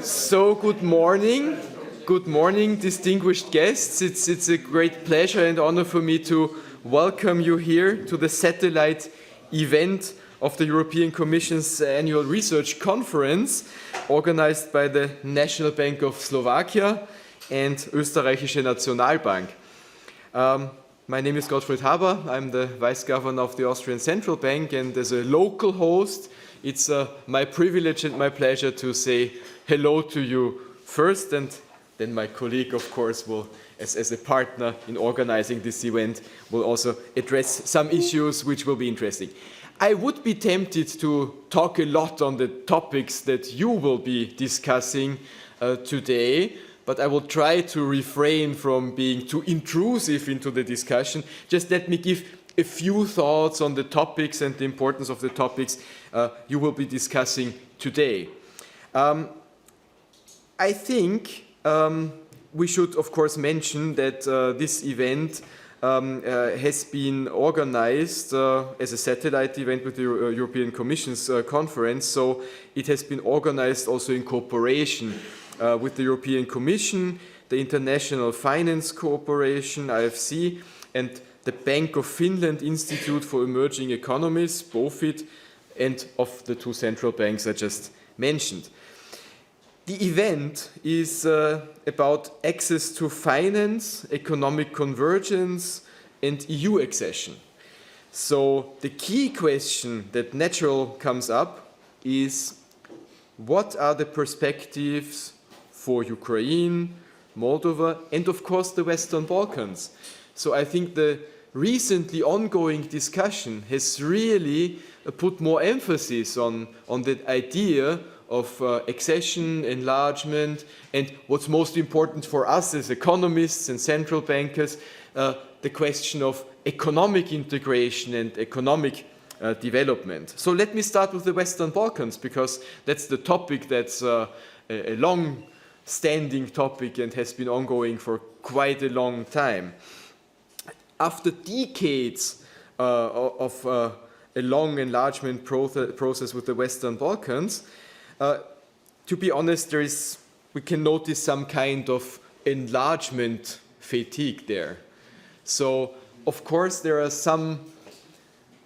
So good morning, distinguished guests. It's a great pleasure and honor for me to welcome you here to the satellite event of the European Commission's annual research conference organized by the Nationalbank of Slovakia and Oesterreichische Nationalbank. My name is Haber. I'm the Vice Governor of the Austrian Central Bank, and as a local host, it's my privilege and my pleasure to say hello to you first, and then my colleague, of course, will, as a partner in organizing this event, will also address some issues which will be interesting. I would be tempted to talk a lot on the topics that you will be discussing today, but I will try to refrain from being too intrusive into the discussion. Just let me give a few thoughts on the topics and the importance of the topics you will be discussing today. I think we should, of course, mention that this event has been organized as a satellite event with the European Commission's conference, so it has been organized also in cooperation with the European Commission, the International Finance Corporation, IFC, and the Bank of Finland Institute for Emerging Economies, BOFIT, and of the two central banks I just mentioned. The event is about access to finance, economic convergence, and EU accession. So the key question that naturally comes up is, what are the perspectives for Ukraine, Moldova, and of course the Western Balkans? So I think the recently ongoing discussion has really put more emphasis on the idea of accession, enlargement, and what's most important for us as economists and central bankers, the question of economic integration and economic development. So let me start with the Western Balkans, because that's the topic that's a long-standing topic and has been ongoing for quite a long time. After decades of a long enlargement process with the Western Balkans, to be honest, we can notice some kind of enlargement fatigue there. So, of course, there are some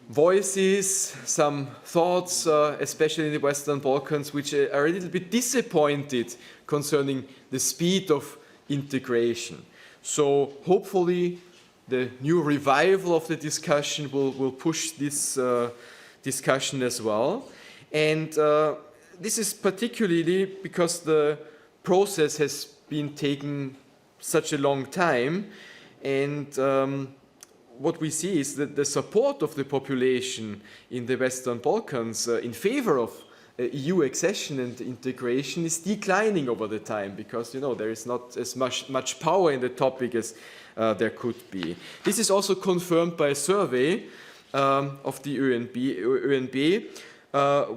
voices, some thoughts, especially in the Western Balkans, which are a little bit disappointed concerning the speed of integration. So, hopefully, the new revival of the discussion will push this discussion as well. And this is particularly because the process has been taking such a long time, and what we see is that the support of the population in the Western Balkans in favor of EU accession and integration is declining over the time, because there is not as much power in the topic as there could be. This is also confirmed by a survey of the OeNB,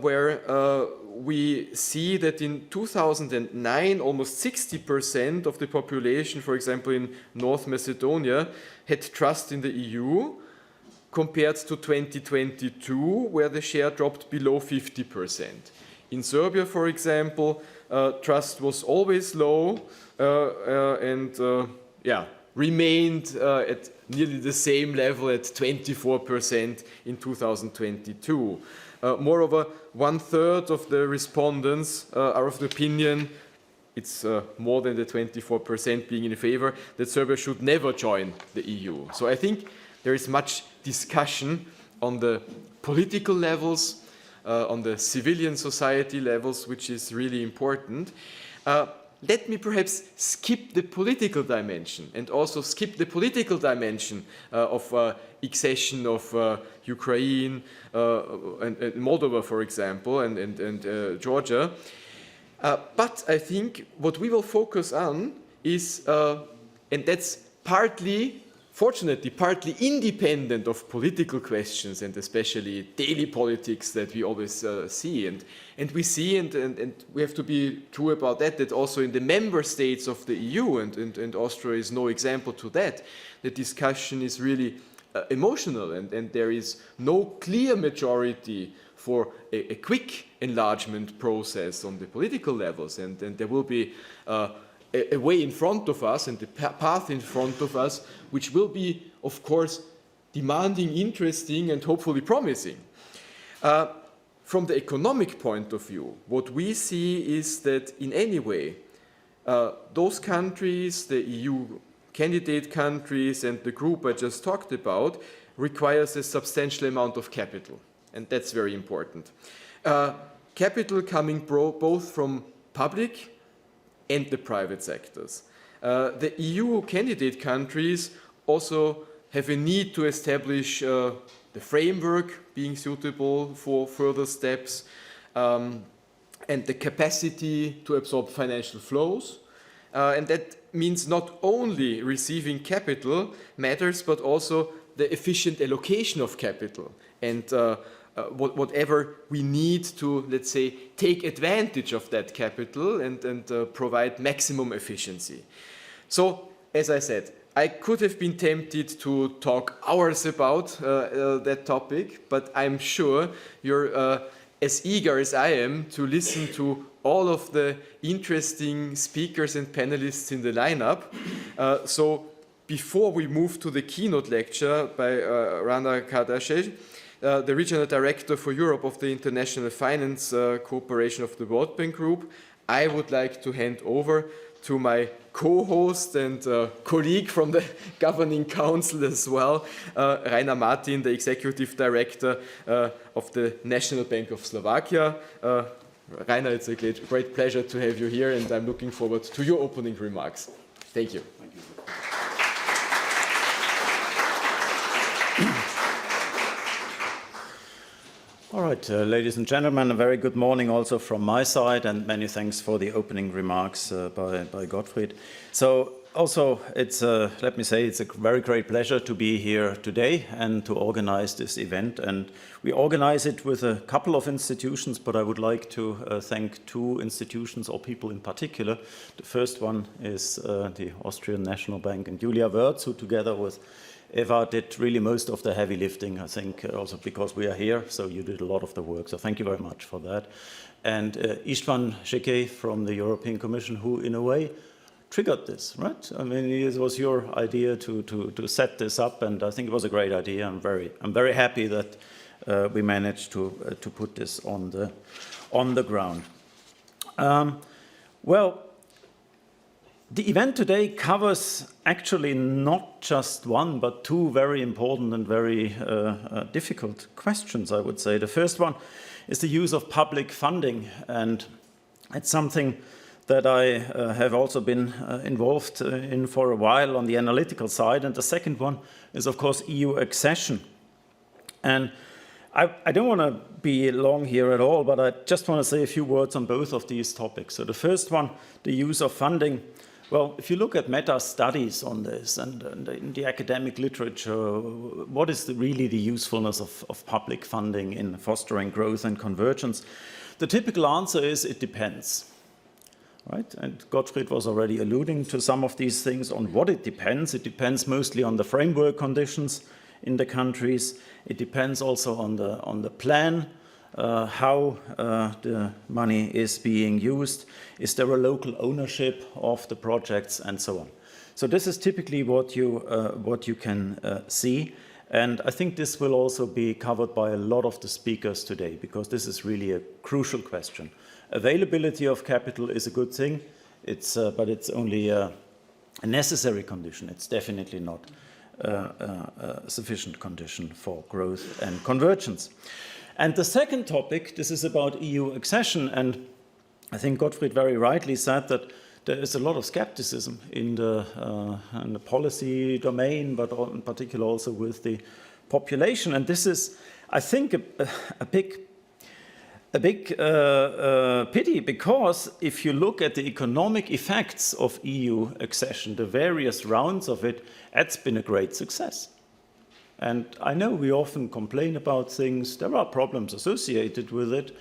where we see that in 2009, almost 60% of the population, for example, in North Macedonia, had trust in the EU, compared to 2022, where the share dropped below 50%. In Serbia, for example, trust was always low and remained at nearly the same level at 24% in 2022. Moreover, 1/3 of the respondents are of the opinion, it's more than the 24% being in favor, that Serbia should never join the EU. So I think there is much discussion on the political levels, on the civilian society levels, which is really important. Let me perhaps skip the political dimension and also skip the political dimension of accession of Ukraine and Moldova, for example, and Georgia. But I think what we will focus on is, and that's fortunately, partly independent of political questions and especially daily politics that we always see. And we see, and we have to be true about that also in the member states of the EU, and Austria is no example to that, the discussion is really emotional, and there is no clear majority for a quick enlargement process on the political levels, and there will be a way in front of us and the path in front of us, which will be, of course, demanding, interesting, and hopefully promising. From the economic point of view, what we see is that in any way, those countries, the EU candidate countries and the group I just talked about, requires a substantial amount of capital, and that's very important. Capital coming both from public and the private sectors. The EU candidate countries also have a need to establish the framework being suitable for further steps, and the capacity to absorb financial flows. And that means not only receiving capital matters, but also the efficient allocation of capital and whatever we need to, let's say, take advantage of that capital and provide maximum efficiency. So, as I said, I could have been tempted to talk hours about that topic, but I'm sure you're as eager as I am to listen to all of the interesting speakers and panelists in the lineup. So before we move to the keynote lecture by Rana Karadsheh, the Regional Director for Europe of the International Finance Cooperation of the World Bank Group, I would like to hand over to my co-host and colleague from the Governing Council as well, Rainer Martin, the Executive Director of the Nationalbank of Slovakia. Rainer, it's a great pleasure to have you here, and I'm looking forward to your opening remarks. Thank you. Thank you. All right, ladies and gentlemen, a very good morning also from my side, and many thanks for the opening remarks by Gottfried. So also, it's let me say, it's a very great pleasure to be here today and to organize this event. And we organize it with a couple of institutions, but I would like to thank two institutions or people in particular. The first one is the Austrian National Bank and Julia Wörth, who together with Eva did really most of the heavy lifting, I think, also because we are here, so you did a lot of the work. So thank you very much for that. And Istvan Şeke from the European Commission, who in a way triggered this, right? I mean, it was your idea to set this up, and I think it was a great idea. I'm very happy that we managed to put this on the ground. Well, the event today covers actually not just one, but two very important and very difficult questions, I would say. The first one is the use of public funding, and it's something that I have also been involved in for a while on the analytical side. And the second one is, of course, EU accession. And I don't want to be long here at all, but I just want to say a few words on both of these topics. So the first one, the use of funding. Well, if you look at meta-studies on this and in the academic literature, what is really the usefulness of public funding in fostering growth and convergence? The typical answer is it depends, right? And Gottfried was already alluding to some of these things on what it depends. It depends mostly on the framework conditions in the countries. It depends also on the plan, how the money is being used. Is there a local ownership of the projects, and so on? So this is typically what you can see, and I think this will also be covered by a lot of the speakers today, because this is really a crucial question. Availability of capital is a good thing, but it's only a necessary condition. It's definitely not a sufficient condition for growth and convergence. And the second topic, this is about EU accession, and I think Gottfried very rightly said that there is a lot of skepticism in the policy domain, but in particular also with the population. And this is, I think, a big pity, because if you look at the economic effects of EU accession, the various rounds of it, it's been a great success. And I know we often complain about things. There are problems associated with it,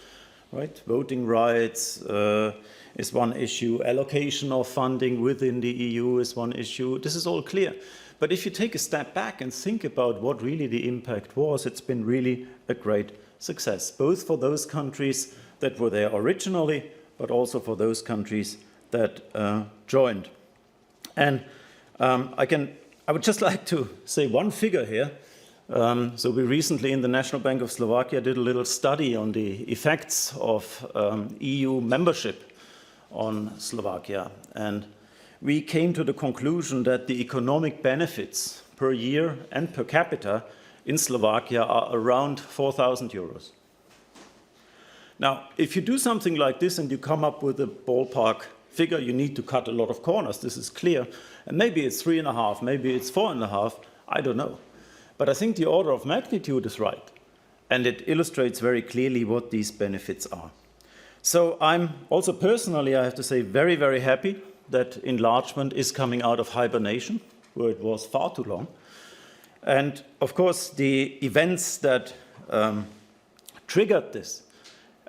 right? Voting rights is one issue. Allocation of funding within the EU is one issue. This is all clear. But if you take a step back and think about what really the impact was, it's been really a great success, both for those countries that were there originally, but also for those countries that joined. And I would just like to say one figure here. So we recently in the Nationalbank of Slovakia did a little study on the effects of EU membership on Slovakia. And we came to the conclusion that the economic benefits per year and per capita in Slovakia are around 4,000 euros. Now, if you do something like this and you come up with a ballpark figure, you need to cut a lot of corners, this is clear. And maybe it's 3.5, maybe it's 4.5, I don't know. But I think the order of magnitude is right. And it illustrates very clearly what these benefits are. So I'm also personally, I have to say, very, very happy that enlargement is coming out of hibernation, where it was far too long. And of course, the events that triggered this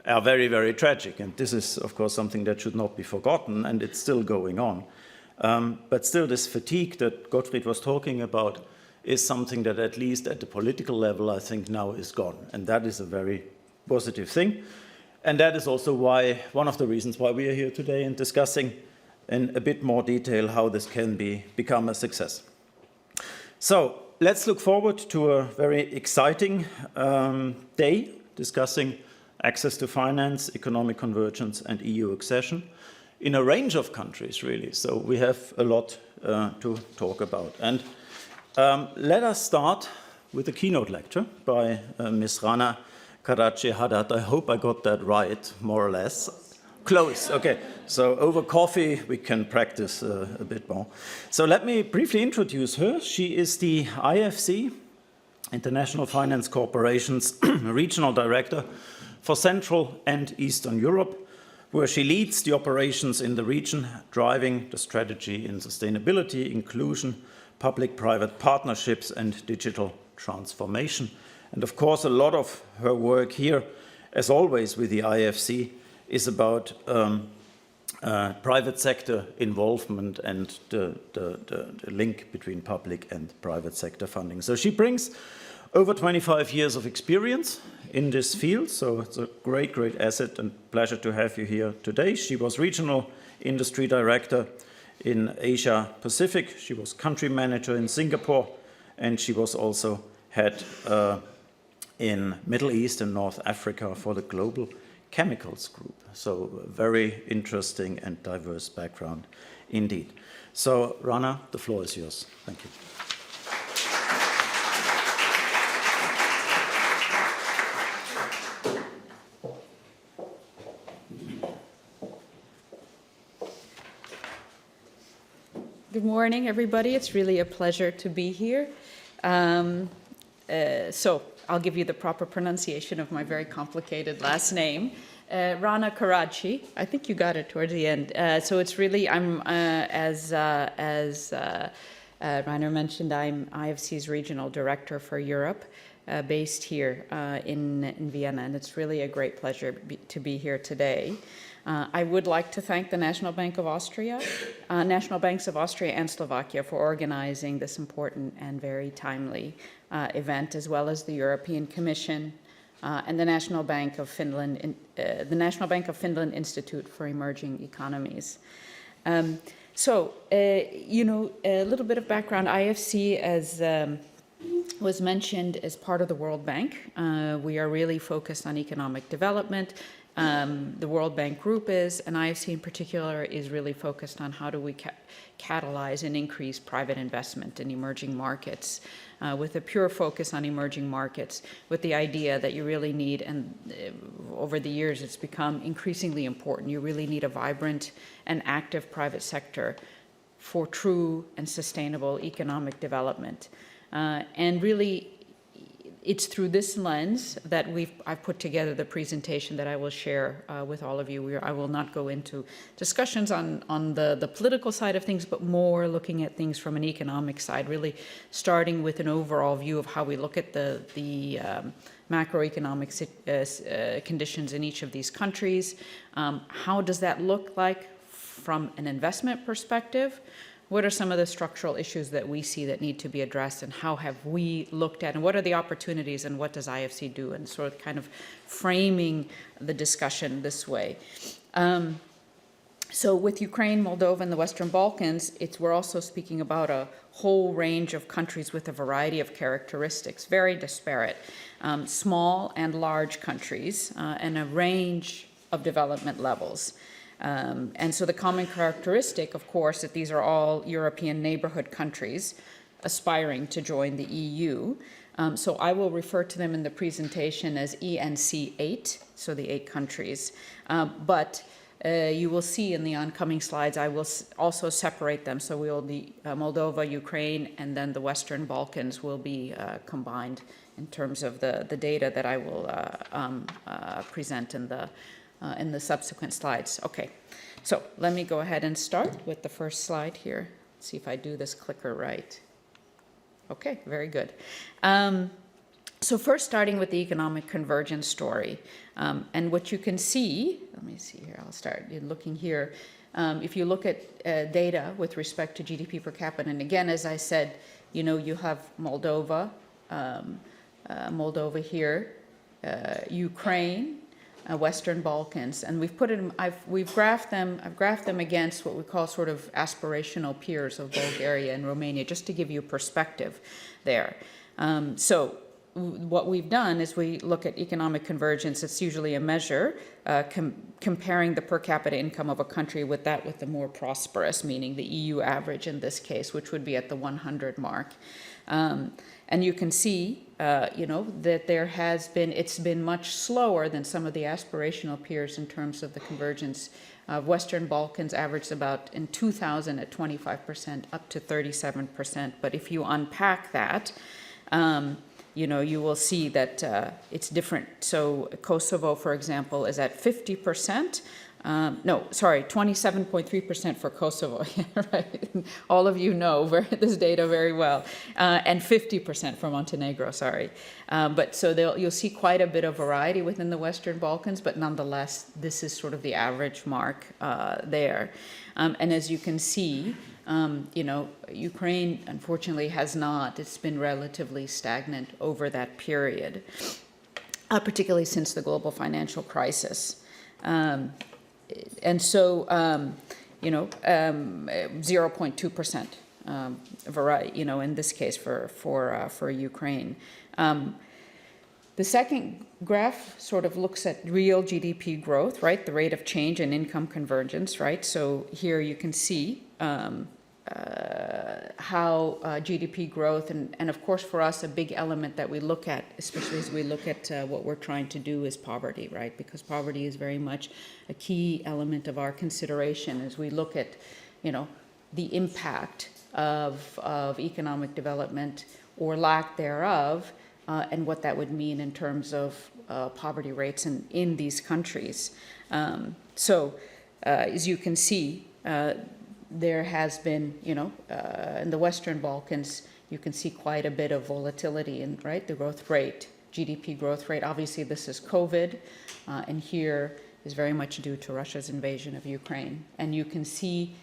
are very, very tragic. And this is, of course, something that should not be forgotten, and it's still going on. But still, this fatigue that Gottfried was talking about is something that, at least at the political level, I think now is gone. And that is a very positive thing. And that is also why, one of the reasons why we are here today and discussing in a bit more detail how this can become a success. So let's look forward to a very exciting day discussing access to finance, economic convergence, and EU accession in a range of countries, really. So we have a lot to talk about. And let us start with a keynote lecture by Ms. Rana Karadsheh Haddad. I hope I got that right, more or less. Close, okay. So over coffee, we can practice a bit more. So let me briefly introduce her. She is the IFC, International Finance Corporation's Regional Director for Central and Eastern Europe, where she leads the operations in the region, driving the strategy in sustainability, inclusion, public-private partnerships, and digital transformation. And of course, a lot of her work here, as always with the IFC, is about private sector involvement and the link between public and private sector funding. So she brings over 25 years of experience in this field, so it's a great, great asset and pleasure to have you here today. She was Regional Industry Director in Asia Pacific. She was Country Manager in Singapore, and she was also head in Middle East and North Africa for the Global Chemicals Group. So a very interesting and diverse background indeed. So Rana, the floor is yours. Thank you. Good morning, everybody. It's really a pleasure to be here. So I'll give you the proper pronunciation of my very complicated last name. Rana Karadsheh. I think you got it towards the end. So it's really, as Rainer mentioned, I'm IFC's Regional Director for Europe, based here in Vienna, and it's really a great pleasure to be here today. I would like to thank the Nationalbank of Austria, National Banks of Austria and Slovakia for organizing this important and very timely event, as well as the European Commission and the National Bank of Finland, Institute for Emerging Economies. So, you know, a little bit of background. IFC, as was mentioned, is part of the World Bank. We are really focused on economic development. The World Bank Group is, and IFC in particular, is really focused on how do we catalyze and increase private investment in emerging markets, with a pure focus on emerging markets, with the idea that you really need, and over the years it's become increasingly important, you really need a vibrant and active private sector for true and sustainable economic development. And really, it's through this lens that I've put together the presentation that I will share with all of you. I will not go into discussions on the political side of things, but more looking at things from an economic side, really starting with an overall view of how we look at the macroeconomic conditions in each of these countries. How does that look like from an investment perspective? what are some of the structural issues that we see that need to be addressed, and how have we looked at, and what are the opportunities, and what does IFC do, and sort of kind of framing the discussion this way. So with Ukraine, Moldova, and the Western Balkans, we're also speaking about a whole range of countries with a variety of characteristics, very disparate, small and large countries, and a range of development levels. And so the common characteristic, of course, that these are all European neighborhood countries aspiring to join the EU. So I will refer to them in the presentation as ENC 8, so the 8 countries. But you will see in the oncoming slides, I will also separate them. So we will be Moldova, Ukraine, and then the Western Balkans will be combined in terms of the data that I will present in the subsequent slides. Okay, so let me go ahead and start with the first slide here. See if I do this clicker right. Okay, very good. So first, starting with the economic convergence story. And what you can see, let me see here, I'll start looking here. If you look at data with respect to GDP per capita, and again, as I said, you know, you have Moldova, Moldova here, Ukraine, Western Balkans, and we've put it. I've graphed them against what we call sort of aspirational peers of Bulgaria and Romania, just to give you perspective there. So what we've done is we look at economic convergence. It's usually a measure comparing the per capita income of a country with the more prosperous, meaning the EU average in this case, which would be at the 100 mark. And you can see, you know, that it's been much slower than some of the aspirational peers in terms of the convergence. Western Balkans averaged about in 2000 at 25%, up to 37%. But if you unpack that, you know, you will see that it's different. So Kosovo, for example, is at 50%. 27.3% for Kosovo, right? All of you know this data very well. And 50% for Montenegro, sorry. But so you'll see quite a bit of variety within the Western Balkans, but nonetheless, this is sort of the average mark there. And as you can see, you know, Ukraine, unfortunately, has not. It's been relatively stagnant over that period, particularly since the global financial crisis. And so, you know, 0.2% variety, you know, in this case for Ukraine. The second graph sort of looks at real GDP growth, right? The rate of change and income convergence, right? So here you can see how GDP growth, and of course for us a big element that we look at, especially as we look at what we're trying to do, is poverty, right? Because poverty is very much a key element of our consideration as we look at, you know, the impact of economic development or lack thereof, and what that would mean in terms of poverty rates in these countries. So as you can see, there has been, you know, in the Western Balkans, you can see quite a bit of volatility in, right, the growth rate, GDP growth rate. Obviously, this is COVID, and here is very much due to Russia's invasion of Ukraine. And you can see,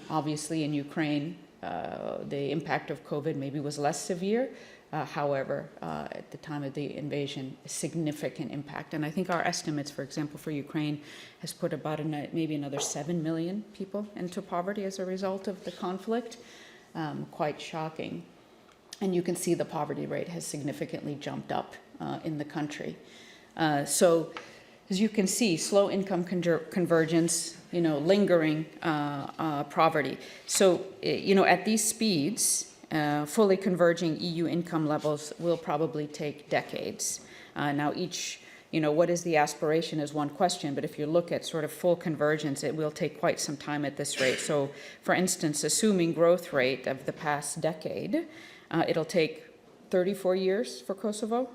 obviously, in Ukraine, the impact of COVID maybe was less severe. However, at the time of the invasion, a significant impact. And I think our estimates, for example, for Ukraine, has put about maybe another 7 million people into poverty as a result of the conflict. Quite shocking. And you can see the poverty rate has significantly jumped up in the country. So as you can see, slow income convergence, you know, lingering poverty. So, you know, at these speeds, fully converging EU income levels will probably take decades. Now each, you know, what is the aspiration is one question, but if you look at sort of full convergence, it will take quite some time at this rate. So for instance, assuming growth rate of the past decade, it'll take 34 years for Kosovo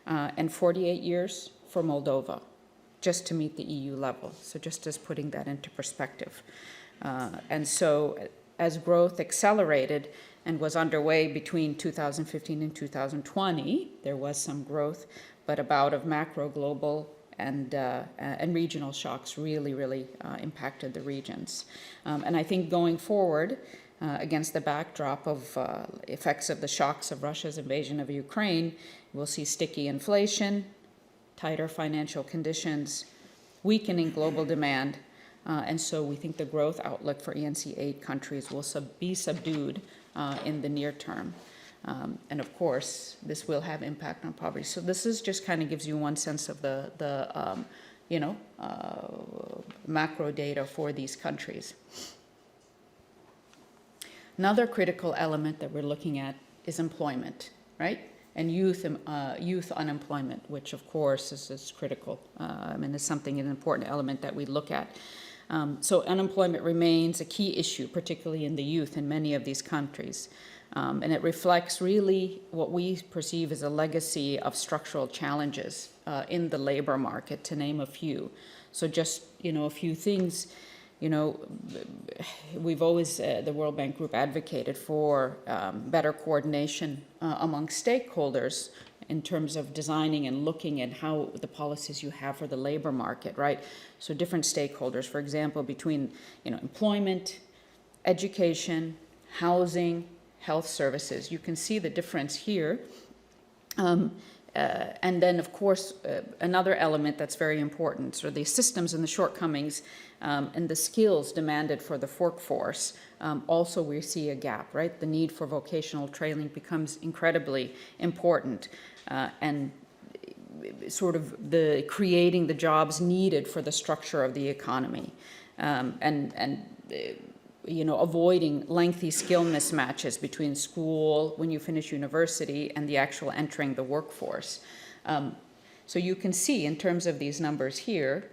and 48 years for Moldova just to meet the EU level. So just as putting that into perspective. And so as growth accelerated and was underway between 2015 and 2020, there was some growth, but a bout of macro, global, and regional shocks really impacted the regions. And I think going forward, against the backdrop of effects of the shocks of Russia's invasion of Ukraine. We'll see sticky inflation, tighter financial conditions, weakening global demand, and so we think the growth outlook for ENC 8 countries will be subdued in the near term. And of course, this will have impact on poverty. So this is just kind of gives you one sense of the macro data for these countries. Another critical element that we're looking at is employment, right? And youth unemployment, which of course is critical. Is something, an important element that we look at. So unemployment remains a key issue, particularly in the youth in many of these countries. And it reflects really what we perceive as a legacy of structural challenges in the labor market, to name a few. So just, a few things. We've always, the World Bank Group, advocated for better coordination among stakeholders in terms of designing and looking at how the policies you have for the labor market, right? So different stakeholders, for example, between, employment, education, housing, health services. You can see the difference here. And then, of course, another element that's very important, so the systems and the shortcomings and the skills demanded for the workforce. Also, we see a gap, right? The need for vocational training becomes incredibly important, and sort of the creating the jobs needed for the structure of the economy, avoiding lengthy skill mismatches between school, when you finish university, and the actual entering the workforce. So you can see in terms of these numbers here,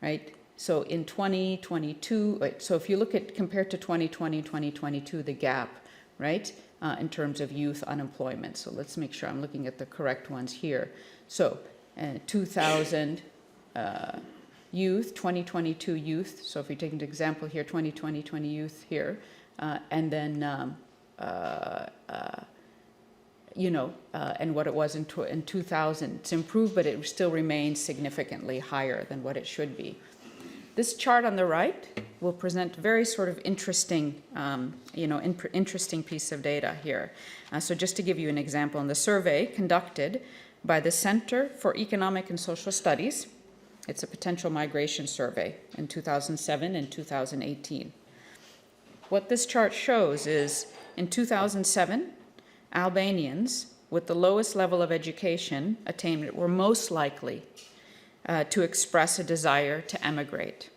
right? So in 2022, so if you look at, compared to 2020, 2022, the gap, right? In terms of youth unemployment. So let's make sure I'm looking at the correct ones here. So 2000, youth, 2022 youth, so if we take an example here, 2020 youth here, and then, and what it was in 2000. It's improved, but it still remains significantly higher than what it should be. This chart on the right will present very sort of interesting, interesting piece of data here. So just to give you an example, in the survey conducted by the Center for Economic and Social Studies, it's a potential migration survey in 2007 and 2018. What this chart shows is in 2007, Albanians with the lowest level of education attainment were most likely to express a desire to emigrate.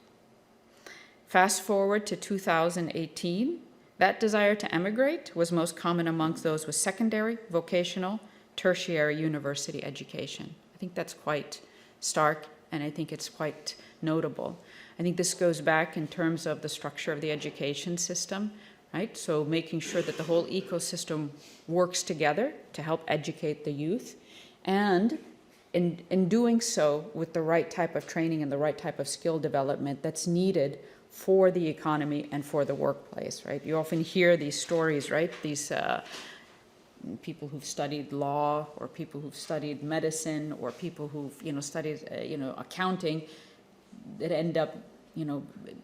Fast forward to 2018, that desire to emigrate was most common amongst those with secondary, vocational, tertiary university education. I think that's quite stark, and I think it's quite notable. I think this goes back in terms of the structure of the education system, right? So making sure that the whole ecosystem works together to help educate the youth, and in doing so with the right type of training and the right type of skill development that's needed for the economy and for the workplace, right? You often hear these stories, right? These people who've studied law, or people who've studied medicine, or people who've studied accounting, that end up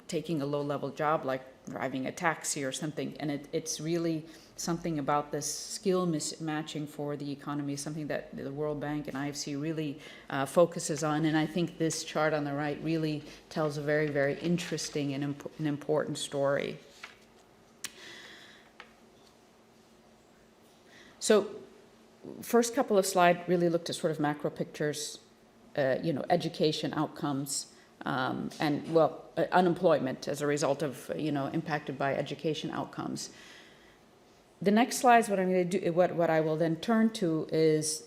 taking a low-level job like driving a taxi or something, and it's really something about this skill mismatching for the economy, something that the World Bank and IFC really focuses on, and I think this chart on the right really tells a very, very interesting and important story. So first couple of slides really looked at sort of macro pictures, education outcomes, and unemployment as a result of, impacted by education outcomes. The next slides, what I'm going to do, what I will then turn to is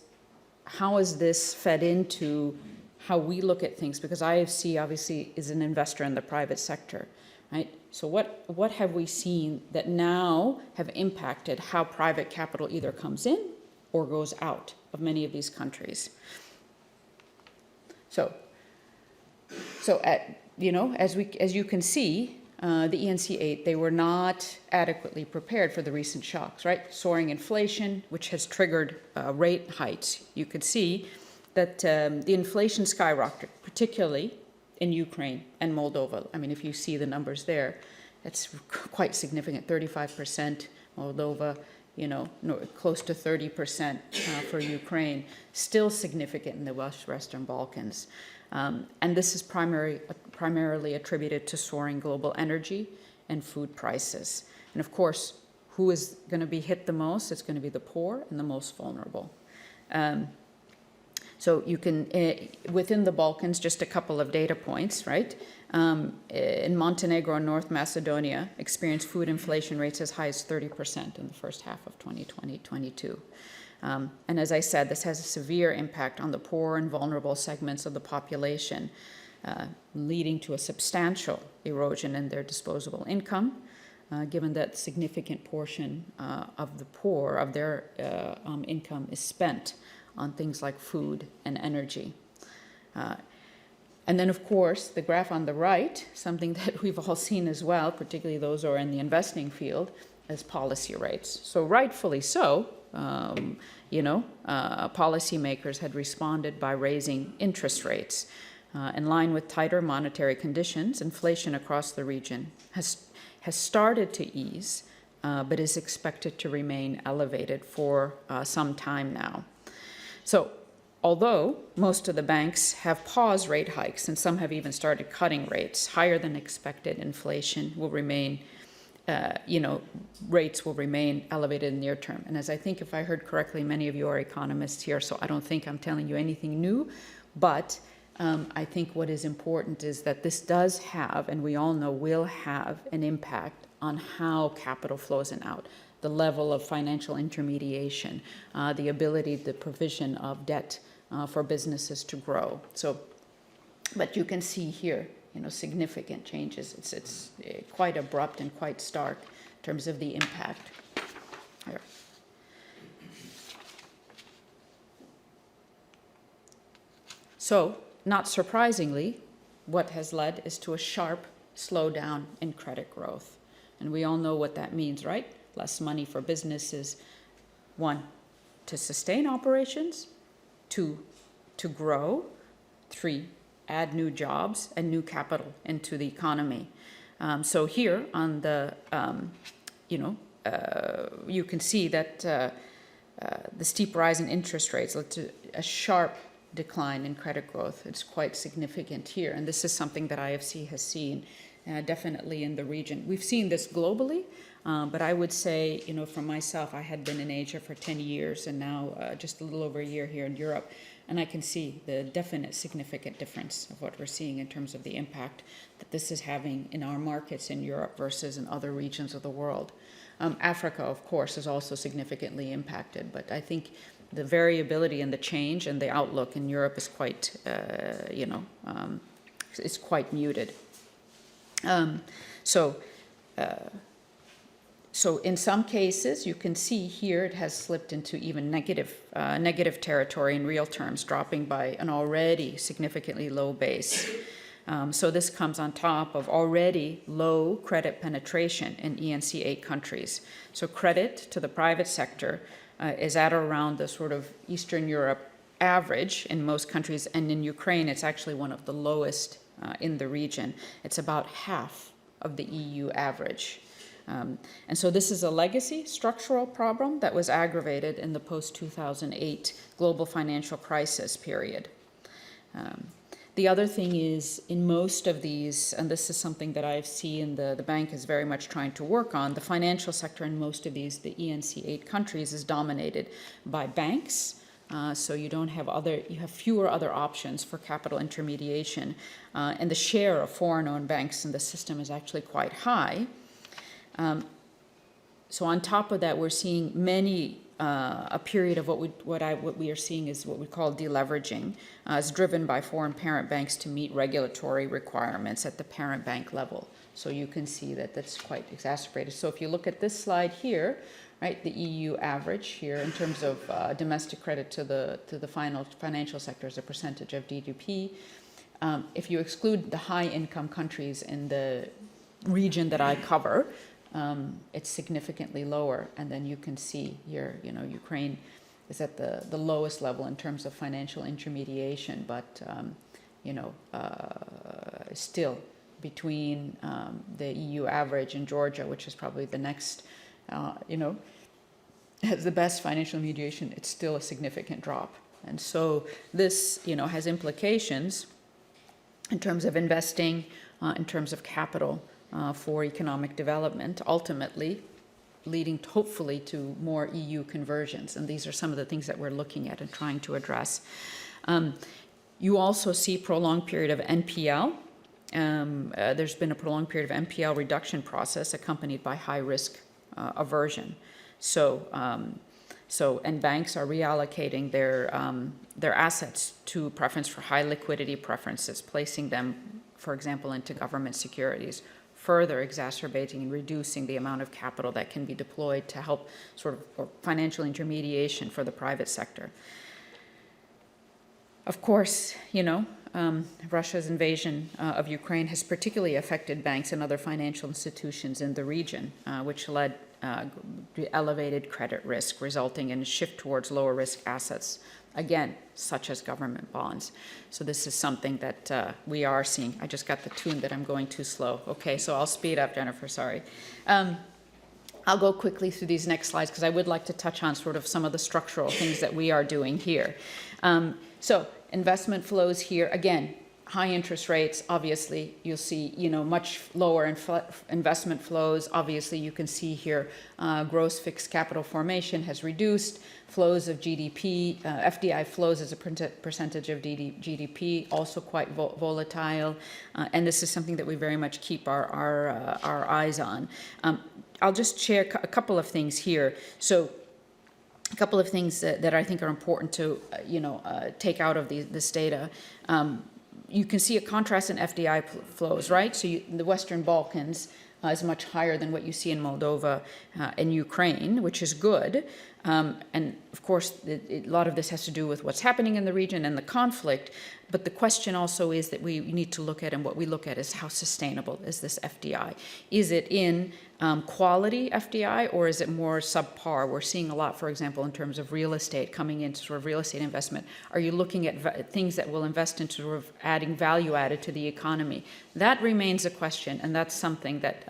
how is this fed into how we look at things, because IFC obviously is an investor in the private sector, right? So what have we seen that now have impacted how private capital either comes in or goes out of many of these countries? So as you can see, the ENC 8, they were not adequately prepared for the recent shocks, right? Soaring inflation, which has triggered rate hikes. You could see that the inflation skyrocketed, particularly in Ukraine and Moldova. I mean, if you see the numbers there, It's quite significant, 35%, Moldova, close to 30% for Ukraine, still significant in the Western Balkans. And this is primarily attributed to soaring global energy and food prices. And of course, who is going to be hit the most? It's going to be the poor and the most vulnerable. So you can, within the Balkans, just a couple of data points, right? In Montenegro and North Macedonia, experienced food inflation rates as high as 30% in the first half of 2022. And as I said, this has a severe impact on the poor and vulnerable segments of the population, leading to a substantial erosion in their disposable income, given that significant portion of the poor, of their income is spent on things like food and energy. And then, of course, the graph on the right, something that we've all seen as well, particularly those who are in the investing field, is policy rates. So rightfully so, policymakers had responded by raising interest rates. In line with tighter monetary conditions, inflation across the region has started to ease, but is expected to remain elevated for some time now. So, although most of the banks have paused rate hikes and some have even started cutting rates, higher than expected inflation will remain, rates will remain elevated in the near term. And as I think, if I heard correctly, many of you are economists here, so I don't think I'm telling you anything new, but I think what is important is that this does have, and we all know will have, an impact on how capital flows in out, the level of financial intermediation, the ability, the provision of debt for businesses to grow. So, but you can see here, significant changes. It's quite abrupt and quite stark in terms of the impact. Here. So, not surprisingly, what has led is to a sharp slowdown in credit growth. And we all know what that means, right? Less money for businesses, 1, to sustain operations, 2, to grow, 3, add new jobs and new capital into the economy. So here on the, you can see that the steep rise in interest rates led to a sharp decline in credit growth. It's quite significant here, and this is something that IFC has seen definitely in the region. We've seen this globally, but I would say, for myself, I had been in Asia for 10 years and now just a little over a year here in Europe, and I can see the definite significant difference of what we're seeing in terms of the impact that this is having in our markets in Europe versus in other regions of the world. Africa, of course, is also significantly impacted, but I think the variability and the change and the outlook in Europe is quite, is quite muted. So in some cases, you can see here it has slipped into even negative territory in real terms, dropping by an already significantly low base. So this comes on top of already low credit penetration in ENC 8 countries. So credit to the private sector is at around the sort of Eastern Europe average in most countries, and in Ukraine it's actually one of the lowest in the region. It's about half of the EU average. And so this is a legacy structural problem that was aggravated in the post-2008 global financial crisis period. The other thing is, in most of these, and this is something that IFC and the bank is very much trying to work on, the financial sector in most of these, the ENC 8 countries, is dominated by banks. So you have fewer other options for capital intermediation. And the share of foreign-owned banks in the system is actually quite high. So on top of that, we're seeing a period of what we are seeing is what we call deleveraging, is driven by foreign parent banks to meet regulatory requirements at the parent bank level. So you can see that that's quite exacerbated. So if you look at this slide here, right, the EU average here in terms of domestic credit to the financial sector as a percentage of GDP, if you exclude the high-income countries in the region that I cover, it's significantly lower. And then you can see here, Ukraine is at the lowest level in terms of financial intermediation, but, still, between the EU average and Georgia, which is probably the next, has the best financial mediation, it's still a significant drop. And so this, has implications in terms of investing, in terms of capital for economic development, ultimately leading hopefully to more EU convergence. And these are some of the things that we're looking at and trying to address. You also see prolonged period of NPL. There's been a prolonged period of NPL reduction process accompanied by high risk aversion. And banks are reallocating their assets to preference for high liquidity preferences, placing them, for example, into government securities, further exacerbating and reducing the amount of capital that can be deployed to help for financial intermediation for the private sector. Of course, Russia's invasion of Ukraine has particularly affected banks and other financial institutions in the region, which led to elevated credit risk, resulting in a shift towards lower risk assets, again, such as government bonds. So this is something that we are seeing. I just got the tune that I'm going too slow. Okay, so I'll speed up, Jennifer, sorry. I'll go quickly through these next slides because I would like to touch on some of the structural things that we are doing here. So investment flows here, again, high interest rates, obviously, you'll see, much lower investment flows. Obviously, you can see here gross fixed capital formation has reduced. Flows of GDP, FDI flows as a percentage of GDP, also quite volatile. And this is something that we very much keep our eyes on. I'll just share a couple of things here. So a couple of things that I think are important to, take out of this data. You can see a contrast in FDI flows, right? So the Western Balkans is much higher than what you see in Moldova and Ukraine, which is good. And of course, a lot of this has to do with what's happening in the region and the conflict. But the question also is that we need to look at, and what we look at is how sustainable is this FDI? Is it in quality FDI, or is it more subpar? We're seeing a lot, for example, in terms of real estate, coming into real estate investment. Are you looking at things that will invest into adding value added to the economy? That remains a question, and that's something that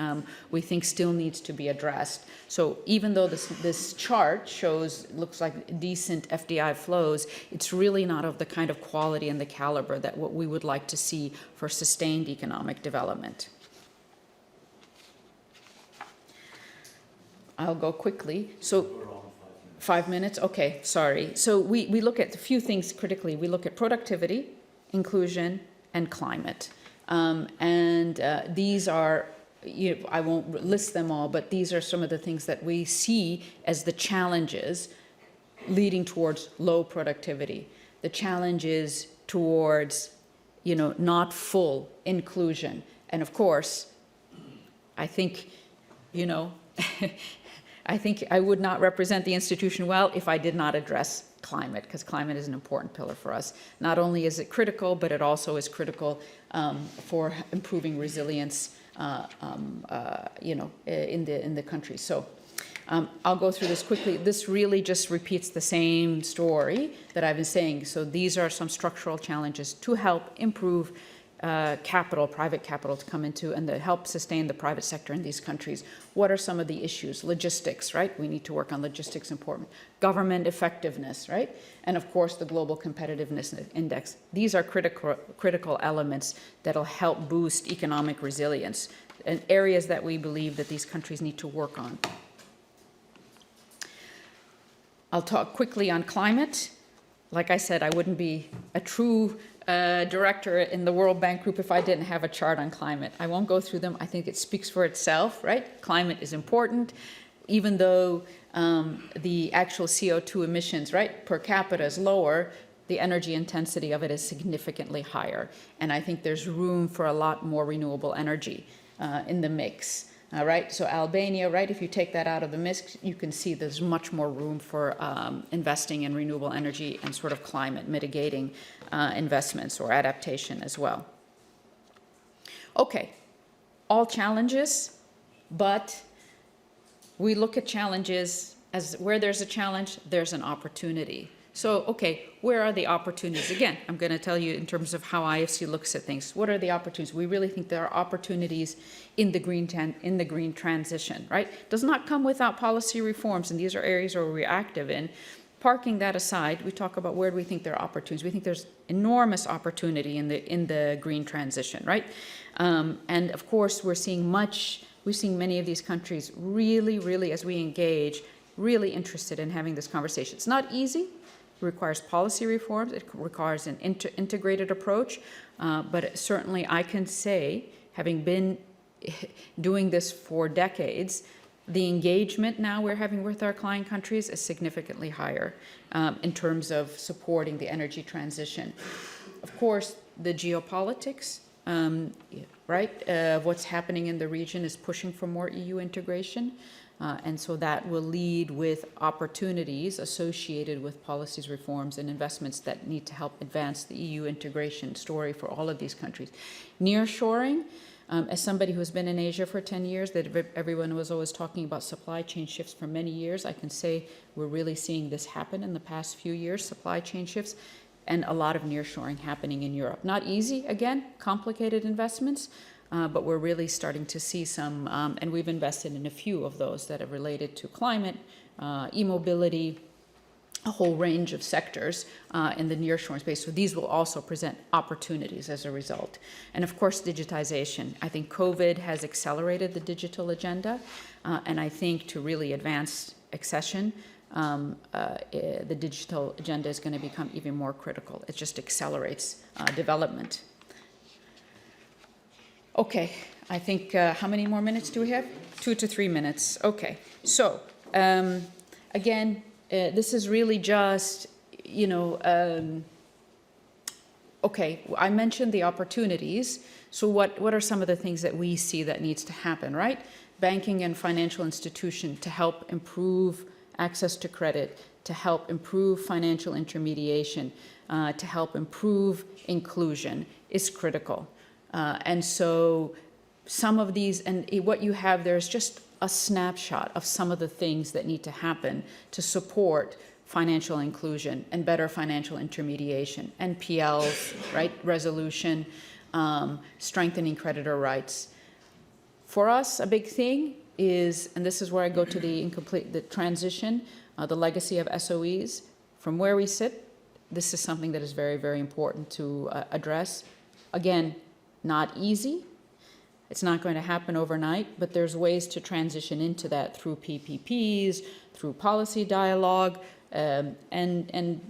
we think still needs to be addressed. So even though this chart looks like decent FDI flows, it's really not of the kind of quality and the caliber that what we would like to see for sustained economic development. I'll go quickly. So 5 minutes? Okay, sorry. So we look at a few things critically. We look at productivity, inclusion, and climate. These are, I won't list them all, but these are some of the things that we see as the challenges leading towards low productivity. The challenges towards, not full inclusion. And of course, I think, I think I would not represent the institution well if I did not address climate, because climate is an important pillar for us. Not only is it critical, but it also is critical for improving resilience, in the country. So I'll go through this quickly. This really just repeats the same story that I've been saying. So these are some structural challenges to help improve private capital to come into and to help sustain the private sector in these countries. What are some of the issues? Logistics, right? We need to work on logistics, important. Government effectiveness, right? And of course, the global competitiveness index. These are critical elements that'll help boost economic resilience and areas that we believe that these countries need to work on. I'll talk quickly on climate. Like I said, I wouldn't be a true director in the World Bank Group if I didn't have a chart on climate. I won't go through them. I think it speaks for itself, right? Climate is important, even though the actual CO2 emissions, right, per capita is lower, the energy intensity of it is significantly higher. And I think there's room for a lot more renewable energy in the mix. Right, so Albania, right, if you take that out of the mix, you can see there's much more room for investing in renewable energy and climate mitigating investments or adaptation as well. Okay, all challenges, but we look at challenges as where there's a challenge, there's an opportunity. So, okay, where are the opportunities? Again, I'm going to tell you in terms of how IFC looks at things. What are the opportunities? We really think there are opportunities in the green transition, right? Does not come without policy reforms, and these are areas where we're active in. Parking that aside, we talk about where do we think there are opportunities. We think there's enormous opportunity in the green transition, right? And of course, we're seeing many of these countries really, as we engage, really interested in having this conversation. It's not easy. It requires policy reforms. It requires an integrated approach. But certainly I can say, having been doing this for decades, the engagement now we're having with our client countries is significantly higher in terms of supporting the energy transition. Of course, the geopolitics, right, what's happening in the region is pushing for more EU integration. And so that will lead with opportunities associated with policies, reforms, and investments that need to help advance the EU integration story for all of these countries. Nearshoring, as somebody who's been in Asia for 10 years, that everyone was always talking about supply chain shifts for many years, I can say we're really seeing this happen in the past few years, supply chain shifts, and a lot of nearshoring happening in Europe. Not easy, again, complicated investments, but we're really starting to see some, and we've invested in a few of those that are related to climate, e-mobility, a whole range of sectors in the nearshoring space. So these will also present opportunities as a result. And of course, digitization. I think COVID has accelerated the digital agenda, and I think to really advance accession, the digital agenda is going to become even more critical. It just accelerates development. Okay, I think, how many more minutes do we have? 2 to 3 minutes. Okay, so again, this is really just, okay, I mentioned the opportunities. So what are some of the things that we see that needs to happen, right? Banking and financial institution to help improve access to credit, to help improve financial intermediation, to help improve inclusion is critical. And so some of these, and what you have there is just a snapshot of some of the things that need to happen to support financial inclusion and better financial intermediation, NPLs, right, resolution, strengthening creditor rights. For us, a big thing is, and this is where I go to the transition, the legacy of SOEs. From where we sit, this is something that is very, very important to address. Again, not easy. It's not going to happen overnight, but there's ways to transition into that through PPPs, through policy dialogue, and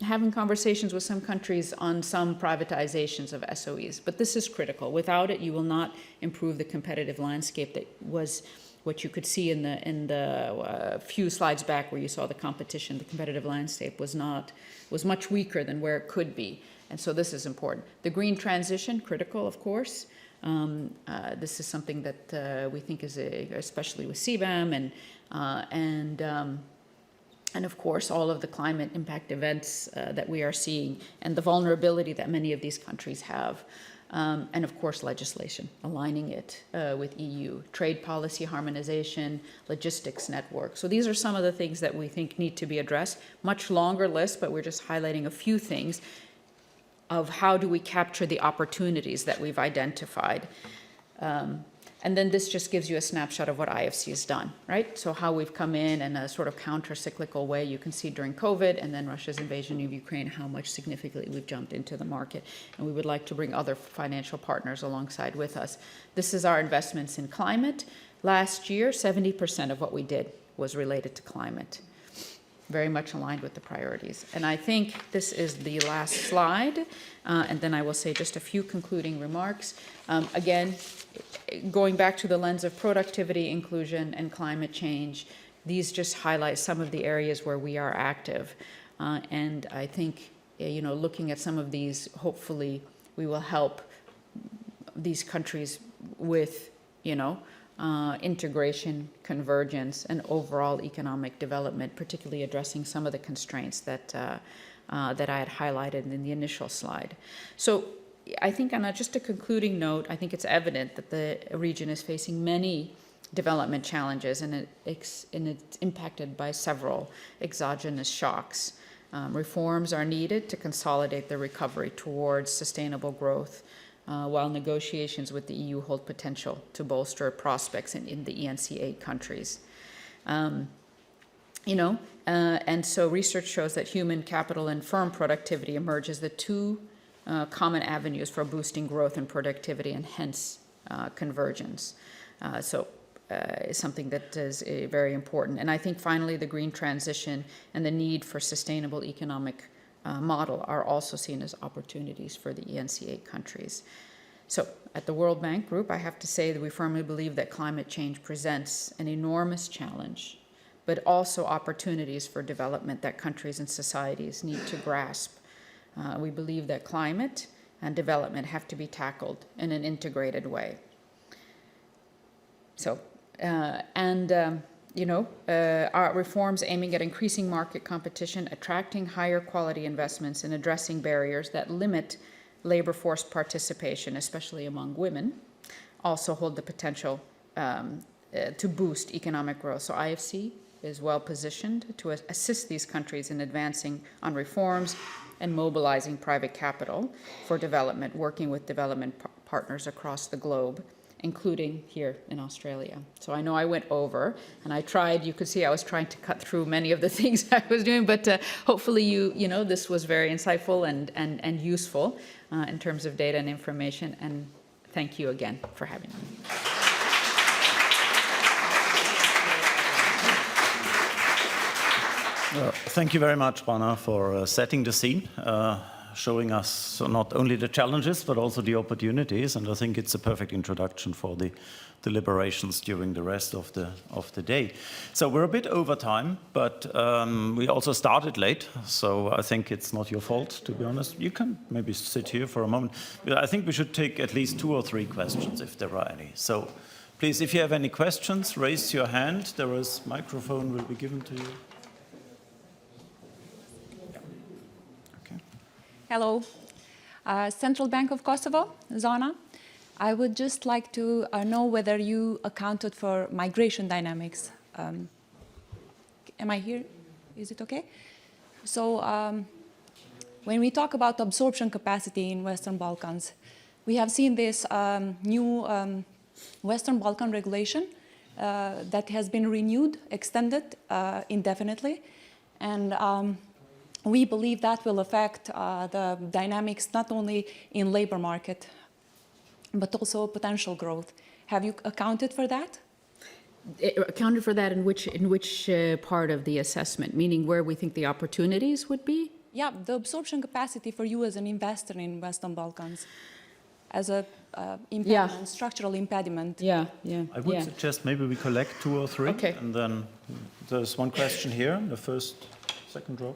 having conversations with some countries on some privatizations of SOEs. But this is critical. Without it, you will not improve the competitive landscape that was what you could see in the few slides back where you saw the competition. The competitive landscape was much weaker than where it could be. And so this is important. The green transition, critical, of course. This is something that we think is, especially with CBAM and of course, all of the climate impact events that we are seeing and the vulnerability that many of these countries have. And of course, legislation, aligning it with EU, trade policy harmonization, logistics network. So these are some of the things that we think need to be addressed. Much longer list, but we're just highlighting a few things of how do we capture the opportunities that we've identified. And then this just gives you a snapshot of what IFC has done, right? So how we've come in a sort of counter-cyclical way. You can see during COVID and then Russia's invasion of Ukraine, how much significantly we've jumped into the market. And we would like to bring other financial partners alongside with us. This is our investments in climate. Last year, 70% of what we did was related to climate. Very much aligned with the priorities. And I think this is the last slide. And then I will say just a few concluding remarks. Again, going back to the lens of productivity, inclusion, and climate change, these just highlight some of the areas where we are active. And I think, looking at some of these, hopefully we will help these countries with, integration, convergence, and overall economic development, particularly addressing some of the constraints that I had highlighted in the initial slide. So I think on just a concluding note, I think it's evident that the region is facing many development challenges and it's impacted by several exogenous shocks. Reforms are needed to consolidate the recovery towards sustainable growth, while negotiations with the EU hold potential to bolster prospects in the ENC8 countries. And so research shows that human capital and firm productivity emerge as the two common avenues for boosting growth and productivity, and hence convergence. Is something that is very important. And I think finally the green transition and the need for sustainable economic model are also seen as opportunities for the ENC8 countries. So at the World Bank Group, I have to say that we firmly believe that climate change presents an enormous challenge, but also opportunities for development that countries and societies need to grasp. We believe that climate and development have to be tackled in an integrated way. So, our reforms aiming at increasing market competition, attracting higher quality investments, and addressing barriers that limit labor force participation, especially among women, also hold the potential to boost economic growth. So IFC is well positioned to assist these countries in advancing on reforms and mobilizing private capital for development, working with development partners across the globe, including here in Australia. So I know I went over, and I tried, you could see I was trying to cut through many of the things I was doing, but hopefully this was very insightful and useful in terms of data and information, and thank you again for having me. Thank you very much, Rana, for setting the scene, showing us not only the challenges but also the opportunities, and I think it's a perfect introduction for the deliberations during the rest of the day. So we're a bit over time, but we also started late, so I think it's not your fault, to be honest. You can maybe sit here for a moment. I think we should take at least 2 or 3 questions if there are any. So please, if you have any questions, raise your hand. There is a microphone will be given to you. Hello, Central Bank of Kosovo, Zona. I would just like to know whether you accounted for migration dynamics. Am I here? Is it okay? So when we talk about absorption capacity in Western Balkans, we have seen this new Western Balkan regulation that has been renewed, extended indefinitely, and we believe that will affect the dynamics not only in labor market, but also potential growth. Have you accounted for that? Accounted for that in which part of the assessment? Meaning where we think the opportunities would be? Yeah, the absorption capacity for you as an investor in Western Balkans, as a impediment, structural impediment. Yeah. I would suggest maybe we collect 2 or 3, okay. And then there's one question here, the second row.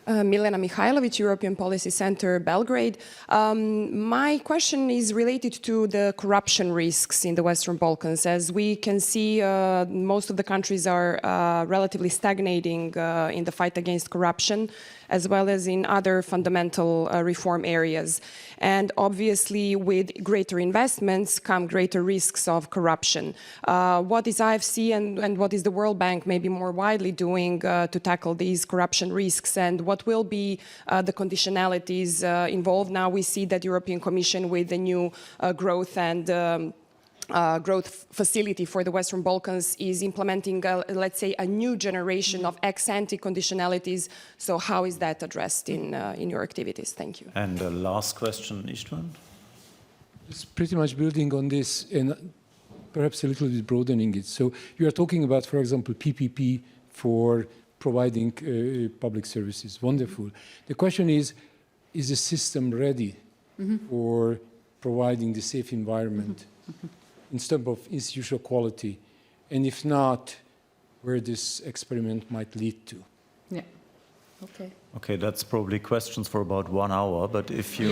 Milena Mihajlović, European Policy Center, Belgrade. My question is related to the corruption risks in the Western Balkans. As we can see, most of the countries are relatively stagnating in the fight against corruption, as well as in other fundamental reform areas. And obviously, with greater investments come greater risks of corruption. What is IFC and what is the World Bank maybe more widely doing to tackle these corruption risks, and what will be the conditionalities involved? Now we see that European Commission with the new growth and growth facility for the Western Balkans is implementing, let's say, a new generation of ex-ante conditionalities. So how is that addressed in your activities? Thank you. And the last question, Istvan. It's pretty much building on this and perhaps a little bit broadening it. So you are talking about, for example, PPP for providing public services. Wonderful. The question is the system ready for providing the safe environment in terms of institutional quality? And if not, where this experiment might lead to? Yeah. Okay. Okay, that's probably questions for about 1 hour, but if you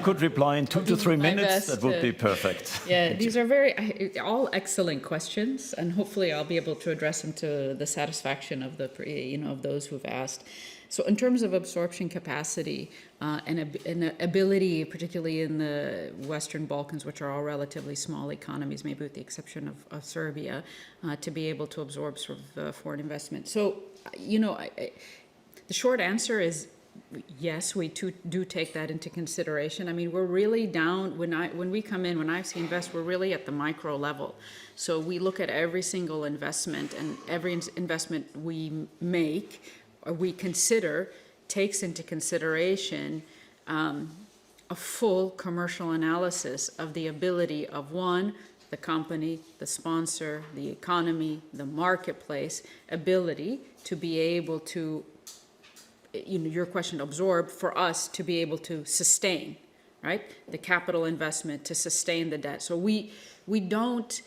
could reply in 2 to 3 minutes, that would be perfect. Yeah, these are all excellent questions, and hopefully I'll be able to address them to the satisfaction of of those who've asked. So in terms of absorption capacity and ability, particularly in the Western Balkans, which are all relatively small economies, maybe with the exception of Serbia, to be able to absorb sort of foreign investment. So, you know, the short answer is yes, we do take that into consideration. I mean, we're really down, when we come in, when IFC Invest, we're really at the micro level. So we look at every single investment, and every investment we make or we consider takes into consideration a full commercial analysis of the ability of one, the company, the sponsor, the economy, the marketplace, ability to be able to, you know, your question, absorb, for us to be able to sustain, right? The capital investment to sustain the debt. So we don't,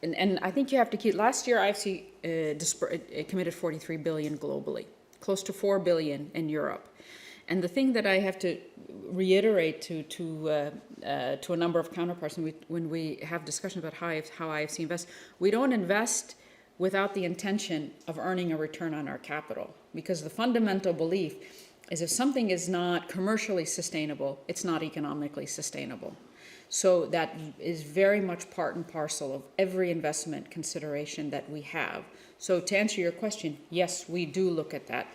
and I think you have to keep, last year IFC committed 43 billion globally, close to 4 billion in Europe. And the thing that I have to reiterate to a number of counterparts when we have discussions about how IFC invests, we don't invest without the intention of earning a return on our capital. Because the fundamental belief is if something is not commercially sustainable, it's not economically sustainable. So that is very much part and parcel of every investment consideration that we have. So to answer your question, yes, we do look at that.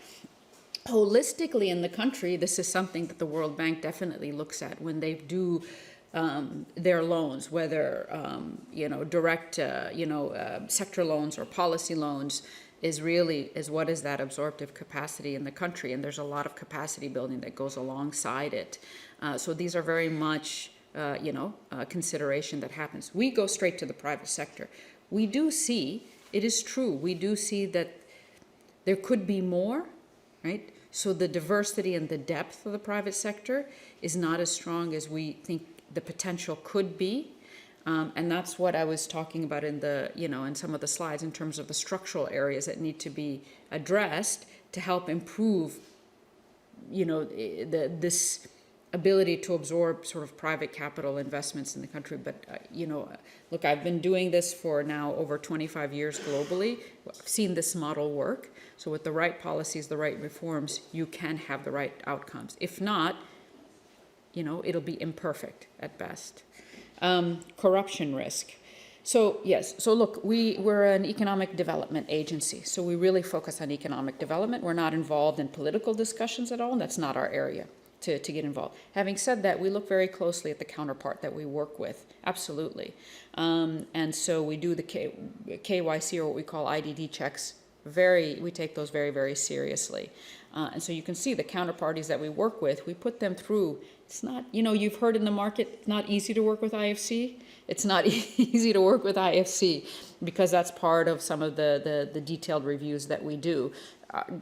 Holistically in the country, this is something that the World Bank definitely looks at when they do their loans, whether direct sector loans or policy loans, is what is that absorptive capacity in the country, and there's a lot of capacity building that goes alongside it. So these are very much consideration that happens. We go straight to the private sector. We do see, it is true, we do see that there could be more, right? So the diversity and the depth of the private sector is not as strong as we think the potential could be. And that's what I was talking about in in some of the slides in terms of the structural areas that need to be addressed to help improve, this ability to absorb sort of private capital investments in the country. But, look, I've been doing this for now over 25 years globally. I've seen this model work. So with the right policies, the right reforms, you can have the right outcomes. If not, it'll be imperfect at best. Corruption risk. So yes, so look, we're an economic development agency, so we really focus on economic development. We're not involved in political discussions at all, and that's not our area to get involved. Having said that, we look very closely at the counterpart that we work with, absolutely. And so we do the KYC, or what we call IDD checks, we take those very, very seriously. And so you can see the counterparties that we work with, we put them through. It's not, you've heard in the market, it's not easy to work with IFC. It's not easy to work with IFC because that's part of some of the detailed reviews that we do.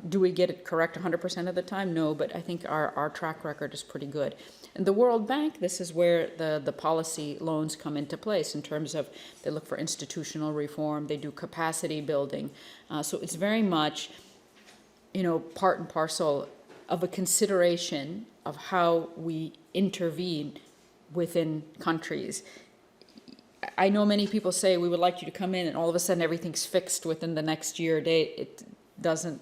Do we get it correct 100% of the time? No, but I think our track record is pretty good. And the World Bank, this is where the policy loans come into place in terms of they look for institutional reform, they do capacity building. So it's very much, part and parcel of a consideration of how we intervene within countries. I know many people say we would like you to come in and all of a sudden everything's fixed within the next year or day. It doesn't,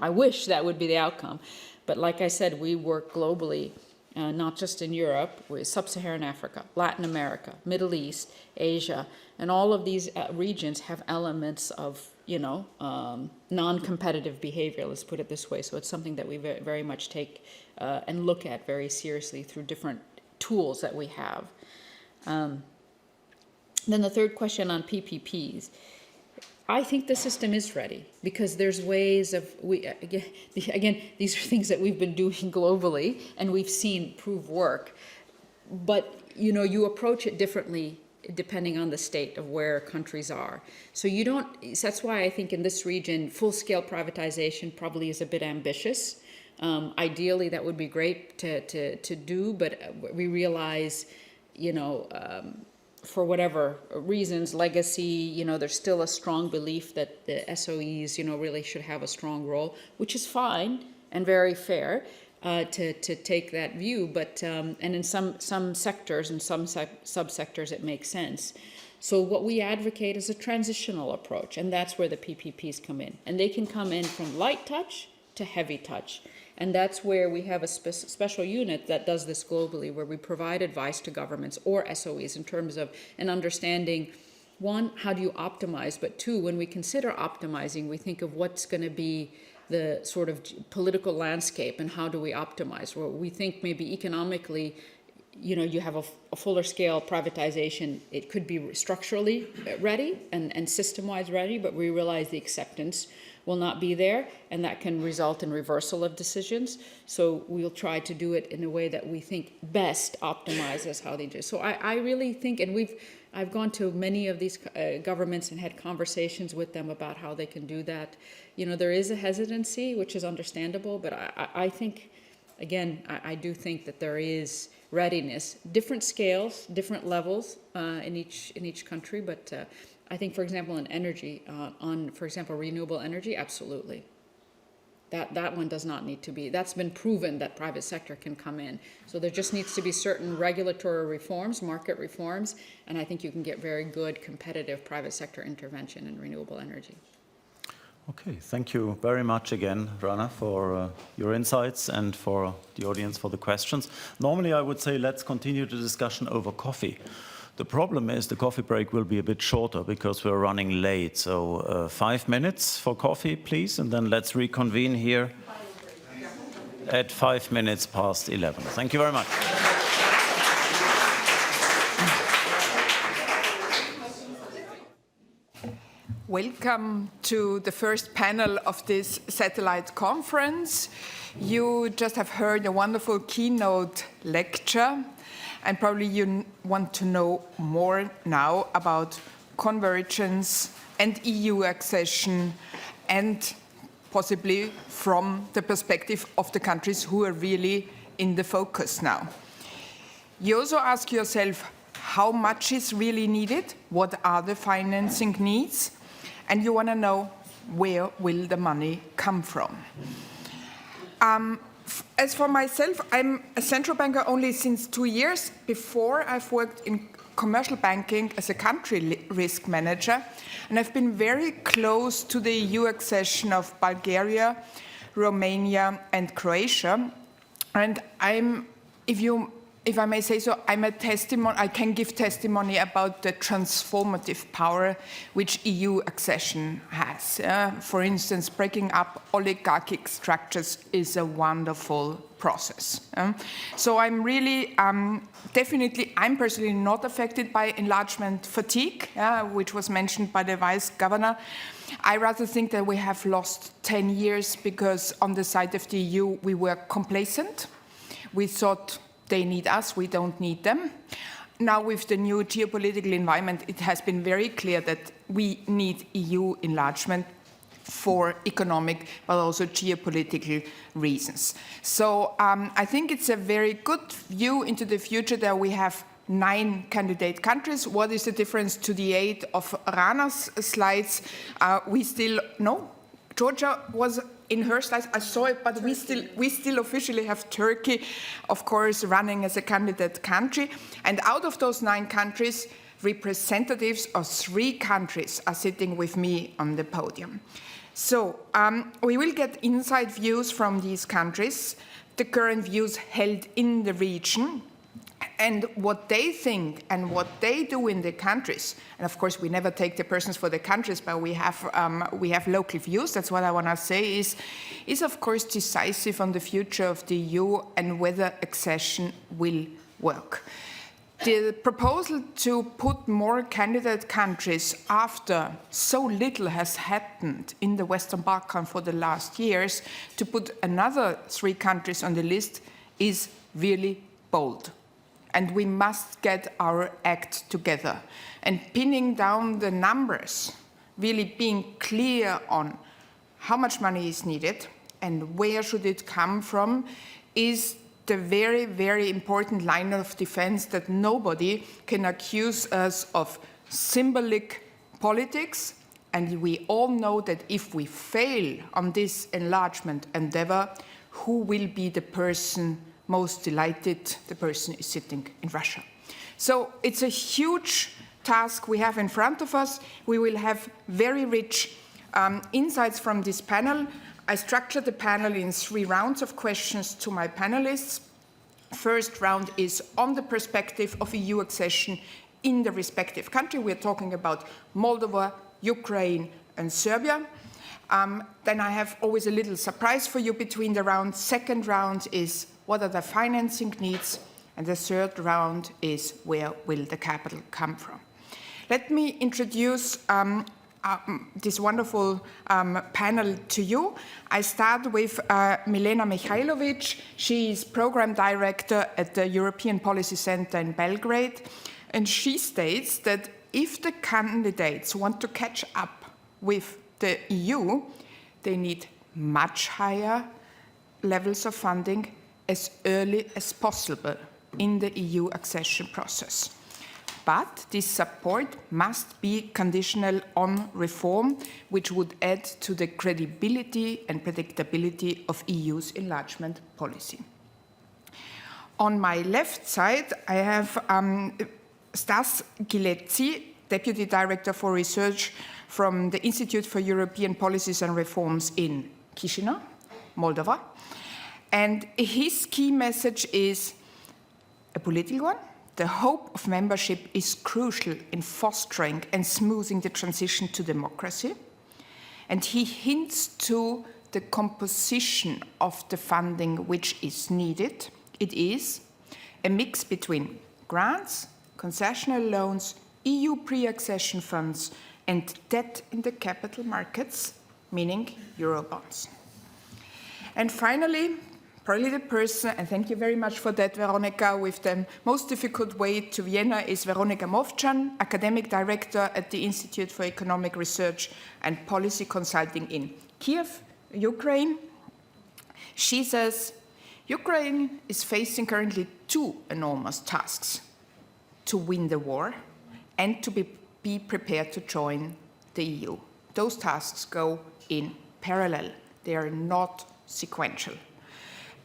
I wish that would be the outcome. But like I said, we work globally, not just in Europe, with Sub-Saharan Africa, Latin America, Middle East, Asia, and all of these regions have elements of, non-competitive behavior, let's put it this way. So it's something that we very much take and look at very seriously through different tools that we have. Then the third question on PPPs. I think the system is ready because there's ways of, again, these are things that we've been doing globally and we've seen prove work. But, you approach it differently depending on the state of where countries are. So that's why I think in this region, full-scale privatization probably is a bit ambitious. Ideally, that would be great to do, but we realize, for whatever reasons, legacy, there's still a strong belief that the SOEs, really should have a strong role, which is fine and very fair to take that view. But and in some sectors and some subsectors, it makes sense. So what we advocate is a transitional approach, and that's where the PPPs come in. And they can come in from light touch to heavy touch. And that's where we have a special unit that does this globally, where we provide advice to governments or SOEs in terms of an understanding, one, how do you optimize? But two, when we consider optimizing, we think of what's going to be the sort of political landscape and how do we optimize? Well, we think maybe economically, you know, you have a fuller scale privatization. It could be structurally ready and system-wise ready, but we realize the acceptance will not be there, and that can result in reversal of decisions. So we'll try to do it in a way that we think best optimizes how they do. So I really think, and I've gone to many of these governments and had conversations with them about how they can do that. You know, there is a hesitancy, which is understandable, but I think, again, I do think that there is readiness, different scales, different levels in each country, but I think, for example, in energy, for example, renewable energy, absolutely. That one does not need to be. That's been proven that private sector can come in. So there just needs to be certain regulatory reforms, market reforms, and I think you can get very good competitive private sector intervention in renewable energy. Okay, thank you very much again, Rana, for your insights and for the audience for the questions. Normally, I would say let's continue the discussion over coffee. The problem is the coffee break will be a bit shorter because we're running late. So 5 minutes for coffee, please, and then let's reconvene here at 5 minutes past 11. Thank you very much. Welcome to the first panel of this satellite conference. You just have heard a wonderful keynote lecture, and probably you want to know more now about convergence and EU accession, and possibly from the perspective of the countries who are really in the focus now. You also ask yourself, how much is really needed? What are the financing needs? And you want to know, where will the money come from? As for myself, I'm a central banker only since 2 years. Before, I've worked in commercial banking as a country risk manager, and I've been very close to the EU accession of Bulgaria, Romania, and Croatia. And if I may say so, I can give testimony about the transformative power which EU accession has. For instance, breaking up oligarchic structures is a wonderful process. So I'm really, I'm personally not affected by enlargement fatigue, which was mentioned by the Vice Governor. I rather think that we have lost 10 years because on the side of the EU, we were complacent. We thought, they need us, we don't need them. Now with the new geopolitical environment, it has been very clear that we need EU enlargement for economic but also geopolitical reasons. So I think it's a very good view into the future that we have 9 candidate countries. What is the difference to the 8 of Rana's slides? We still, no, Georgia was in her slides, I saw it, but we still officially have Turkey, of course, running as a candidate country. And out of those 9 countries, representatives of 3 countries are sitting with me on the podium. So we will get inside views from these countries, the current views held in the region, and what they think and what they do in the countries. And of course, we never take the persons for the countries, but we have local views. That's what I want to say is of course decisive on the future of the EU and whether accession will work. The proposal to put more candidate countries after so little has happened in the Western Balkans for the last years, to put another 3 countries on the list is really bold. And we must get our act together. And pinning down the numbers, really being clear on how much money is needed and where should it come from, is the very, very important line of defense that nobody can accuse us of symbolic politics. And we all know that if we fail on this enlargement endeavor, who will be the person most delighted? The person is sitting in Russia. So it's a huge task we have in front of us. We will have very rich insights from this panel. I structured the panel in 3 rounds of questions to my panelists. First round is on the perspective of EU accession in the respective country. We're talking about Moldova, Ukraine, and Serbia. Then I have always a little surprise for you between the rounds. Second round is what are the financing needs? And the third round is where will the capital come from? Let me introduce this wonderful panel to you. I start with Milena Mihajlovic. She is Program Director at the European Policy Center in Belgrade. And she states that if the candidates want to catch up with the EU, they need much higher levels of funding as early as possible in the EU accession process. But this support must be conditional on reform, which would add to the credibility and predictability of EU's enlargement policy. On my left side, I have Stas Giletsy, Deputy Director for Research from the Institute for European Policies and Reforms in Chisinau, Moldova. And his key message is a political one. The hope of membership is crucial in fostering and smoothing the transition to democracy. And he hints to the composition of the funding which is needed. It is a mix between grants, concessional loans, EU pre-accession funds, and debt in the capital markets, meaning Eurobonds. And finally, probably the person, and thank you very much for that, Veronika, with the most difficult way to Vienna is Veronika Movchan, Academic Director at the Institute for Economic Research and Policy Consulting in Kiev, Ukraine. She says, Ukraine is facing currently 2 enormous tasks: to win the war and to be prepared to join the EU. Those tasks go in parallel. They are not sequential.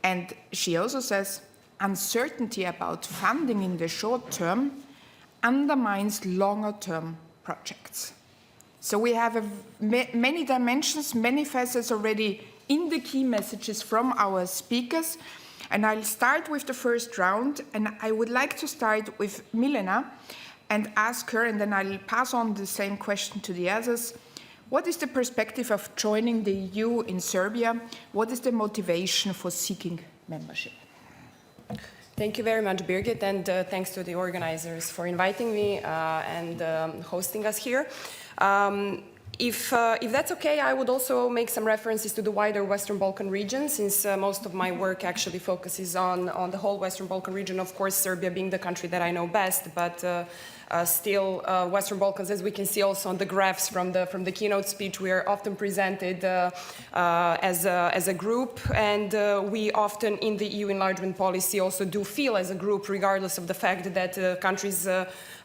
And she also says, uncertainty about funding in the short term undermines longer-term projects. So we have many dimensions, many facets already in the key messages from our speakers. And I'll start with the first round, and I would like to start with Milena and ask her, and then I'll pass on the same question to the others. What is the perspective of joining the EU in Serbia? What is the motivation for seeking membership? Thank you very much, Birgit, and thanks to the organizers for inviting me and hosting us here. If that's okay, I would also make some references to the wider Western Balkan region, since most of my work actually focuses on the whole Western Balkan region, of course, Serbia being the country that I know best, but still, Western Balkans, as we can see also on the graphs from the keynote speech, we are often presented as a group, and we often in the EU enlargement policy also do feel as a group, regardless of the fact that countries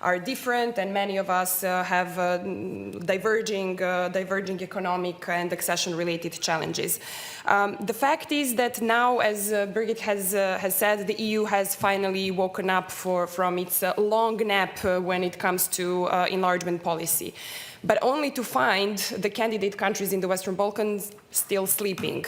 are different, and many of us have diverging economic and accession-related challenges. The fact is that now, as Birgit has said, the EU has finally woken up from its long nap when it comes to enlargement policy, but only to find the candidate countries in the Western Balkans still sleeping,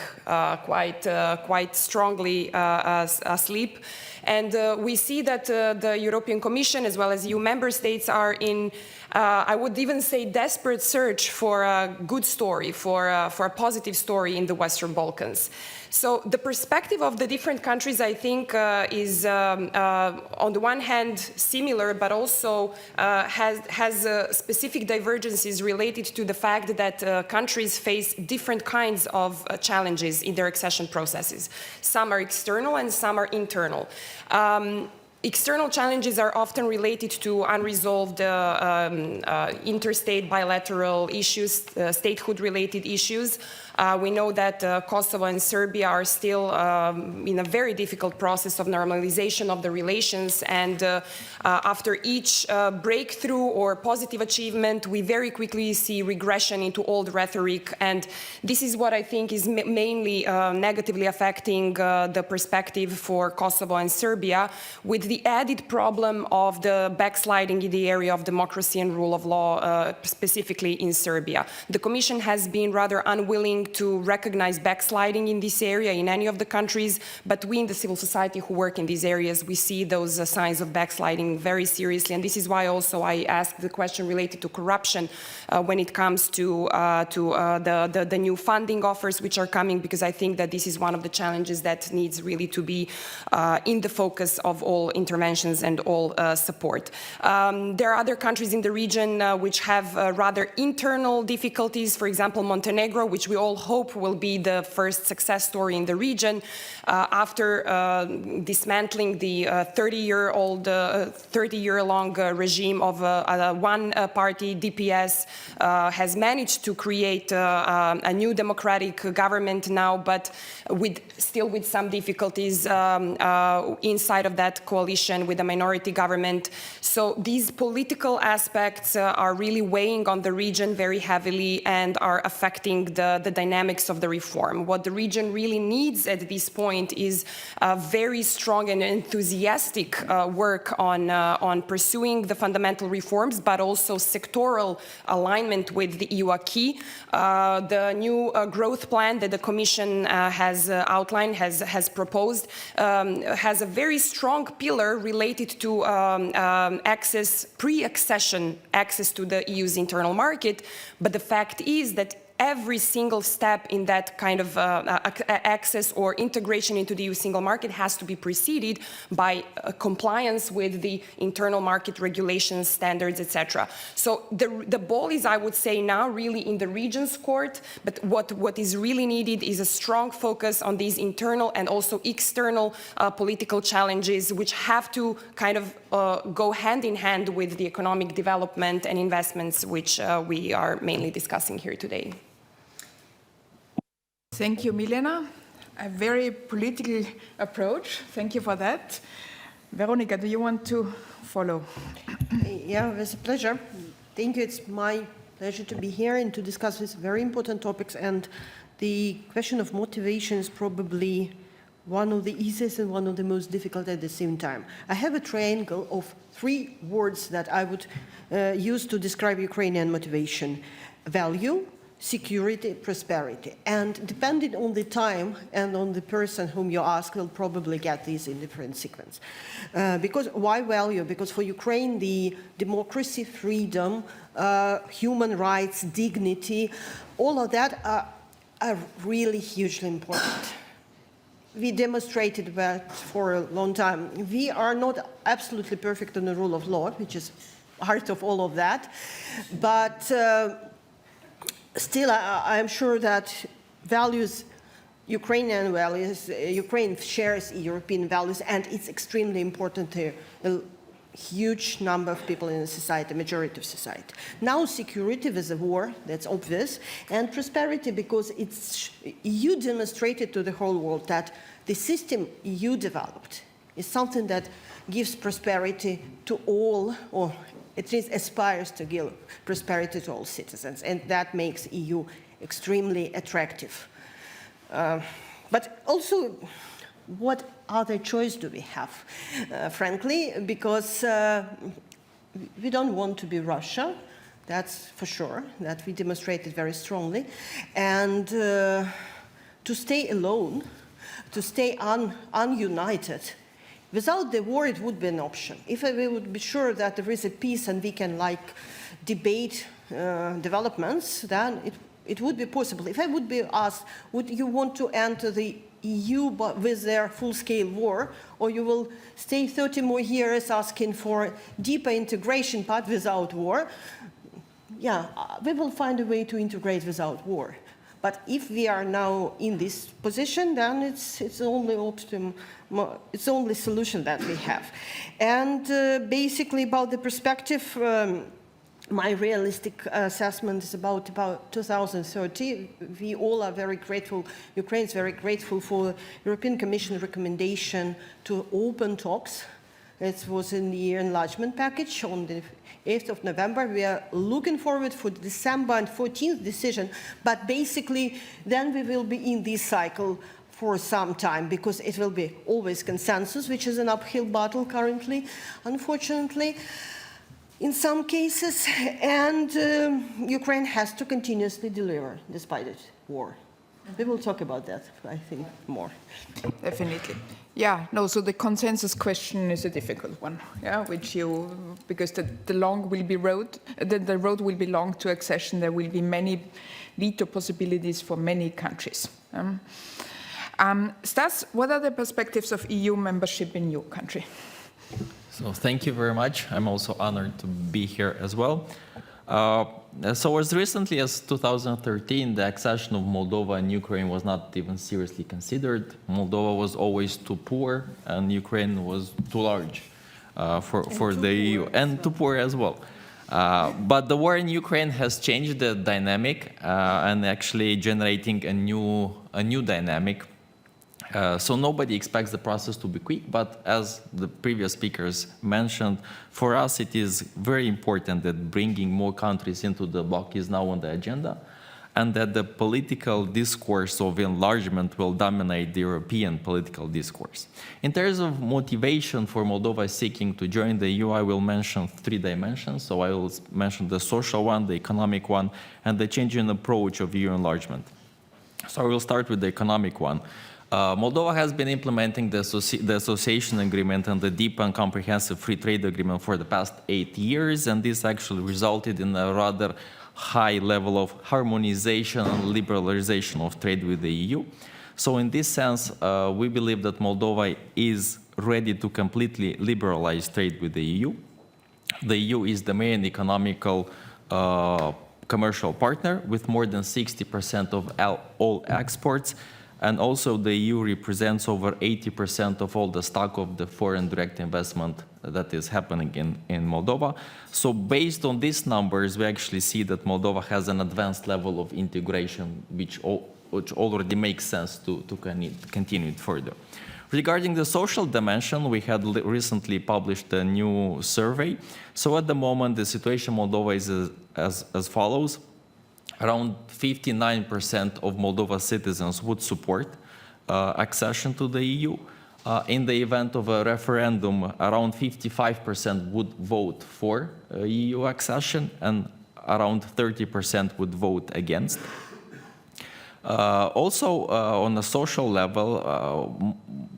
quite strongly asleep. And we see that the European Commission, as well as EU member states, are in, I would even say, desperate search for a good story, for a positive story in the Western Balkans. So the perspective of the different countries, I think, is on the one hand similar, but also has specific divergences related to the fact that countries face different kinds of challenges in their accession processes. Some are external and some are internal. External challenges are often related to unresolved interstate bilateral issues, statehood-related issues. We know that Kosovo and Serbia are still in a very difficult process of normalization of the relations, and after each breakthrough or positive achievement, we very quickly see regression into old rhetoric, and this is what I think is mainly negatively affecting the perspective for Kosovo and Serbia, with the the added problem of the backsliding in the area of democracy and rule of law, specifically in Serbia. The Commission has been rather unwilling to recognize backsliding in this area in any of the countries, but we in the civil society who work in these areas, we see those signs of backsliding very seriously, and this is why also I asked the question related to corruption when it comes to the new funding offers which are coming, because I think that this is one of the challenges that needs really to be in the focus of all interventions and all support. There are other countries in the region which have rather internal difficulties, for example Montenegro, which we all hope will be the first success story in the region after dismantling the 30-year-long regime of one party, DPS, has managed to create a new democratic government now, but still with some difficulties inside of that coalition with a minority government. So these political aspects are really weighing on the region very heavily and are affecting the dynamics of the reform. What the region really needs at this point is very strong and enthusiastic work on pursuing the fundamental reforms, but also sectoral alignment with the EU acquis. The new growth plan that the Commission has outlined, has proposed, has a very strong pillar related to pre-accession access to the EU's internal market, but the fact is that every single step in that kind of access or integration into the EU single market has to be preceded by compliance with the internal market regulations, standards, etc. So the ball is, I would say, now really in the region's court, but what is really needed is a strong focus on these internal and also external political challenges, which have to kind of go hand in hand with the economic development and investments which we are mainly discussing here today. Thank you, Milena. A very political approach. Thank you for that. Veronika, do you want to follow? Yeah, it was a pleasure. Thank you. It's my pleasure to be here and to discuss these very important topics. And the question of motivation is probably one of the easiest and one of the most difficult at the same time. I have a triangle of 3 words that I would use to describe Ukrainian motivation: value, security, prosperity. And depending on the time and on the person whom you ask, will probably get these in different sequence. Because why value? Because for Ukraine, the democracy, freedom, human rights, dignity, all of that are really hugely important. We demonstrated that for a long time. We are not absolutely perfect in the rule of law, which is part of all of that, but still, I'm sure that values, Ukrainian values, Ukraine shares European values, and it's extremely important to a huge number of people in the society, majority of society. Now security with the war, that's obvious, and prosperity because EU demonstrated to the whole world that the system EU developed is something that gives prosperity to all, or at least aspires to give prosperity to all citizens, and that makes EU extremely attractive. But also, what other choice do we have? Frankly, because we don't want to be Russia, that's for sure, that we demonstrated very strongly, and to stay alone, to stay ununited. Without the war, it would be an option. If we would be sure that there is a peace and we can debate developments, then it would be possible. If I would be asked, would you want to enter the EU but with their full-scale war, or you will stay 30 more years asking for deeper integration but without war? Yeah, we will find a way to integrate without war. But if we are now in this position, then it's the only solution that we have. And basically about the perspective, my realistic assessment is about 2030. We all are very grateful, Ukraine is very grateful for the European Commission recommendation to open talks. It was in the enlargement package on the 8th of November. We are looking forward for the December and 14th decision, but basically then we will be in this cycle for some time, because it will be always consensus, which is an uphill battle currently, unfortunately, in some cases, and Ukraine has to continuously deliver despite it war. We will talk about that, I think, more. Definitely. Yeah, no, so the consensus question is a difficult one, yeah, because the road will be long to accession. There will be many veto possibilities for many countries. Stas, what are the perspectives of EU membership in your country? So thank you very much. I'm also honored to be here as well. So as recently as 2013, the accession of Moldova and Ukraine was not even seriously considered. Moldova was always too poor, and Ukraine was too large for the EU, and too poor as well. But the war in Ukraine has changed the dynamic and actually generating a new dynamic. So nobody expects the process to be quick, but as the previous speakers mentioned, for us it is very important that bringing more countries into the bloc is now on the agenda, and that the political discourse of enlargement will dominate the European political discourse. In terms of motivation for Moldova seeking to join the EU, I will mention 3 dimensions. So I will mention the social one, the economic one, and the change in approach of EU enlargement. So I will start with the economic one. Moldova has been implementing the association agreement and the deep and comprehensive free trade agreement for the past 8 years, and this actually resulted in a rather high level of harmonization and liberalization of trade with the EU. So in this sense, we believe that Moldova is ready to completely liberalize trade with the EU. The EU is the main economical commercial partner with more than 60% of all exports. And also the EU represents over 80% of all the stock of the foreign direct investment that is happening in Moldova. So based on these numbers, we actually see that Moldova has an advanced level of integration, which already makes sense to continue it further. Regarding the social dimension, we had recently published a new survey. So at the moment, the situation in Moldova is as follows. Around 59% of Moldova's citizens would support accession to the EU. In the event of a referendum, around 55% would vote for EU accession, and around 30% would vote against. Also, on a social level,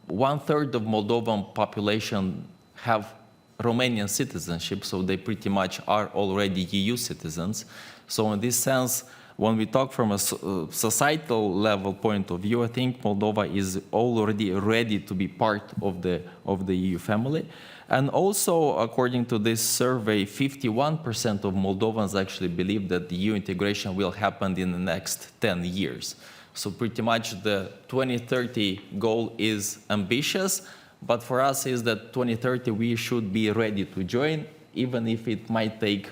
1/3 of Moldovan population have Romanian citizenship, so they pretty much are already EU citizens. So in this sense, when we talk from a societal level point of view, I think Moldova is already ready to be part of the EU family. And also, according to this survey, 51% of Moldovans actually believe that the EU integration will happen in the next 10 years. So pretty much the 2030 goal is ambitious, but for us is that 2030 we should be ready to join, even if it might take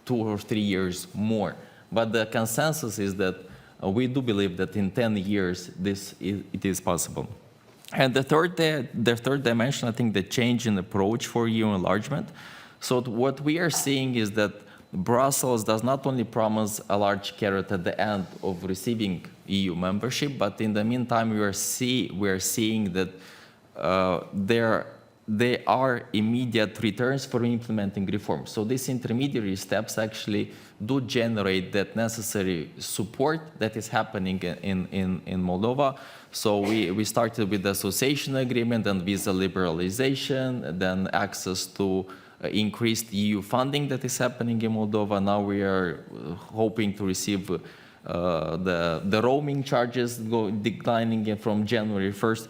2 or 3 years more. But the consensus is that we do believe that in 10 years it is possible. And the third dimension, I think, the change in approach for EU enlargement. So what we are seeing is that Brussels does not only promise a large carrot at the end of receiving EU membership, but in the meantime we are seeing that there are immediate returns for implementing reforms. So these intermediary steps actually do generate that necessary support that is happening in Moldova. So we started with the association agreement and visa liberalization, then access to increased EU funding that is happening in Moldova. Now we are hoping to receive the roaming charges declining from January 1st.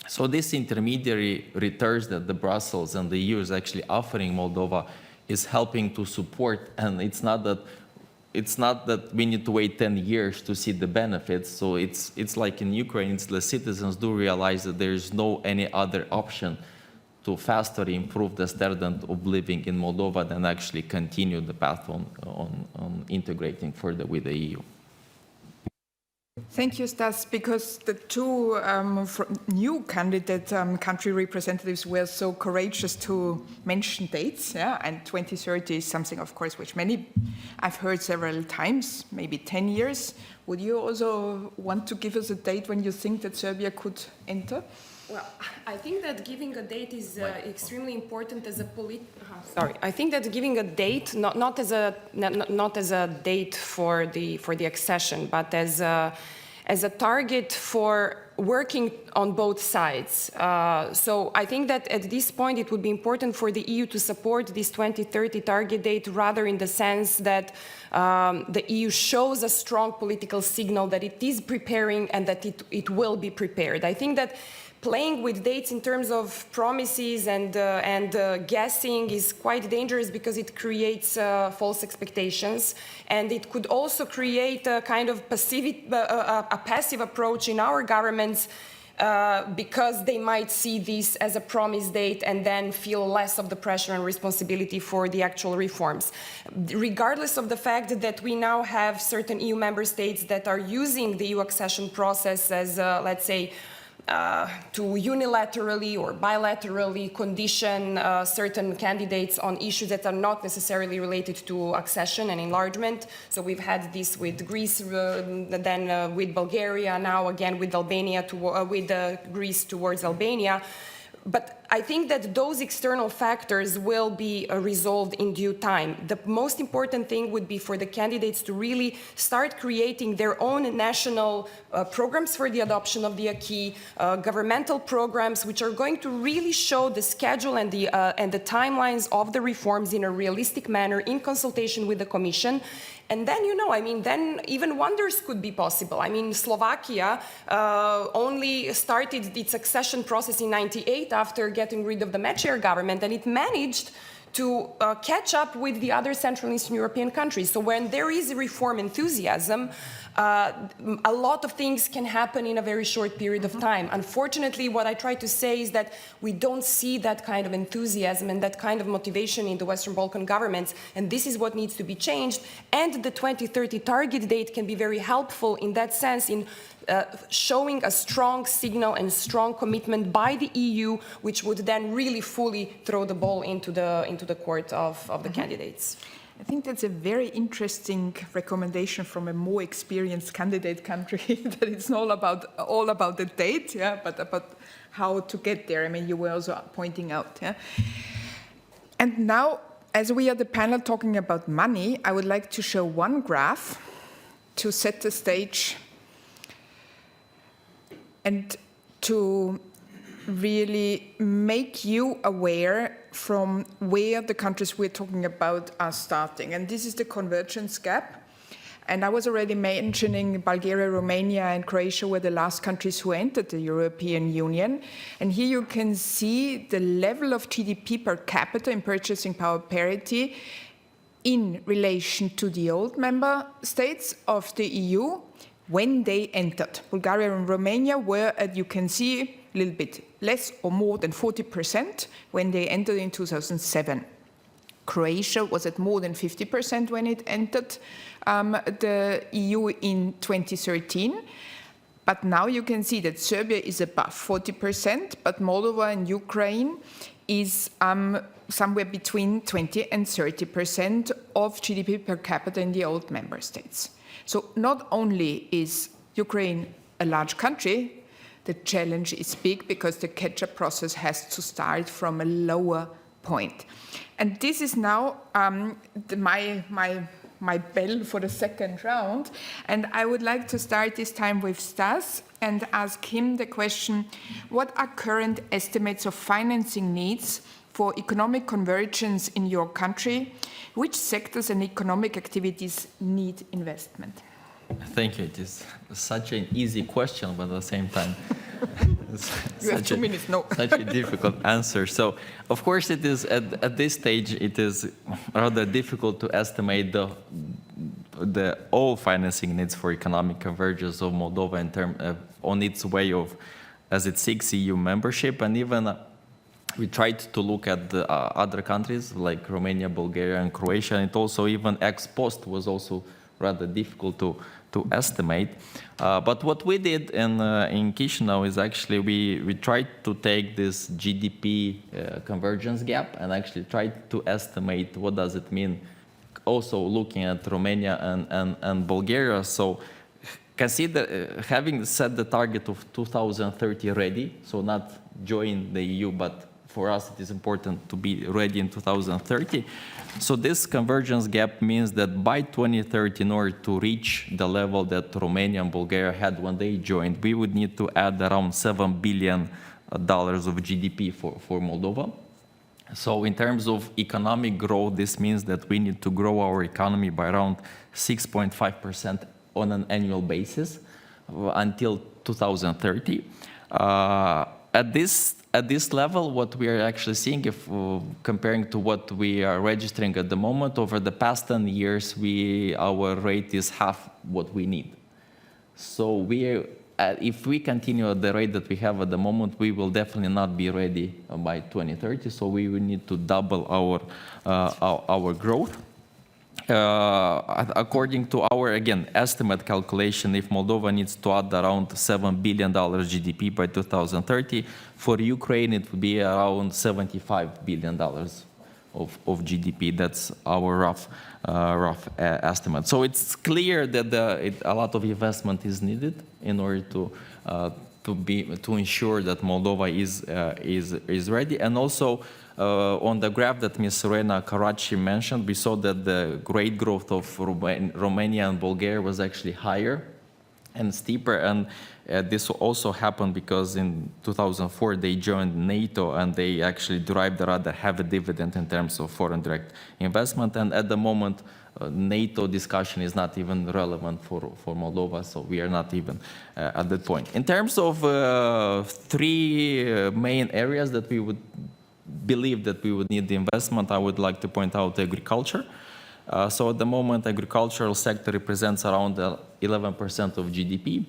So these intermediary returns that the Brussels and the EU is actually offering Moldova is helping to support, and it's not that we need to wait 10 years to see the benefits. So it's like in Ukraine, the citizens do realize that there is no any other option to faster improve the standard of living in Moldova than actually continue the path on integrating further with the EU. Thank you, Stas, because the two new candidate country representatives were so courageous to mention dates, yeah, and 2030 is something, of course, which I've heard several times, maybe 10 years. Would you also want to give us a date when you think that Serbia could enter? Well, I think that giving a date is extremely important as a Sorry, I think that giving a date, not as a date for the accession, but as a target for working on both sides. So I think that at this point it would be important for the EU to support this 2030 target date, rather in the sense that the EU shows a strong political signal that it is preparing and that it will be prepared. I think that playing with dates in terms of promises and guessing is quite dangerous, because it creates false expectations, and it could also create a kind of passive approach in our governments, because they might see this as a promise date and then feel less of the pressure and responsibility for the actual reforms. Regardless of the fact that we now have certain EU member states that are using the EU accession process as, let's say, to unilaterally or bilaterally condition certain candidates on issues that are not necessarily related to accession and enlargement. So we've had this with Greece, then with Bulgaria, now again with Albania, with Greece towards Albania. But I think that those external factors will be resolved in due time. The most important thing would be for the candidates to really start creating their own national programs for the adoption of the acquis, governmental programs which are going to really show the schedule and the timelines of the reforms in a realistic manner in consultation with the Commission. And then, then even wonders could be possible. I mean, Slovakia only started its accession process in '98 after getting rid of the Mečiar government, and it managed to catch up with the other Central and Eastern European countries. So when there is reform enthusiasm, a lot of things can happen in a very short period of time. Unfortunately, what I try to say is that we don't see that kind of enthusiasm and that kind of motivation in the Western Balkan governments, and this is what needs to be changed. And the 2030 target date can be very helpful in that sense, in showing a strong signal and strong commitment by the EU, which would then really fully throw the ball into the court of the candidates. I think that's a very interesting recommendation from a more experienced candidate country, that it's not all about the date, yeah, but about how to get there. I mean, you were also pointing out. Yeah? And now, as we are the panel talking about money, I would like to show one graph to set the stage and to really make you aware from where the countries we're talking about are starting. And this is the convergence gap. And I was already mentioning Bulgaria, Romania, and Croatia were the last countries who entered the European Union. And here you can see the level of GDP per capita in purchasing power parity in relation to the old member states of the EU when they entered. Bulgaria and Romania were, as you can see, a little bit less or more than 40% when they entered in 2007. Croatia was at more than 50% when it entered the EU in 2013. But now you can see that Serbia is above 40%, but Moldova and Ukraine is somewhere between 20 and 30% of GDP per capita in the old member states. So not only is Ukraine a large country, the challenge is big, because the catch-up process has to start from a lower point. And this is now my bell for the second round. And I would like to start this time with Stas and ask him the question, what are current estimates of financing needs for economic convergence in your country? Which sectors and economic activities need investment? Thank you. It is such an easy question, but at the same time, you have 2 minutes. No. Such a difficult answer. So, of course, it is at this stage it is rather difficult to estimate the all financing needs for economic convergence of Moldova in on its way of as it seeks EU membership, and even. We tried to look at the other countries like Romania, Bulgaria, and Croatia, and it also even ex post was also rather difficult to estimate. But what we did in Chisinau is actually we tried to take this GDP convergence gap and actually tried to estimate what does it mean, also looking at Romania and Bulgaria. So consider having set the target of 2030 ready, so not join the EU, but for us it is important to be ready in 2030. So this convergence gap means that by 2030, in order to reach the level that Romania and Bulgaria had when they joined, we would need to add around $7 billion of GDP for Moldova. So in terms of economic growth, this means that we need to grow our economy by around 6.5% on an annual basis until 2030. At this level, what we are actually seeing, if comparing to what we are registering at the moment, over the past 10 years, our rate is half what we need. So if we continue at the rate that we have at the moment, we will definitely not be ready by 2030. So we will need to double our growth. According to our, again, estimate calculation, if Moldova needs to add around $7 billion GDP by 2030, for Ukraine it would be around $75 billion of GDP. That's our rough estimate. So it's clear that a lot of investment is needed in order to ensure that Moldova is ready. And also, on the graph that Ms. Sorena Karadsheh mentioned, we saw that the rate growth of Romania and Bulgaria was actually higher and steeper. And this also happened because in 2004 they joined NATO and they actually derived a rather heavy dividend in terms of foreign direct investment. And at the moment, NATO discussion is not even relevant for Moldova, so we are not even at that point. In terms of three main areas that we would believe that we would need the investment, I would like to point out agriculture. So at the moment, agricultural sector represents around 11% of GDP.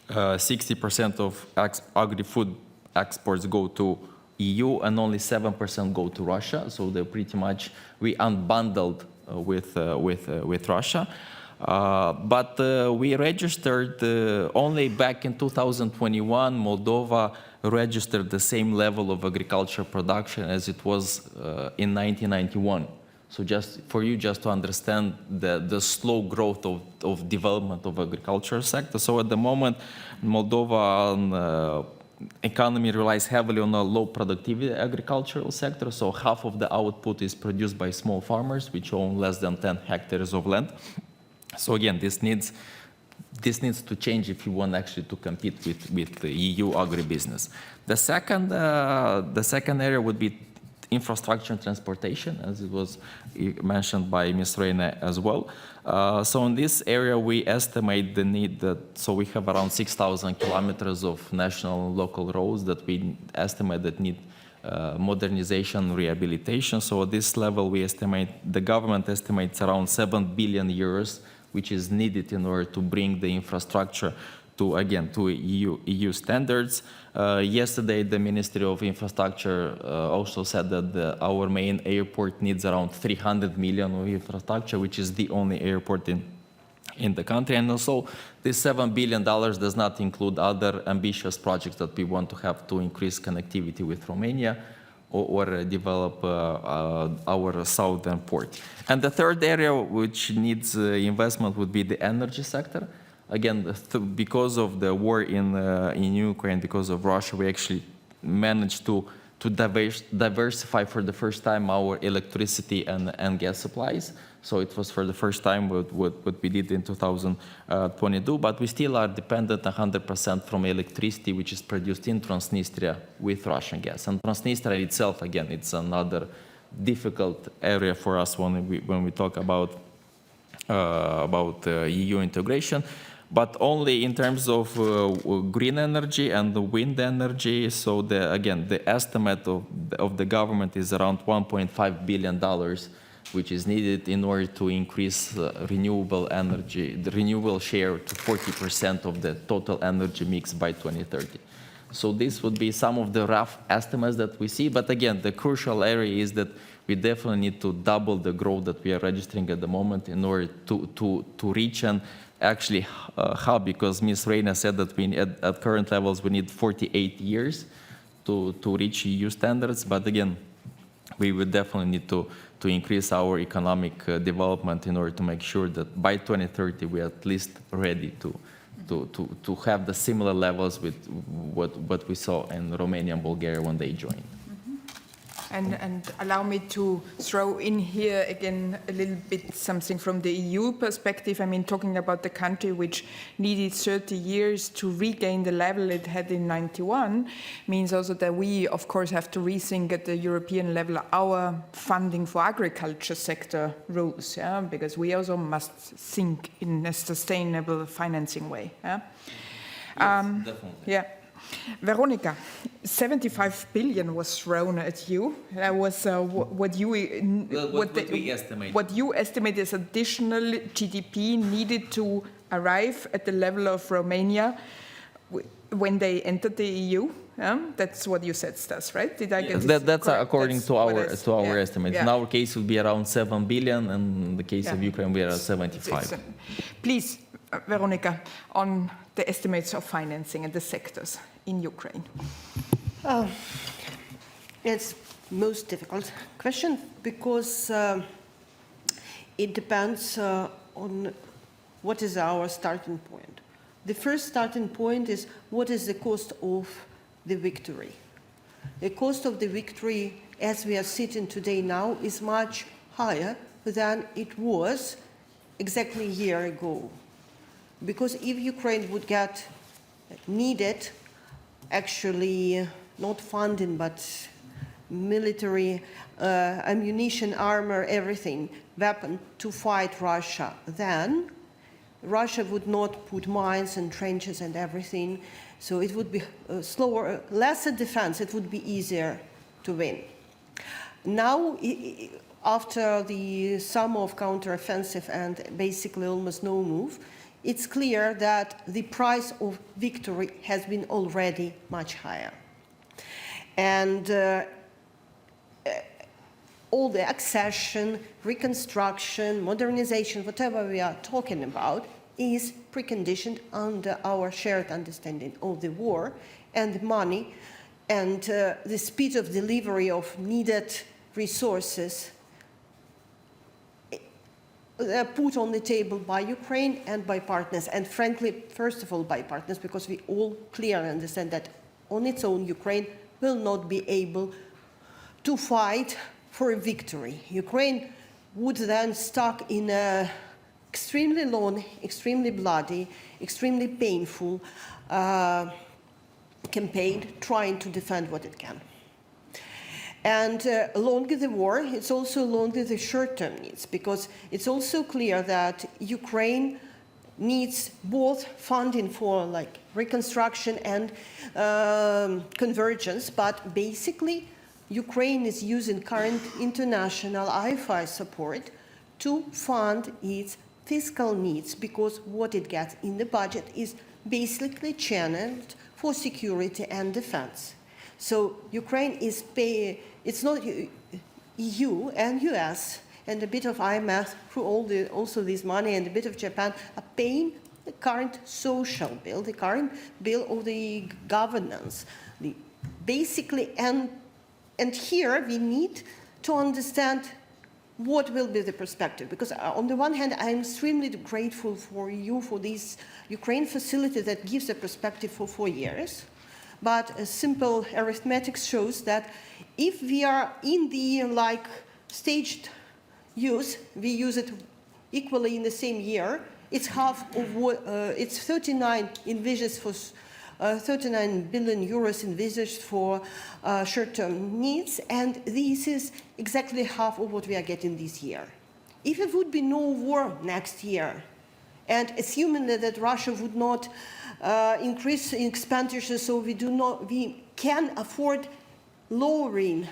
60% of agri-food exports go to EU and only 7% go to Russia. So they're pretty much, we unbundled with Russia. But we registered only back in 2021, Moldova registered the same level of agriculture production as it was in 1991. So just for you just to understand the slow growth of development of agriculture sector. So at the moment, Moldova economy relies heavily on a low productivity agricultural sector. So half of the output is produced by small farmers, which own less than 10 hectares of land. So again, this needs to change if you want actually to compete with the EU agribusiness. The second area would be infrastructure and transportation, as it was mentioned by Ms. Reina as well. So in this area, we estimate the need so we have around 6,000 kilometers of national local roads that we estimate that need modernization, rehabilitation. So at this level, the government estimates around 7 billion euros, which is needed in order to bring the infrastructure to EU standards. Yesterday, the Ministry of Infrastructure also said that our main airport needs around 300 million of infrastructure, which is the only airport in the country. And also, this $7 billion does not include other ambitious projects that we want to have to increase connectivity with Romania or develop our southern port. And the third area which needs investment would be the energy sector. Again, because of the war in Ukraine, because of Russia, we actually managed to diversify for the first time our electricity and gas supplies. So it was for the first time what we did in 2022, but we still are dependent 100% from electricity which is produced in Transnistria with Russian gas. And Transnistria itself, again, it's another difficult area for us when we talk about EU integration. But only in terms of green energy and the wind energy. So the estimate of the government is around $1.5 billion, which is needed in order to increase renewable energy, the renewable share to 40% of the total energy mix by 2030. So this would be some of the rough estimates that we see. But again, the crucial area is that we definitely need to double the growth that we are registering at the moment in order to reach and actually how, because Ms. Reina said that we at current levels we need 48 years to reach EU standards, but again, we would definitely need to increase our economic development in order to make sure that by 2030 we are at least ready to have the similar levels with what we saw in Romania and Bulgaria when they joined. And allow me to throw in here again a little bit something from the EU perspective. I mean, talking about the country which needed 30 years to regain the level it had in 91 means also that we, of course, have to rethink at the European level our funding for agriculture sector rules, yeah? Because we also must think in a sustainable financing way. Yeah? Yes, definitely. Yeah. Veronica, 75 billion was thrown at you. That was what you estimate as additional GDP needed to arrive at the level of Romania when they entered the EU. That's what you said, Stas, right? Did I get this that's correct? according That's to our estimates. Yeah. In our case, it would be around 7 billion, and in the case of Ukraine, we are at 75. Please, Veronica, on the estimates of financing and the sectors in Ukraine. It's most difficult question because it depends on what is our starting point. The first starting point is what is the cost of the victory. The cost of the victory, as we are sitting today now, is much higher than it was exactly a year ago. Because if Ukraine would get needed, actually not funding, but military ammunition, armor, everything, weapon to fight Russia, then Russia would not put mines and trenches and everything. So it would be slower, lesser defense, it would be easier to win. Now, after the summer of counteroffensive and basically almost no move, it's clear that the price of victory has been already much higher. And all the accession, reconstruction, modernization, whatever we are talking about, is preconditioned under our shared understanding of the war and the money and the speed of delivery of needed resources put on the table by Ukraine and by partners. And frankly, first of all, by partners, because we all clearly understand that on its own, Ukraine will not be able to fight for a victory. Ukraine would then stuck in a extremely long, extremely bloody, extremely painful campaign trying to defend what it can. And longer the war, it's also longer the short-term needs, because it's also clear that Ukraine needs both funding for like reconstruction and convergence, but basically Ukraine is using current international IFI support to fund its fiscal needs, because what it gets in the budget is basically channeled for security and defense. So Ukraine is paying, it's not EU and US and a bit of IMF through also this money and a bit of Japan are paying the current social bill, the current bill of the governance. Basically, and here we need to understand what will be the perspective. Because on the one hand, I'm extremely grateful for you for this Ukraine facility that gives a perspective for 4 years. But a simple arithmetic shows that if we are in the staged use, we use it equally in the same year, it's half of what, it's 39 envisaged for 39 billion euros envisaged for short-term needs, and this is exactly half of what we are getting this year. If it would be no war next year, and assuming that Russia would not increase expenditure, so we can afford lowering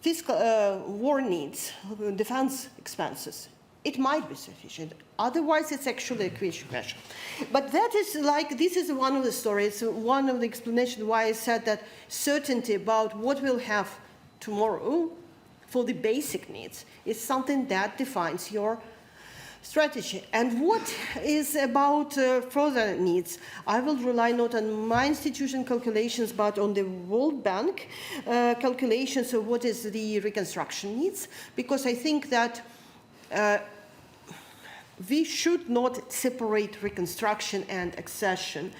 fiscal war needs, defense expenses, it might be sufficient. Otherwise, it's actually a question. But that is this is one of the stories, one of the explanations why I said that certainty about what we'll have tomorrow for the basic needs is something that defines your strategy. And what is about further needs? I will rely not on my institution calculations, but on the World Bank calculations of what is the reconstruction needs, because I think that we should not separate reconstruction and accession.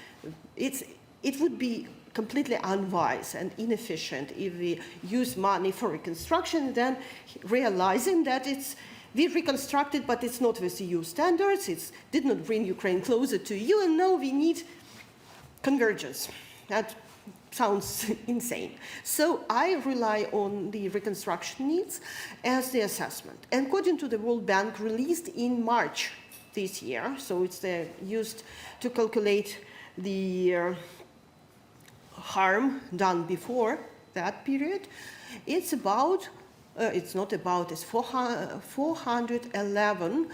It would be completely unwise and inefficient if we use money for reconstruction, then realizing that we reconstructed, but it's not with EU standards, it did not bring Ukraine closer to EU, and now we need convergence. That sounds insane. So I rely on the reconstruction needs as the assessment. And according to the World Bank, released in March this year, so it's used to calculate the harm done before that period, it's about it's not about, it's 411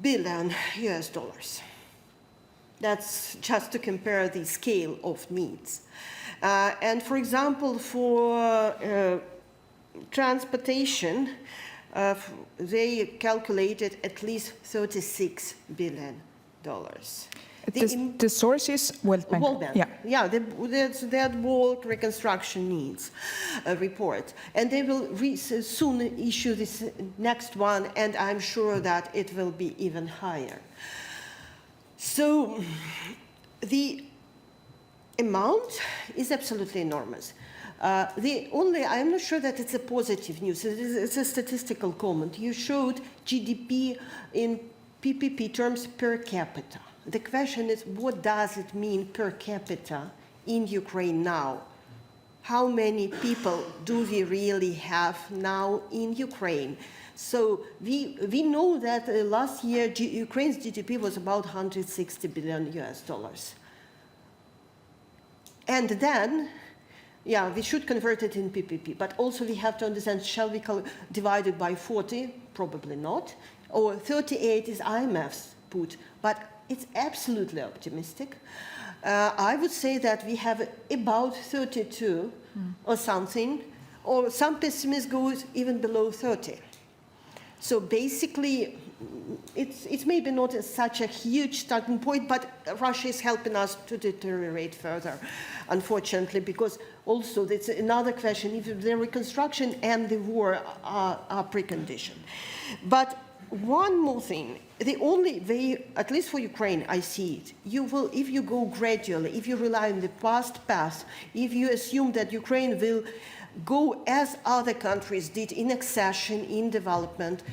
billion US dollars. That's just to compare the scale of needs. And for example, for transportation, they calculated at least $36 billion. The source is World Bank. World Bank. Yeah, that's that World Reconstruction Needs report. And they will soon issue this next one, and I'm sure that it will be even higher. So the amount is absolutely enormous. I'm not sure that it's a positive news. It's a statistical comment. You showed GDP in PPP terms per capita. The question is, what does it mean per capita in Ukraine now? How many people do we really have now in Ukraine? So we know that last year Ukraine's GDP was about 160 billion US dollars. And then, yeah, we should convert it in PPP, but also we have to understand, shall we divide it by 40? Probably not. Or 38 is IMF's put, but it's absolutely optimistic. I would say that we have about 32 or something, or some pessimists go even below 30. So basically, it's maybe not such a huge starting point, but Russia is helping us to deteriorate further, unfortunately, because also that's another question, if the reconstruction and the war are preconditioned. But one more thing, the only way, at least for Ukraine, I see it, you will, if you go gradually, if you rely on the past path, if you assume that Ukraine will go as other countries did in accession, in development,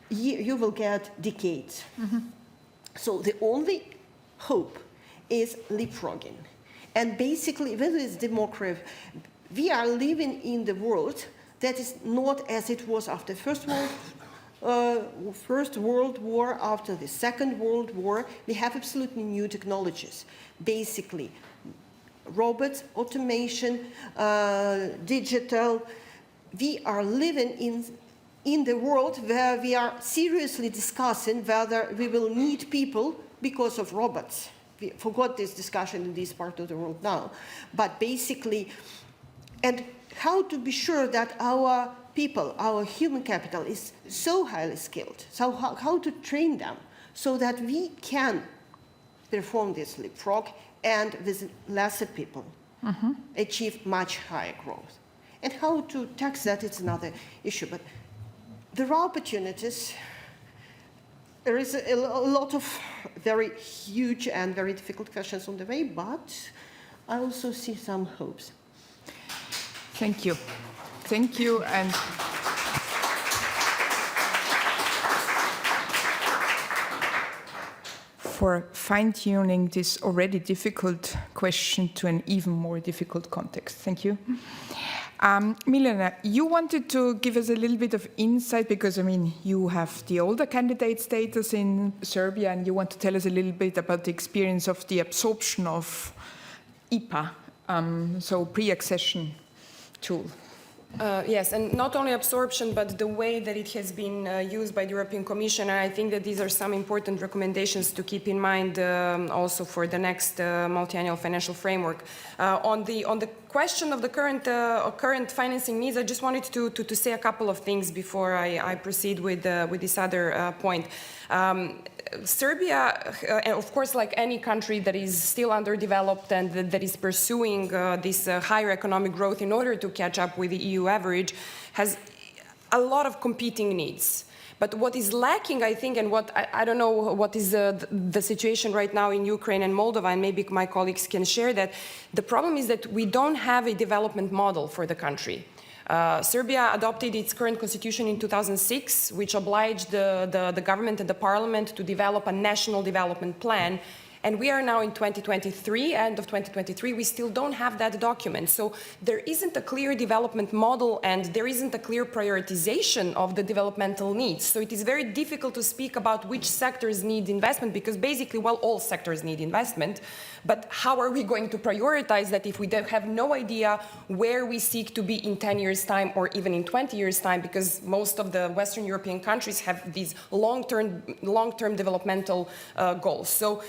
you will get decades. So the only hope is leapfrogging. And basically, whether it's democracy, we are living in the world that is not as it was after First World War, after the Second World War. We have absolutely new technologies. Basically, robots, automation, digital. We are living in the world where we are seriously discussing whether we will need people because of robots. We forgot this discussion in this part of the world now. But basically, and how to be sure that our people, our human capital is so highly skilled, so how to train them so that we can perform this leapfrog and with lesser people achieve much higher growth. And how to tax that, it's another issue. But there are opportunities. There is a lot of very huge and very difficult questions on the way, but I also see some hopes. Thank you. Thank you. And for fine-tuning this already difficult question to an even more difficult context. Thank you. Milena, you wanted to give us a little bit of insight because, I mean, you have the older candidate status in Serbia and you want to tell us a little bit about the experience of the absorption of IPA, so pre-accession tool. Yes, and not only absorption, but the way that it has been used by the European Commission. And I think that these are some important recommendations to keep in mind also for the next multi-annual financial framework. On the question of the current financing needs, I just wanted to say a couple of things before I proceed with this other point. Serbia, of course, like any country that is still underdeveloped and that is pursuing this higher economic growth in order to catch up with the EU average, has a lot of competing needs. But what is lacking, I think, and what I don't know what is the situation right now in Ukraine and Moldova, and maybe my colleagues can share that, the problem is that we don't have a development model for the country. Serbia adopted its current constitution in 2006, which obliged the government and the parliament to develop a national development plan. And we are now in 2023, end of 2023, we still don't have that document. So there isn't a clear development model and there isn't a clear prioritization of the developmental needs. So it is very difficult to speak about which sectors need investment because basically, well, all sectors need investment. But how are we going to prioritize that if we have no idea where we seek to be in 10 years' time or even in 20 years' time, because most of the Western European countries have these long-term developmental goals. So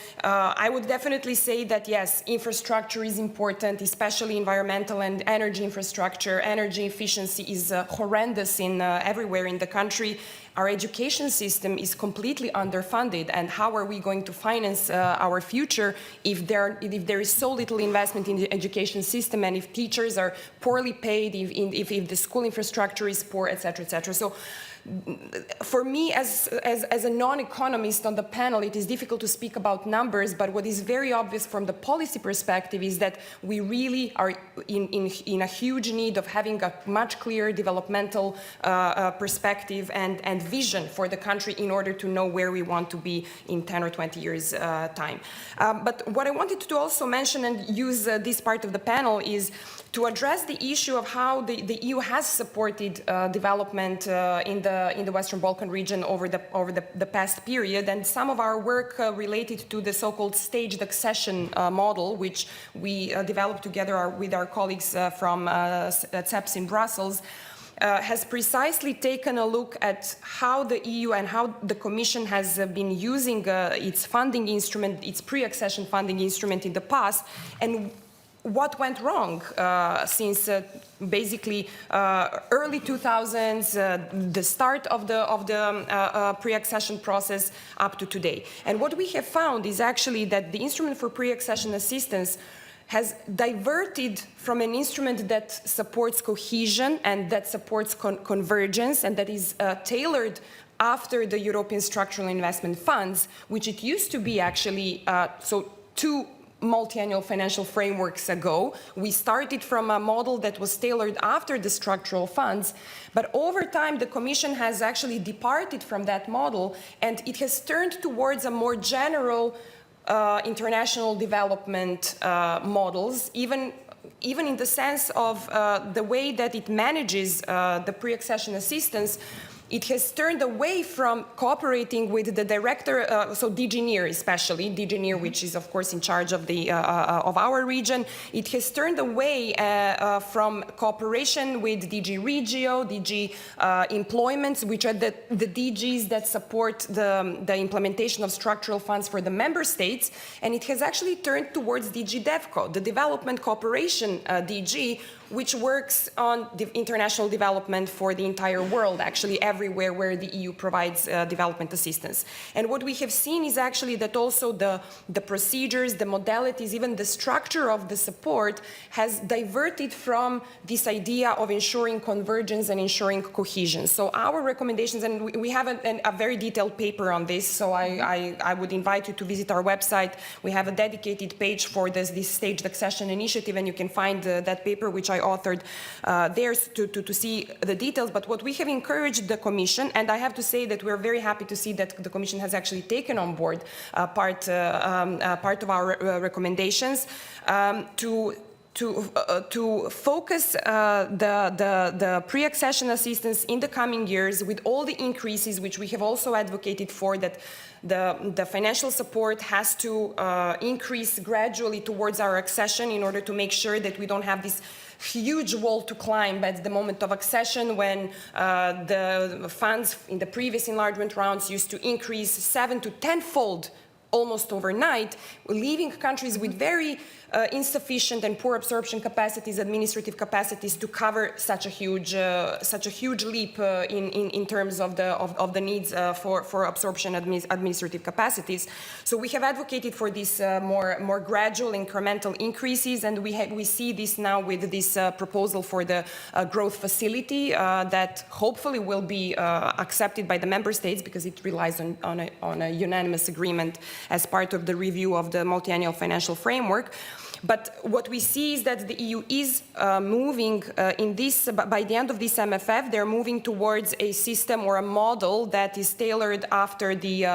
I would definitely say that, yes, infrastructure is important, especially environmental and energy infrastructure. Energy efficiency is horrendous everywhere in the country. Our education system is completely underfunded, and how are we going to finance our future if there is so little investment in the education system, and if teachers are poorly paid, if the school infrastructure is poor, etc., etc. So for me, as a non-economist on the panel, it is difficult to speak about numbers, but what is very obvious from the policy perspective is that we really are in a huge need of having a much clearer developmental perspective and vision for the country in order to know where we want to be in 10 or 20 years' time. But what I wanted to also mention and use this part of the panel is to address the issue of how the EU has supported development in the Western Balkan region over the past period, and some of our work related to the so-called staged accession model, which we developed together with our colleagues from CEPS in Brussels, has precisely taken a look at how the EU and how the Commission has been using its funding instrument, its pre-accession funding instrument in the past, and what went wrong since basically early 2000s, the start of the pre-accession process up to today. And what we have found is actually that the instrument for pre-accession assistance has diverted from an instrument that supports cohesion and that supports convergence and that is tailored after the European structural investment funds, which it used to be actually, two multi-annual financial frameworks ago. We started from a model that was tailored after the structural funds, but over time the Commission has actually departed from that model and it has turned towards a more general international development models, even in the sense of the way that it manages the pre-accession assistance. It has turned away from cooperating with the director, so DG NEAR especially, DG NEAR, which is of course in charge of of our region. It has turned away from cooperation with DG Regio, DG Employment, which are the DGs that support the implementation of structural funds for the member states, and it has actually turned towards DG DevCo, the Development Cooperation DG, which works on international development for the entire world, actually everywhere where the EU provides development assistance. And what we have seen is actually that also the procedures, the modalities, even the structure of the support has diverted from this idea of ensuring convergence and ensuring cohesion. So our recommendations, and we have a very detailed paper on this, so I would invite you to visit our website. We have a dedicated page for this staged accession initiative, and you can find that paper, which I authored there to see the details. But what we have encouraged the Commission, and I have to say that we're very happy to see that the Commission has actually taken on board part of our recommendations, to focus the pre-accession assistance in the coming years with all the increases which we have also advocated for, that the financial support has to increase gradually towards our accession in order to make sure that we don't have this huge wall to climb at the moment of accession, when the funds in the previous enlargement rounds used to increase 7 to 10-fold almost overnight, leaving countries with very insufficient and poor absorption capacities, administrative capacities, to cover such a huge leap in terms of the needs for absorption administrative capacities. So we have advocated for these more gradual incremental increases, and we see this now with this proposal for the growth facility that hopefully will be accepted by the member states, because it relies on a unanimous agreement as part of the review of the multi-annual financial framework. But what we see is that the EU is moving in this, by the end of this MFF, they're moving towards a system or a model that is tailored after the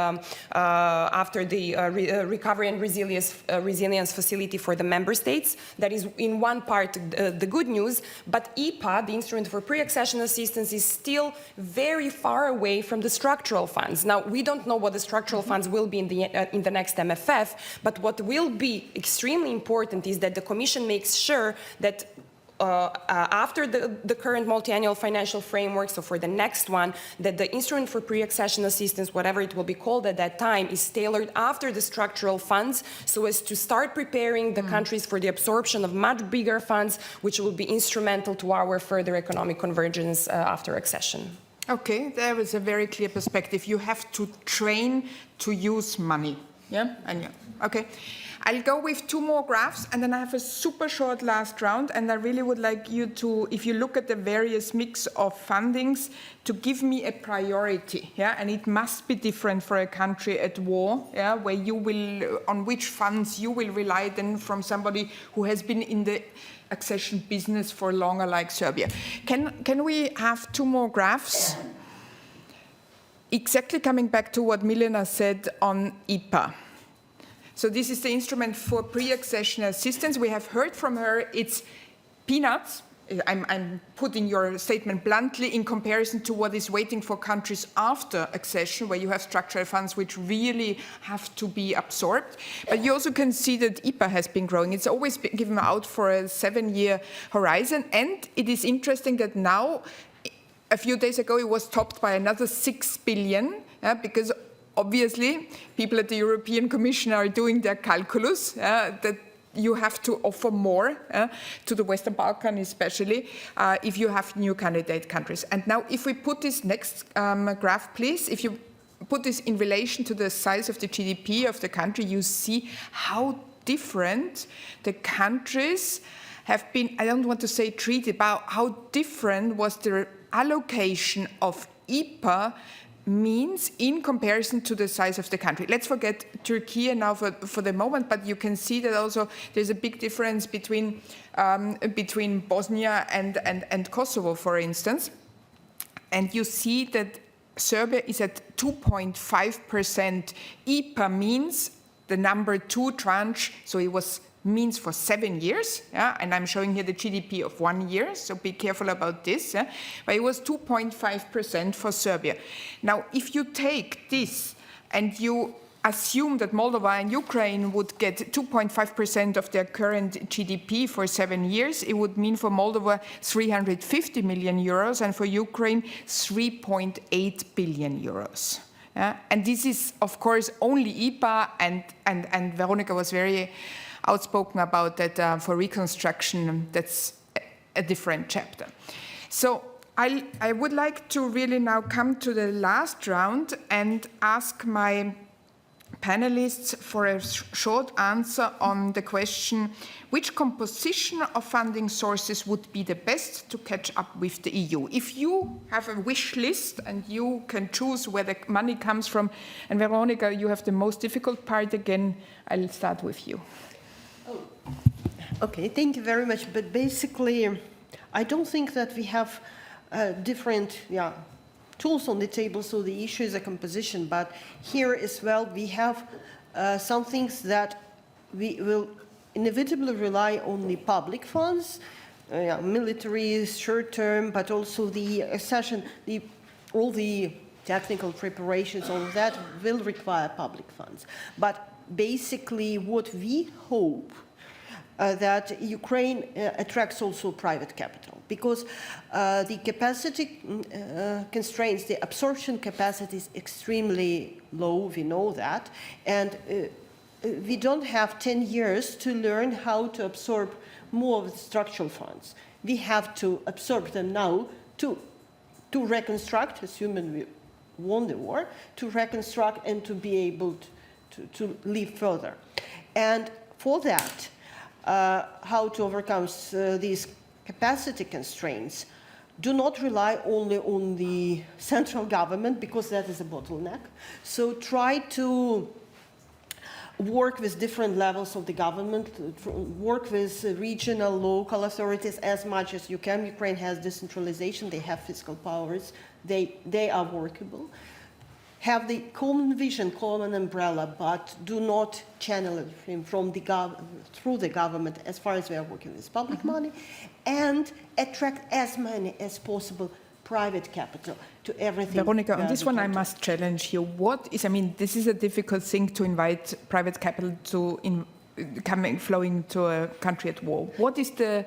recovery and resilience facility for the member states. That is in one part the good news, but IPA, the Instrument for Pre-Accession Assistance, is still very far away from the structural funds. Now, we don't know what the structural funds will be in the next MFF, but what will be extremely important is that the Commission makes sure that after the current multi-annual financial framework, so for the next one, that the Instrument for Pre-Accession Assistance, whatever it will be called at that time, is tailored after the structural funds, so as to start preparing the countries for the absorption of much bigger funds, which will be instrumental to our further economic convergence after accession. Okay, there is a very clear perspective. You have to train to use money. Yeah? Okay. I'll go with two more graphs, and then I have a super short last round, and I really would like you to, if you look at the various mix of fundings, to give me a priority, yeah, and it must be different for a country at war, yeah, where you will, on which funds you will rely then from somebody who has been in the accession business for longer, like Serbia. Can we have two more graphs? Exactly coming back to what Milena said on IPA. So this is the Instrument for Pre-Accession Assistance. We have heard from her it's peanuts. I'm putting your statement bluntly in comparison to what is waiting for countries after accession, where you have structural funds which really have to be absorbed. But you also can see that IPA has been growing. It's always been given out for a 7-year horizon. And it is interesting that now, a few days ago, it was topped by another 6 billion, because obviously, people at the European Commission are doing their calculus that you have to offer more to the Western Balkans, especially if you have new candidate countries. And now, if we put this next graph, please, if you put this in relation to the size of the GDP of the country, you see how different the countries have been, I don't want to say treated, but how different was the allocation of IPA means in comparison to the size of the country. Let's forget Turkey now for the moment, but you can see that also there's a big difference between Bosnia and Kosovo, for instance. And you see that Serbia is at 2.5%. IPA means the number 2 tranche, so it was means for 7 years, yeah? And I'm showing here the GDP of 1 year, so be careful about this. Yeah? But it was 2.5% for Serbia. Now, if you take this and you assume that Moldova and Ukraine would get 2.5% of their current GDP for 7 years, it would mean for Moldova 350 million euros and for Ukraine 3.8 billion euros. Yeah? And this is, of course, only IPA, and Veronica was very outspoken about that for reconstruction. That's a different chapter. So I would like to really now come to the last round and ask my panelists for a short answer on the question, which composition of funding sources would be the best to catch up with the EU? If you have a wish list and you can choose where the money comes from, and Veronica, you have the most difficult part again, I'll start with you. Okay, thank you very much. But basically, I don't think that we have different tools on the table, so the issue is a composition. But here as well, we have some things that we will inevitably rely on the public funds, military, short-term, but also the accession, all the technical preparations, all of that will require public funds. But basically, what we hope that Ukraine attracts also private capital, because the capacity constraints, the absorption capacity is extremely low, we know that, and we don't have 10 years to learn how to absorb more of the structural funds. We have to absorb them now to reconstruct, assuming we won the war, to reconstruct and to be able to live further. And for that, how to overcome these capacity constraints, do not rely only on the central government, because that is a bottleneck. So try to work with different levels of the government, work with regional, local authorities as much as you can. Ukraine has decentralization, they have fiscal powers, they are workable. Have the common vision, common umbrella, but do not channel it from through the government as far as we are working with public money, and attract as many as possible private capital to everything. Veronika, on this one I must challenge you. What is, I mean, this is a difficult thing to invite private capital to flowing to a country at war. What is the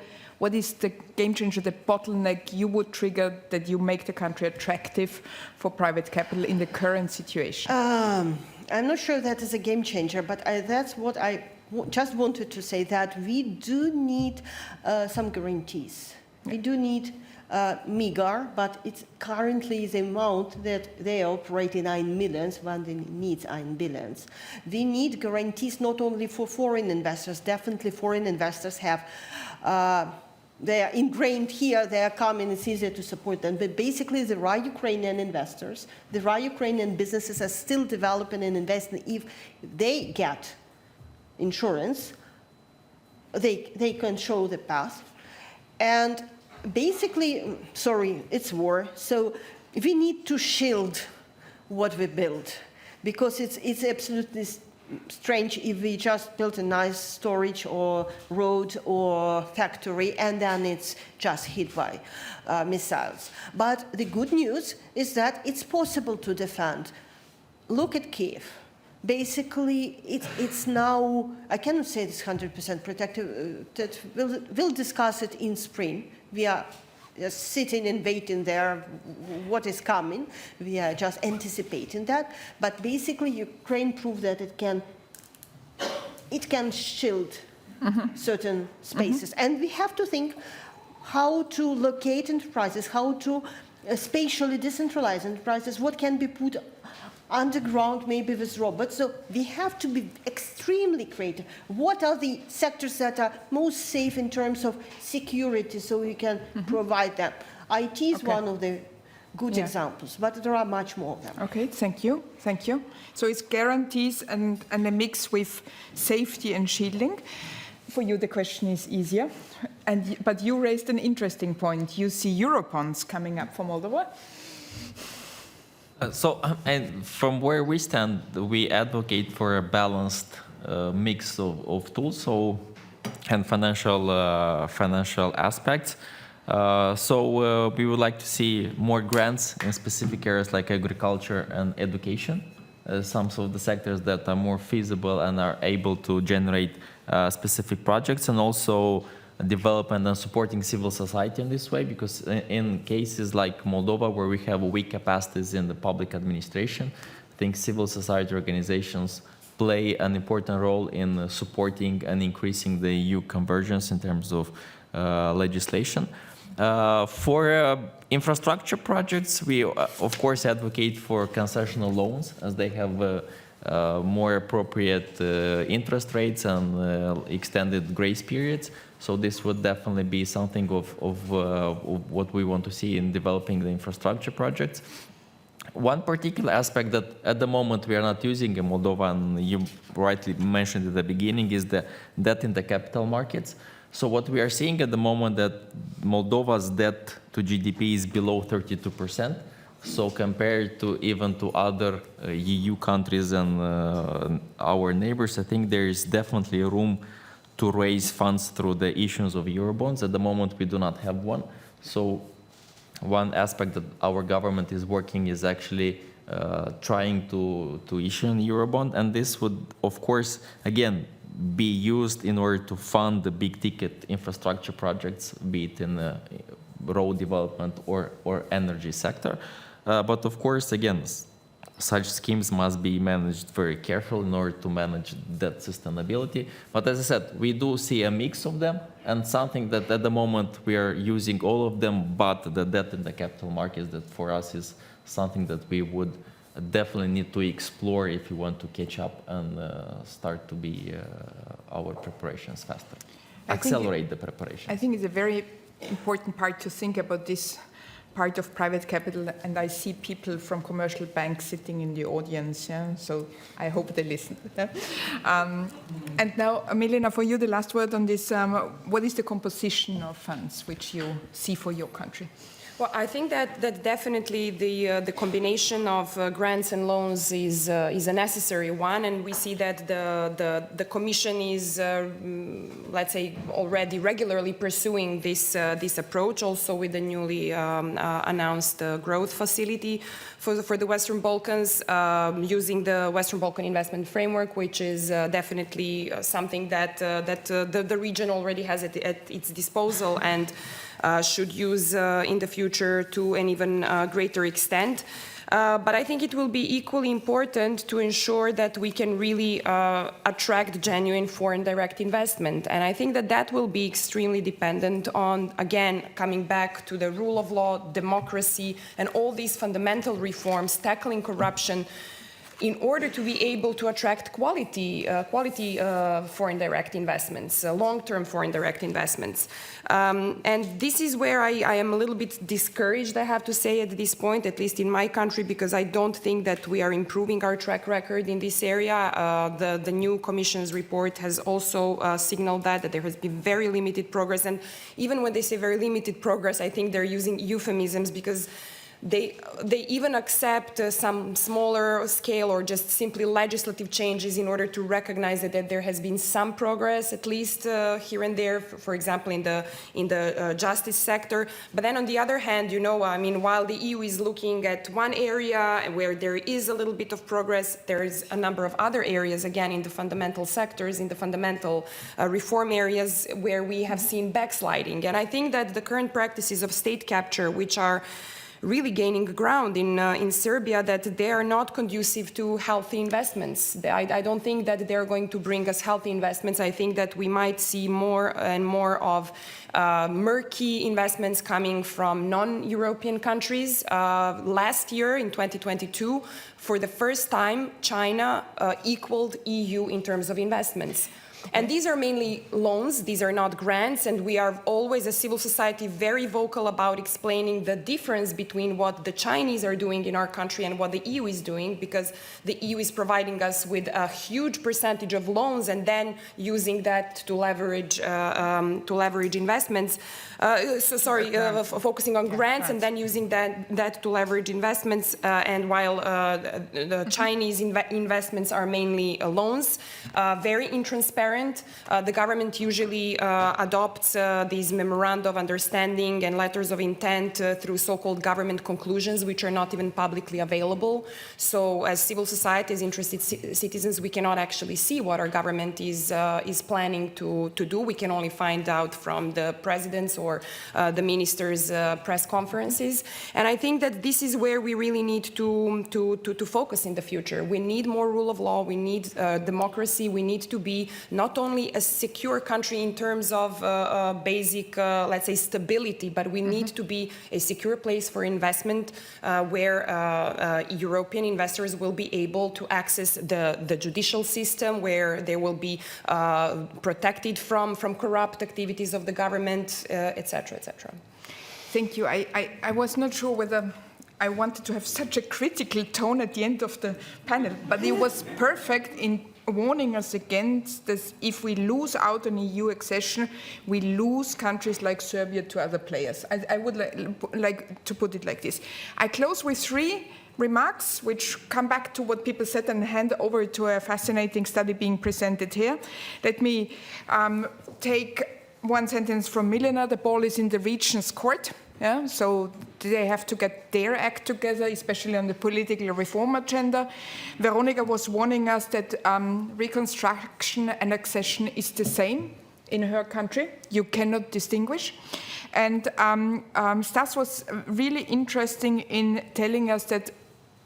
game changer, the bottleneck you would trigger that you make the country attractive for private capital in the current situation? I'm not sure that is a game changer, but that's what I just wanted to say, that we do need some guarantees. We do need meager, but it's currently the amount that they operate in 9 millions when they need 9 billions. We need guarantees not only for foreign investors. Definitely foreign investors have, they are ingrained here, they are coming, it's easier to support them. But basically there are Ukrainian investors, there are Ukrainian businesses are still developing and investing. If they get insurance, they can show the path. And basically, sorry, it's war, so we need to shield what we build, because it's absolutely strange if we just build a nice storage or road or factory and then it's just hit by missiles. But the good news is that it's possible to defend. Look at Kiev. Basically, it's now, I cannot say it's 100% protected, that we'll discuss it in spring. We are just sitting and waiting there, what is coming. We are just anticipating that. But basically, Ukraine proved that it can shield certain spaces. And we have to think how to locate enterprises, how to spatially decentralize enterprises, what can be put underground, maybe with robots. So we have to be extremely creative. What are the sectors that are most safe in terms of security, so we can provide them? IT is one of the good examples, but there are much more of them. Okay, thank you, thank you. So it's guarantees and a mix with safety and shielding. For you, the question is easier, but you raised an interesting point. You see Eurobonds coming up for Moldova? And from where we stand, we advocate for a balanced mix of tools and financial aspects. We would like to see more grants in specific areas like agriculture and education, some of the sectors that are more feasible and are able to generate specific projects, and also development and supporting civil society in this way, because in cases like Moldova, where we have weak capacities in the public administration, I think civil society organizations play an important role in supporting and increasing the EU convergence in terms of legislation. For infrastructure projects, we of course advocate for concessional loans, as they have more appropriate interest rates and extended grace periods. So this would definitely be something of what we want to see in developing the infrastructure projects. One particular aspect that at the moment we are not using in Moldova, and you rightly mentioned at the beginning, is the debt in the capital markets. So what we are seeing at the moment, that Moldova's debt to GDP is below 32%. So compared to even to other EU countries and our neighbors, I think there is definitely room to raise funds through the issuance of Eurobonds. At the moment, we do not have one. So one aspect that our government is working is actually trying to issue an Eurobond. And this would, of course, again, be used in order to fund the big ticket infrastructure projects, be it in the road development or energy sector. But of course, again, such schemes must be managed very carefully in order to manage debt sustainability. But as I said, we do see a mix of them, and something that at the moment we are using all of them, but the debt in the capital markets, that for us is something that we would definitely need to explore if we want to catch up and start to be our preparations faster, accelerate the preparation. I think it's a very important part to think about this part of private capital, and I see people from commercial banks sitting in the audience, yeah? So I hope they listen. And now, Milena, for you, the last word on this. What is the composition of funds which you see for your country? Well, I think that definitely the combination of grants and loans is a necessary one, and we see that the Commission is, let's say, already regularly pursuing this approach, also with the newly announced growth facility for the Western Balkans, using the Western Balkan Investment Framework, which is definitely something that the region already has at its disposal and should use in the future to an even greater extent. But I think it will be equally important to ensure that we can really attract genuine foreign direct investment. And I think that will be extremely dependent on, again, coming back to the rule of law, democracy, and all these fundamental reforms, tackling corruption, in order to be able to attract quality foreign direct investments, long-term foreign direct investments. And this is where I am a little bit discouraged, I have to say, at this point, at least in my country, because I don't think that we are improving our track record in this area. The new Commission's report has also signaled that there has been very limited progress. And even when they say very limited progress, I think they're using euphemisms, because they even accept some smaller scale or just simply legislative changes in order to recognize that there has been some progress, at least here and there, for example, in the justice sector. But then on the other hand, I mean, while the EU is looking at one area where there is a little bit of progress, there is a number of other areas, again, in the fundamental sectors, in the fundamental reform areas, where we have seen backsliding. And I think that the current practices of state capture, which are really gaining ground in Serbia, that they are not conducive to healthy investments. I don't think that they're going to bring us healthy investments. I think that we might see more and more of murky investments coming from non-European countries. Last year, in 2022, for the first time, China equaled EU in terms of investments. And these are mainly loans, these are not grants, and we are always, as civil society, very vocal about explaining the difference between what the Chinese are doing in our country and what the EU is doing, because the EU is providing us with a huge percentage of loans and then using that to leverage investments. Focusing on grants and then using that to leverage investments, and while the Chinese investments are mainly loans, very intransparent. The government usually adopts these memoranda of understanding and letters of intent through so-called government conclusions, which are not even publicly available. So as civil society, as interested citizens, we cannot actually see what our government is planning to do. We can only find out from the presidents or the ministers' press conferences. And I think that this is where we really need to focus in the future. We need more rule of law, we need democracy, we need to be not only a secure country in terms of basic, let's say, stability, but we need to be a secure place for investment where European investors will be able to access the judicial system, where they will be protected from corrupt activities of the government, etc., etc. Thank you. I was not sure whether I wanted to have such a critical tone at the end of the panel, but it was perfect in warning us against this. If we lose out on EU accession, we lose countries like Serbia to other players. I would like to put it like this. I close with 3 remarks which come back to what people said and hand over to a fascinating study being presented here. Let me take one sentence from Milena. The ball is in the region's court. Yeah, so they have to get their act together, especially on the political reform agenda. Veronica was warning us that reconstruction and accession is the same in her country. You cannot distinguish. And Stas was really interesting in telling us that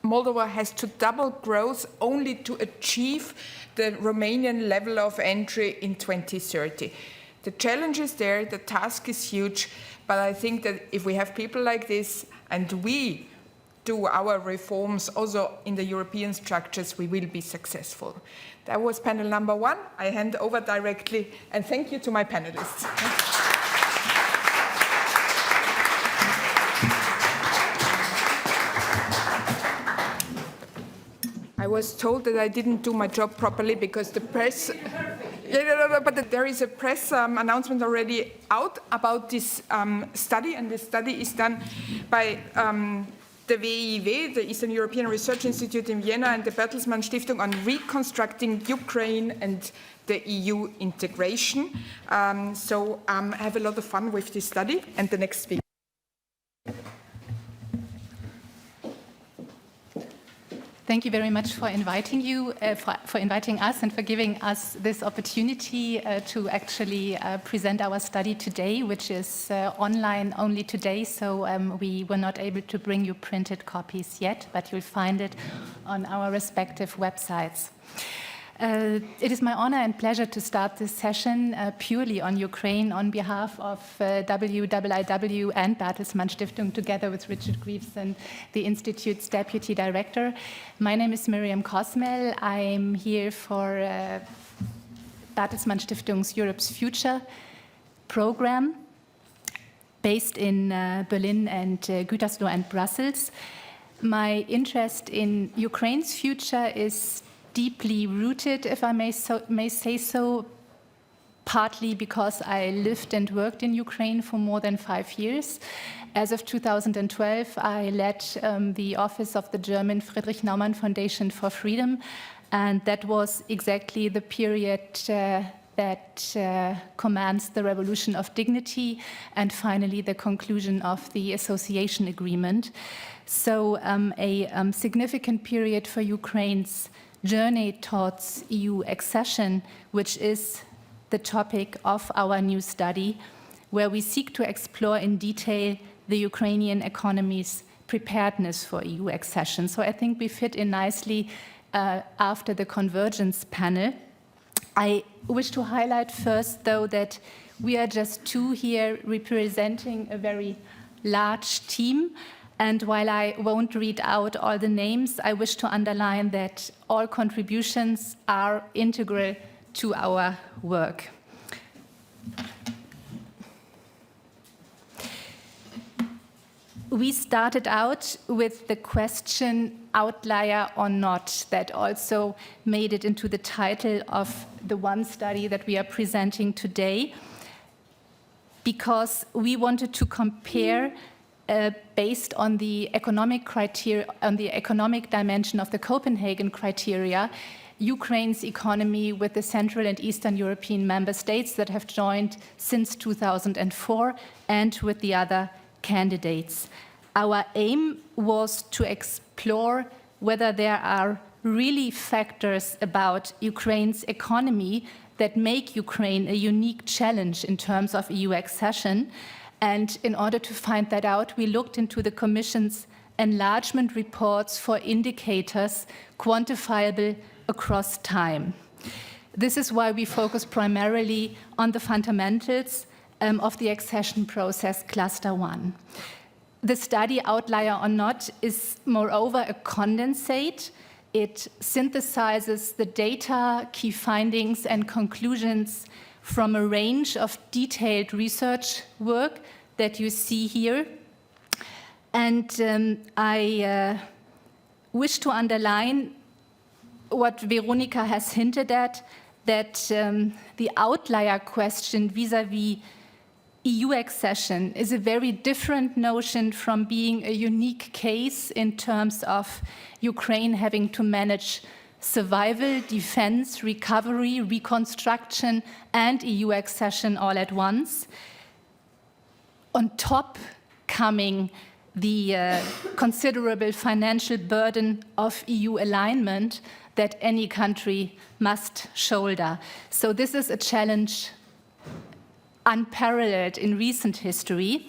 Moldova has to double growth only to achieve the Romanian level of entry in 2030. The challenge is there, the task is huge, but I think that if we have people like this and we do our reforms also in the European structures, we will be successful. That was panel number 1. I hand over directly, and thank you to my panelists. I was told that I didn't do my job properly because the press... but there is a press announcement already out about this study, and the study is done by the WEIW, the Eastern European Research Institute in Vienna, and the Bertelsmann Stiftung on reconstructing Ukraine and the EU integration. So I have a lot of fun with this study. And the next speaker. Thank you very much for inviting for inviting us and for giving us this opportunity to actually present our study today, which is online only today. So we were not able to bring you printed copies yet, but you'll find it on our respective websites. It is my honor and pleasure to start this session purely on Ukraine on behalf of WIIW and Bertelsmann Stiftung, together with Richard Greaves, the Institute's Deputy Director. My name is Miriam Kosmel. I'm here for Bertelsmann Stiftung's Europe's Future program, based in Berlin and Gütersloh and Brussels. My interest in Ukraine's future is deeply rooted, if I may say so, partly because I lived and worked in Ukraine for more than 5 years. As of 2012, I led the office of the German Friedrich Naumann Foundation for Freedom, and that was exactly the period that commands the revolution of dignity and finally the conclusion of the association agreement. So a significant period for Ukraine's journey towards EU accession, which is the topic of our new study, where we seek to explore in detail the Ukrainian economy's preparedness for EU accession. So I think we fit in nicely after the convergence panel. I wish to highlight first, though, that we are just 2 here representing a very large team. And while I won't read out all the names, I wish to underline that all contributions are integral to our work. We started out with the question, outlier or not, that also made it into the title of the one study that we are presenting today, because we wanted to compare based on the economic criteria, on the economic dimension of the Copenhagen criteria, Ukraine's economy with the Central and Eastern European member states that have joined since 2004 and with the other candidates. Our aim was to explore whether there are really factors about Ukraine's economy that make Ukraine a unique challenge in terms of EU accession. And in order to find that out, we looked into the Commission's enlargement reports for indicators quantifiable across time. This is why we focus primarily on the fundamentals of the accession process, Cluster 1. The study, outlier or not, is moreover a condensate. It synthesizes the data, key findings, and conclusions from a range of detailed research work that you see here. And I wish to underline what Veronica has hinted at, that the outlier question vis-à-vis EU accession is a very different notion from being a unique case in terms of Ukraine having to manage survival, defense, recovery, reconstruction, and EU accession all at once. On top coming the considerable financial burden of EU alignment that any country must shoulder. So this is a challenge unparalleled in recent history.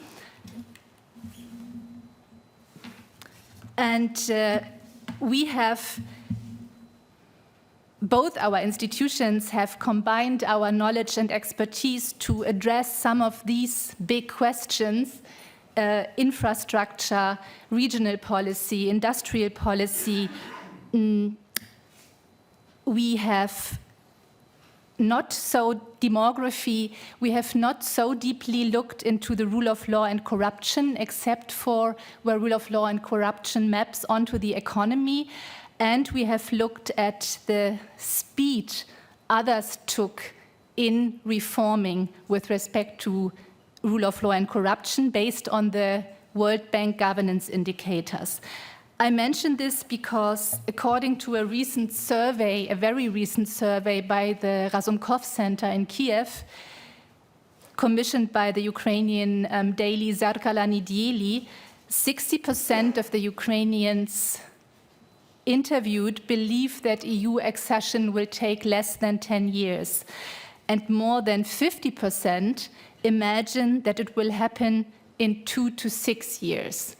And we have, both our institutions have combined our knowledge and expertise to address some of these big questions: infrastructure, regional policy, industrial policy. We have not so demography, we have not so deeply looked into the rule of law and corruption, except for where rule of law and corruption maps onto the economy. And we have looked at the speed others took in reforming with respect to rule of law and corruption based on the World Bank governance indicators. I mention this because according to a recent survey, a very recent survey by the Razumkov Center in Kiev, commissioned by the Ukrainian daily Zerkala Nedelyi, 60% of the Ukrainians interviewed believe that EU accession will take less than 10 years. And more than 50% imagine that it will happen in 2 to 6 years.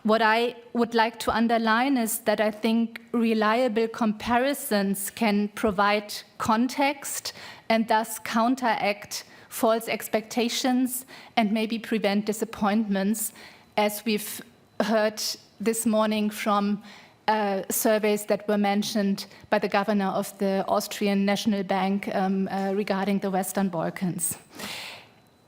What I would like to underline is that I think reliable comparisons can provide context and thus counteract false expectations and maybe prevent disappointments, as we've heard this morning from surveys that were mentioned by the governor of the Austrian Nationalbank regarding the Western Balkans.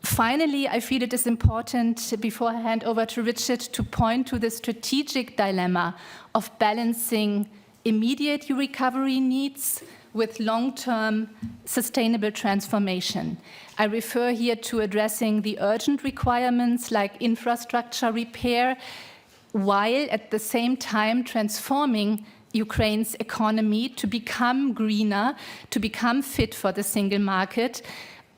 Finally, I feel it is important, before I hand over to Richard, to point to the strategic dilemma of balancing immediate recovery needs with long-term sustainable transformation. I refer here to addressing the urgent requirements like infrastructure repair, while at the same time transforming Ukraine's economy to become greener, to become fit for the single market,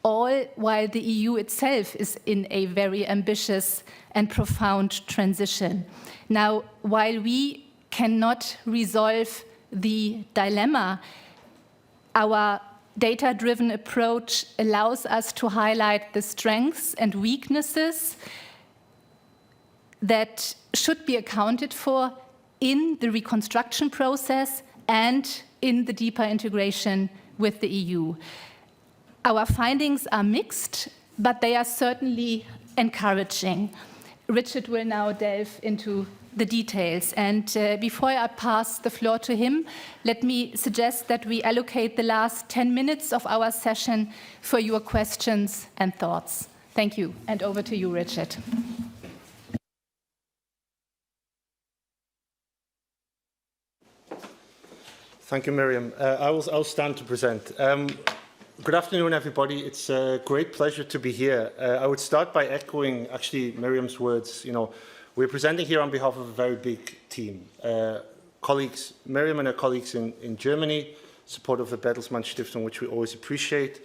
all while the EU itself is in a very ambitious and profound transition. Now, while we cannot resolve the dilemma, our data-driven approach allows us to highlight the strengths and weaknesses that should be accounted for in the reconstruction process and in the deeper integration with the EU. Our findings are mixed, but they are certainly encouraging. Richard will now delve into the details. And before I pass the floor to him, let me suggest that we allocate the last 10 minutes of our session for your questions and thoughts. Thank you. And over to you, Richard. Thank you, Miriam. I'll stand to present. Good afternoon, everybody. It's a great pleasure to be here. I would start by echoing, actually, Miriam's words. You know, we're presenting here on behalf of a very big team. Colleagues, Miriam and her colleagues in Germany, support of the Bertelsmann Stiftung, which we always appreciate.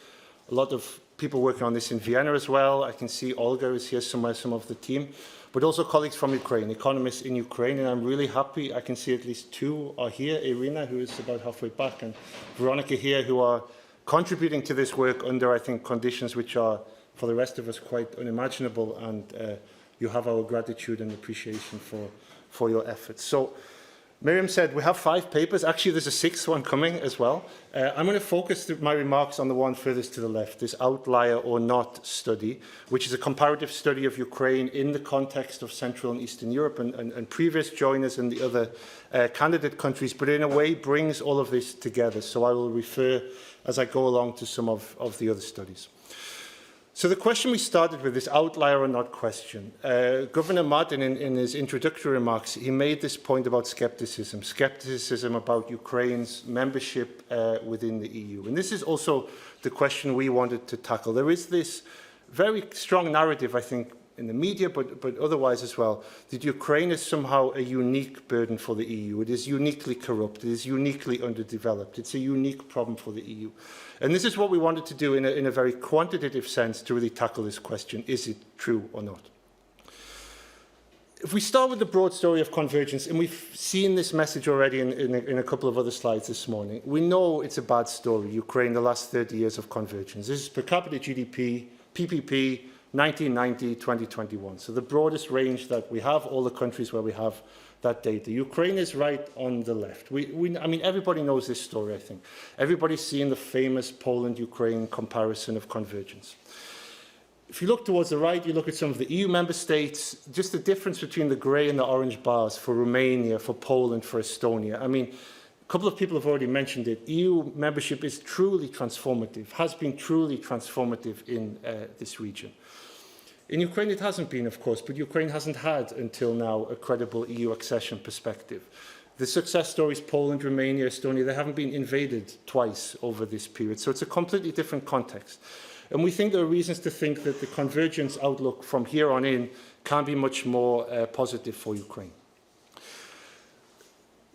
A lot of people working on this in Vienna as well. I can see Olga is here somewhere, some of the team. But also colleagues from Ukraine, economists in Ukraine, and I'm really happy. I can see at least two are here, Irina, who is about halfway back, and Veronica here, who are contributing to this work under, I think, conditions which are, for the rest of us, quite unimaginable, and you have our gratitude and appreciation for your efforts. So, Miriam said we have 5 papers. Actually, there's a 6th one coming as well. I'm going to focus my remarks on the one furthest to the left, this outlier or not study, which is a comparative study of Ukraine in the context of Central and Eastern Europe and previous joiners and the other candidate countries, but in a way brings all of this together. So I will refer as I go along to some of the other studies. So the question we started with, this outlier or not question, Governor Martin in his introductory remarks, he made this point about skepticism about Ukraine's membership within the EU. And this is also the question we wanted to tackle. There is this very strong narrative, I think, in the media, but otherwise as well, that Ukraine is somehow a unique burden for the EU. It is uniquely corrupt. It is uniquely underdeveloped. It's a unique problem for the EU. And this is what we wanted to do in a very quantitative sense to really tackle this question. Is it true or not? if we start with the broad story of convergence, and we've seen this message already in a couple of other slides this morning, we know it's a bad story, Ukraine, the last 30 years of convergence. This is per capita GDP, PPP, 1990, 2021. So the broadest range that we have, all the countries where we have that data. Ukraine is right on the left. I mean, everybody knows this story, I think. Everybody's seen the famous Poland-Ukraine comparison of convergence. If you look towards the right, you look at some of the EU member states, just the difference between the grey and the orange bars for Romania, for Poland, for Estonia. I mean, a couple of people have already mentioned it. EU membership is truly transformative, has been truly transformative in this region. In Ukraine, it hasn't been, of course, but Ukraine hasn't had, until now, a credible EU accession perspective. The success stories, Poland, Romania, Estonia, they haven't been invaded twice over this period. So it's a completely different context. And we think there are reasons to think that the convergence outlook from here on in can be much more positive for Ukraine.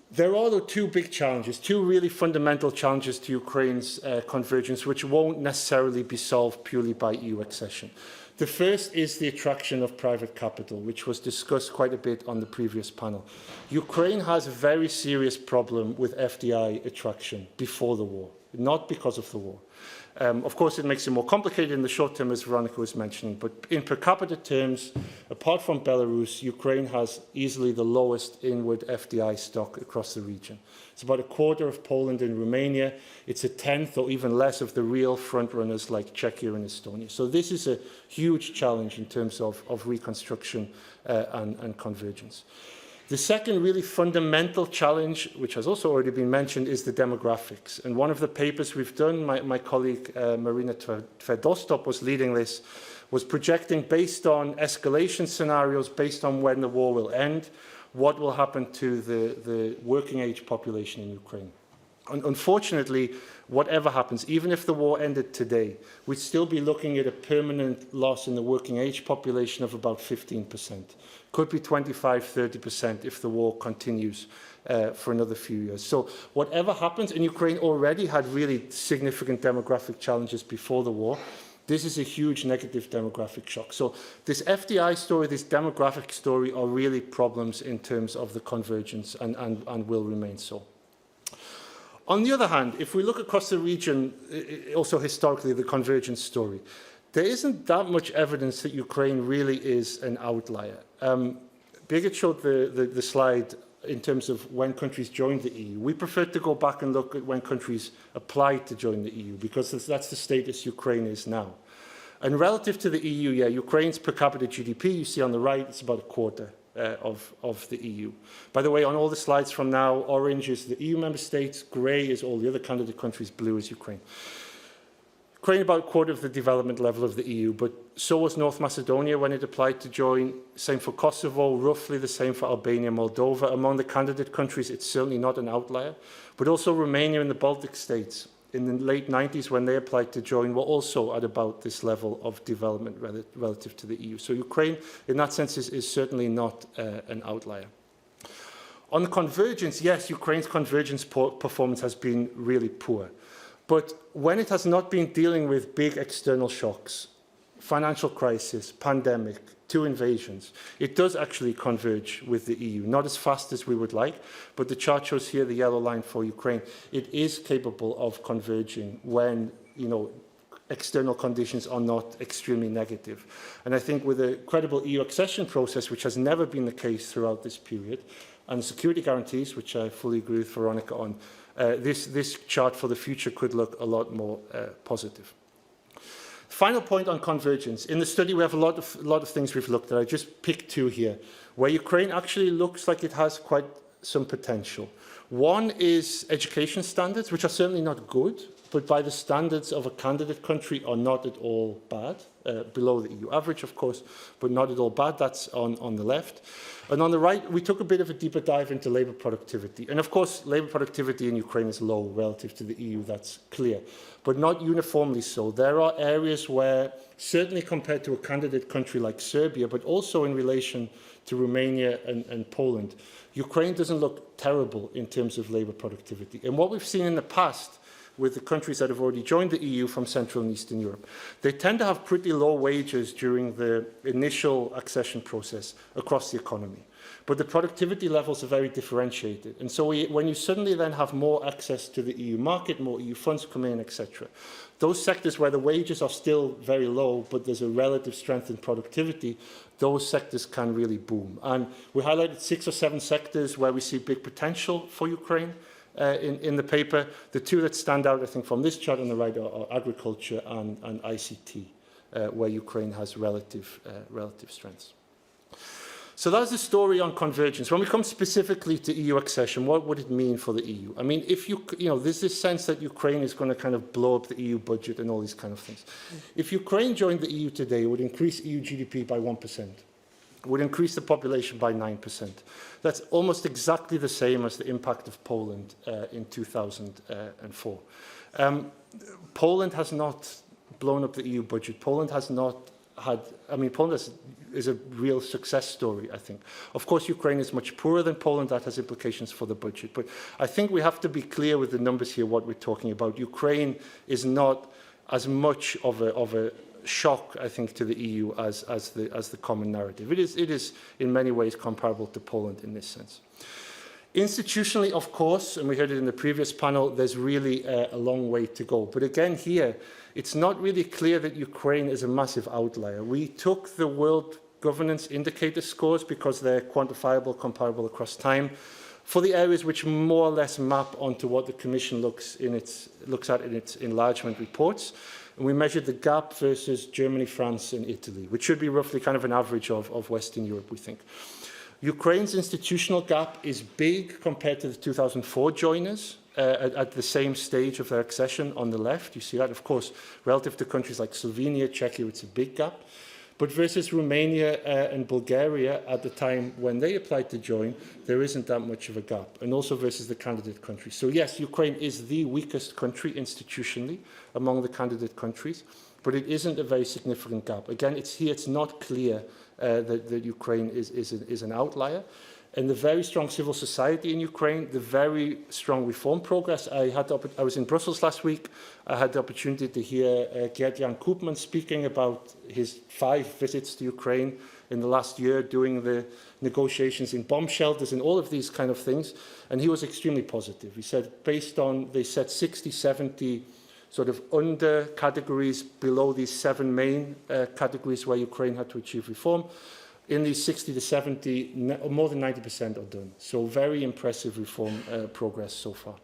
There are, though, two big challenges, two really fundamental challenges to Ukraine's convergence, which won't necessarily be solved purely by EU accession. The first is the attraction of private capital, which was discussed quite a bit on the previous panel. Ukraine has a very serious problem with FDI attraction before the war, not because of the war. Of course, it makes it more complicated in the short term, as Veronica was mentioning, but in per capita terms, apart from Belarus, Ukraine has easily the lowest inward FDI stock across the region. It's about a quarter of Poland and Romania. It's a tenth or even less of the real frontrunners like Czechia and Estonia. So this is a huge challenge in terms of reconstruction and convergence. The second really fundamental challenge, which has also already been mentioned, is the demographics. And one of the papers we've done, my colleague Marina Tverdostop was leading this, was projecting based on escalation scenarios, based on when the war will end, what will happen to the working age population in Ukraine. Unfortunately, whatever happens, even if the war ended today, we'd still be looking at a permanent loss in the working age population of about 15%. Could be 25, 30% if the war continues for another few years. So whatever happens, and Ukraine already had really significant demographic challenges before the war, this is a huge negative demographic shock. So this FDI story, this demographic story are really problems in terms of the convergence and will remain so. On the other hand, if we look across the region, also historically, the convergence story, there isn't that much evidence that Ukraine really is an outlier. Birgit showed the slide in terms of when countries joined the EU. We prefer to go back and look at when countries applied to join the EU, because that's the status Ukraine is now. And relative to the EU, yeah, Ukraine's per capita GDP, you see on the right, it's about a quarter of the EU. By the way, on all the slides from now, orange is the EU member states, grey is all the other candidate countries, blue is Ukraine. Ukraine about a quarter of the development level of the EU, but so was North Macedonia when it applied to join. Same for Kosovo, roughly the same for Albania, Moldova. Among the candidate countries, it's certainly not an outlier, but also Romania and the Baltic states in the late 90s when they applied to join were also at about this level of development relative to the EU. So Ukraine, in that sense, is certainly not an outlier. On the convergence, yes, Ukraine's convergence performance has been really poor. But when it has not been dealing with big external shocks, financial crisis, pandemic, 2 invasions, it does actually converge with the EU. Not as fast as we would like, but the chart shows here the yellow line for Ukraine. It is capable of converging when, external conditions are not extremely negative. And I think with a credible EU accession process, which has never been the case throughout this period, and security guarantees, which I fully agree with Veronica on, this chart for the future could look a lot more positive. Final point on convergence. In the study, we have a lot of things we've looked at. I just picked 2 here, where Ukraine actually looks like it has quite some potential. One is education standards, which are certainly not good, but by the standards of a candidate country are not at all bad, below the EU average, of course, but not at all bad. That's on the left. And on the right, we took a bit of a deeper dive into labour productivity. And of course, labour productivity in Ukraine is low relative to the EU, that's clear, but not uniformly so. There are areas where, certainly compared to a candidate country like Serbia, but also in relation to Romania and Poland, Ukraine doesn't look terrible in terms of labour productivity. And what we've seen in the past with the countries that have already joined the EU from Central and Eastern Europe. They tend to have pretty low wages during the initial accession process across the economy. But the productivity levels are very differentiated. And so when you suddenly then have more access to the EU market, more EU funds come in, etc., those sectors where the wages are still very low, but there's a relative strength in productivity, those sectors can really boom. And we highlighted 6 or 7 sectors where we see big potential for Ukraine in the paper. The 2 that stand out, I think, from this chart on the right are agriculture and ICT, where Ukraine has relative strengths. So that's the story on convergence. When we come specifically to EU accession, what would it mean for the EU? I mean, if there's this sense that Ukraine is going to kind of blow up the EU budget and all these kind of things. If Ukraine joined the EU today, it would increase EU GDP by 1%. It would increase the population by 9%. That's almost exactly the same as the impact of Poland in 2004. Poland has not blown up the EU budget. Poland has not had, Poland is a real success story, I think. Of course, Ukraine is much poorer than Poland. That has implications for the budget. But I think we have to be clear with the numbers here, what we're talking about. Ukraine is not as much of a shock, I think, to the EU as the common narrative. It is in many ways comparable to Poland in this sense. Institutionally, of course, and we heard it in the previous panel, there's really a long way to go. But again, here, it's not really clear that Ukraine is a massive outlier. We took the World Governance Indicator scores because they're quantifiable, comparable across time, for the areas which more or less map onto what the Commission looks at in its enlargement reports. And we measured the gap versus Germany, France, and Italy, which should be roughly kind of an average of Western Europe, we think. Ukraine's institutional gap is big compared to the 2004 joiners at the same stage of their accession on the left. You see that, of course, relative to countries like Slovenia, Czechia, it's a big gap. But versus Romania and Bulgaria at the time when they applied to join, there isn't that much of a gap. And also versus the candidate countries. So yes, Ukraine is the weakest country institutionally among the candidate countries, but it isn't a very significant gap. Again, it's not clear that Ukraine is an outlier. And the very strong civil society in Ukraine, the very strong reform progress. I was in Brussels last week. I had the opportunity to hear Gert-Jan Koopman speaking about his 5 visits to Ukraine in the last year, doing the negotiations in bomb shelters and all of these kind of things. And he was extremely positive. He said, they said 60, 70 sort of under categories below these 7 main categories where Ukraine had to achieve reform. In these 60 to 70, more than 90% are done. So very impressive reform progress so far.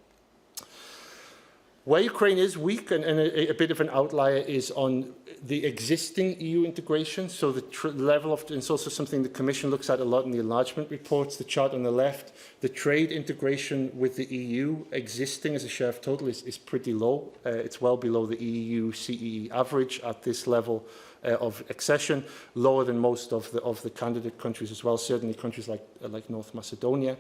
Where Ukraine is weak and a bit of an outlier is on the existing EU integration. So the level of, and it's also something the Commission looks at a lot in the enlargement reports, the chart on the left, the trade integration with the EU existing as a share of total is pretty low. It's well below the EU CEE average at this level of accession, lower than most of the candidate countries as well, certainly countries like North Macedonia.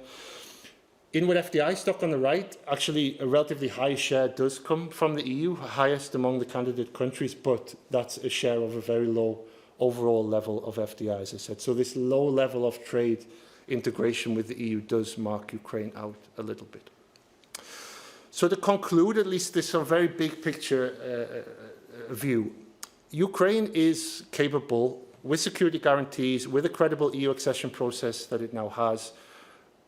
Inward FDI stock on the right, actually a relatively high share does come from the EU, highest among the candidate countries, but that's a share of a very low overall level of FDI, as I said. So this low level of trade integration with the EU does mark Ukraine out a little bit. So to conclude, at least this sort of very big picture view, Ukraine is capable, with security guarantees, with a credible EU accession process that it now has,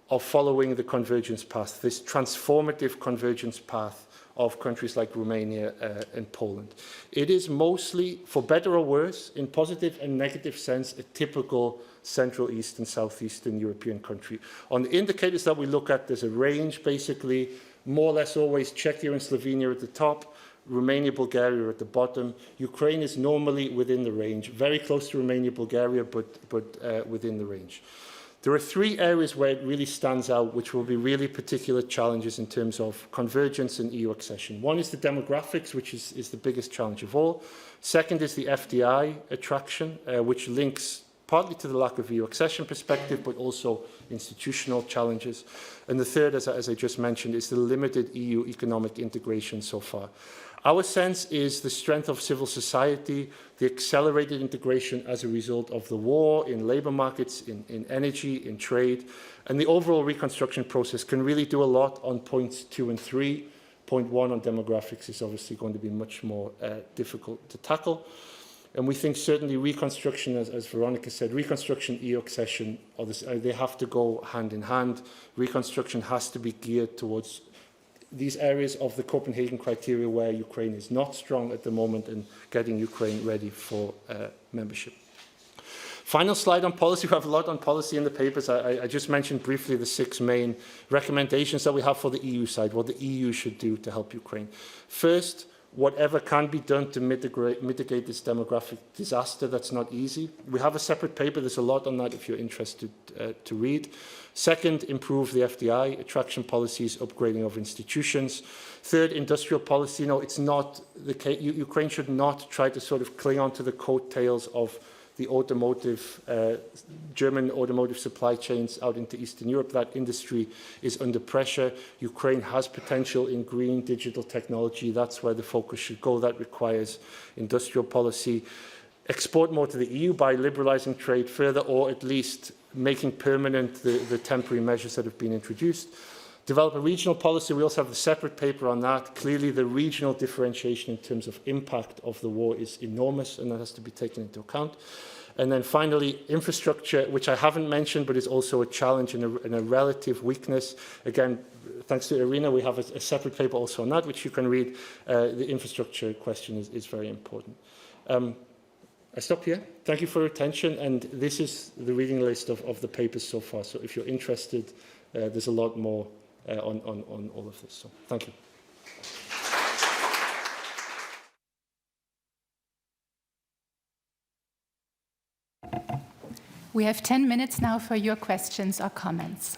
of following the convergence path, this transformative convergence path of countries like Romania and Poland. It is mostly, for better or worse, in positive and negative sense, a typical Central East and Southeastern European country. On the indicators that we look at, there's a range, basically, more or less always Czechia and Slovenia at the top, Romania, Bulgaria at the bottom. Ukraine is normally within the range, very close to Romania, Bulgaria, but within the range. There are 3 areas where it really stands out, which will be really particular challenges in terms of convergence and EU accession. One is the demographics, which is the biggest challenge of all. Second is the FDI attraction, which links partly to the lack of EU accession perspective, but also institutional challenges. And the third, as I just mentioned, is the limited EU economic integration so far. Our sense is the strength of civil society, the accelerated integration as a result of the war in labour markets, in energy, in trade, and the overall reconstruction process can really do a lot on points 2 and 3, point one on demographics is obviously going to be much more difficult to tackle. And we think certainly reconstruction, as Veronica said, reconstruction, EU accession, they have to go hand in hand. Reconstruction has to be geared towards these areas of the Copenhagen criteria where Ukraine is not strong at the moment and getting Ukraine ready for membership. Final slide on policy. We have a lot on policy in the papers. I just mentioned briefly the 6 main recommendations that we have for the EU side, what the EU should do to help Ukraine. First, whatever can be done to mitigate this demographic disaster. That's not easy. We have a separate paper. There's a lot on that if you're interested to read. Second, improve the FDI, attraction policies, upgrading of institutions. Third, industrial policy. No, it's not the case. Ukraine should not try to sort of cling on to the coattails of the automotive, German automotive supply chains out into Eastern Europe. That industry is under pressure. Ukraine has potential in green digital technology. That's where the focus should go. That requires industrial policy. Export more to the EU by liberalizing trade further, or at least making permanent the temporary measures that have been introduced. Develop a regional policy. We also have a separate paper on that. Clearly, the regional differentiation in terms of impact of the war is enormous, and that has to be taken into account. And then finally, infrastructure, which I haven't mentioned, but is also a challenge and a relative weakness. Again, thanks to Irina, we have a separate paper also on that, which you can read. The infrastructure question is very important. I stop here. Thank you for your attention. And this is the reading list of the papers so far. So if you're interested, there's a lot more on all of this. So thank you. We have 10 minutes now for your questions or comments.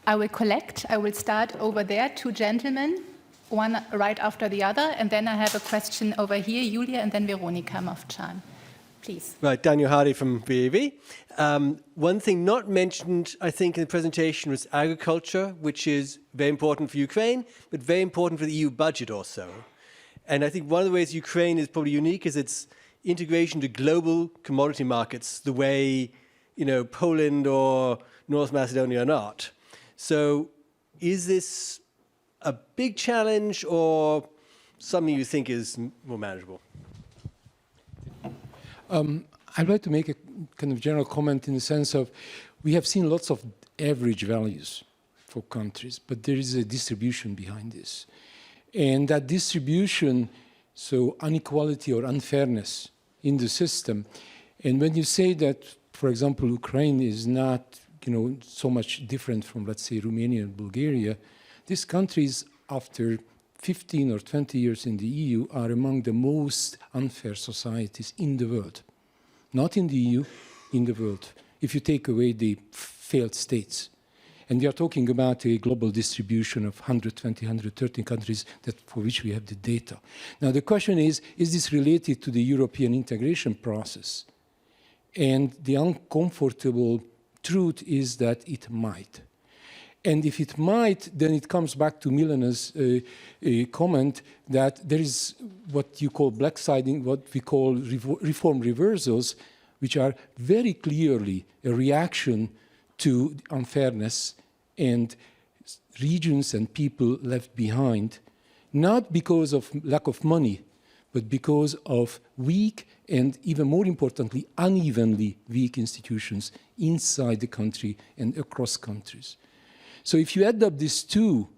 I will start over there, 2 gentlemen, one right after the other, and then I have a question over here, Julia, and then Veronika Movchan. Please. Right, Daniel Hardy from VAV. One thing not mentioned, I think, in the presentation was agriculture, which is very important for Ukraine, but very important for the EU budget also. And I think one of the ways Ukraine is probably unique is its integration to global commodity markets, the way, Poland or North Macedonia are not. So is this a big challenge or something you think is more manageable? I'd like to make a kind of general comment in the sense of we have seen lots of average values for countries, but there is a distribution behind this. And that distribution, so inequality or unfairness in the system. And when you say that, for example, Ukraine is not, so much different from, let's say, Romania and Bulgaria, these countries, after 15 or 20 years in the EU, are among the most unfair societies in the world. Not in the EU, in the world, if you take away the failed states. And we are talking about a global distribution of 120, 130 countries for which we have the data. Now, the question is this related to the European integration process? And the uncomfortable truth is that it might. And if it might, then it comes back to Milena's comment that there is what you call blacksiding, what we call reform reversals, which are very clearly a reaction to unfairness and regions and people left behind, not because of lack of money, but because of weak and, even more importantly, unevenly weak institutions inside the country and across countries. So if you add up these two,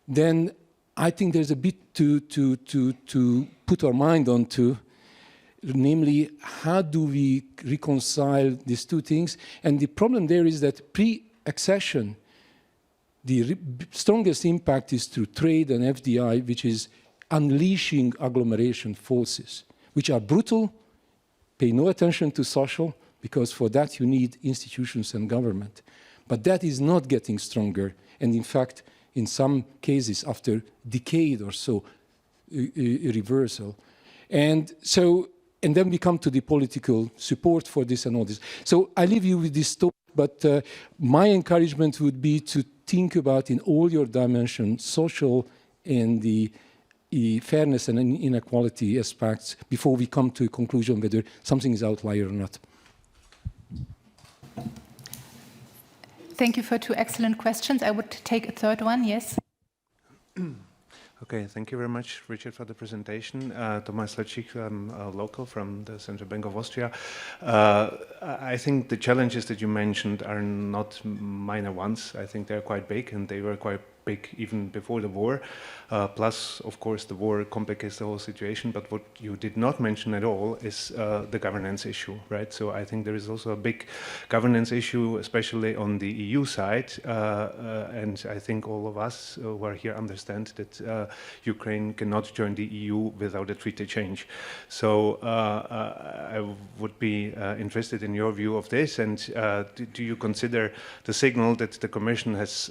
then I think there's a bit to put our mind onto, namely, how do we reconcile these two things? And the problem there is that pre-accession, the strongest impact is through trade and FDI, which is unleashing agglomeration forces, which are brutal, pay no attention to social, because for that you need institutions and government. But that is not getting stronger. And in fact, in some cases, after a decade or so, a reversal. And then we come to the political support for this and all this. So I leave you with this thought, but my encouragement would be to think about in all your dimensions, social and the fairness and inequality aspects, before we come to a conclusion whether something is outlier or not. Thank you for two excellent questions. I would take a third one, yes. Okay, thank you very much, Richard, for the presentation. Thomas Lecik, I'm local from the Central Bank of Austria. I think the challenges that you mentioned are not minor ones. I think they're quite big, and they were quite big even before the war. Plus, of course, the war complicates the whole situation. But what you did not mention at all is the governance issue, right? So I think there is also a big governance issue, especially on the EU side. And I think all of us who are here understand that Ukraine cannot join the EU without a treaty change. So I would be interested in your view of this. And do you consider the signal that the Commission has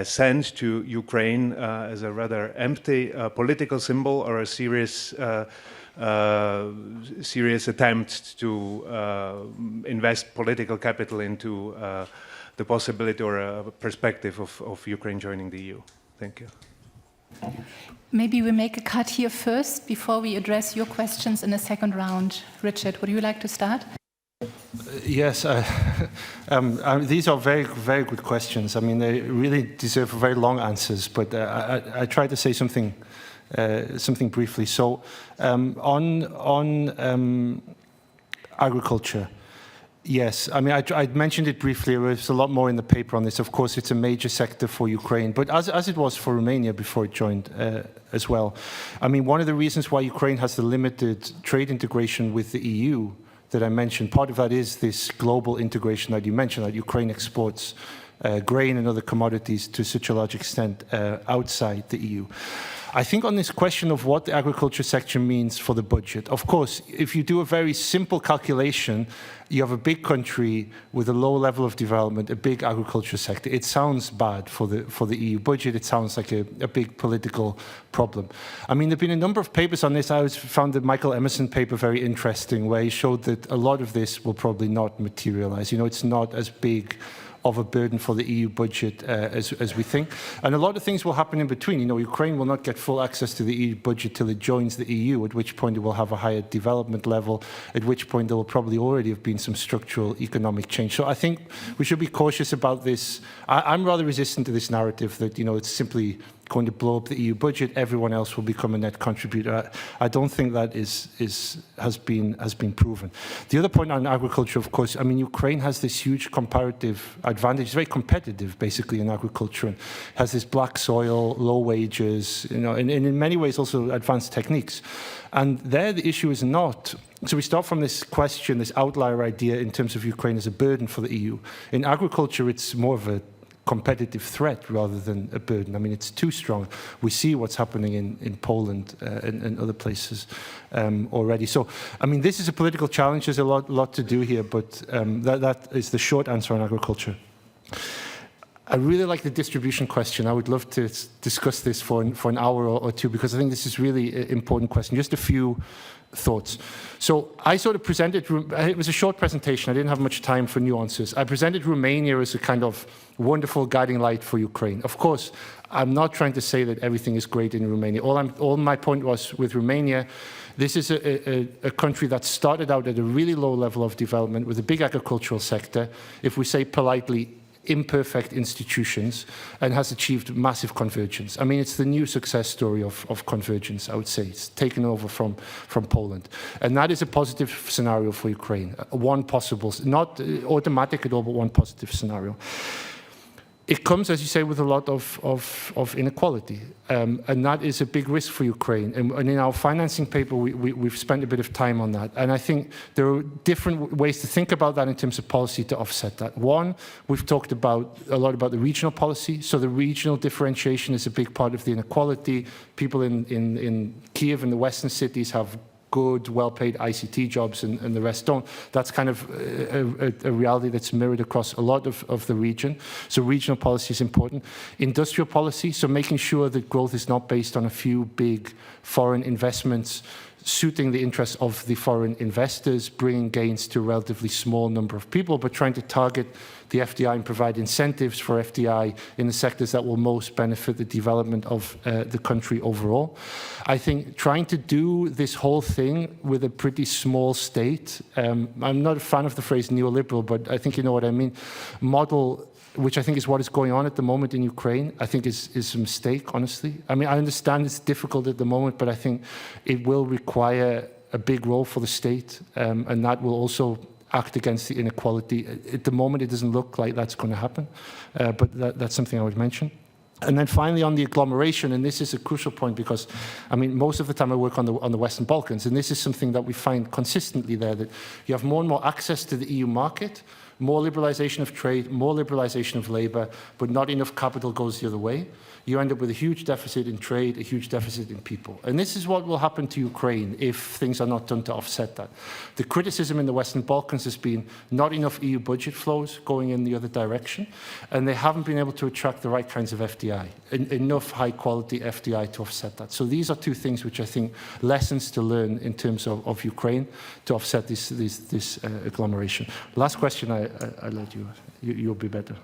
sent to Ukraine as a rather empty political symbol, or a serious attempt to invest political capital into the possibility or a perspective of Ukraine joining the EU? Thank you. Maybe we make a cut here first before we address your questions in a second round. Richard, would you like to start? Yes, these are very, very good questions. I mean, they really deserve very long answers, but I try to say something briefly. So on agriculture, yes, I mean, I mentioned it briefly. There's a lot more in the paper on this. Of course, it's a major sector for Ukraine, but as it was for Romania before it joined as well. I mean, one of the reasons why Ukraine has the limited trade integration with the EU that I mentioned, part of that is this global integration that you mentioned, that Ukraine exports grain and other commodities to such a large extent outside the EU. I think on this question of what the agriculture sector means for the budget, of course, if you do a very simple calculation, you have a big country with a low level of development, a big agriculture sector. It sounds bad for the EU budget. It sounds like a big political problem. I mean, there have been a number of papers on this. I found the Michael Emerson paper very interesting, where he showed that a lot of this will probably not materialize. You know, it's not as big of a burden for the EU budget as we think. And a lot of things will happen in between. You know, Ukraine will not get full access to the EU budget till it joins the EU, at which point it will have a higher development level, at which point there will probably already have been some structural economic change. So I think we should be cautious about this. I'm rather resistant to this narrative that, you know, it's simply going to blow up the EU budget, everyone else will become a net contributor. I don't think that has been proven. The other point on agriculture, of course, I mean, Ukraine has this huge comparative advantage. It's very competitive, basically, in agriculture. It has this black soil, low wages, you know, and in many ways also advanced techniques. And there the issue is not. So we start from this question, this outlier idea in terms of Ukraine as a burden for the EU. In agriculture, it's more of a competitive threat rather than a burden. I mean, it's too strong. We see what's happening in Poland and other places already. So, I mean, this is a political challenge. There's a lot to do here, but that is the short answer on agriculture. I really like the distribution question. I would love to discuss this for an hour or two, because I think this is really an important question. Just a few thoughts. So I sort of presented, it was a short presentation, I didn't have much time for nuances. I presented Romania as a kind of wonderful guiding light for Ukraine. Of course, I'm not trying to say that everything is great in Romania. All my point was with Romania, this is a country that started out at a really low level of development with a big agricultural sector, if we say politely, imperfect institutions, and has achieved massive convergence. I mean, it's the new success story of convergence, I would say. It's taken over from Poland. And that is a positive scenario for Ukraine. One possible, not automatic at all, but one positive scenario. It comes, as you say, with a lot of inequality, and that is a big risk for Ukraine. And in our financing paper, we've spent a bit of time on that. And I think there are different ways to think about that in terms of policy to offset that. One, we've talked a lot about the regional policy. So the regional differentiation is a big part of the inequality. People in Kiev and the Western cities have good, well-paid ICT jobs and the rest don't. That's kind of a reality that's mirrored across a lot of the region. So regional policy is important. Industrial policy, so making sure that growth is not based on a few big foreign investments, suiting the interests of the foreign investors, bringing gains to a relatively small number of people, but trying to target the FDI and provide incentives for FDI in the sectors that will most benefit the development of the country overall. I think trying to do this whole thing with a pretty small state, I'm not a fan of the phrase neoliberal, but I think you know what I mean, model, which I think is what is going on at the moment in Ukraine, I think is a mistake, honestly. I mean, I understand it's difficult at the moment, but I think it will require a big role for the state, and that will also act against the inequality. At the moment, it doesn't look like that's going to happen, but that's something I would mention. And then finally on the agglomeration, and this is a crucial point because, I mean, most of the time I work on the Western Balkans, and this is something that we find consistently there, that you have more and more access to the EU market, more liberalization of trade, more liberalization of labor, but not enough capital goes the other way. You end up with a huge deficit in trade, a huge deficit in people. And this is what will happen to Ukraine if things are not done to offset that. The criticism in the Western Balkans has been not enough EU budget flows going in the other direction, and they haven't been able to attract the right kinds of FDI, enough high-quality FDI to offset that. So these are two things which I think lessons to learn in terms of Ukraine to offset this agglomeration. Last question, I let you. You'll be better.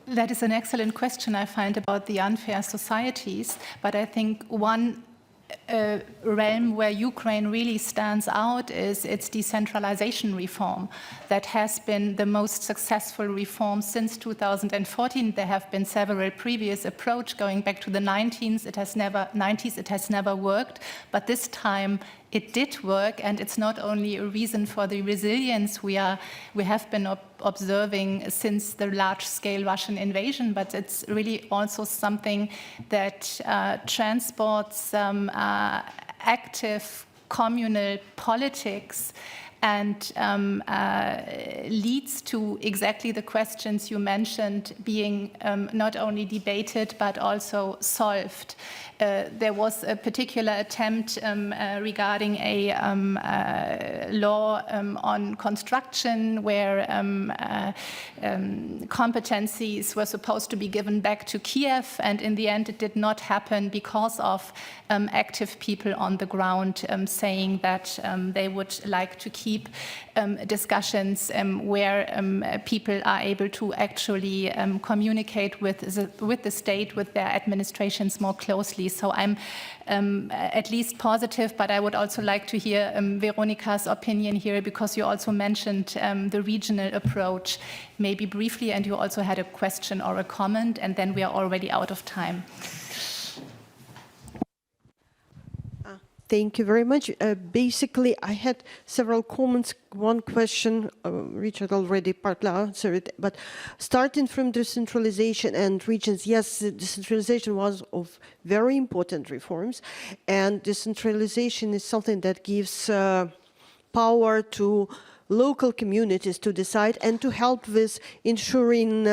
That is an excellent question, I find, about the unfair societies. But I think one realm where Ukraine really stands out is its decentralization reform. That has been the most successful reform since 2014. There have been several previous approaches going back to the 90s. It has never worked. But this time it did work, and it's not only a reason for the resilience we have been observing since the large-scale Russian invasion, but it's really also something that transports active communal politics and leads to exactly the questions you mentioned being not only debated but also solved. There was a particular attempt regarding a law on construction where competencies were supposed to be given back to Kiev, and in the end it did not happen because of active people on the ground saying that they would like to keep discussions where people are able to actually communicate with the state, with their administrations more closely. So I'm at least positive, but I would also like to hear Veronica's opinion here, because you also mentioned the regional approach, maybe briefly, and you also had a question or a comment, and then we are already out of time. Thank you very much. Basically, I had several comments. One question, Richard already partly answered, but starting from decentralization and regions, yes, decentralization was of very important reforms, and decentralization is something that gives power to local communities to decide and to help with ensuring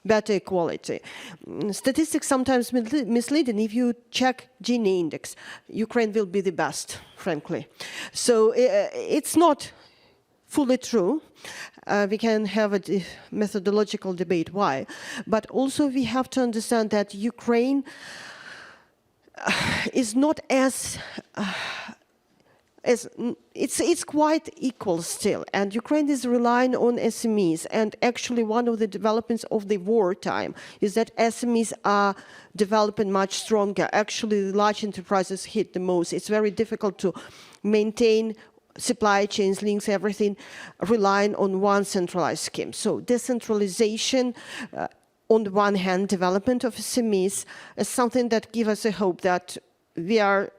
better equality. Statistics sometimes misleading. If you check Gini index, Ukraine will be the best, frankly. So it's not fully true. We can have a methodological debate why, but also we have to understand that Ukraine is not as it's quite equal still, and Ukraine is relying on SMEs, and actually one of the developments of the wartime is that SMEs are developing much stronger. Actually, large enterprises hit the most. It's very difficult to maintain supply chains, links, everything, relying on one centralized scheme. So decentralization, on the one hand, development of SMEs is something that gives us a hope that we are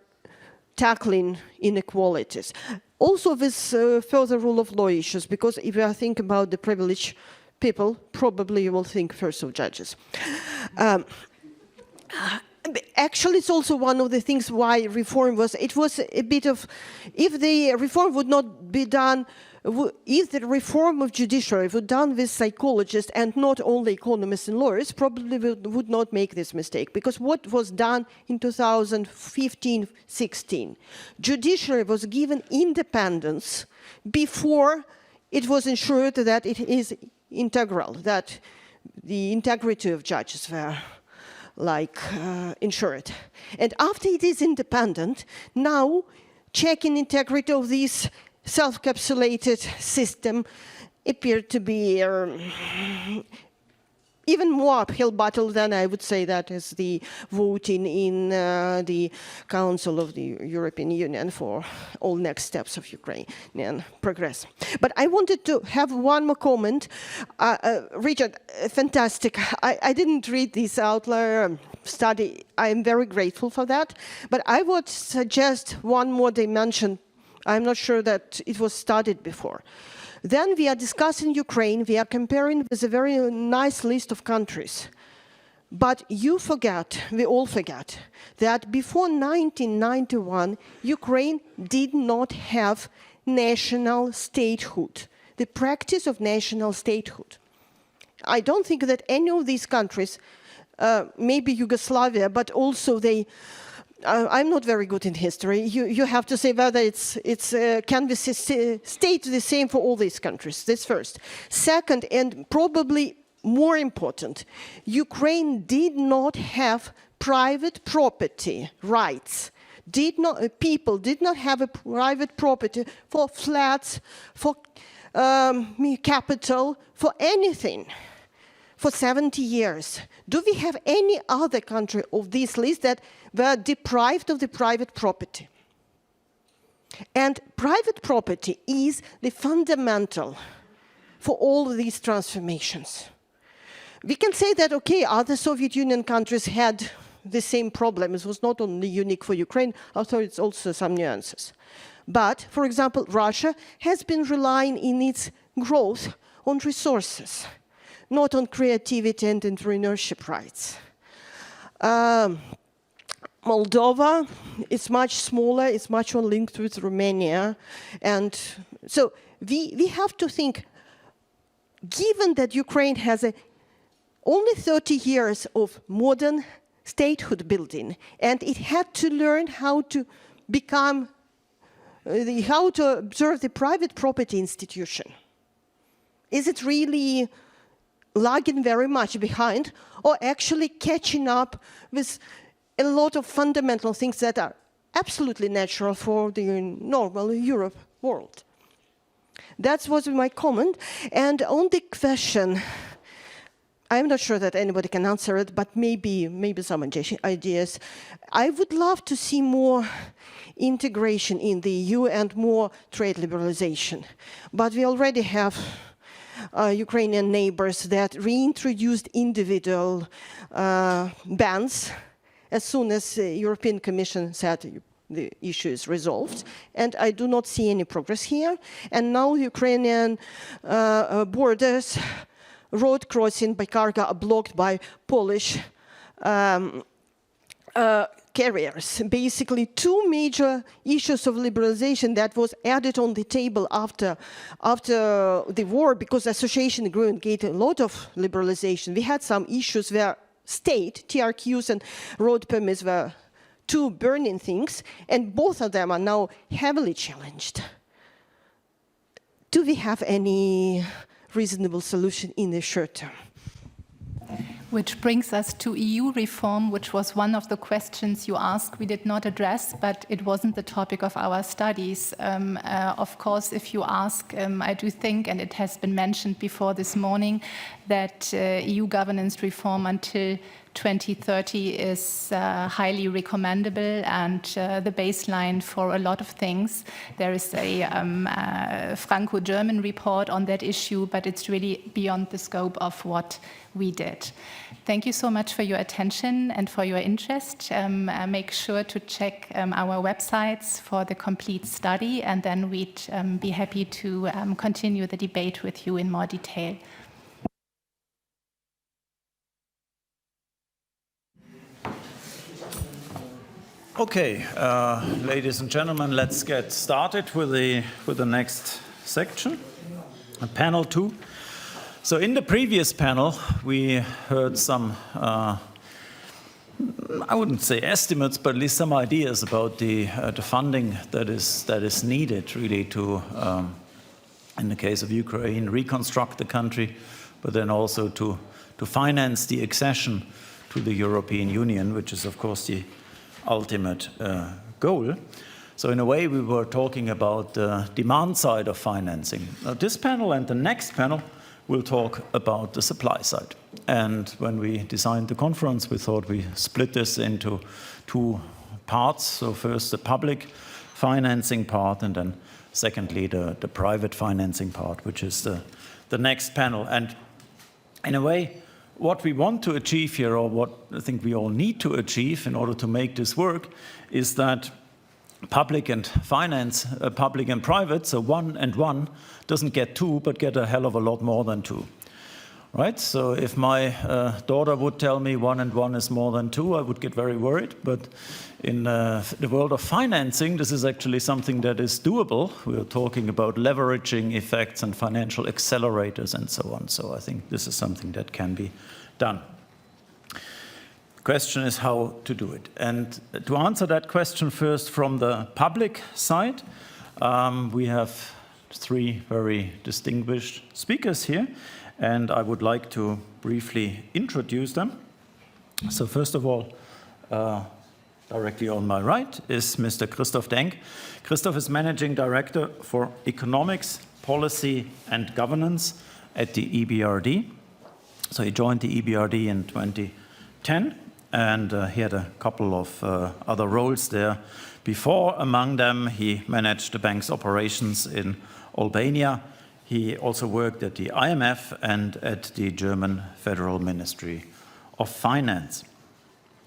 tackling inequalities. Also with further rule of law issues, because if you are thinking about the privileged people, probably you will think first of judges. Actually, it's also one of the things why reform was, it was a bit of, if the reform would not be done, if the reform of judiciary were done with psychologists and not only economists and lawyers, probably would not make this mistake. Because what was done in 2015-16, judiciary was given independence before it was ensured that it is integral, that the integrity of judges were insured. And after it is independent, now checking integrity of this self-capsulated system appeared to be even more uphill battle than I would say that is the voting in the Council of the European Union for all next steps of Ukrainian progress. But I wanted to have one more comment. Richard, fantastic. I didn't read this outlier study. I am very grateful for that. But I would suggest one more dimension. I'm not sure that it was studied before. Then we are discussing Ukraine, we are comparing with a very nice list of countries. But you forget, we all forget, that before 1991, Ukraine did not have national statehood, the practice of national statehood. I don't think that any of these countries, maybe Yugoslavia, but also I'm not very good in history. You have to say whether can we state the same for all these countries. That's first. Second, and probably more important, Ukraine did not have private property rights. People did not have a private property for flats, for capital, for anything. For 70 years. Do we have any other country of this list that were deprived of the private property? And private property is the fundamental for all of these transformations. We can say that, okay, other Soviet Union countries had the same problem. It was not only unique for Ukraine, although it's also some nuances. But, for example, Russia has been relying in its growth on resources, not on creativity and entrepreneurship rights. Moldova is much smaller, it's much more linked with Romania. And so we have to think, given that Ukraine has only 30 years of modern statehood building, and it had to learn how to become, how to observe the private property institution. Is it really lagging very much behind, or actually catching up with a lot of fundamental things that are absolutely natural for the normal Europe world? That was my comment. And on the question, I'm not sure that anybody can answer it, but maybe some ideas. I would love to see more integration in the EU and more trade liberalization. But we already have Ukrainian neighbors that reintroduced individual bans as soon as the European Commission said the issue is resolved. And I do not see any progress here. And now Ukrainian borders, road crossing by cargo are blocked by Polish carriers. Basically, two major issues of liberalization that was added on the table after the war, because association agreement gave a lot of liberalization. We had some issues where state, TRQs and road permits were two burning things, and both of them are now heavily challenged. Do we have any reasonable solution in the short term? Which brings us to EU reform, which was one of the questions you asked. We did not address, but it wasn't the topic of our studies. Of course, if you ask, I do think, and it has been mentioned before this morning, that EU governance reform until 2030 is highly recommendable and the baseline for a lot of things. There is a Franco-German report on that issue, but it's really beyond the scope of what we did. Thank you so much for your attention and for your interest. Make sure to check our websites for the complete study, and then we'd be happy to continue the debate with you in more detail. Okay, ladies and gentlemen, let's get started with the next section, panel 2. So in the previous panel, we heard some, I wouldn't say estimates, but at least some ideas about the funding that is needed really to, in the case of Ukraine, reconstruct the country, but then also to finance the accession to to the European Union, which is, of course, the ultimate goal. So in a way, we were talking about the demand side of financing. Now, this panel and the next panel will talk about the supply side. And when we designed the conference, we thought we split this into two parts. So first, the public financing part, and then secondly, the private financing part, which is the next panel. And in a way, what we want to achieve here, or what I think we all need to achieve in order to make this work, is that public and finance, public and private, so 1 and 1 doesn't get 2, but get a hell of a lot more than 2. Right? So if my daughter would tell me 1 and 1 is more than 2, I would get very worried. But in the world of financing, this is actually something that is doable. We are talking about leveraging effects and financial accelerators and so on. So I think this is something that can be done. The question is how to do it. And to answer that question first from the public side, we have 3 very distinguished speakers here. And I would like to briefly introduce them. So first of all, directly on my right is Mr. Christoph Denk. Christoph is Managing Director for Economics, Policy and Governance at the EBRD. So he joined the EBRD in 2010, and he had a couple of other roles there before. Among them, he managed the bank's operations in Albania. He also worked at the IMF and at the German Federal Ministry of Finance.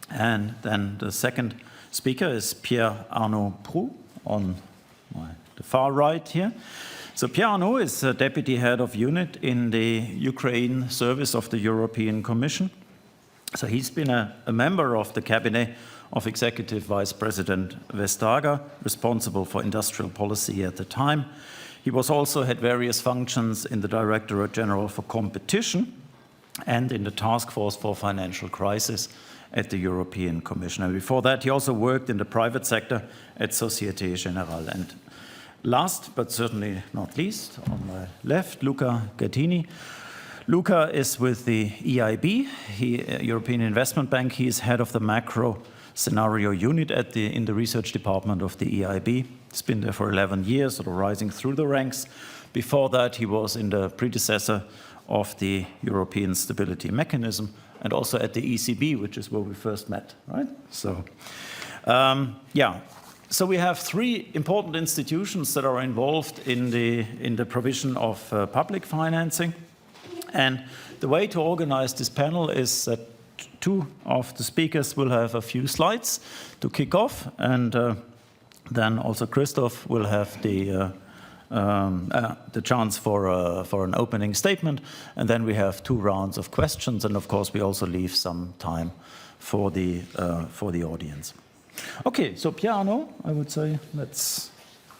And then the second speaker is Pierre-Arnaud Proulx on the far right here. So Pierre-Arnaud is Deputy Head of Unit in the Ukraine Service of the European Commission. So he's been a member of the cabinet of Executive Vice President Vestager, responsible for industrial policy at the time. He was also had various functions in the Directorate General for Competition and in the Task Force for Financial Crisis at the European Commission. And before that, he also worked in the private sector at Société Générale. And last, but certainly not least, on my left, Luca Gattini. Luca is with the EIB, European Investment Bank. He is head of the macro scenario unit in the research department of the EIB. He's been there for 11 years, sort of rising through the ranks. Before that, he was in the predecessor of the European Stability Mechanism and also at the ECB, which is where we first met, right? So, So we have 3 important institutions that are involved in the provision of public financing. And the way to organize this panel is that 2 of the speakers will have a few slides to kick off, and then also Christoph will have the chance for an opening statement, and then we have 2 rounds of questions, and of course we also leave some time for the audience. Okay, so Pierre-Arnaud, I would say let's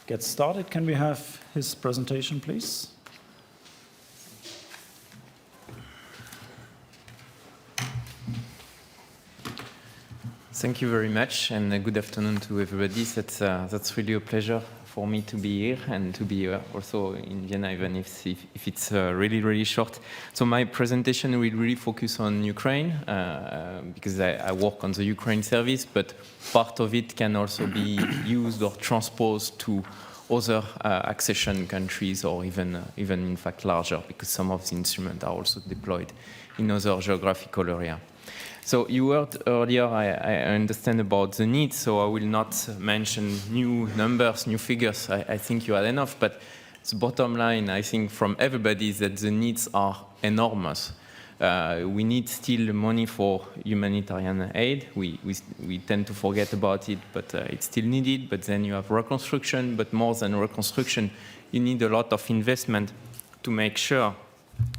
get started. Can we have his presentation, please? Thank you very much, and good afternoon to everybody. That's really a pleasure for me to be here and to be also in Vienna, even if it's really, really short. So my presentation will really focus on Ukraine, because I work on the Ukraine service, but part of it can also be used or transposed to other accession countries, or even in fact larger, because some of the instruments are also deployed in other geographical areas. So you heard earlier, I understand about the needs, so I will not mention new numbers, new figures. I think you had enough, but the bottom line, I think, from everybody is that the needs are enormous. We need still money for humanitarian aid. We tend to forget about it, but it's still needed. But then you have reconstruction, but more than reconstruction, you need a lot of investment to make sure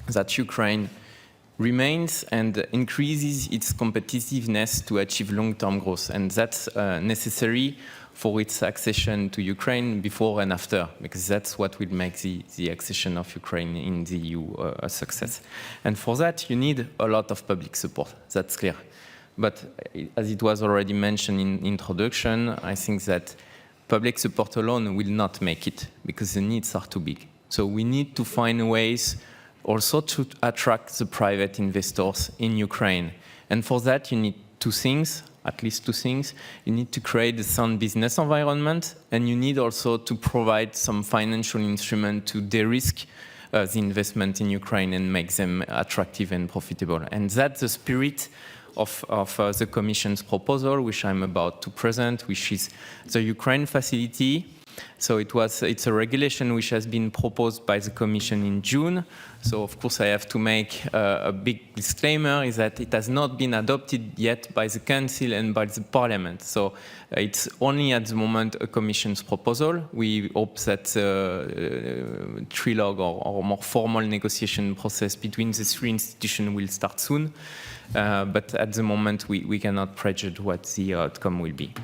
that Ukraine remains and increases its competitiveness to achieve long-term growth. And that's necessary for its accession to Ukraine before and after, because that's what will make the accession of Ukraine in the EU a success. And for that, you need a lot of public support, that's clear. But as it was already mentioned in introduction, I think that public support alone will not make it, because the needs are too big. So we need to find ways also to attract the private investors in Ukraine. And for that, you need two things, at least two things. You need to create a sound business environment, and you need also to provide some financial instrument to de-risk the investment in Ukraine and make them attractive and profitable. And that's the spirit of the Commission's proposal, which I'm about to present, which is the Ukraine facility. So it's a regulation which has been proposed by the Commission in June. So of course I have to make a big disclaimer, is that it has not been adopted yet by the Council and by the Parliament. So it's only at the moment a Commission's proposal. We hope that trilogue or more formal negotiation process between the three institutions will start soon. But at the moment we cannot prejudge what the outcome will be.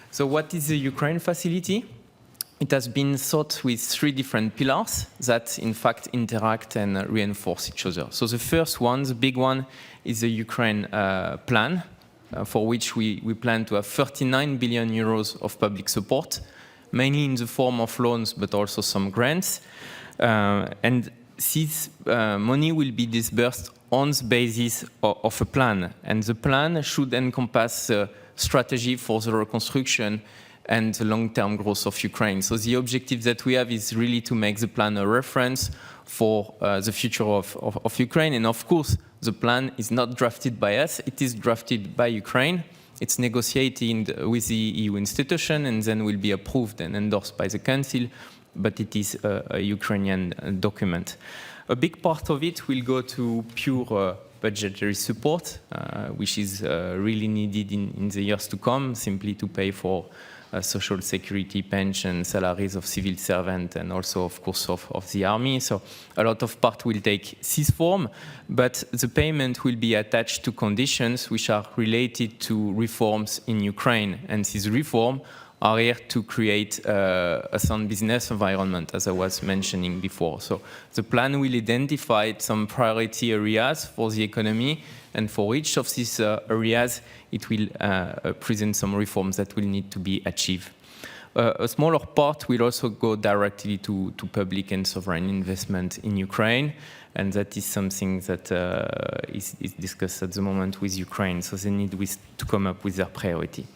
So what is the Ukraine facility? It has been thought with three different pillars that, in fact, interact and reinforce each other. So the first one, the big one, is the Ukraine plan, for which we plan to have 39 billion euros of public support, mainly in the form of loans, but also some grants. And this money will be disbursed on the basis of a plan. And the plan should encompass a strategy for the reconstruction and the long-term growth of Ukraine. So the objective that we have is really to make the plan a reference for the future of Ukraine. And of course, the plan is not drafted by us, it is drafted by Ukraine. It's negotiated with the EU institution and then will be approved and endorsed by the Council, but it is a Ukrainian document. A big part of it will go to pure budgetary support, which is really needed in the years to come, simply to pay for social security, pension, salaries of civil servants, and also, of course, of the army. So a lot of part will take this form, but the payment will be attached to conditions which are related to reforms in Ukraine. And these reforms are here to create a sound business environment, as I was mentioning before. So the plan will identify some priority areas for the economy, and for each of these areas, it will present some reforms that will need to be achieved. A smaller part will also go directly to public and sovereign investment in Ukraine, and that is something that is discussed at the moment with Ukraine, so they need to come up with their priority.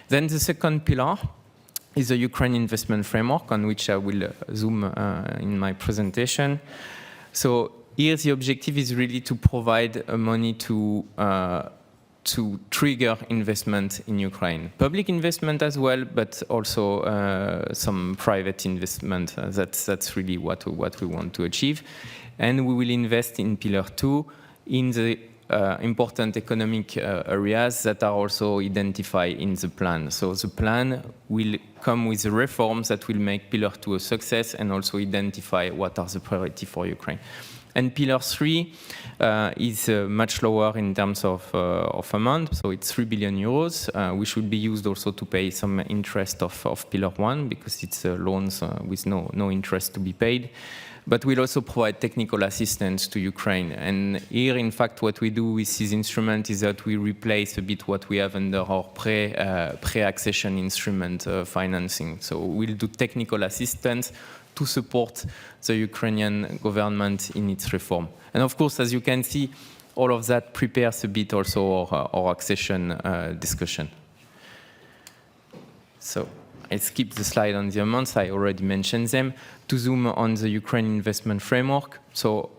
Then the second pillar is the Ukraine investment framework, on which I will zoom in my presentation. So here the objective is really to provide money to trigger investment in Ukraine. Public investment as well, but also some private investment. That's really what we want to achieve. And we will invest in Pillar 2 in the important economic areas that are also identified in the plan. So the plan will come with the reforms that will make Pillar 2 a success and also identify what are the priorities for Ukraine. And Pillar 3 is much lower in terms of amount, so it's 3 billion euros, which will be used also to pay some interest of Pillar 1, because it's loans with no interest to be paid. But we'll also provide technical assistance to Ukraine. And here, in fact, what we do with this instrument is that we replace a bit what we have under our pre-accession instrument financing. So we'll do technical assistance to support the Ukrainian government in its reform. And of course, as you can see, all of that prepares a bit also our accession discussion. So I skipped the slide on the amounts, I already mentioned them. To zoom on the Ukraine investment framework. So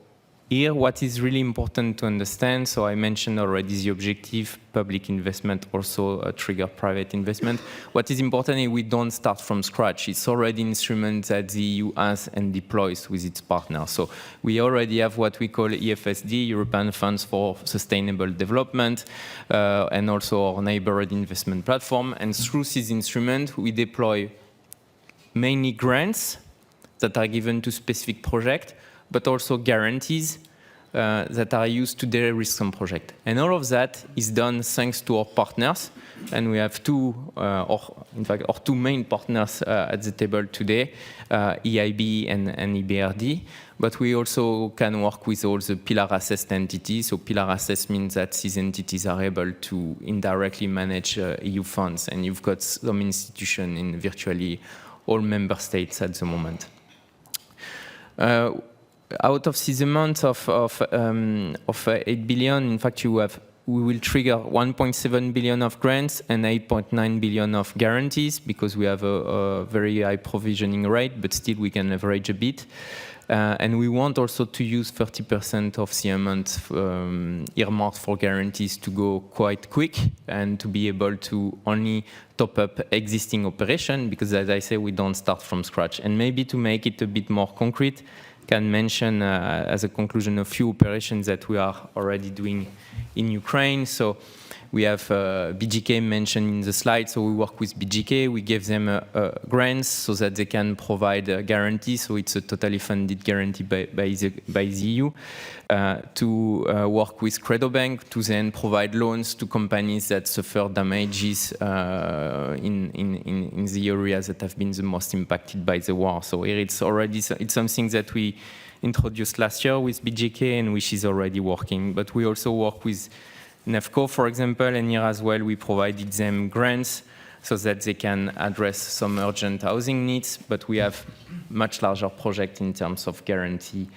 here, what is really important to understand, so I mentioned already the objective, public investment also trigger private investment. What is important is we don't start from scratch. It's already an instrument that the EU has and deploys with its partners. So we already have what we call EFSD, European Funds for Sustainable Development, and also our neighborhood investment platform. And through this instrument, we deploy mainly grants that are given to specific projects, but also guarantees that are used to de-risk some project. And all of that is done thanks to our partners. And we have our two main partners at the table today, EIB and EBRD. But we also can work with all the pillar assessed entities. So pillar assessed means that these entities are able to indirectly manage EU funds. And you've got some institutions in virtually all member states at the moment. Out of this amount of 8 billion, in fact, you have we will trigger 1.7 billion of grants and 8.9 billion of guarantees because we have a very high provisioning rate, but still we can leverage a bit. And we want also to use 30% of the amount earmarked for guarantees to go quite quick and to be able to only top up existing operation because, as I say, we don't start from scratch. And maybe to make it a bit more concrete, can mention as a conclusion a few operations that we are already doing in Ukraine. So we have BGK mentioned in the slide. So we work with BGK. We give them grants so that they can provide a guarantee. So it's a totally funded guarantee by the EU. To work with Nationalbank to then provide loans to companies that suffer damages in the areas that have been the most impacted by the war. So here it's something that we introduced last year with BGK and which is already working. But we also work with NEFCO, for example, and here as well we provided them grants so that they can address some urgent housing needs, but we have much larger projects in terms of guarantee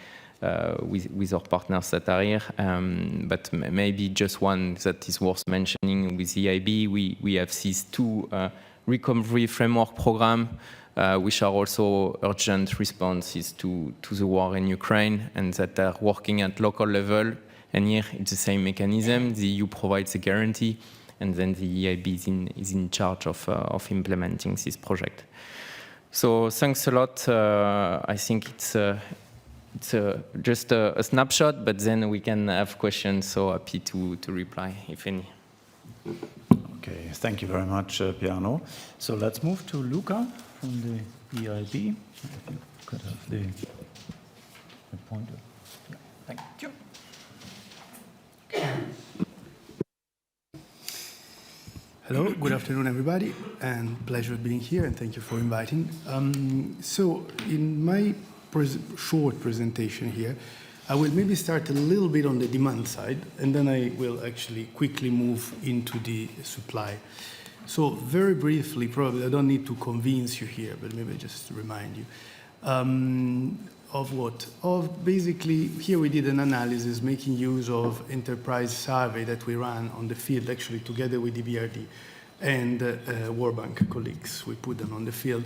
with our partners that are here. But maybe just one that is worth mentioning with EIB, we have these two recovery framework programs, which are also urgent responses to the war in Ukraine and that are working at local level. And here it's the same mechanism. The EU provides a guarantee, and then the EIB is in charge of implementing this project. So thanks a lot. I think it's just a snapshot, but then we can have questions. So happy to reply, if any. Okay, thank you very much, Piano. So let's move to Luca from the EIB. If you could have the pointer. Yeah, thank you. Hello, good afternoon, everybody, and pleasure being here, and thank you for inviting. So in my short presentation here, I will maybe start a little bit on the demand side, and then I will actually quickly move into the supply. So very briefly, probably I don't need to convince you here, but maybe just to remind you. Of what? Of basically, here we did an analysis making use of enterprise survey that we ran on the field, actually together with the BRD and World Bank colleagues. We put them on the field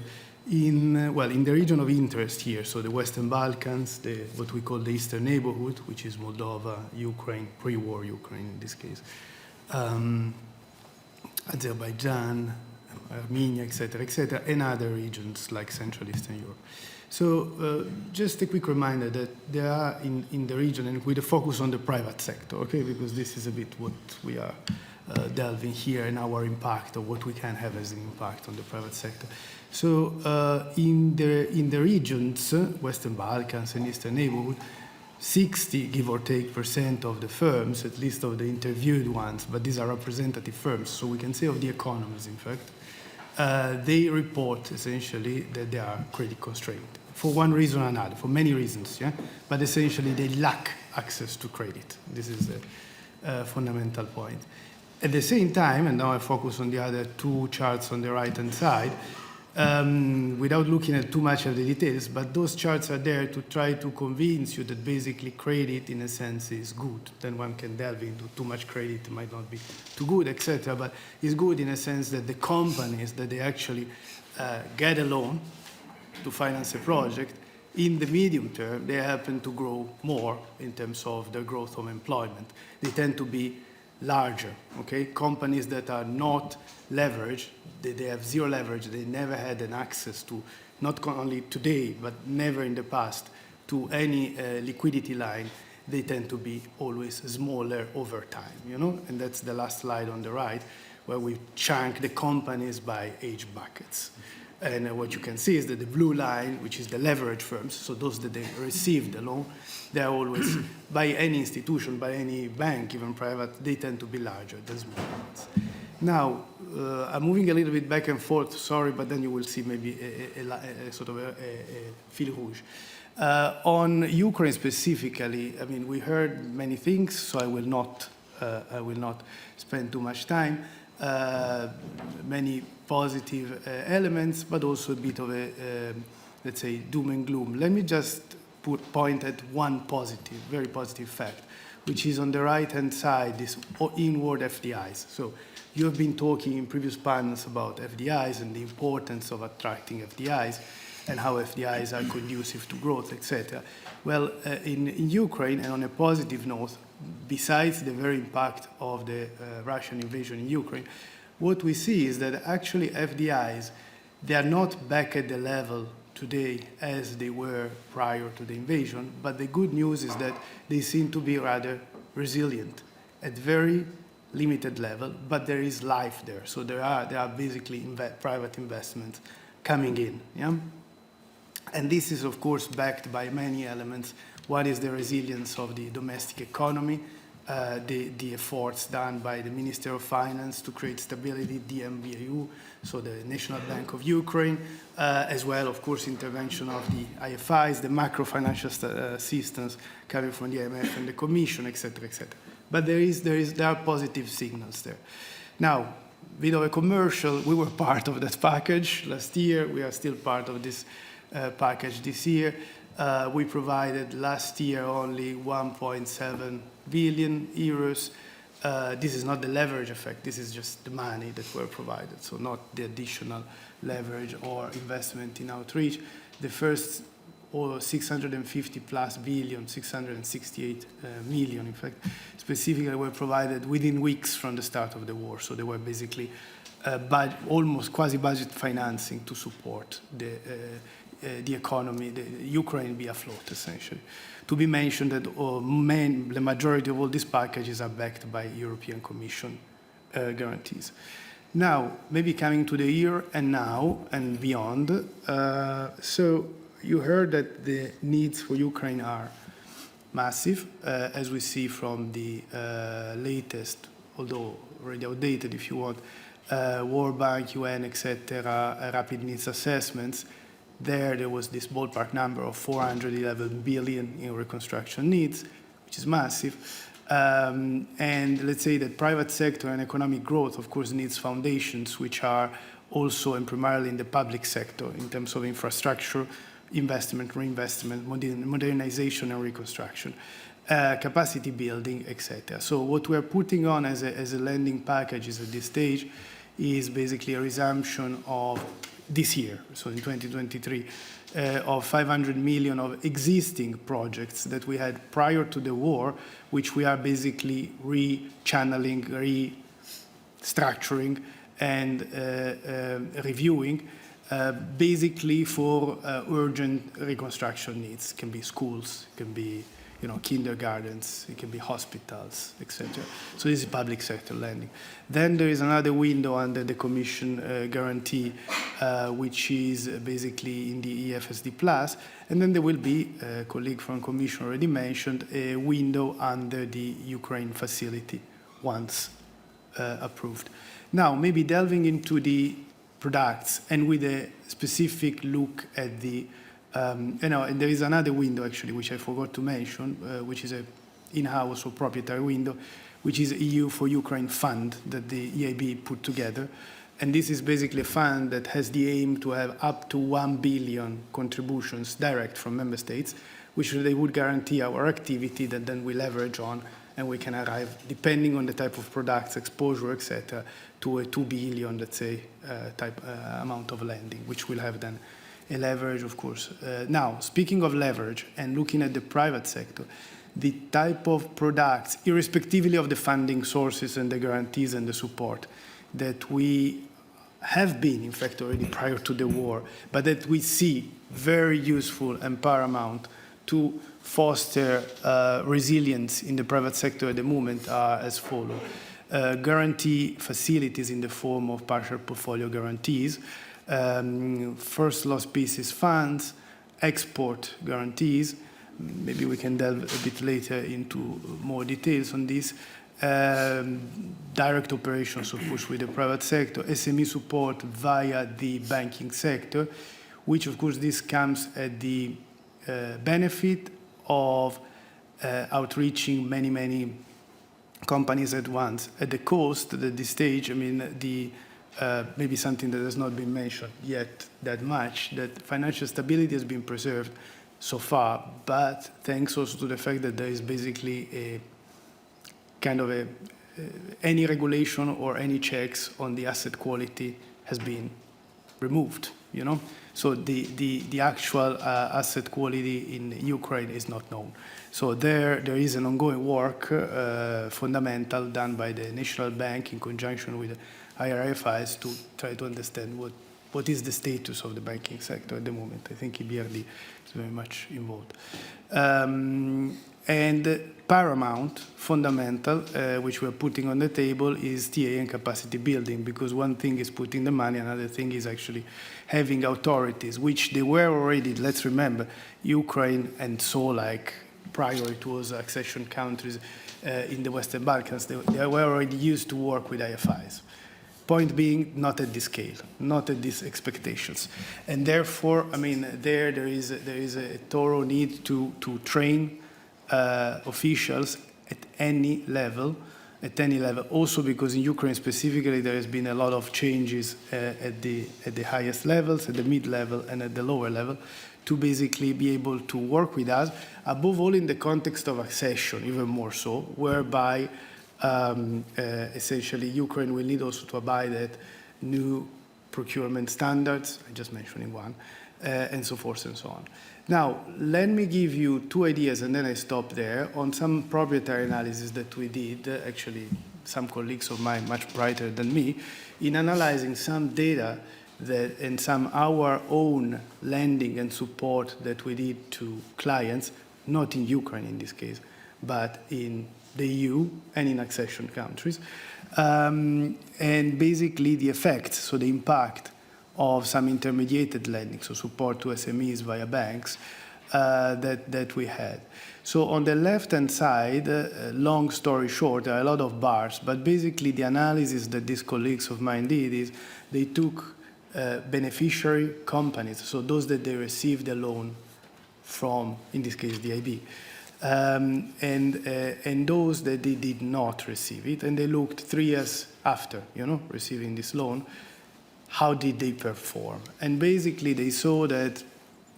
in the region of interest here, so the Western Balkans, what we call the Eastern neighborhood, which is Moldova, Ukraine, pre-war Ukraine in this case, Azerbaijan, Armenia, etc., and other regions like Central Eastern Europe. So just a quick reminder that there are in the region, and with a focus on the private sector, okay, because this is a bit what we are delving here in our impact, or what we can have as an impact on the private sector. So in the regions, Western Balkans and Eastern neighborhood, 60, give or take, % of the firms, at least of the interviewed ones, but these are representative firms, so we can say of the economies, in fact, they report essentially that they are credit constrained for one reason or another, for many reasons, yeah? But essentially they lack access to credit. This is a fundamental point. At the same time, and now I focus on the other two charts on the right-hand side, without looking at too much of the details, but those charts are there to try to convince you that basically credit in a sense is good. Then one can delve into too much credit, might not be too good, etc., but it's good in a sense that the companies that they actually get a loan to finance a project, in the medium term, they happen to grow more in terms of their growth of employment. They tend to be larger, okay? Companies that are not leveraged, they have zero leverage, they never had an access to, not only today, but never in the past, to any liquidity line, they tend to be always smaller over time, you know? And that's the last slide on the right, where we chunk the companies by age buckets. And what you can see is that the blue line, which is the leverage firms, so those that they receive the loan, they are always, by any institution, by any bank, even private, they tend to be larger than smaller ones. Now, I'm moving a little bit back and forth, sorry, but then you will see maybe a sort of a fil rouge. On Ukraine specifically, I mean, we heard many things, so I will not spend too much time. Many positive elements, but also a bit of a, let's say, doom and gloom. Let me just point at one positive, very positive fact, which is on the right-hand side, this inward FDIs. So you have been talking in previous panels about FDIs and the importance of attracting FDIs and how FDIs are conducive to growth, etc. Well, in Ukraine, and on a positive note, besides the very impact of the Russian invasion in Ukraine, what we see is that actually FDIs, they are not back at the level today as they were prior to the invasion, but the good news is that they seem to be rather resilient at very limited level, but there is life there. So there are basically private investments coming in. Yeah? And this is, of course, backed by many elements. One is the resilience of the domestic economy, the efforts done by the Minister of Finance to create stability, DMBU, so the National Bank of Ukraine, as well, of course, intervention of the IFIs, the macro financial assistance coming from the IMF and the Commission, etc., etc. But there are positive signals there. Now, bit of a commercial, we were part of that package last year. We are still part of this package this year. We provided last year only 1.7 billion euros. This is not the leverage effect. This is just the money that were provided, so not the additional leverage or investment in outreach. The first 650 plus billion, 668 million, in fact, specifically were provided within weeks from the start of the war. So they were basically almost quasi-budget financing to support the economy, the Ukraine be afloat, essentially. To be mentioned that the majority of all these packages are backed by European Commission guarantees. Now, maybe coming to the here and now and beyond. So you heard that the needs for Ukraine are massive, as we see from the latest, although already outdated if you want, World Bank, UN, etc., rapid needs assessments. There was this ballpark number of 411 billion in reconstruction needs, which is massive. And let's say that private sector and economic growth, of course, needs foundations, which are also and primarily in the public sector in terms of infrastructure, investment, reinvestment, modernization and reconstruction, capacity building, etc. So what we're putting on as a lending packages at this stage is basically a resumption of this year, so in 2023, of 500 million of existing projects that we had prior to the war, which we are basically rechanneling, restructuring, and reviewing, basically for urgent reconstruction needs. It can be schools, it can be kindergartens, it can be hospitals, etc. So this is public sector lending. Then there is another window under the Commission guarantee, which is basically in the EFSD+, and then there will be, a colleague from Commission already mentioned, a window under the Ukraine facility once approved. Now, maybe delving into the products and with a specific look at the and there is another window, actually, which I forgot to mention, which is an in-house or proprietary window, which is EU for Ukraine fund that the EIB put together. And this is basically a fund that has the aim to have up to 1 billion contributions direct from member states, which they would guarantee our activity that then we leverage on, and we can arrive, depending on the type of products, exposure, etc., to a 2 billion, let's say, amount of lending, which will have then a leverage, of course. Now, speaking of leverage and looking at the private sector, the type of products, irrespectively of the funding sources and the guarantees and the support, that we have been, in fact, already prior to the war, but that we see very useful and paramount to foster resilience in the private sector at the moment are as follows. Guarantee facilities in the form of partial portfolio guarantees, first loss pieces funds, export guarantees. Maybe we can delve a bit later into more details on this. Direct operations, of course, with the private sector, SME support via the banking sector, which, of course, this comes at the benefit of outreaching many, many companies at once. At the cost, at this stage, I mean, maybe something that has not been mentioned yet that much, that financial stability has been preserved so far, but thanks also to the fact that there is basically a kind of any regulation or any checks on the asset quality has been removed, you know? So the actual asset quality in Ukraine is not known. So there is an ongoing work, fundamental, done by the Nationalbank in conjunction with IRFIs to try to understand what is the status of the banking sector at the moment. I think EBRD is very much involved. And paramount, fundamental, which we're putting on the table is TA and capacity building, because one thing is putting the money, another thing is actually having authorities, which they were already, let's remember, Ukraine and so like prior it was accession countries in the Western Balkans, they were already used to work with IFIs. Point being, not at this scale, not at these expectations. And therefore, I mean, there is a thorough need to train officials at any level, also because in Ukraine specifically there has been a lot of changes at the highest levels, at the mid-level and at the lower level, to basically be able to work with us, above all in the context of accession, even more so, whereby essentially Ukraine will need also to abide at new procurement standards, I just mentioned one, and so forth and so on. Now, let me give you two ideas, and then I stop there, on some proprietary analysis that we did, actually some colleagues of mine much brighter than me, in analyzing some data that, and some our own lending and support that we did to clients, not in Ukraine in this case, but in the EU and in accession countries, and basically the effects, so the impact of some intermediated lending, so support to SMEs via banks, that we had. So on the left-hand side, long story short, there are a lot of bars, but basically the analysis that these colleagues of mine did is they took beneficiary companies, so those that they received a loan from, in this case, the IB, and those that they did not receive it, and they looked 3 years after, you know, receiving this loan, how did they perform? And basically they saw that,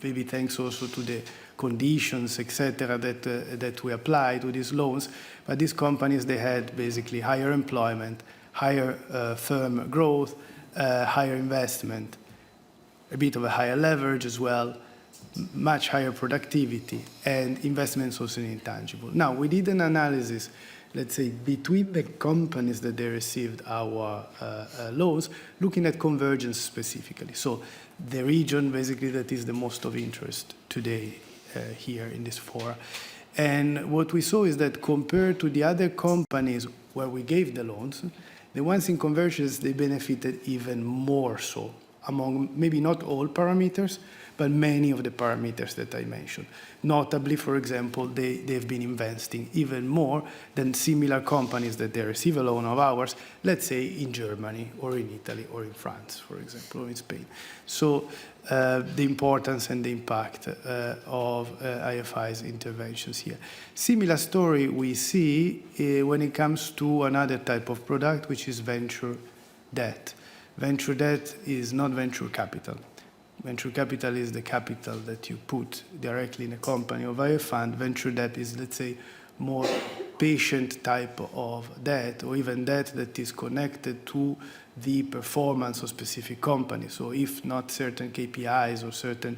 maybe thanks also to the conditions, etc., that we applied to these loans, but these companies, they had basically higher employment, higher firm growth, higher investment, a bit of a higher leverage as well, much higher productivity, and investments also in intangible. Now, we did an analysis, let's say, between the companies that they received our loans, looking at convergence specifically. So the region, basically, that is the most of interest today here in this forum. And what we saw is that compared to the other companies where we gave the loans, the ones in convergence, they benefited even more so, among maybe not all parameters, but many of the parameters that I mentioned. Notably, for example, they've been investing even more than similar companies that they receive a loan of ours, let's say in Germany or in Italy or in France, for example, or in Spain. So the importance and the impact of IFI's interventions here. Similar story we see when it comes to another type of product, which is venture debt. Venture debt is not venture capital. Venture capital is the capital that you put directly in a company or via a fund. Venture debt is, let's say, more patient type of debt, or even debt that is connected to the performance of specific companies. So if not certain KPIs or certain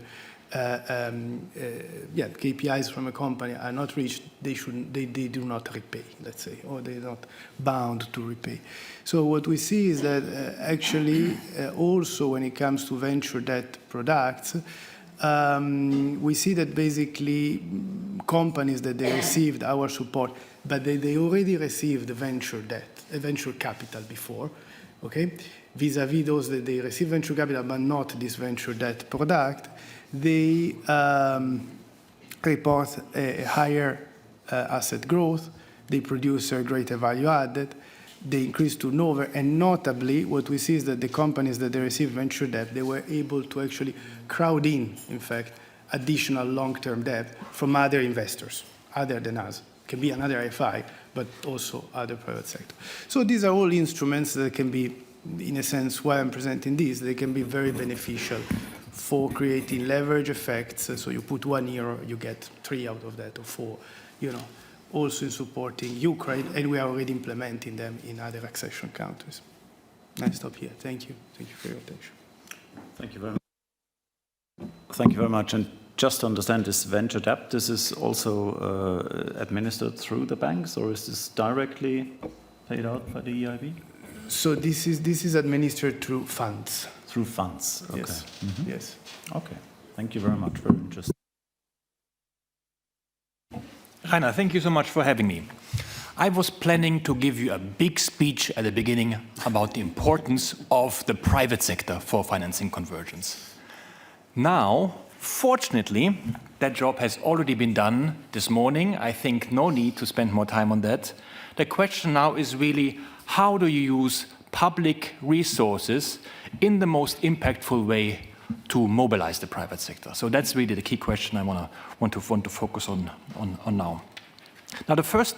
KPIs from a company are not reached, they do not repay, let's say, or they're not bound to repay. So what we see is that actually also when it comes to venture debt products, we see that basically companies that they received our support, but they already received venture debt, venture capital before, okay? Vis-a-vis those that they receive venture capital, but not this venture debt product, they report a higher asset growth, they produce a greater value added, they increase turnover, and notably what we see is that the companies that they receive venture debt, they were able to actually crowd in fact, additional long-term debt from other investors, other than us. It can be another IFI, but also other private sector. So these are all instruments that can be, in a sense, why I'm presenting these, they can be very beneficial for creating leverage effects. So you put 1 euro, you get 3 out of that, or 4, you know, also in supporting Ukraine, and we are already implementing them in other accession countries. I'll stop here. Thank you. Thank you for your attention. Thank you very much. Thank you very much. And just to understand, this venture debt, this is also administered through the banks, or is this directly paid out by the EIB? So this is administered through funds. Through funds, okay. Yes. Mm-hmm. Yes. Okay. Thank you very much. Very interesting. Rainer, thank you so much for having me. I was planning to give you a big speech at the beginning about the importance of the private sector for financing convergence. Now, fortunately, that job has already been done this morning. I think no need to spend more time on that. The question now is really, how do you use public resources in the most impactful way to mobilize the private sector? So that's really the key question I want to focus on now. Now, the first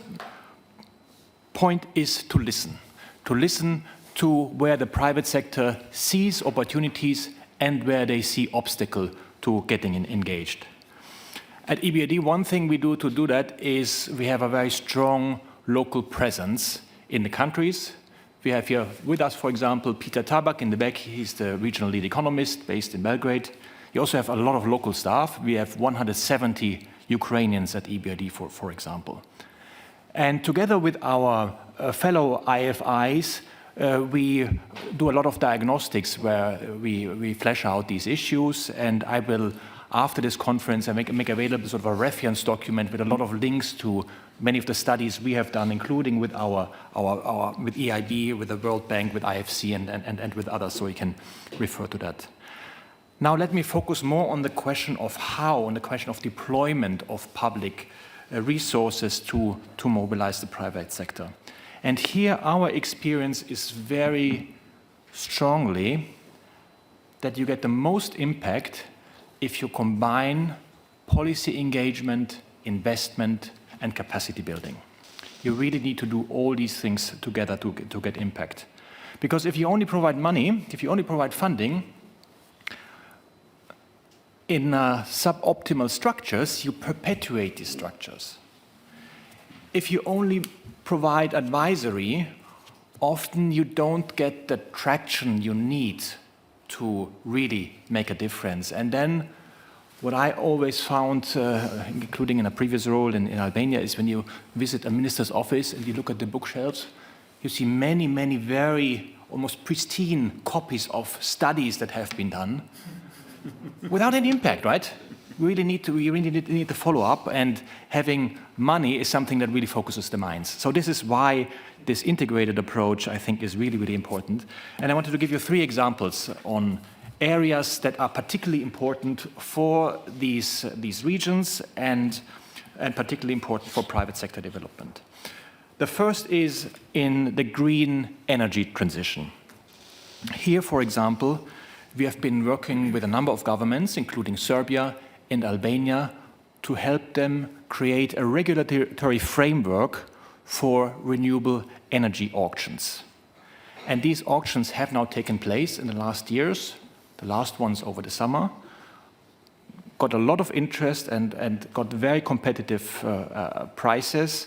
point is to listen to where the private sector sees opportunities and where they see obstacle to getting engaged. At EBRD, one thing we do to do that is we have a very strong local presence in the countries. We have here with us, for example, Peter Tabak in the back. He's the regional lead economist based in Belgrade. We also have a lot of local staff. We have 170 Ukrainians at EBRD, for example. And together with our fellow IFIs, we do a lot of diagnostics where we flesh out these issues. And I will, after this conference, I make available sort of a reference document with a lot of links to many of the studies we have done, including with with EIB, with the World Bank, with IFC, and with others, so you can refer to that. Now let me focus more on the question of how, on the question of deployment of public resources to mobilize the private sector. And here our experience is very strongly that you get the most impact if you combine policy engagement, investment, and capacity building. You really need to do all these things together to get impact. Because if you only provide money, if you only provide funding, in suboptimal structures, you perpetuate these structures. If you only provide advisory, often you don't get the traction you need to really make a difference. And then what I always found, including in a previous role in Albania, is when you visit a minister's office and you look at the bookshelves, you see many, many very almost pristine copies of studies that have been done without any impact, right? We really need to follow up, and having money is something that really focuses the minds. So this is why this integrated approach, I think, is really, really important. And I wanted to give you 3 examples on areas that are particularly important for these regions and particularly important for private sector development. The first is in the green energy transition. Here, for example, we have been working with a number of governments, including Serbia and Albania, to help them create a regulatory framework for renewable energy auctions. And these auctions have now taken place in the last years, the last ones over the summer, got a lot of interest and got very competitive prices.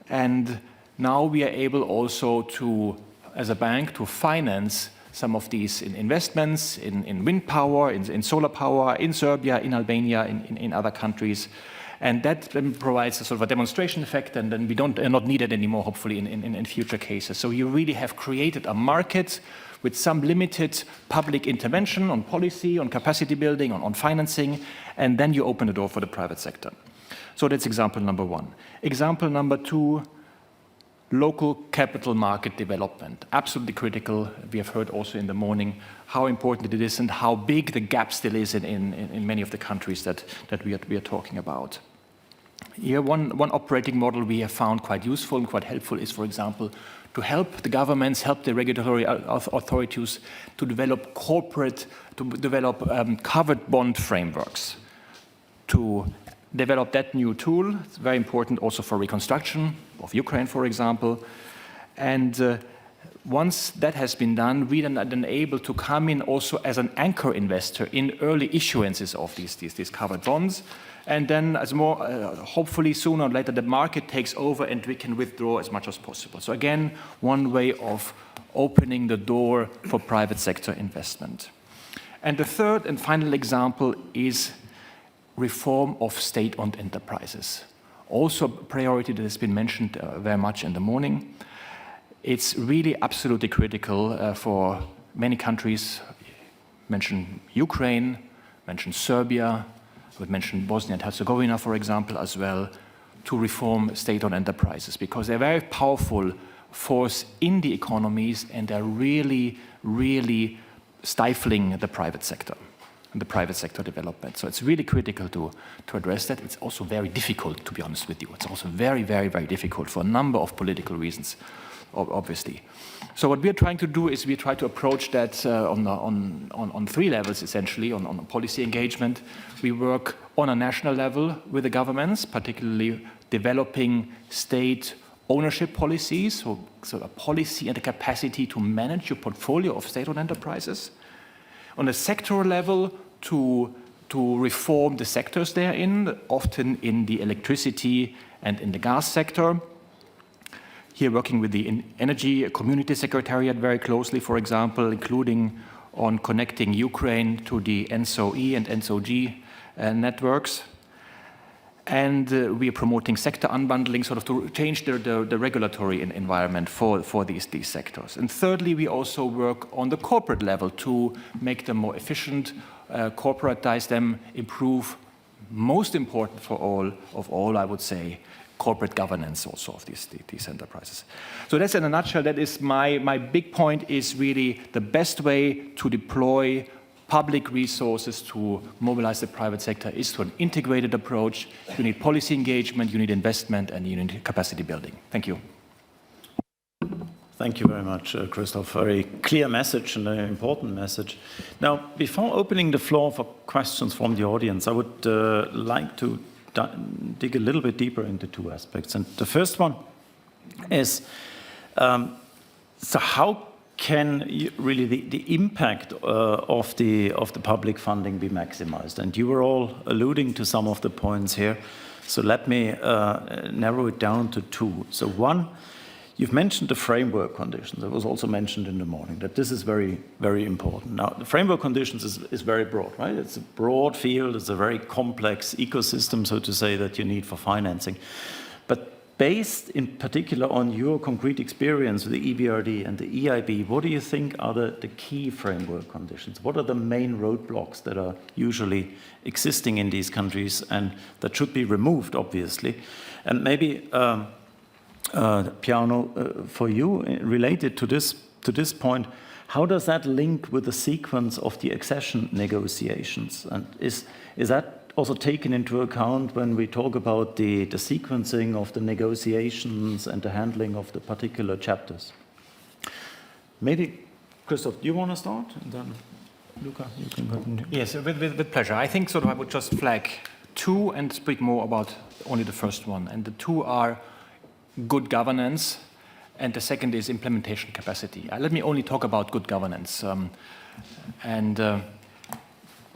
And now we are able also to, as a bank, to finance some of these investments in wind power, in solar power, in Serbia, in Albania, in other countries. And that then provides a sort of a demonstration effect, and then we are not needed anymore, hopefully, in future cases. So you really have created a market with some limited public intervention on policy, on capacity building, on financing, and then you open the door for the private sector. So that's example number 1. Example number 2, local capital market development. Absolutely critical. We have heard also in the morning how important it is and how big the gap still is in many of the countries that we are talking about. Here, one operating model we have found quite useful and quite helpful is, for example, to help the governments, help the regulatory authorities to develop covered bond frameworks. To develop that new tool, it's very important also for reconstruction of Ukraine, for example. And once that has been done, we then are then able to come in also as an anchor investor in early issuances of these covered bonds. And then as more, hopefully sooner or later, the market takes over and we can withdraw as much as possible. So again, one way of opening the door for private sector investment. And the third and final example is reform of state-owned enterprises. Also a priority that has been mentioned very much in the morning. It's really absolutely critical for many countries. Mention Ukraine, mention Serbia, I would mention Bosnia and Herzegovina, for example, as well, to reform state-owned enterprises, because they're a very powerful force in the economies and they're really, really stifling the private sector and the private sector development. So it's really critical to address that. It's also very difficult, to be honest with you. It's also very, very, very difficult for a number of political reasons, obviously. So what we're trying to do is we try to approach that on three levels, essentially, on policy engagement. We work on a national level with the governments, particularly developing state ownership policies, so a policy and a capacity to manage your portfolio of state-owned enterprises. On a sectoral level, to reform the sectors they're in, often in the electricity and in the gas sector. Here working with the Energy Community Secretariat very closely, for example, including on connecting Ukraine to the NSOE and NSOG networks. And we are promoting sector unbundling, sort of to change the regulatory environment for these sectors. And thirdly, we also work on the corporate level to make them more efficient, corporatize them, improve, most important for all, I would say, corporate governance also of these enterprises. So that's in a nutshell, that is my big point, is really the best way to deploy public resources to mobilize the private sector is to an integrated approach. You need policy engagement, you need investment, and you need capacity building. Thank you. Thank you very much, Christoph. Very clear message and an important message. Now, before opening the floor for questions from the audience, I would like to dig a little bit deeper into two aspects. And the first one is, so how can really the impact of the public funding be maximized? And you were all alluding to some of the points here. So let me narrow it down to two. So one, you've mentioned the framework conditions. It was also mentioned in the morning that this is very, very important. Now, the framework conditions is very broad, right? It's a broad field. It's a very complex ecosystem, so to say, that you need for financing. But based in particular on your concrete experience with the EBRD and the EIB, what do you think are the key framework conditions? What are the main roadblocks that are usually existing in these countries and that should be removed, obviously? And maybe, Piano, for you, related to this point, how does that link with the sequence of the accession negotiations? And is that also taken into account when we talk about the sequencing of the negotiations and the handling of the particular chapters? Maybe, Christoph, do you want to start? And then, Luca, you can continue. Yes, with pleasure. I think sort of I would just flag two and speak more about only the first one. And the two are good governance, and the second is implementation capacity. Let me only talk about good governance.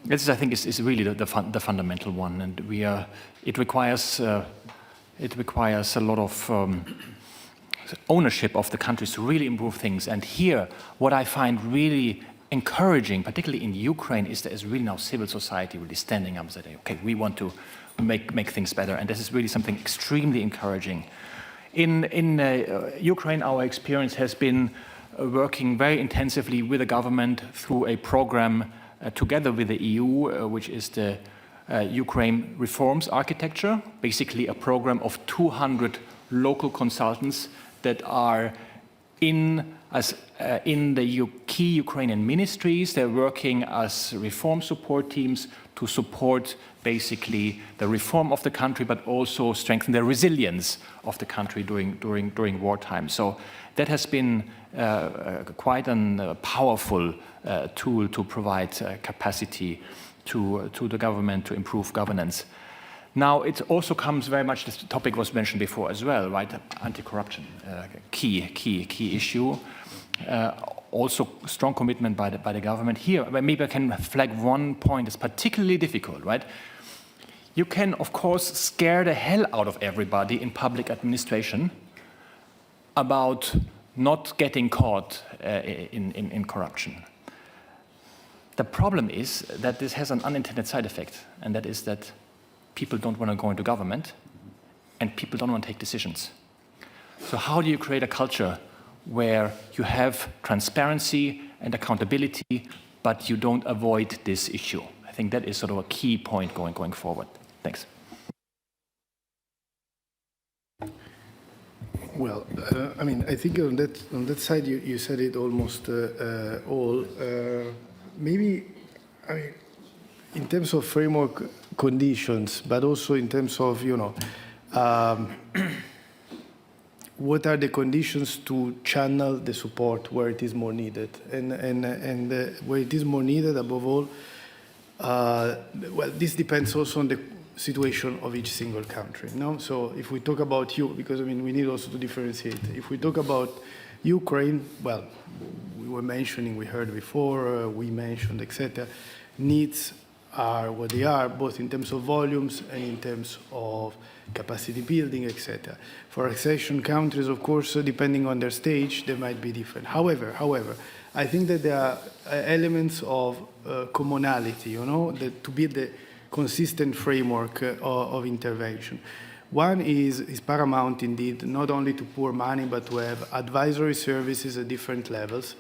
This, I think, is really the fundamental one, and it requires a lot of ownership of the countries to really improve things. And here, what I find really encouraging, particularly in Ukraine, is there is really now civil society really standing up and saying, okay, we want to make things better, and this is really something extremely encouraging. In Ukraine, our experience has been working very intensively with the government through a program together with the EU, which is the Ukraine Reforms Architecture, basically a program of 200 local consultants that are in the key Ukrainian ministries. They're working as reform support teams to support basically the reform of the country, but also strengthen the resilience of the country during wartime. So that has been quite a powerful tool to provide capacity to the government to improve governance. Now, it also comes very much, this topic was mentioned before as well, right? Anti-corruption, key issue. also strong commitment by the government here. But maybe I can flag one point that's particularly difficult, right? You can, of course, scare the hell out of everybody in public administration about not getting caught in corruption. The problem is that this has an unintended side effect, and that is that people don't want to go into government, and people don't want to take decisions. So how do you create a culture where you have transparency and accountability, but you don't avoid this issue? I think that is sort of a key point going forward. Thanks. Well, I mean, I think on that side you said it almost all. Maybe, I mean, in terms of framework conditions, but also in terms of, you know, what are the conditions to channel the support where it is more needed, and where it is more needed, above all. Well, this depends also on the situation of each single country. No, so if we talk about because I mean we need also to differentiate. If we talk about Ukraine, well, we were mentioning, we heard before, we mentioned, etc. Needs are what they are, both in terms of volumes and in terms of capacity building, etc. For accession countries, of course, depending on their stage, they might be different. However, I think that there are elements of commonality, you know, to build a consistent framework of intervention. One is paramount indeed, not only to pour money, but to have advisory services at different levels.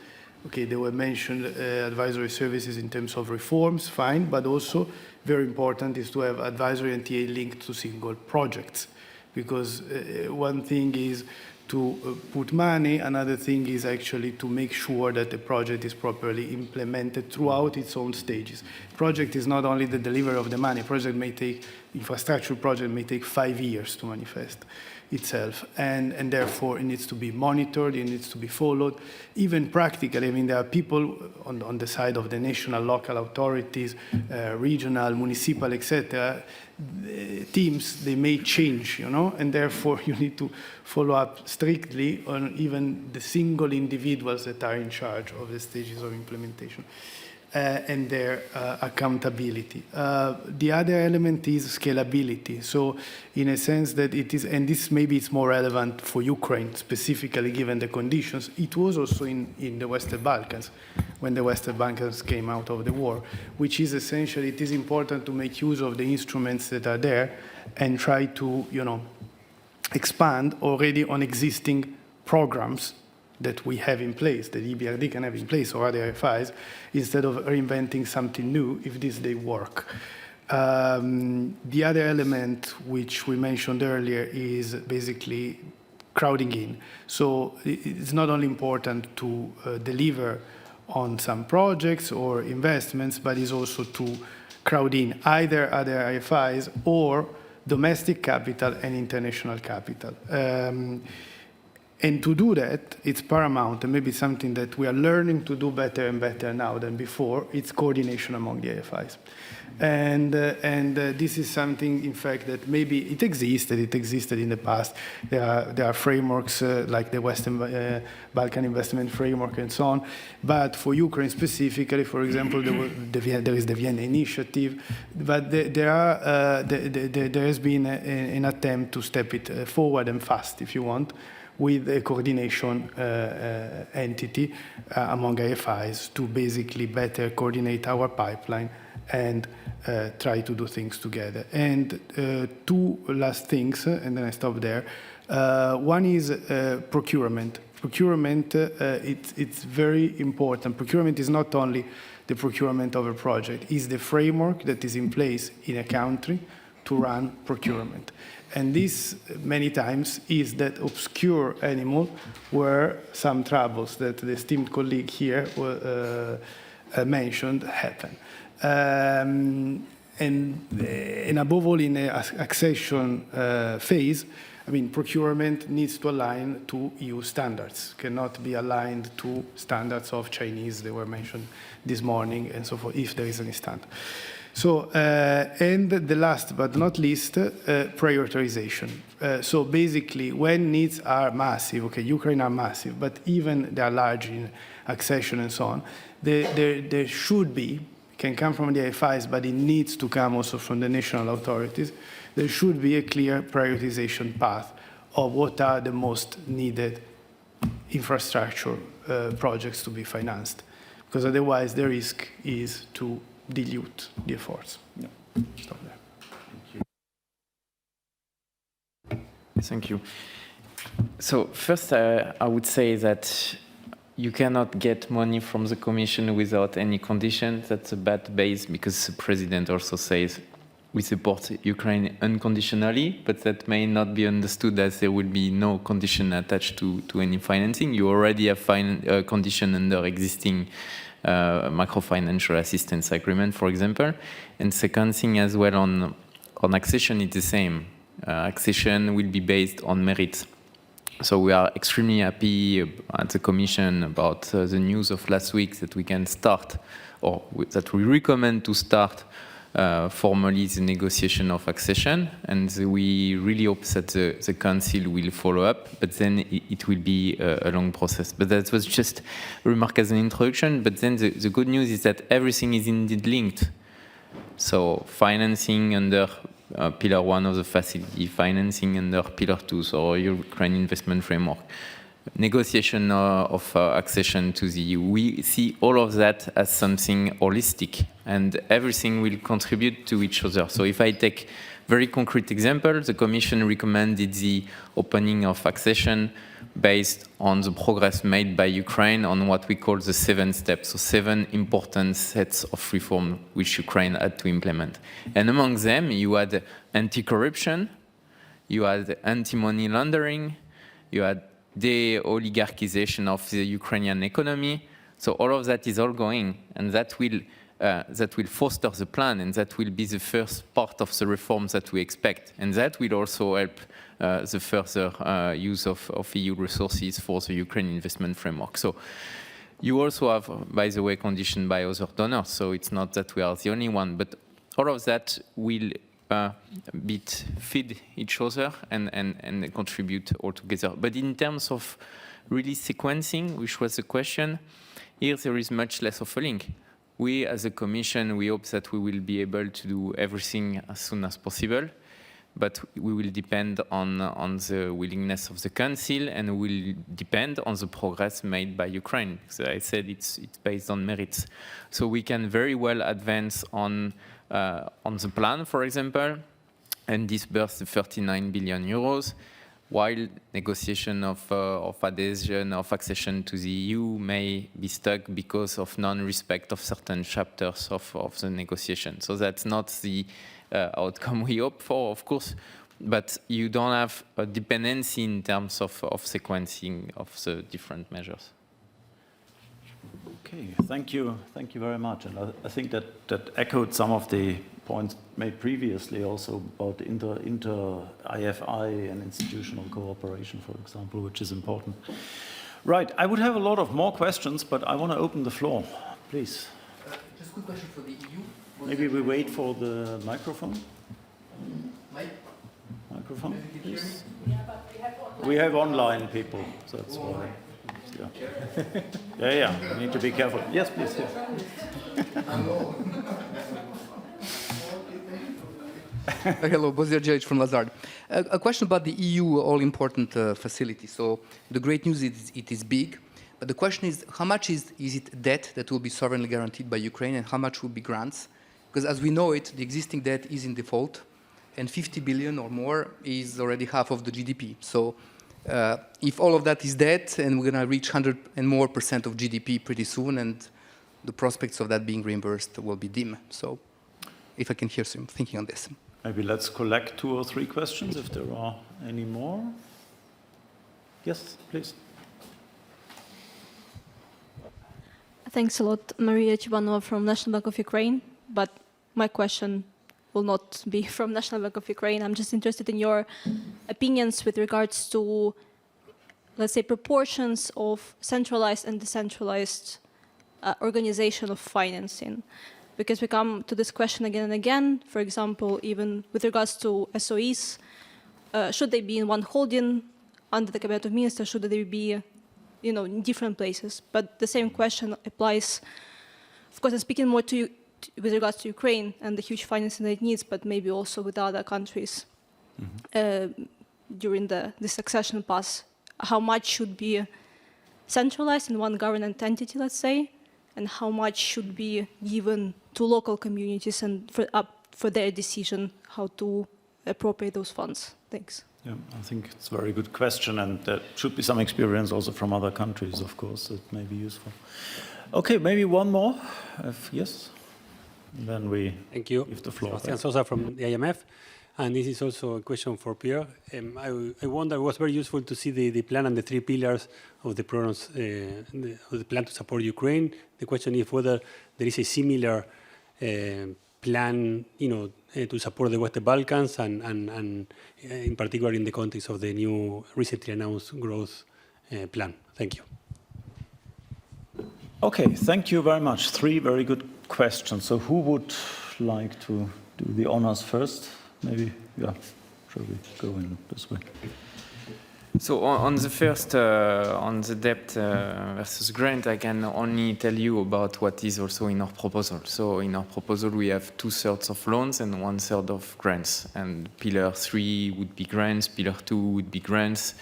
Okay, they were mentioned advisory services in terms of reforms, fine, but also very important is to have advisory and TA linked to single projects. Because one thing is to put money, another thing is actually to make sure that the project is properly implemented throughout its own stages. Project is not only the delivery of the money, infrastructure project may take 5 years to manifest itself, and therefore it needs to be monitored, it needs to be followed. Even practically, I mean, there are people on the side of the national, local authorities, regional, municipal, etc., teams, they may change, you know, and therefore you need to follow up strictly on even the single individuals that are in charge of the stages of implementation and their accountability. The other element is scalability. So in a sense that it is, and this maybe it's more relevant for Ukraine specifically given the conditions, it was also in the Western Balkans, when the Western Balkans came out of the war, which is essentially, it is important to make use of the instruments that are there and try to, you know, expand already on existing programs that we have in place, that EBRD can have in place, or other FIs, instead of reinventing something new, if they work. The other element, which we mentioned earlier, is basically crowding in. So it's not only important to deliver on some projects or investments, but it's also to crowd in either other IFIs or domestic capital and international capital. And to do that, it's paramount, and maybe something that we are learning to do better and better now than before, it's coordination among the IFIs. And this is something, in fact, that maybe it existed in the past. There are frameworks like the Western Balkan Investment Framework and so on. But for Ukraine specifically, for example, there is the Vienna Initiative. But there has been an attempt to step it forward and fast, if you want, with a coordination entity among IFIs to basically better coordinate our pipeline and try to do things together. And two last things, and then I stop there. One is procurement. Procurement, it's very important. Procurement is not only the procurement of a project, it's the framework that is in place in a country to run procurement. And this, many times, is that obscure animal where some troubles that the esteemed colleague here mentioned happen. And above all, in the accession phase, I mean, procurement needs to align to EU standards, cannot be aligned to standards of Chinese, they were mentioned this morning, and so forth, if there is any standard. So, and the last but not least, prioritization. So basically, when needs are massive, okay, Ukraine are massive, but even they are large in accession and so on, there should be, can come from the IFIs, but it needs to come also from the national authorities. There should be a clear prioritization path of what are the most needed infrastructure projects to be financed, because otherwise the risk is to dilute the efforts. Yeah. Stop there. Thank you. So first, I would say that you cannot get money from the Commission without any conditions. That's a bad base, because the President also says we support Ukraine unconditionally, but that may not be understood as there will be no condition attached to any financing. You already have condition under existing macro-financial assistance agreement, for example. And second thing as well on accession, it's the same. Accession will be based on merit. So we are extremely happy at the Commission about the news of last week that we can start, or that we recommend to start formally the negotiation of accession, and we really hope that the Council will follow up, but then it will be a long process. But that was just a remark as an introduction, but then the good news is that everything is indeed linked. So financing under Pillar 1 of the facility, financing under Pillar 2, so Ukraine investment framework, negotiation of accession to the EU. We see all of that as something holistic, and everything will contribute to each other. So if I take very concrete example, the Commission recommended the opening of accession based on the progress made by Ukraine on what we call the 7 steps, so 7 important sets of reform which Ukraine had to implement. And among them, you had anti-corruption, you had anti-money laundering, you had the oligarchization of the Ukrainian economy. So all of that is ongoing, and that will foster the plan, and that will be the first part of the reforms that we expect. And that will also help the further use of EU resources for the Ukraine investment framework. So you also have, by the way, conditioned by other donors, so it's not that we are the only one, but all of that will feed each other and contribute all together. But in terms of really sequencing, which was the question, here there is much less of a link. We, as a Commission, we hope that we will be able to do everything as soon as possible, but we will depend on the willingness of the Council, and will depend on the progress made by Ukraine. So I said it's based on merits. So we can very well advance on the plan, for example, and disburse the 39 billion euros, while negotiation of adhesion, of accession to the EU may be stuck because of non-respect of certain chapters of the negotiation. So that's not the outcome we hope for, of course, but you don't have a dependency in terms of sequencing of the different measures. Okay, thank you very much. And I think that echoed some of the points made previously also about inter-IFI and institutional cooperation, for example, which is important. Right, I would have a lot of more questions, but I want to open the floor, please. Just a quick question for the EU. Maybe we wait for the microphone. Microphone, please. We have online people, so that's why. Yeah, we need to be careful. Yes, please. Hello, Bozir Djelic from Lazard. A question about the EU all-important facility. So the great news is it is big, but the question is how much is it debt that will be sovereignly guaranteed by Ukraine, and how much will be grants? Because as we know it, the existing debt is in default, and 50 billion or more is already half of the GDP. So if all of that is debt, and we're going to reach 100% and more of GDP pretty soon, and the prospects of that being reimbursed will be dim. So if I can hear some thinking on this. Maybe let's collect 2 or 3 questions if there are any more. Yes, please. Thanks a lot, Maria Chibanova from Nationalbank of Ukraine. But my question will not be from Nationalbank of Ukraine. I'm just interested in your opinions with regards to, let's say, proportions of centralized and decentralized organization of financing. because we come to this question again and again. For example, even with regards to SOEs, should they be in one holding under the Cabinet of Ministers? Should they be, in different places? But the same question applies, of course, I'm speaking more with regards to Ukraine and the huge financing that it needs, but maybe also with other countries during this accession path. How much should be centralized in one government entity, let's say, and how much should be given to local communities and for their decision how to appropriate those funds? Thanks. Yeah, I think it's a very good question, and there should be some experience also from other countries, of course, that may be useful. Okay, maybe one more. Yes? Then we give the floor. Sebastian Sosa from the IMF. And this is also a question for Pierre. I wonder, it was very useful to see the plan and the 3 pillars of the programs, of the plan to support Ukraine. The question is whether there is a similar plan, to support the Western Balkans and in particular in the context of the new recently announced growth plan. Thank you. Okay, thank you very much. 3 very good questions. So who would like to do the honors first? Maybe, yeah, shall we go in this way? So on the first, on the debt versus grant, I can only tell you about what is also in our proposal. So in our proposal, we have 2/3 of loans and 1/3 of grants. And Pillar 3 would be grants, Pillar 2 would be grants,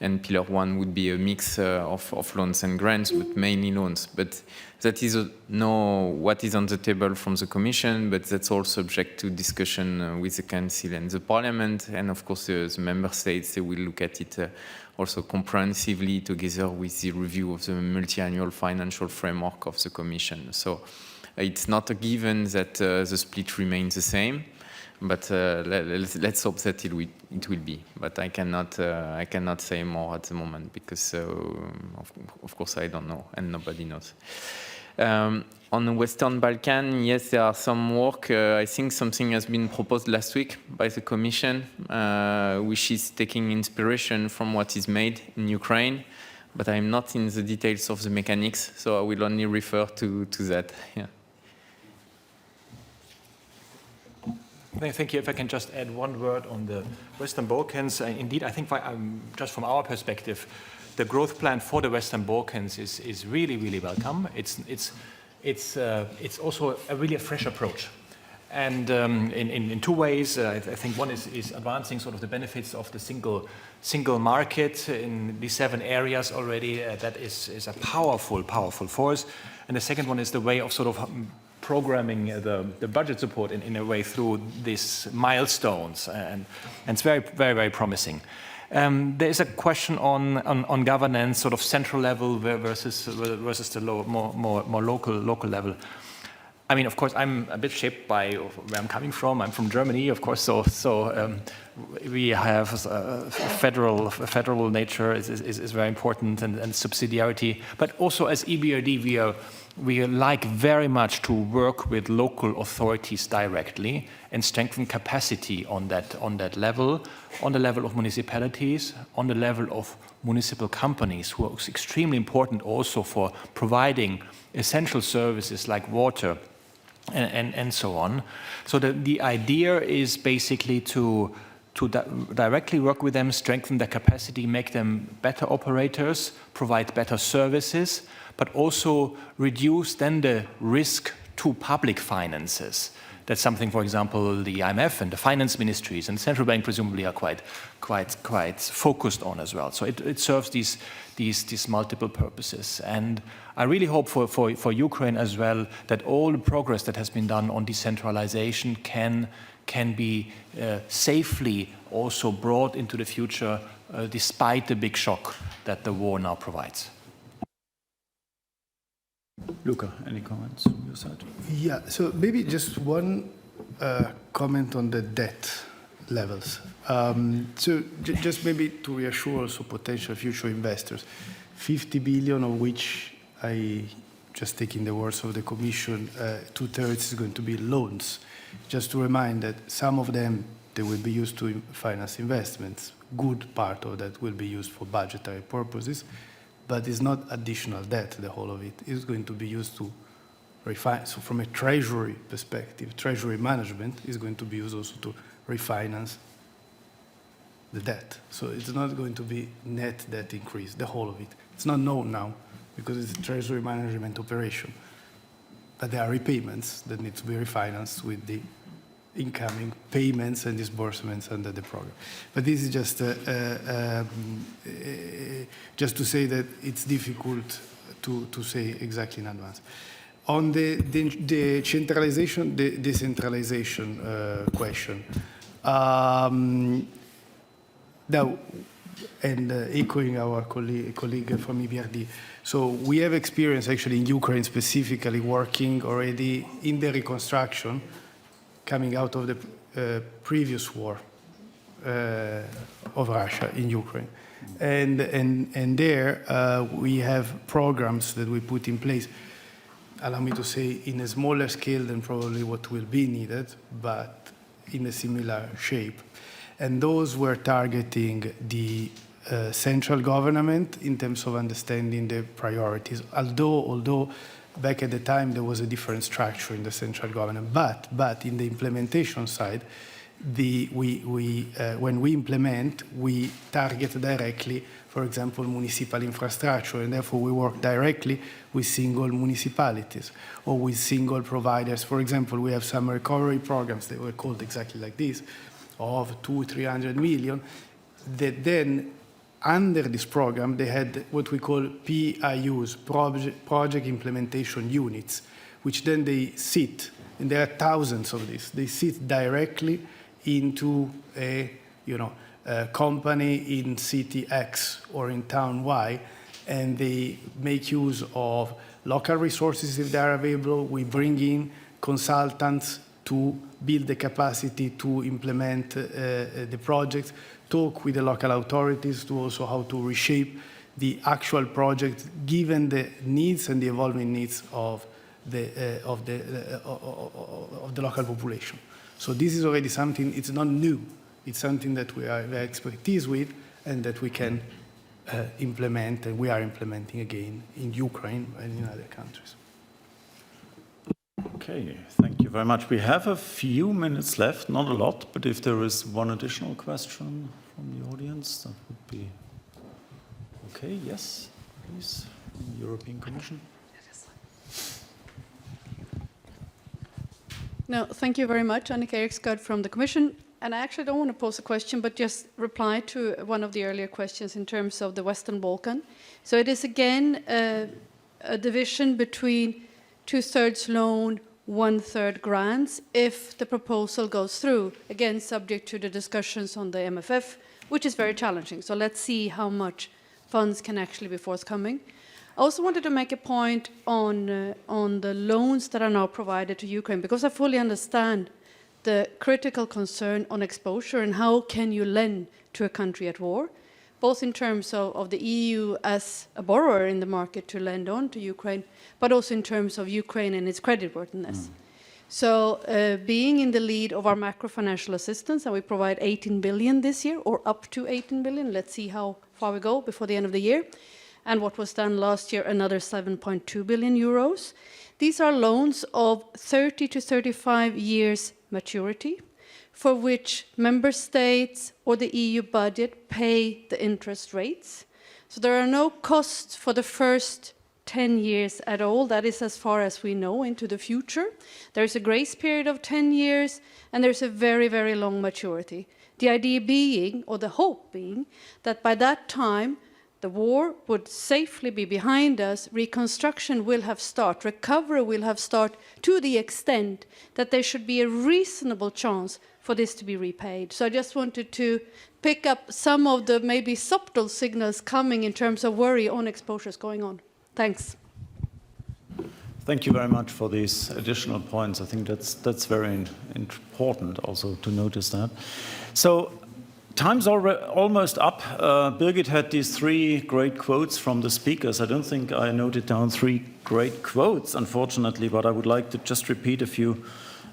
and Pillar 1 would be a mix of loans and grants, but mainly loans. But that is what is on the table from the Commission, but that's all subject to discussion with the Council and the Parliament. And of course, the Member States, they will look at it also comprehensively together with the review of the multi-annual financial framework of the Commission. So it's not a given that the split remains the same. But let's hope that it will be. But I cannot say more at the moment because, of course, I don't know and nobody knows. On the Western Balkans, yes, there are some work. I think something has been proposed last week by the Commission, which is taking inspiration from what is made in Ukraine. But I'm not in the details of the mechanics, so I will only refer to that. Yeah. Thank you. If I can just add one word on the Western Balkans. Indeed, I think just from our perspective, the growth plan for the Western Balkans is really, really welcome. It's also really a fresh approach. And in 2 ways, I think one is advancing sort of the benefits of the single market in these 7 areas already. That is a powerful force. And the second one is the way of sort of programming the budget support in a way through these milestones, and it's very, very, very promising. There is a question on governance, sort of central level versus the more local level. I mean, of course, I'm a bit shaped by where I'm coming from. I'm from Germany, of course, so we have federal nature is very important, and subsidiarity. But also as EBRD, we like very much to work with local authorities directly and strengthen capacity on that level, on the level of municipalities, on the level of municipal companies, who are extremely important also for providing essential services like water and so on. So the idea is basically to directly work with them, strengthen their capacity, make them better operators, provide better services, but also reduce then the risk to public finances. That's something, for example, the IMF and the finance ministries and the central bank presumably are quite focused on as well. So it serves these multiple purposes. And I really hope for Ukraine as well that all the progress that has been done on decentralization can be safely also brought into the future despite the big shock that the war now provides. Luca, any comments on your side? Yeah, so maybe just one comment on the debt levels. So just maybe to reassure also potential future investors, 50 billion of which just taking the words of the Commission, 2/3 is going to be loans. Just to remind that some of them, they will be used to finance investments. Good part of that will be used for budgetary purposes, but it's not additional debt, the whole of it is going to be used to so from a treasury perspective, treasury management is going to be used also to refinance the debt. So it's not going to be net debt increase, the whole of it. It's not known now because it's a treasury management operation. But there are repayments that need to be refinanced with the incoming payments and disbursements under the program. But this is just to say that it's difficult to say exactly in advance. On the centralization, the decentralization question, now, and echoing our colleague from EBRD, so we have experience actually in Ukraine specifically working already in the reconstruction coming out of the previous war of Russia in Ukraine. And there we have programs that we put in place, allow me to say, in a smaller scale than probably what will be needed, but in a similar shape. And those were targeting the central government in terms of understanding the priorities, although back at the time there was a different structure in the central government. But in the implementation side, when we implement, we target directly, for example, municipal infrastructure, and therefore we work directly with single municipalities or with single providers. For example, we have some recovery programs that were called exactly like this, of 200-300 million, that then under this program, they had what we call PIUs, project implementation units, which then they sit, and there are thousands of these. They sit directly into a company in city X or in town Y, and they make use of local resources if they are available. We bring in consultants to build the capacity to implement the project, talk with the local authorities to also how to reshape the actual project given the needs and the evolving needs of the local population. So this is already something, it's not new. It's something that we have expertise with and that we can implement, and we are implementing again in Ukraine and in other countries. Okay, thank you very much. We have a few minutes left, not a lot, but if there is one additional question from the audience, that would be okay. Yes, please, from the European Commission. No, thank you very much. Annika Eriksgaard from the Commission. And I actually don't want to pose a question, but just reply to one of the earlier questions in terms of the Western Balkans. So it is again a division between 2/3 loan, 1/3 grants, if the proposal goes through, again, subject to the discussions on the MFF, which is very challenging. So let's see how much funds can actually be forthcoming. I also wanted to make a point on the loans that are now provided to Ukraine, because I fully understand the critical concern on exposure and how can you lend to a country at war, both in terms of the EU as a borrower in the market to lend on to Ukraine, but also in terms of Ukraine and its creditworthiness. So being in the lead of our macro-financial assistance, and we provide 18 billion this year, or up to 18 billion, let's see how far we go before the end of the year, and what was done last year, another 7.2 billion euros. These are loans of 30 to 35 years maturity, for which member states or the EU budget pay the interest rates. So there are no costs for the first 10 years at all. That is as far as we know into the future. There's a grace period of 10 years, and there's a very, very long maturity. The idea being, or the hope being, that by that time, the war would safely be behind us, reconstruction will have started, recovery will have started to the extent that there should be a reasonable chance for this to be repaid. So I just wanted to pick up some of the maybe subtle signals coming in terms of worry on exposures going on. Thanks. Thank you very much for these additional points. I think that's very important also to notice that. So time's almost up. Birgit had these 3 great quotes from the speakers. I don't think I noted down 3 great quotes, unfortunately, but I would like to just repeat a few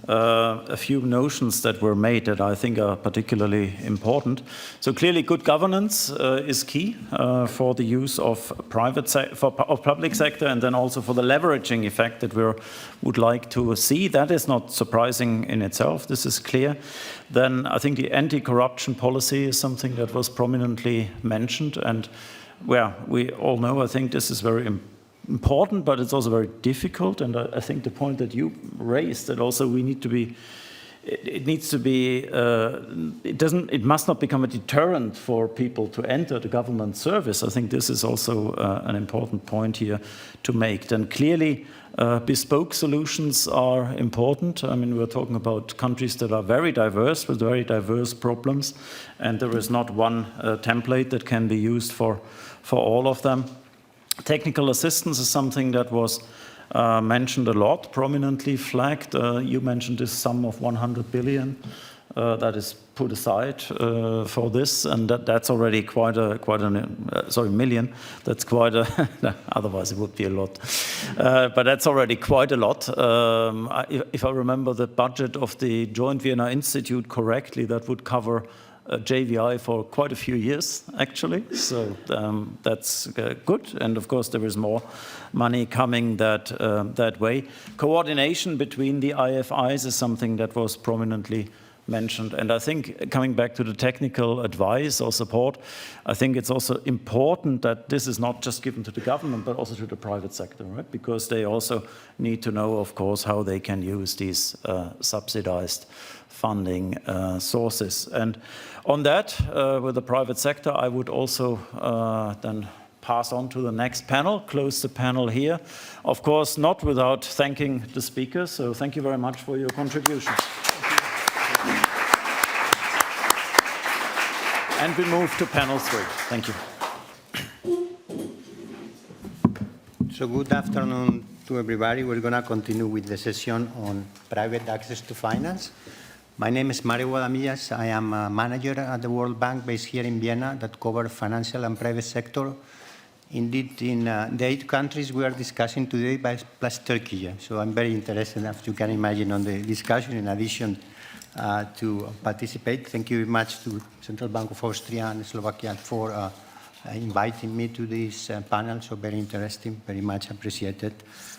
a few notions that were made that I think are particularly important. So clearly good governance is key for the use of public sector, and then also for the leveraging effect that we would like to see. That is not surprising in itself, this is clear. Then I think the anti-corruption policy is something that was prominently mentioned, and where we all know, I think this is very important, but it's also very difficult. And I think the point that you raised, that also we need to be, it must not become a deterrent for people to enter the government service. I think this is also an important point here to make. Then clearly, bespoke solutions are important. I mean, we're talking about countries that are very diverse, with very diverse problems, and there is not one template that can be used for all of them. Technical assistance is something that was mentioned a lot, prominently flagged. You mentioned this sum of 100 billion that is put aside for this, and that's already million. That's quite a, otherwise it would be a lot. But that's already quite a lot. If I remember the budget of the Joint Vienna Institute correctly, that would cover JVI for quite a few years, actually. So that's good. And of course, there is more money coming that way. Coordination between the IFIs is something that was prominently mentioned. And I think coming back to the technical advice or support, I think it's also important that this is not just given to the government, but also to the private sector, right? Because they also need to know, of course, how they can use these subsidized funding sources. And on that, with the private sector, I would also then pass on to the next panel, close the panel here. Of course, not without thanking the speakers. So thank you very much for your contributions. And we move to panel 3. Thank you. So good afternoon to everybody. We're going to continue with the session on private access to finance. My name is Mario Guadamillas. I am a manager at the World Bank based here in Vienna that covers financial and private sector. Indeed, in the 8 countries we are discussing today, plus Turkey. So I'm very interested, as you can imagine, on the discussion in addition to participate. Thank you very much to Central Bank of Austria and Slovakia for inviting me to this panel. So very interesting, very much appreciated.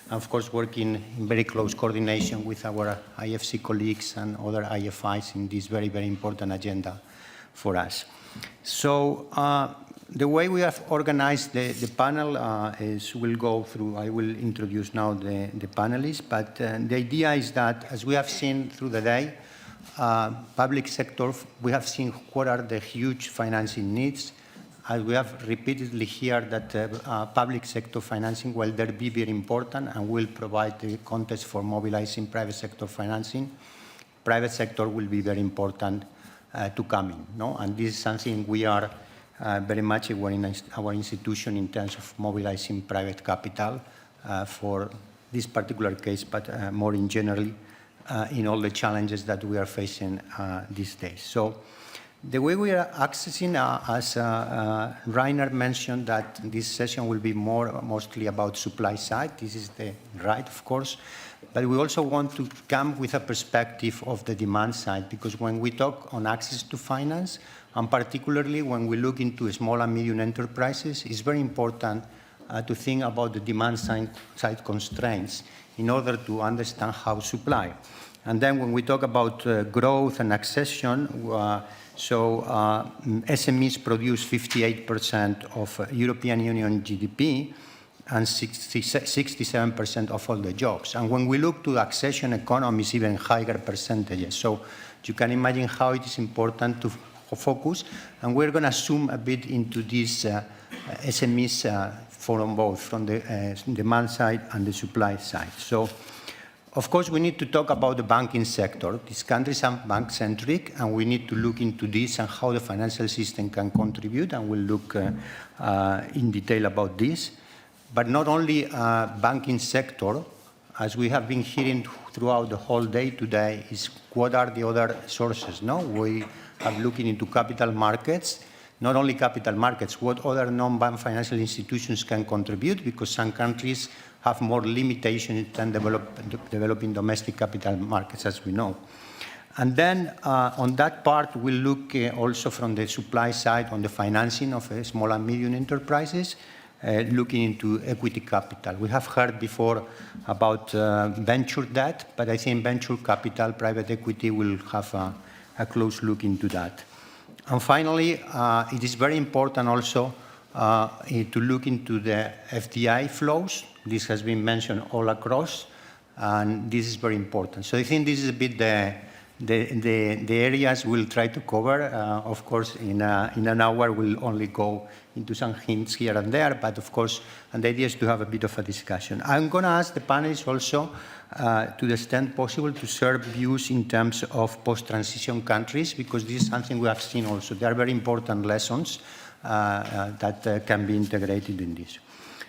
And of course, working in very close coordination with our IFC colleagues and other IFIs in this very, very important agenda for us. So the way we have organized the panel is we'll go through, I will introduce now the panelists, but the idea is that, as we have seen through the day, public sector, we have seen what are the huge financing needs. As we have repeatedly heard that public sector financing will there be very important and will provide the context for mobilizing private sector financing. Private sector will be very important to come in, no? And this is something we are very much aware in our institution in terms of mobilizing private capital for this particular case, but more in general in all the challenges that we are facing these days. So the way we are accessing, as Rainer mentioned, that this session will be mostly about supply side. This is the right, of course. But we also want to come with a perspective of the demand side, because when we talk on access to finance, and particularly when we look into small and medium enterprises, it's very important to think about the demand side constraints in order to understand how supply. And then when we talk about growth and accession, SMEs produce 58% of European Union GDP and 67% of all the jobs. And when we look to accession economies, even higher percentages. So you can imagine how it is important to focus. And we're going to zoom a bit into these SMEs from both, from the demand side and the supply side. So, of course, we need to talk about the banking sector. These countries are bank-centric, and we need to look into this and how the financial system can contribute, and we'll look in detail about this. But not only banking sector, as we have been hearing throughout the whole day today, is what are the other sources, no? We are looking into capital markets. not only capital markets, what other non-bank financial institutions can contribute, because some countries have more limitations than developing domestic capital markets, as we know. And then on that part, we'll look also from the supply side on the financing of small and medium enterprises, looking into equity capital. We have heard before about venture debt, but I think venture capital, private equity will have a close look into that. And finally, it is very important also to look into the FDI flows. This has been mentioned all across, and this is very important. So I think this is a bit the areas we'll try to cover. Of course, in an hour, we'll only go into some hints here and there, but of course, and the idea is to have a bit of a discussion. I'm going to ask the panelists also, to the extent possible, to share views in terms of post-transition countries, because this is something we have seen also. There are very important lessons that can be integrated in this.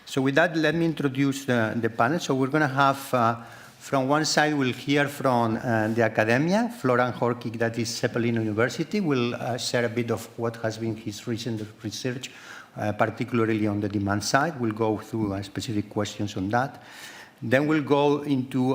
So with that, let me introduce the panel. So we're going to have, from one side, we'll hear from the academia. Florian Horkig, that is Zeppelin University, will share a bit of what has been his recent research, particularly on the demand side. We'll go through specific questions on that. Then we'll go into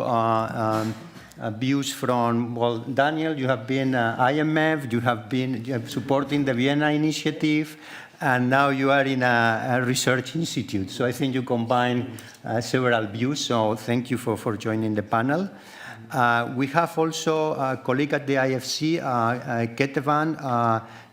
views from, well, Daniel, you have been IMF, you have been supporting the Vienna Initiative, and now you are in a research institute. So I think you combine several views, so thank you for joining the panel. We have also a colleague at the IFC, Ketevan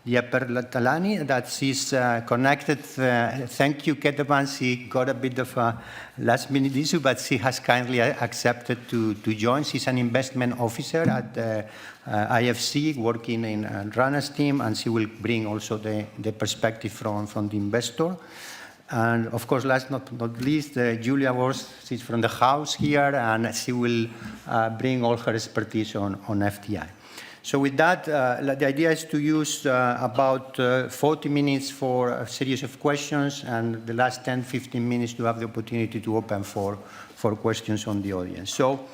Yapertalani, that she's connected. Thank you, Ketevan. She got a bit of a last-minute issue, but she has kindly accepted to join. She's an investment officer at IFC, working in Rana's team, and she will bring also the perspective from the investor. And of course, last but not least, Julia Wurst, she's from the house here, and she will bring all her expertise on FDI. So with that, the idea is to use about 40 minutes for a series of questions, and the last 10, 15 minutes to have the opportunity to open for questions on the audience. So,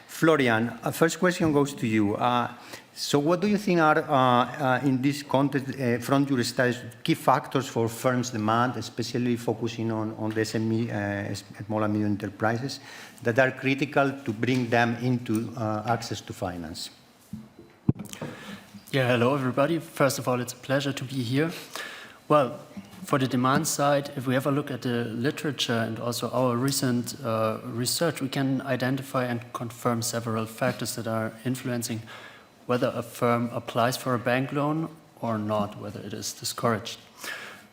Florian, first question goes to you. So what do you think are, in this context, from your studies, key factors for firms' demand, especially focusing on the SME, small and medium enterprises, that are critical to bring them into access to finance? Yeah, hello everybody. First of all, it's a pleasure to be here. Well, for the demand side, if we have a look at the literature and also our recent research, we can identify and confirm several factors that are influencing whether a firm applies for a bank loan or not, whether it is discouraged.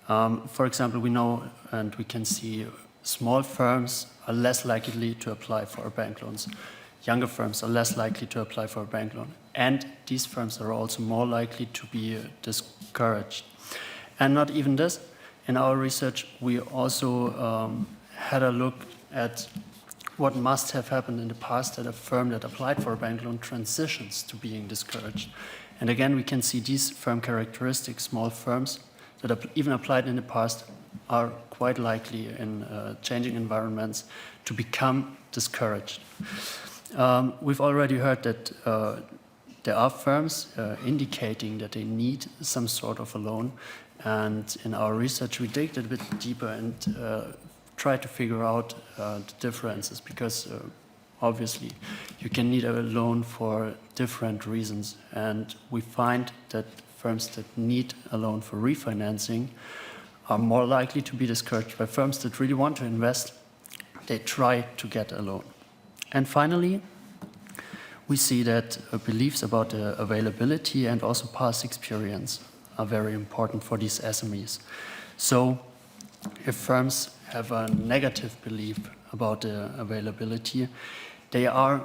For example, we know and we can see small firms are less likely to apply for bank loans. Younger firms are less likely to apply for a bank loan. And these firms are also more likely to be discouraged. And not even this. In our research, we also had a look at what must have happened in the past that a firm that applied for a bank loan transitions to being discouraged. And again, we can see these firm characteristics, small firms that have even applied in the past are quite likely in changing environments to become discouraged. We've already heard that there are firms indicating that they need some sort of a loan, and in our research we dig a bit deeper and try to figure out the differences, because obviously you can need a loan for different reasons, and we find that firms that need a loan for refinancing are more likely to be discouraged by firms that really want to invest. They try to get a loan. And finally, we see that beliefs about the availability and also past experience are very important for these SMEs. So if firms have a negative belief about the availability, they are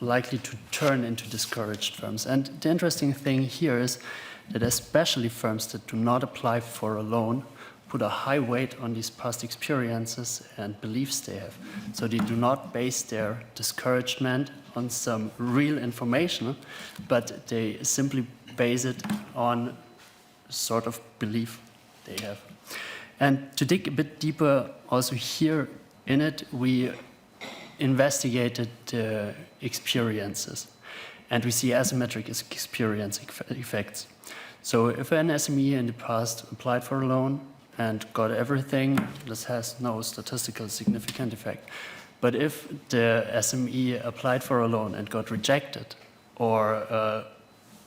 likely to turn into discouraged firms. And the interesting thing here is that especially firms that do not apply for a loan put a high weight on these past experiences and beliefs they have. So they do not base their discouragement on some real information, but they simply base it on sort of belief they have. And to dig a bit deeper also here in it, we investigated the experiences, and we see asymmetric experience effects. So if an SME in the past applied for a loan and got everything, this has no statistical significant effect. But if the SME applied for a loan and got rejected, or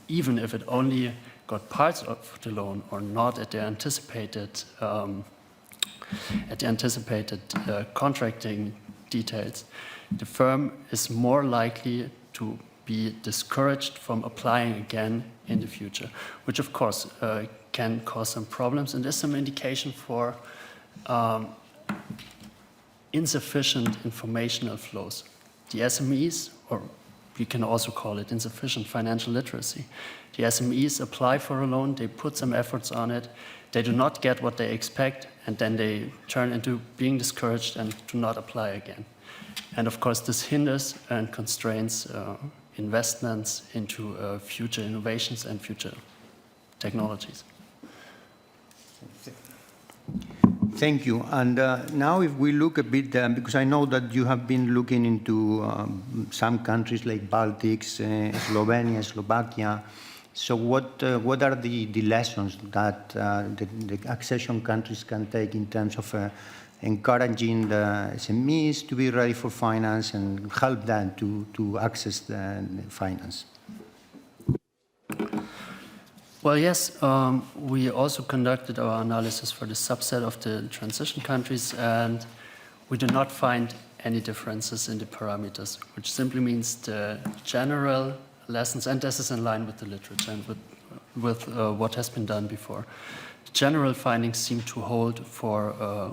even if it only got parts of the loan or not at the anticipated contracting details, the firm is more likely to be discouraged from applying again in the future, which of course can cause some problems, and there's some indication for insufficient informational flows. The SMEs, or we can also call it insufficient financial literacy. The SMEs apply for a loan, they put some efforts on it, they do not get what they expect, and then they turn into being discouraged and do not apply again. And of course, this hinders and constrains investments into future innovations and future technologies. Thank you. And now if we look a bit, because I know that you have been looking into some countries like Baltics, Slovenia, Slovakia. So what are the lessons that the accession countries can take in terms of encouraging the SMEs to be ready for finance and help them to access the finance? Well, yes, we also conducted our analysis for the subset of the transition countries, and we do not find any differences in the parameters, which simply means the general lessons, and this is in line with the literature and with what has been done before. The general findings seem to hold for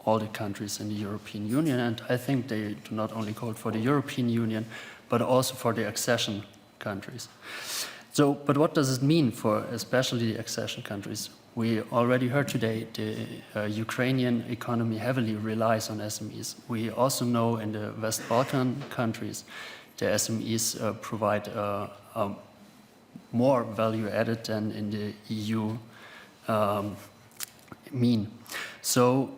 all the countries in the European Union, and I think they do not only hold for the European Union, but also for the accession countries. So, but what does it mean for especially the accession countries? We already heard today the Ukrainian economy heavily relies on SMEs. We also know in the West Balkan countries, the SMEs provide more value added than in the EU mean. So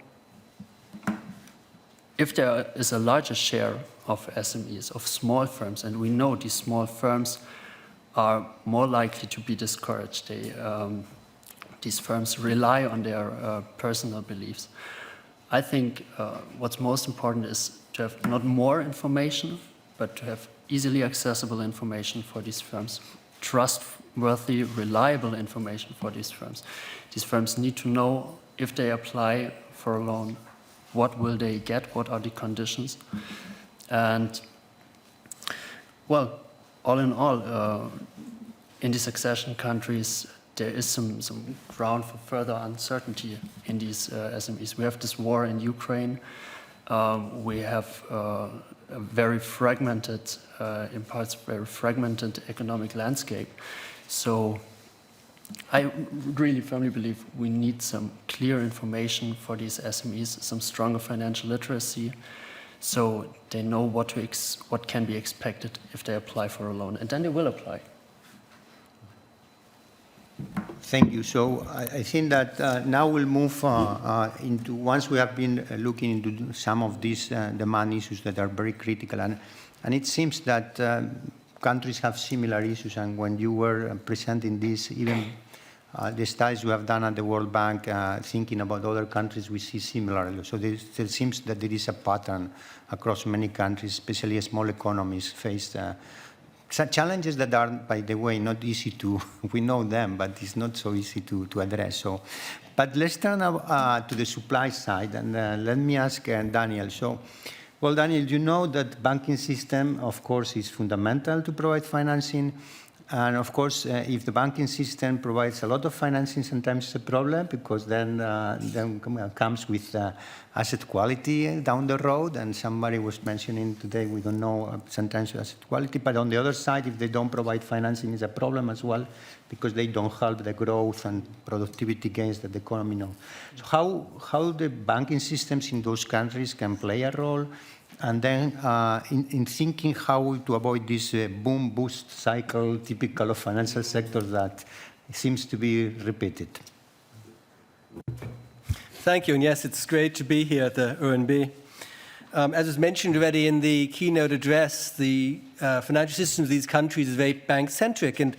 if there is a larger share of SMEs, of small firms, and we know these small firms are more likely to be discouraged. These firms rely on their personal beliefs. I think what's most important is to have not more information, but to have easily accessible information for these firms, trustworthy, reliable information for these firms. These firms need to know if they apply for a loan, what will they get, what are the conditions. And, well, all in all, in these accession countries, there is some ground for further uncertainty in these SMEs. We have this war in Ukraine. We have a very fragmented, in parts, very fragmented economic landscape. So I really firmly believe we need some clear information for these SMEs, some stronger financial literacy, so they know what can be expected if they apply for a loan, and then they will apply. Thank you. So I think that now we'll move into, once we have been looking into some of these demand issues that are very critical, and it seems that countries have similar issues, and when you were presenting this, even the studies we have done at the World Bank, thinking about other countries, we see similarly. So there seems that there is a pattern across many countries, especially small economies, face challenges that are, by the way, not easy to, we know them, but it's not so easy to address. So, but let's turn now to the supply side, and let me ask Daniel. So, well, Daniel, you know that banking system, of course, is fundamental to provide financing. And of course, if the banking system provides a lot of financing, sometimes it's a problem, because then comes with asset quality down the road. And somebody was mentioning today, we don't know sometimes asset quality. But on the other side, if they don't provide financing, it's a problem as well, because they don't help the growth and productivity gains that the economy knows. So how the banking systems in those countries can play a role? And then in thinking how to avoid this boom-bust cycle typical of financial sector that seems to be repeated. Thank you, and yes, it's great to be here at the OeNB. As was mentioned already in the keynote address, the financial system of these countries is very bank-centric, and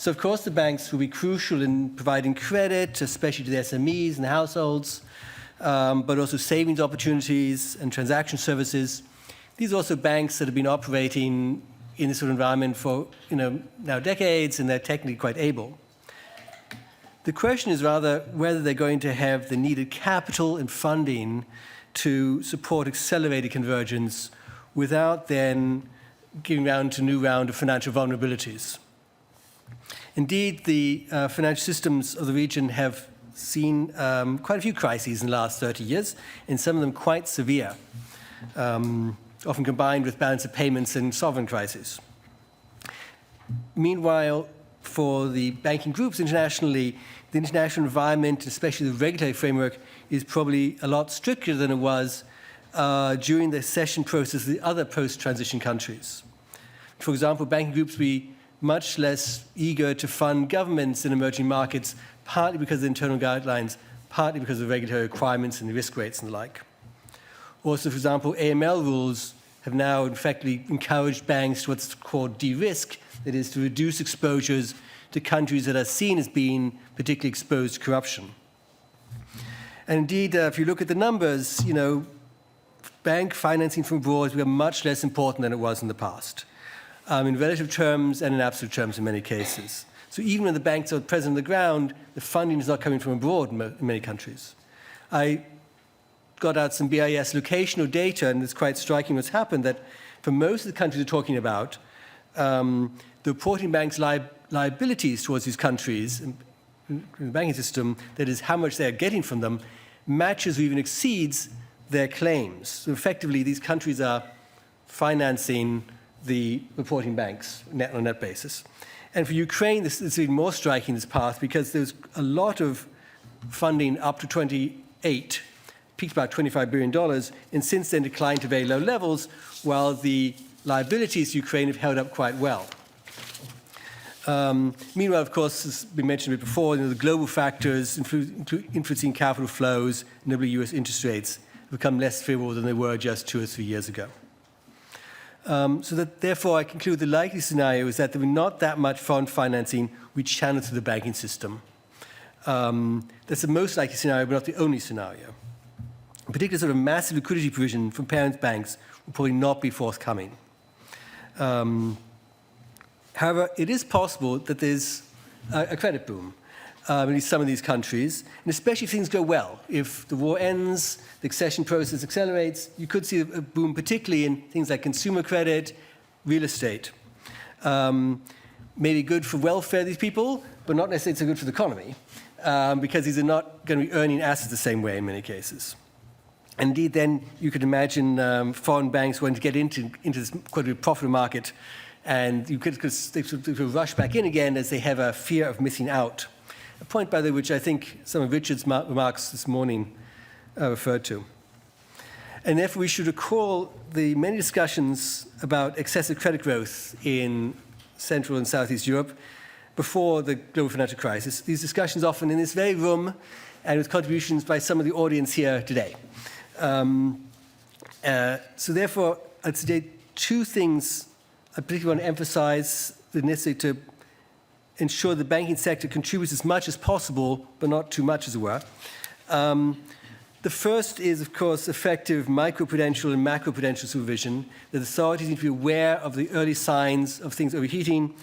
So, of course, the banks will be crucial in providing credit, especially to the SMEs and the households, but also savings opportunities and transaction services. These are also banks that have been operating in this sort of environment for now decades, and they're technically quite able. The question is rather whether they're going to have the needed capital and funding to support accelerated convergence without then giving round to a new round of financial vulnerabilities. Indeed, the financial systems of the region have seen quite a few crises in the last 30 years, and some of them quite severe, often combined with balance of payments and sovereign crises. Meanwhile, for the banking groups internationally, the international environment, especially the regulatory framework, is probably a lot stricter than it was during the accession process of the other post-transition countries. For example, banking groups will be much less eager to fund governments in emerging markets, partly because of the internal guidelines, partly because of the regulatory requirements and the risk rates and the like. Also, for example, AML rules have now effectively encouraged banks to what's called de-risk, that is, to reduce exposures to countries that are seen as being particularly exposed to corruption. And indeed, if you look at the numbers, bank financing from abroad has become much less important than it was in the past, in relative terms and in absolute terms in many cases. So even when the banks are present on the ground, the funding is not coming from abroad in many countries. I got out some BIS locational data, and it's quite striking what's happened, that for most of the countries we're talking about, the reporting banks' liabilities towards these countries in the banking system, that is, how much they're getting from them, matches or even exceeds their claims. So effectively, these countries are financing the reporting banks on a net basis. And for Ukraine, this is even more striking, this path, because there's a lot of funding up to 28, peaked about $25 billion, and since then declined to very low levels, while the liabilities to Ukraine have held up quite well. Meanwhile, of course, as we mentioned a bit before, the global factors influencing capital flows, notably US interest rates, have become less favorable than they were just 2 or 3 years ago. So that, therefore, I conclude the likely scenario is that there will not that much foreign financing we channel through the banking system. That's the most likely scenario, but not the only scenario. In particular, sort of massive liquidity provision from parent banks will probably not be forthcoming. However, it is possible that there's a credit boom in some of these countries, and especially if things go well. If the war ends, the accession process accelerates, you could see a boom, particularly in things like consumer credit, real estate. Maybe good for welfare of these people, but not necessarily so good for the economy, because these are not going to be earning assets the same way in many cases. Indeed, then you could imagine foreign banks wanting to get into this quite a profitable market, and you could rush back in again as they have a fear of missing out. A point, by the way, which I think some of Richard's remarks this morning referred to. And therefore, we should recall the many discussions about excessive credit growth in Central and Southeast Europe before the global financial crisis. These discussions often in this very room and with contributions by some of the audience here today. So therefore, I'd say 2 things I particularly want to emphasize the necessity to ensure the banking sector contributes as much as possible, but not too much, as it were. The first is, of course, effective microprudential and macroprudential supervision. The authorities need to be aware of the early signs of things overheating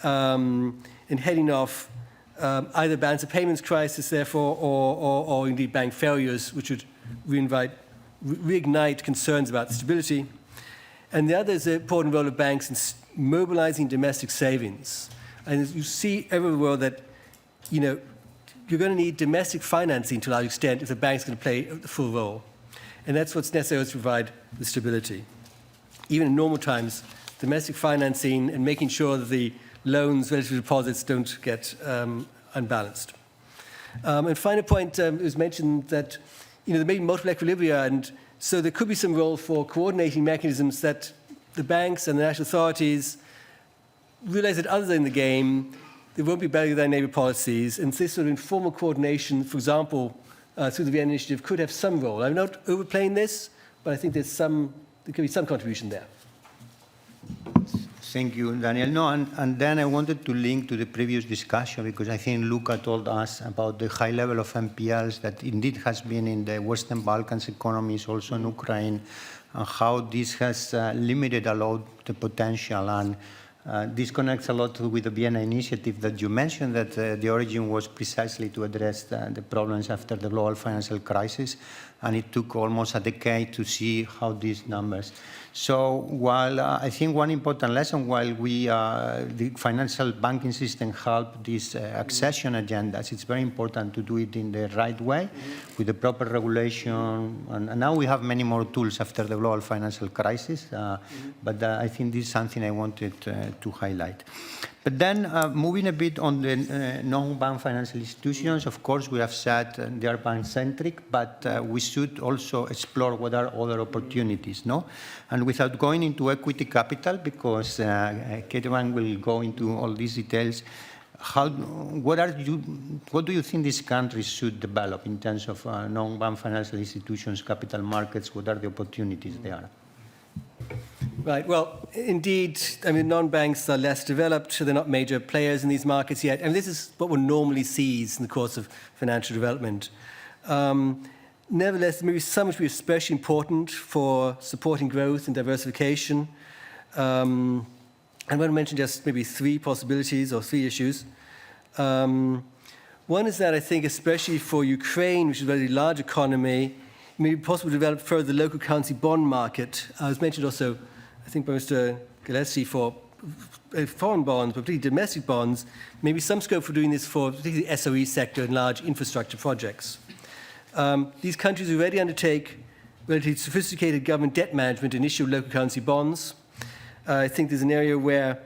and heading off either balance of payments crisis, therefore, or indeed bank failures, which would reignite concerns about stability. And the other is the important role of banks in mobilizing domestic savings. And you see everywhere that, you're going to need domestic financing to a large extent if the bank's going to play the full role. And that's what's necessary to provide the stability. Even in normal times, domestic financing and making sure that the loans relative to deposits don't get unbalanced. And final point, it was mentioned that, there may be multiple equilibria, and so there could be some role for coordinating mechanisms that the banks and the national authorities realize that others are in the game, they won't be better than neighbour policies, and this sort of informal coordination, for example, through the Vienna Initiative, could have some role. I'm not overplaying this, but I think there could be some contribution there. Thank you, Daniel. No, and then I wanted to link to the previous discussion because I think Luca told us about the high level of NPLs that indeed has been in the Western Balkans economies, also in Ukraine, and how this has limited a lot the potential. And this connects a lot with the Vienna initiative that you mentioned, that the origin was precisely to address the problems after the global financial crisis. And it took almost a decade to see how these numbers. So while I think one important lesson, while the financial banking system help these accession agendas, it's very important to do it in the right way, with the proper regulation. And now we have many more tools after the global financial crisis. But I think this is something I wanted to highlight. But then moving a bit on the non-bank financial institutions, of course, we have said they are bank-centric, but we should also explore what are other opportunities, no? And without going into equity capital, because Ketevan will go into all these details, what do you think these countries should develop in terms of non-bank financial institutions, capital markets? What are the opportunities there? Right, well, indeed, I mean, non-banks are less developed, they're not major players in these markets yet, and this is what one normally sees in the course of financial development. Nevertheless, maybe some which will be especially important for supporting growth and diversification. I'm going to mention just maybe three possibilities or three issues. One is that I think, especially for Ukraine, which is a very large economy, it may be possible to develop further the local currency bond market. As mentioned also, I think by Mr. Karadsheh, for foreign bonds, but particularly domestic bonds, maybe some scope for doing this for particularly the SOE sector and large infrastructure projects. These countries already undertake relatively sophisticated government debt management and issue local currency bonds. I think there's an area where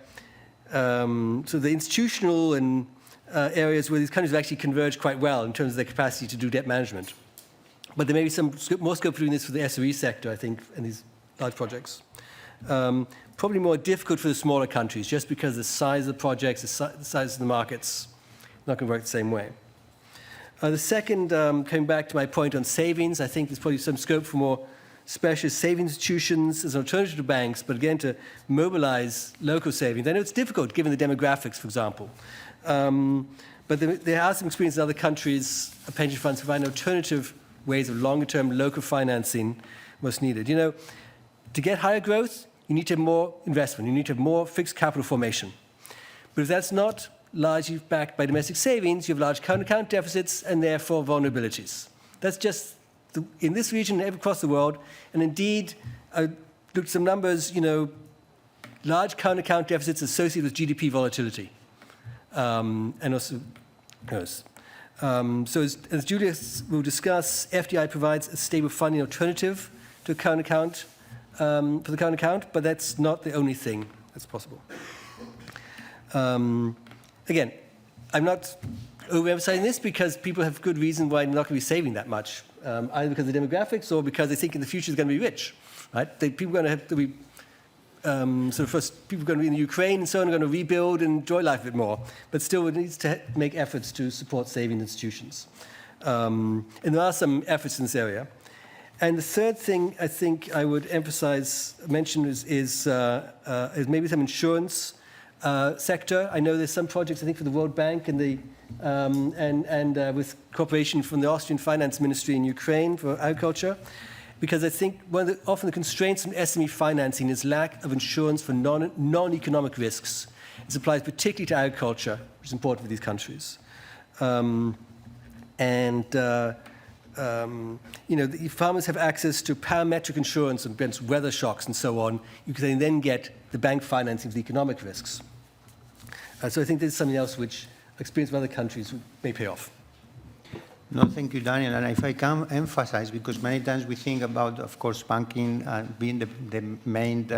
so the institutional and areas where these countries have actually converged quite well in terms of their capacity to do debt management. But there may be some more scope for doing this for the SOE sector, I think, in these large projects. Probably more difficult for the smaller countries, just because the size of the projects, the size of the markets, not going to work the same way. The second, coming back to my point on savings, I think there's probably some scope for more specialist savings institutions as an alternative to banks, but again, to mobilize local savings. I know it's difficult given the demographics, for example. But there are some experience in other countries, pension funds provide alternative ways of longer-term local financing was needed. You know, to get higher growth, you need to have more investment. You need to have more fixed capital formation. But if that's not largely backed by domestic savings, you have large current account deficits and therefore vulnerabilities. That's just in this region and across the world. And indeed, I looked at some numbers, you know, large current account deficits associated with GDP volatility. And also, so as Julius will discuss, FDI provides a stable funding alternative to a current account, for the current account, but that's not the only thing that's possible. Again, I'm not overemphasizing this because people have good reason why they're not going to be saving that much, either because of the demographics or because they think in the future they're going to be rich, right? People are going to have to be, sort of first, people are going to be in Ukraine and so on, are going to rebuild and enjoy life a bit more, but still it needs to make efforts to support saving institutions. And there are some efforts in this area. And the third thing I think I would mention is maybe some insurance sector. I know there's some projects, I think, for the World Bank and with cooperation from the Austrian Finance Ministry in Ukraine for agriculture, because I think often the constraints from SME financing is lack of insurance for non-economic risks. This applies particularly to agriculture, which is important for these countries. You know, if farmers have access to parametric insurance against weather shocks and so on, you can then get the bank financing of the economic risks. So I think this is something else which experience of other countries may pay off. No, thank you, Daniel. And if I can emphasize, because many times we think about, of course, banking being the main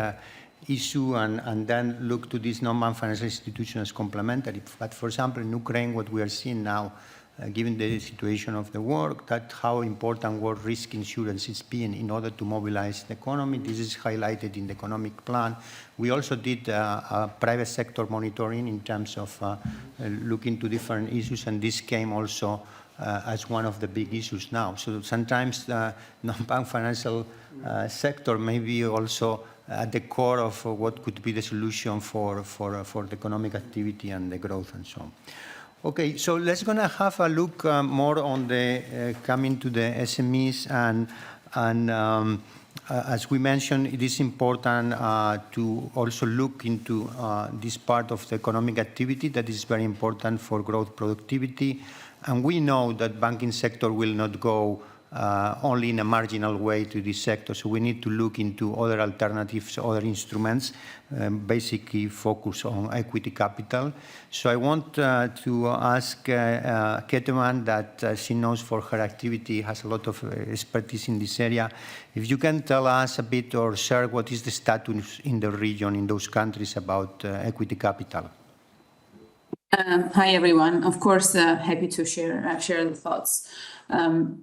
issue and then look to these non-bank financial institutions as complementary. But for example, in Ukraine, what we are seeing now, given the situation of the war, that how important war risk insurance is being in order to mobilize the economy. This is highlighted in the economic plan. We also did a private sector monitoring in terms of looking to different issues, and this came also as one of the big issues now. So sometimes the non-bank financial sector may be also at the core of what could be the solution for the economic activity and the growth and so on. Okay, so let's gonna have a look more on the coming to the SMEs and as we mentioned, it is important to also look into this part of the economic activity that is very important for growth productivity. And we know that banking sector will not go only in a marginal way to this sector. So we need to look into other alternatives, other instruments, basically focus on equity capital. So I want to ask Keteman, that she knows for her activity, has a lot of expertise in this area. If you can tell us a bit or share what is the status in the region, in those countries about equity capital. Hi, everyone. Of course, happy to share the thoughts.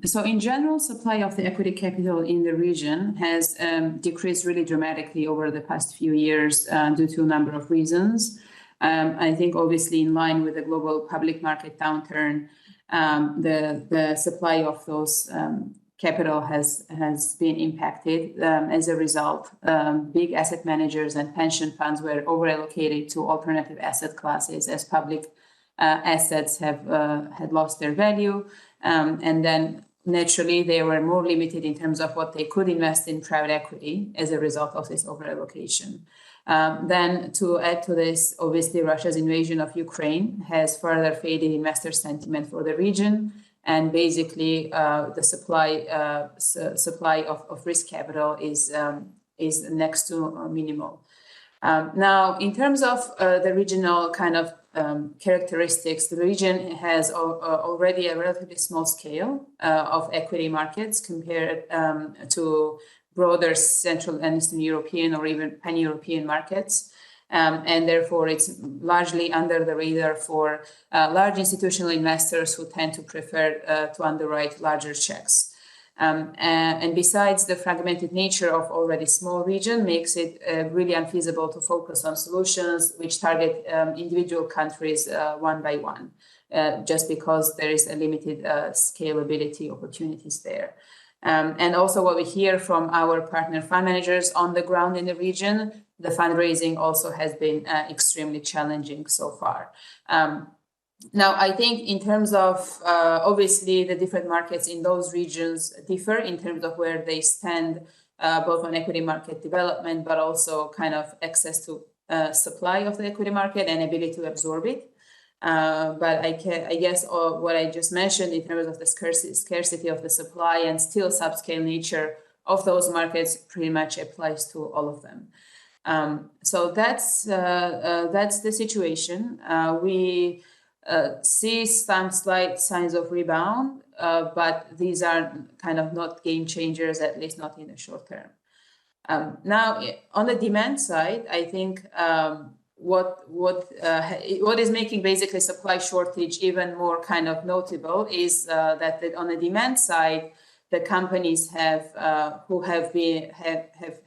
So in general, supply of the equity capital in the region has decreased really dramatically over the past few years due to a number of reasons. I think obviously in line with the global public market downturn, the supply of those capital has been impacted. As a result, big asset managers and pension funds were over-allocated to alternative asset classes as public assets had lost their value. And then naturally, they were more limited in terms of what they could invest in private equity as a result of this over-allocation. Then to add to this, obviously, Russia's invasion of Ukraine has further faded investor sentiment for the region. And basically, the supply of risk capital is next to minimal. Now, in terms of the regional kind of characteristics, the region has already a relatively small scale of equity markets compared to broader Central and Eastern European or even pan-European markets. And therefore, it's largely under the radar for large institutional investors who tend to prefer to underwrite larger checks. And besides, the fragmented nature of already small region makes it really unfeasible to focus on solutions which target individual countries one by one, just because there is a limited scalability opportunities there. And also what we hear from our partner fund managers on the ground in the region, the fundraising also has been extremely challenging so far. Now, I think in terms of, obviously, the different markets in those regions differ in terms of where they stand, both on equity market development, but also kind of access to supply of the equity market and ability to absorb it. But I guess what I just mentioned in terms of the scarcity of the supply and still subscale nature of those markets pretty much applies to all of them. So that's the situation. We see some slight signs of rebound, but these are kind of not game changers, at least not in the short term. Now, on the demand side, I think what is making basically supply shortage even more kind of notable is that on the demand side, the companies who have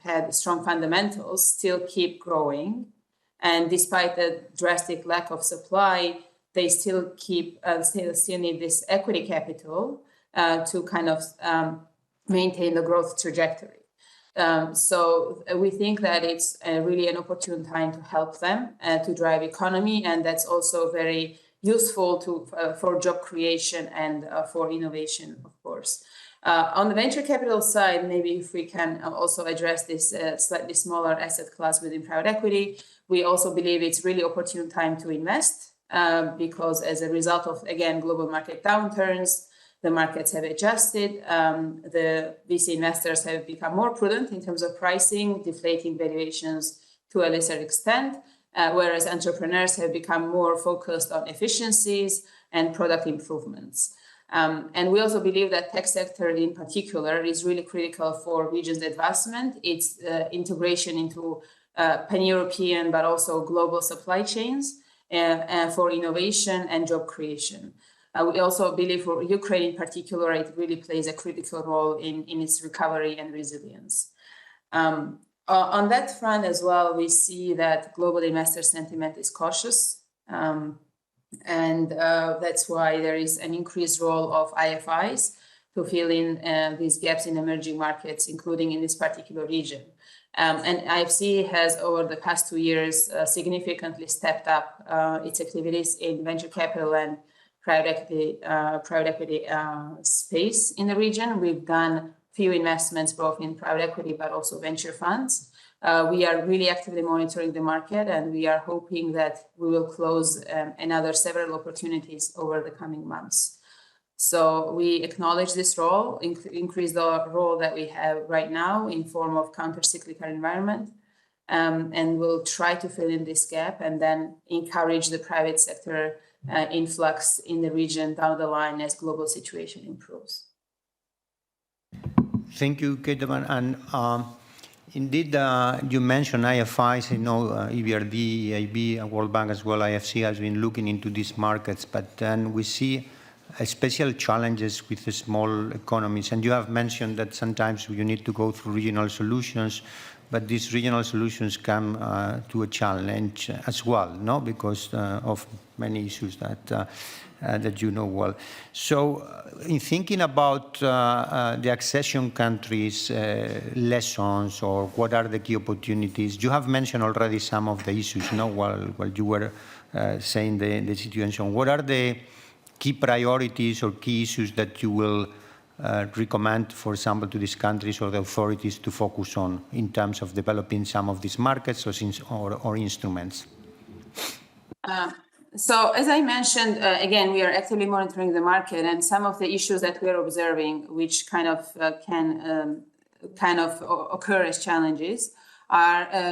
had strong fundamentals still keep growing, and despite the drastic lack of supply, they still need this equity capital to kind of maintain the growth trajectory. So we think that it's really an opportune time to help them to drive economy, and that's also very useful for job creation and for innovation, of course. On the venture capital side, maybe if we can also address this slightly smaller asset class within private equity, we also believe it's really opportune time to invest because as a result of, again, global market downturns, the markets have adjusted. The VC investors have become more prudent in terms of pricing, deflating valuations to a lesser extent, whereas entrepreneurs have become more focused on efficiencies and product improvements. And we also believe that tech sector in particular is really critical for region's advancement. Its integration into pan-European but also global supply chains for innovation and job creation. We also believe for Ukraine in particular, it really plays a critical role in its recovery and resilience. On that front as well, we see that global investor sentiment is cautious. And that's why there is an increased role of IFIs to fill in these gaps in emerging markets, including in this particular region. And IFC has, over the past 2 years, significantly stepped up its activities in venture capital and private equity space in the region. We've done few investments both in private equity but also venture funds. We are really actively monitoring the market, and we are hoping that we will close another several opportunities over the coming months. So we acknowledge this role, increase the role that we have right now in form of counter-cyclical environment, and we'll try to fill in this gap and then encourage the private sector influx in the region down the line as global situation improves. Thank you, Ketevan. And indeed, you mentioned IFIs, EBRD, EIB, World Bank as well, IFC has been looking into these markets, but then we see special challenges with the small economies. And you have mentioned that sometimes you need to go through regional solutions, but these regional solutions come to a challenge as well, no? Because of many issues that you know well. So in thinking about the accession countries' lessons, or what are the key opportunities, you have mentioned already some of the issues, no? While you were saying the situation. What are the key priorities or key issues that you will recommend, for example, to these countries or the authorities to focus on in terms of developing some of these markets or instruments? So as I mentioned, again, we are actively monitoring the market, and some of the issues that we're observing, which kind of can occur as challenges,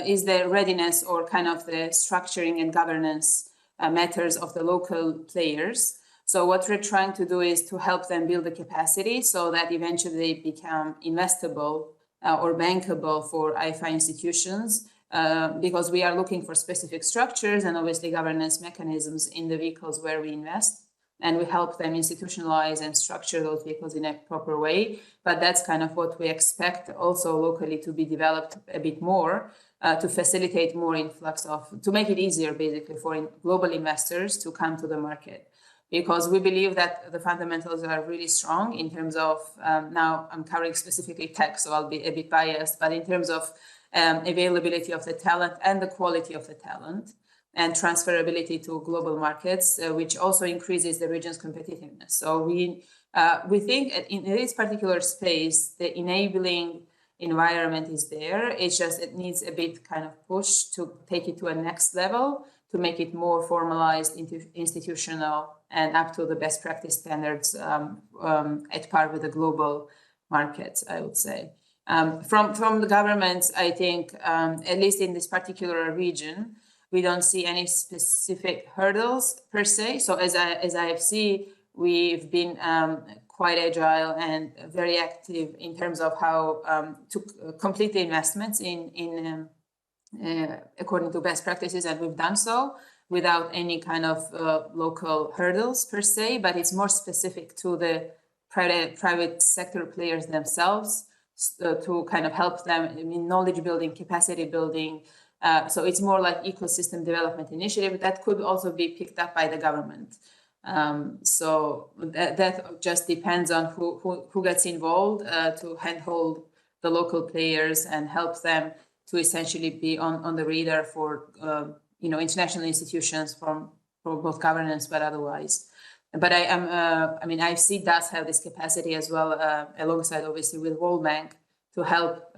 is the readiness or kind of the structuring and governance matters of the local players. So what we're trying to do is to help them build the capacity so that eventually they become investable or bankable for IFI institutions, because we are looking for specific structures and obviously governance mechanisms in the vehicles where we invest, and we help them institutionalize and structure those vehicles in a proper way. But that's kind of what we expect also locally to be developed a bit more, to facilitate more influx to make it easier basically for global investors to come to the market. Because we believe that the fundamentals are really strong in terms of, now I'm covering specifically tech, so I'll be a bit biased, but in terms of availability of the talent and the quality of the talent and transferability to global markets, which also increases the region's competitiveness. So we think in this particular space, the enabling environment is there. It's just, it needs a bit kind of push to take it to a next level, to make it more formalized, institutional, and up to the best practice standards at par with the global markets, I would say. From the governments, I think, at least in this particular region, we don't see any specific hurdles per se. So as IFC, we've been quite agile and very active in terms of how to complete the investments according to best practices, and we've done so without any kind of local hurdles per se, but it's more specific to the private sector players themselves to kind of help them in knowledge building, capacity building. So it's more like ecosystem development initiative that could also be picked up by the government. So that just depends on who gets involved to handhold the local players and help them to essentially be on the radar for international institutions for both governance but otherwise. But IFC does have this capacity as well, alongside obviously with World Bank, to help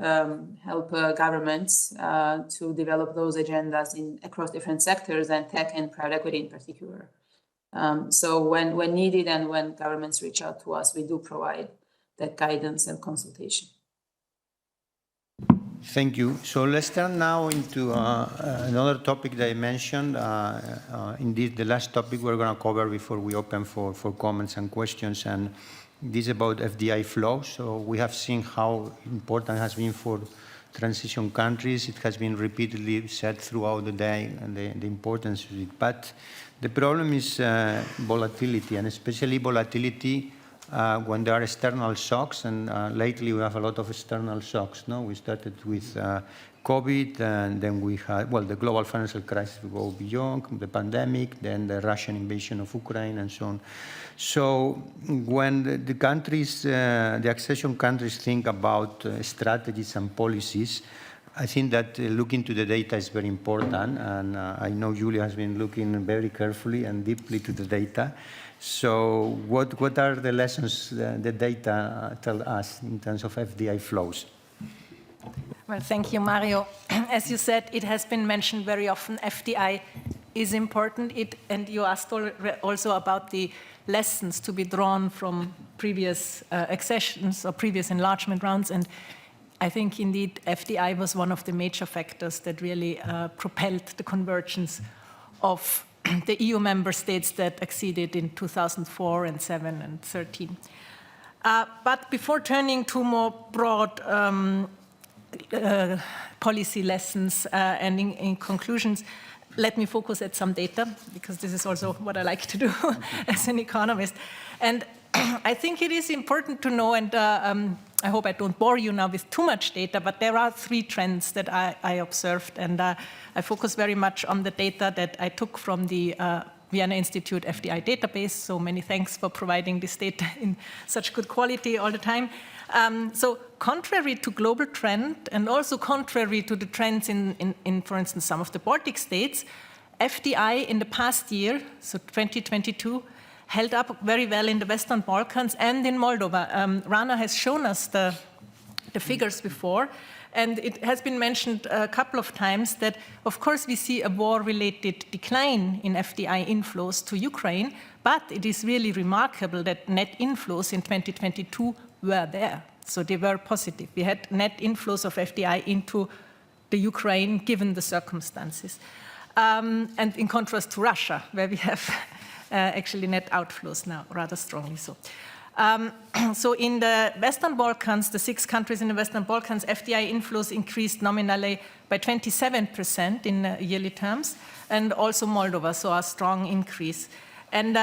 governments to develop those agendas across different sectors, and tech and private equity in particular. So when needed and when governments reach out to us, we do provide that guidance and consultation. Thank you. So let's turn now into another topic that I mentioned. Indeed, the last topic we're going to cover before we open for comments and questions, and this is about FDI flow. So we have seen how important it has been for transition countries. It has been repeatedly said throughout the day, and the importance of it. But the problem is volatility, and especially volatility when there are external shocks, and lately we have a lot of external shocks. No, we started with COVID, and then we had, well, the global financial crisis will go beyond, the pandemic, then the Russian invasion of Ukraine, and so on. So when the countries, the accession countries think about strategies and policies, I think that looking to the data is very important, and I know Julia has been looking very carefully and deeply to the data. So what are the lessons the data tell us in terms of FDI flows? Well, thank you, Mario. As you said, it has been mentioned very often, FDI is important, and you asked also about the lessons to be drawn from previous accessions or previous enlargement rounds, and I think indeed FDI was one of the major factors that really propelled the convergence of the EU member states that acceded in 2004 and 7 and 13. But before turning to more broad policy lessons and in conclusions, let me focus at some data, because this is also what I like to do as an economist. And I think it is important to know, and I hope I don't bore you now with too much data, but there are 3 trends that I observed, and I focus very much on the data that I took from the Vienna Institute FDI database, so many thanks for providing this data in such good quality all the time. So contrary to global trend, and also contrary to the trends in, for instance, some of the Baltic states, FDI in the past year, so 2022, held up very well in the Western Balkans and in Moldova. Rana has shown us the figures before, and it has been mentioned a couple of times that, of course, we see a war-related decline in FDI inflows to Ukraine, but it is really remarkable that net inflows in 2022 were there. So they were positive. We had net inflows of FDI into the Ukraine, given the circumstances. And in contrast to Russia, where we have actually net outflows now, rather strongly so. So in the Western Balkans, the 6 countries in the Western Balkans, FDI inflows increased nominally by 27% in yearly terms, and also Moldova saw a strong increase. And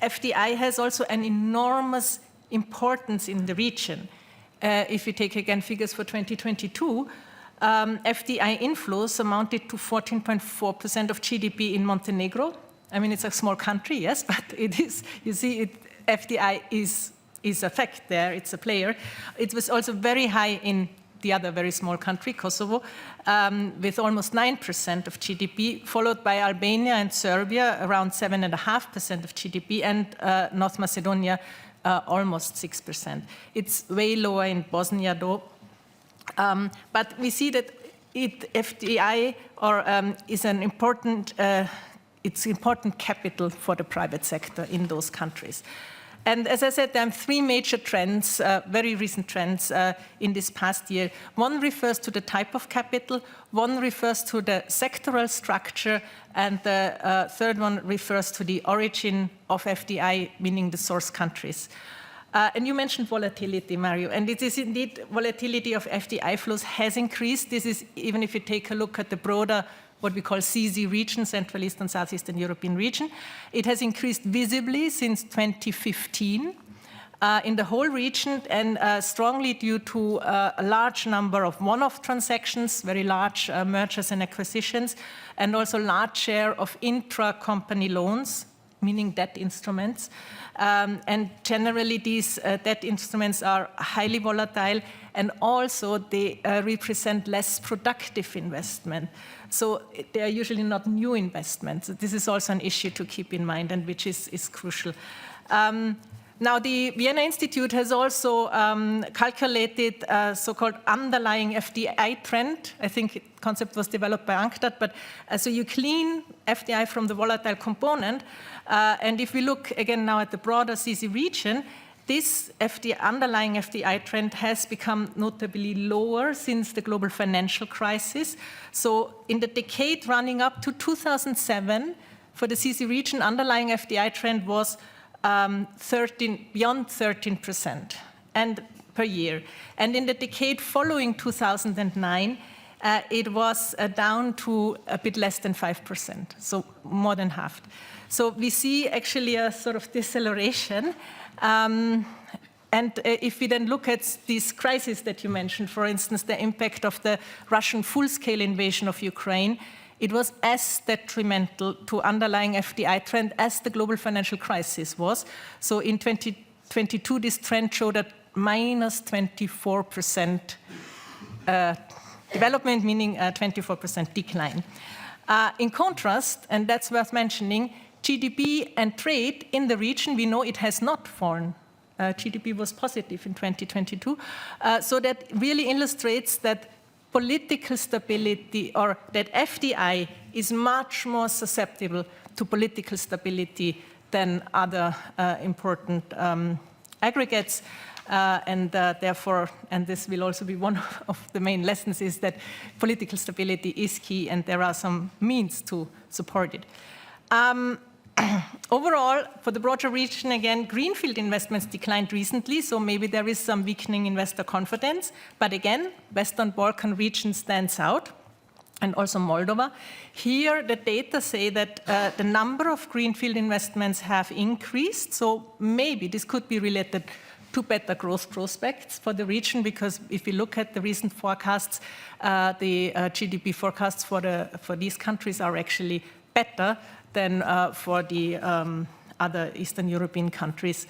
FDI has also an enormous importance in the region. If we take again figures for 2022, FDI inflows amounted to 14.4% of GDP in Montenegro. I mean, it's a small country, yes, but it is, you see, FDI is a fact there, it's a player. It was also very high in the other very small country, Kosovo, with almost 9% of GDP, followed by Albania and Serbia, around 7.5% of GDP, and North Macedonia, almost 6%. It's way lower in Bosnia, though. But we see that FDI is an important it's important capital for the private sector in those countries. And as I said, there are 3 major trends, very recent trends in this past year. One refers to the type of capital, one refers to the sectoral structure, and the third one refers to the origin of FDI, meaning the source countries. And you mentioned volatility, Mario, and it is indeed volatility of FDI flows has increased. This is, even if you take a look at the broader what we call CZ region, Central Eastern, Southeastern European region. It has increased visibly since 2015 in the whole region, and strongly due to a large number of one-off transactions, very large mergers and acquisitions, and also large share of intra-company loans, meaning debt instruments. And generally, these debt instruments are highly volatile, and also they represent less productive investment. So they are usually not new investments. This is also an issue to keep in mind, and which is crucial. Now, the Vienna Institute has also calculated a so-called underlying FDI trend. I think the concept was developed by UNCTAD, but so you clean FDI from the volatile component. And if we look again now at the broader CZ region, this underlying FDI trend has become notably lower since the global financial crisis. So in the decade running up to 2007, for the CZ region, underlying FDI trend was beyond 13% and per year. And in the decade following 2009, it was down to a bit less than 5%, so more than half. So we see actually a sort of deceleration. And if we then look at these crises that you mentioned, for instance, the impact of the Russian full-scale invasion of Ukraine, it was as detrimental to underlying FDI trend as the global financial crisis was. So in 2022, this trend showed a minus 24% development, meaning a 24% decline. In contrast, and that's worth mentioning, GDP and trade in the region, we know it has not fallen. GDP was positive in 2022. So that really illustrates that political stability, or that FDI is much more susceptible to political stability than other important aggregates. Therefore, and this will also be one of the main lessons, is that political stability is key, and there are some means to support it. Overall, for the broader region, again, greenfield investments declined recently, so maybe there is some weakening investor confidence. But again, Western Balkan region stands out, and also Moldova. Here, the data say that the number of greenfield investments have increased, so maybe this could be related to better growth prospects for the region, because if you look at the recent forecasts, the GDP forecasts for these countries are actually better than for the other Eastern European countries.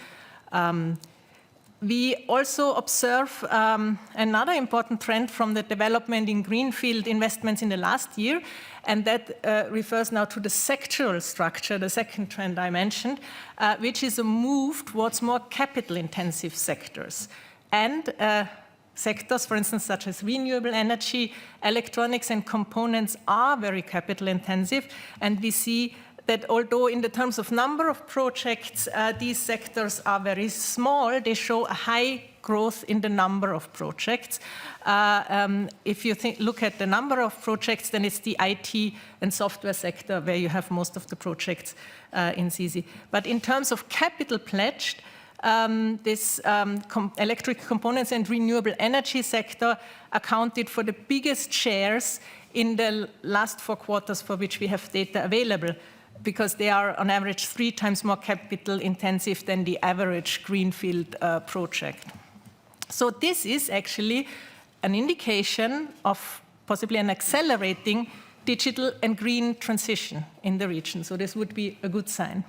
We also observe another important trend from the development in greenfield investments in the last year, and that refers now to the sectoral structure, the second trend I mentioned, which is a move towards more capital-intensive sectors. And sectors, for instance, such as renewable energy, electronics, and components are very capital-intensive, and we see that although in the terms of number of projects, these sectors are very small, they show a high growth in the number of projects. If you look at the number of projects, then it's the IT and software sector where you have most of the projects in CZ. But in terms of capital pledged, this electric components and renewable energy sector accounted for the biggest shares in the last 4 quarters for which we have data available, because they are on average 3 times more capital intensive than the average greenfield project. So this is actually an indication of possibly an accelerating digital and green transition in the region. So this would be a good sign.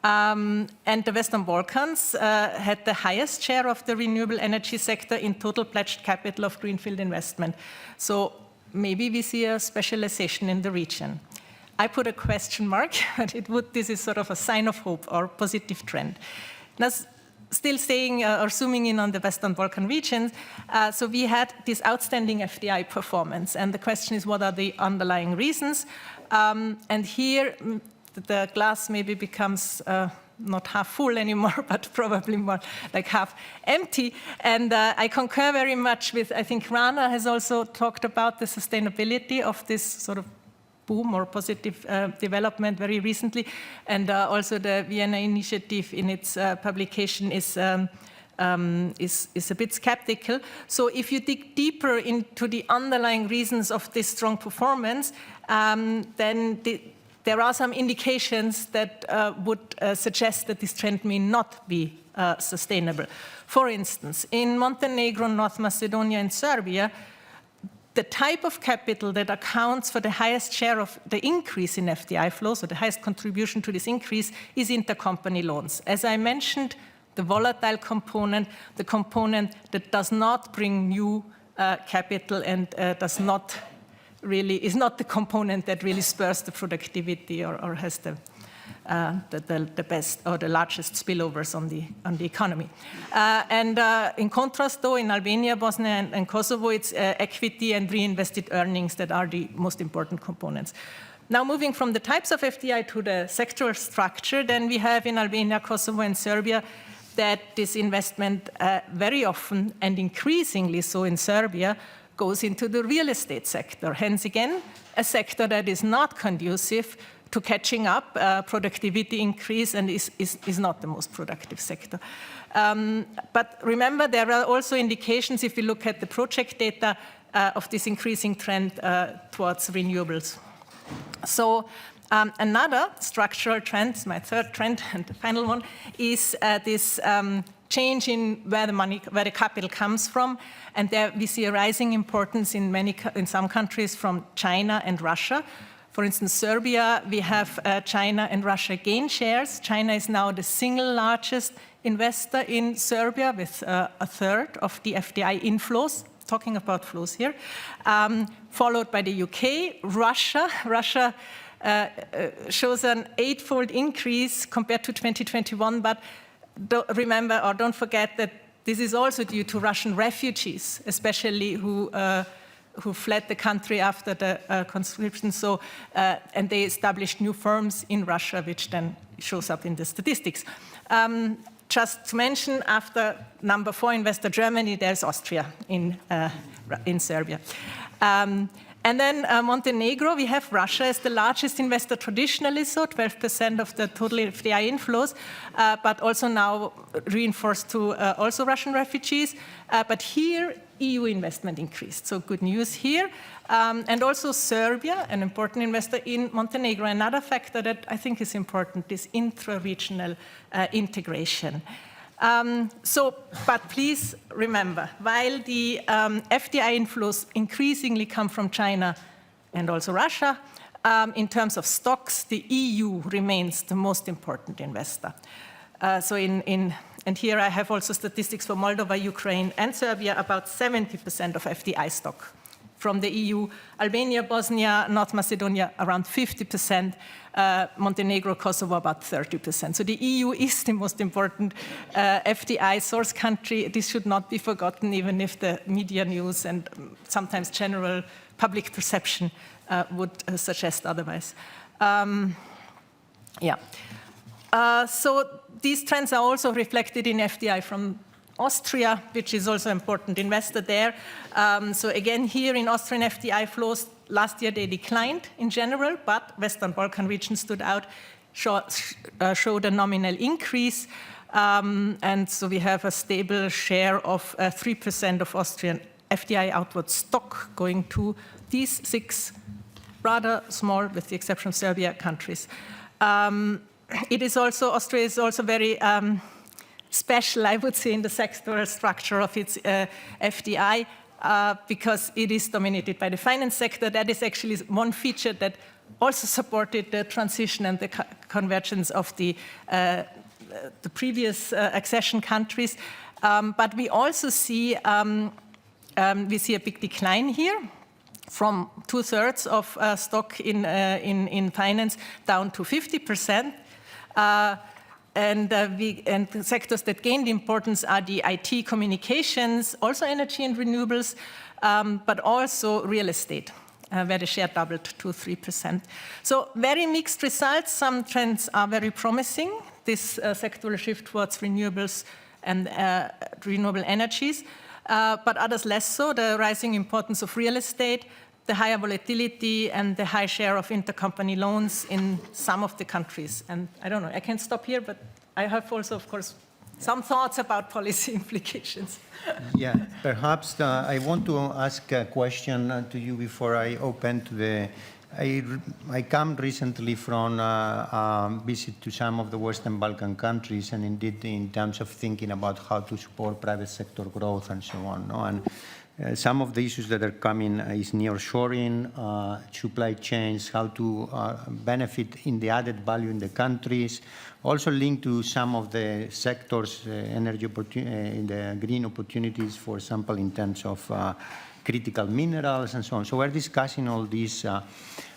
And the Western Balkans had the highest share of the renewable energy sector in total pledged capital of greenfield investment. So maybe we see a specialization in the region. I put a question mark, but this is sort of a sign of hope or positive trend. Now, still staying or zooming in on the Western Balkan region, so we had this outstanding FDI performance, and the question is, what are the underlying reasons? And here, the glass maybe becomes not half full anymore, but probably more like half empty. And I concur very much with, I think Rana has also talked about the sustainability of this sort of boom or positive development very recently. And also the Vienna Initiative in its publication is a bit skeptical. So if you dig deeper into the underlying reasons of this strong performance, then there are some indications that would suggest that this trend may not be sustainable. For instance, in Montenegro, North Macedonia, and Serbia, the type of capital that accounts for the highest share of the increase in FDI flows, so the highest contribution to this increase, is intercompany loans. As I mentioned, the volatile component, the component that does not bring new capital and is not the component that really spurs the productivity or has the best or the largest spillovers on the economy. In contrast, though, in Albania, Bosnia, and Kosovo, it's equity and reinvested earnings that are the most important components. Now, moving from the types of FDI to the sectoral structure, then we have in Albania, Kosovo, and Serbia that this investment very often, and increasingly so in Serbia, goes into the real estate sector. Hence, again, a sector that is not conducive to catching up productivity increase and is not the most productive sector. But remember, there are also indications, if you look at the project data, of this increasing trend towards renewables. So another structural trend, my third trend and the final one, is this change in where the capital comes from, and there we see a rising importance in some countries from China and Russia. For instance, Serbia, we have China and Russia gain shares. China is now the single largest investor in Serbia with a third of the FDI inflows, talking about flows here, followed by the UK. Russia shows an 8-fold increase compared to 2021, but don't forget that this is also due to Russian refugees, especially who fled the country after the conscription. So, and they established new firms in Russia, which then shows up in the statistics. Just to mention, after number 4 investor Germany, there's Austria in Serbia. And then Montenegro, we have Russia as the largest investor traditionally, so 12% of the total FDI inflows, but also now reinforced to also Russian refugees. But here, EU investment increased, so good news here. And also Serbia, an important investor in Montenegro. Another factor that I think is important is intra-regional integration. But please remember, while the FDI inflows increasingly come from China and also Russia, in terms of stocks, the EU remains the most important investor. And here I have also statistics for Moldova, Ukraine, and Serbia, about 70% of FDI stock from the EU. Albania, Bosnia, North Macedonia, around 50%. Montenegro, Kosovo, about 30%. So the EU is the most important FDI source country. This should not be forgotten, even if the media news and sometimes general public perception would suggest otherwise. So these trends are also reflected in FDI from Austria, which is also an important investor there. So again, here in Austrian FDI flows, last year they declined in general, but Western Balkan region stood out, showed a nominal increase. And so we have a stable share of 3% of Austrian FDI outward stock going to these 6 rather small, with the exception of Serbia, countries. Austria is also very special, I would say, in the sectoral structure of its FDI, because it is dominated by the finance sector. That is actually one feature that also supported the transition and the convergence of the previous accession countries. But we also see a big decline here, from 2/3 of stock in finance down to 50%. And the sectors that gained importance are the IT, communications, also energy and renewables, but also real estate, where the share doubled to 3%. So very mixed results. Some trends are very promising. This sectoral shift towards renewables and renewable energies, but others less so. The rising importance of real estate, the higher volatility, and the high share of intercompany loans in some of the countries. And I don't know, I can't stop here, but I have also, of course, some thoughts about policy implications. Yeah, perhaps I want to ask a question to you before I open to the... I come recently from a visit to some of the Western Balkan countries, and indeed in terms of thinking about how to support private sector growth and so on. No? And some of the issues that are coming is nearshoring, supply chains, how to benefit in the added value in the countries, also linked to some of the sectors, energy in the green opportunities, for example, in terms of critical minerals and so on. So we're discussing all these.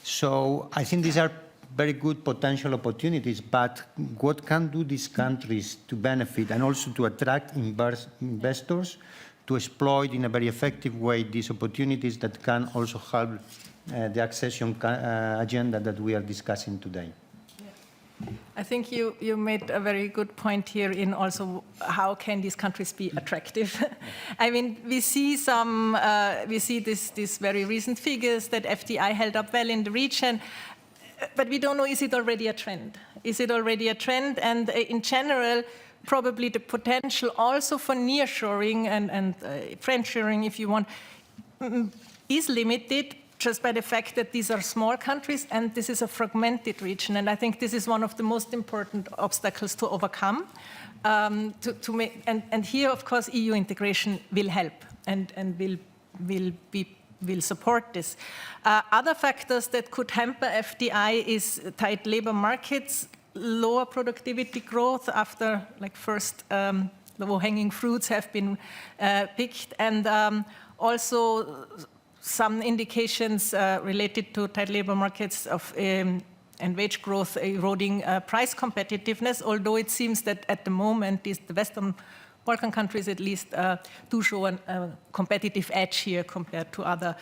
So I think these are very good potential opportunities, but what can do these countries to benefit and also to attract investors to exploit in a very effective way these opportunities that can also help the accession agenda that we are discussing today? I think you made a very good point here in also how can these countries be attractive. I mean, we see these very recent figures that FDI held up well in the region, but we don't know, is it already a trend? Is it already a trend? And in general, probably the potential also for nearshoring and friendshoring, if you want, is limited just by the fact that these are small countries and this is a fragmented region. And I think this is one of the most important obstacles to overcome. And here, of course, EU integration will help and will support this. Other factors that could hamper FDI is tight labor markets, lower productivity growth after first low-hanging fruits have been picked, and also some indications related to tight labor markets and wage growth eroding price competitiveness, although it seems that at the moment the Western Balkan countries at least do show a competitive edge here compared to other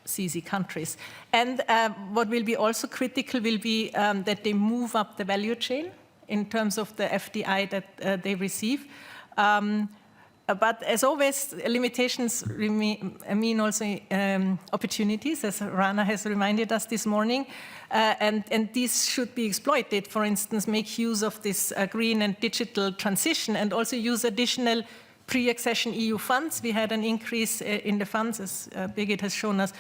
CZ countries. And what will be also critical will be that they move up the value chain in terms of the FDI that they receive. But as always, limitations mean also opportunities, as Rana has reminded us this morning, and these should be exploited. For instance, make use of this green and digital transition, and also use additional pre-accession EU funds. We had an increase in the funds, as Birgit has shown us,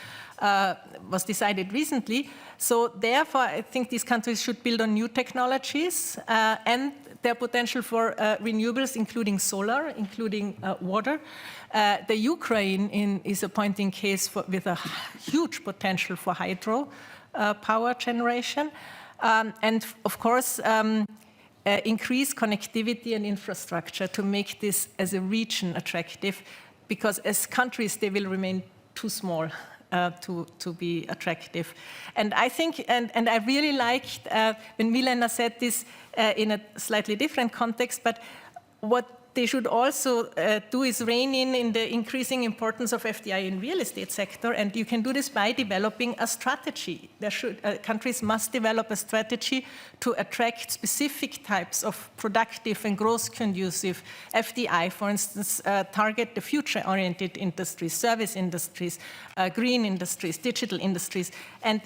was decided recently. So therefore, I think these countries should build on new technologies and their potential for renewables, including solar, including water. The Ukraine is a pointing case with a huge potential for hydro power generation. And of course, increase connectivity and infrastructure to make this as a region attractive, because as countries, they will remain too small to be attractive. And I think, and I really liked when Milena said this in a slightly different context, but what they should also do is rein in the increasing importance of FDI in real estate sector, and you can do this by developing a strategy. Countries must develop a strategy to attract specific types of productive and growth-conducive FDI. For instance, target the future-oriented industries, service industries, green industries, digital industries. And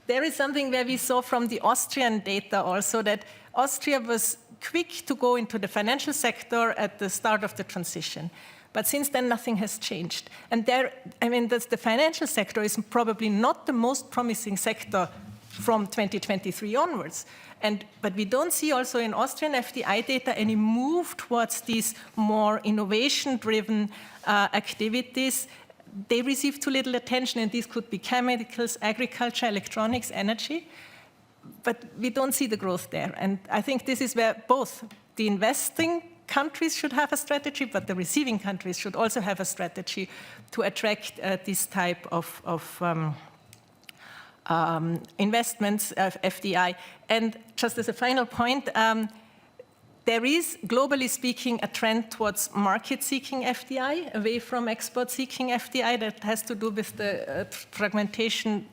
there is something where we saw from the Austrian data also that Austria was quick to go into the financial sector at the start of the transition. But since then, nothing has changed. And the financial sector is probably not the most promising sector from 2023 onwards. But we don't see also in Austrian FDI data any move towards these more innovation-driven activities. They receive too little attention, and these could be chemicals, agriculture, electronics, energy. But we don't see the growth there. And I think this is where both the investing countries should have a strategy, but the receiving countries should also have a strategy to attract this type of investments of FDI. And just as a final point, there is, globally speaking, a trend towards market-seeking FDI, away from export-seeking FDI. That has to do with the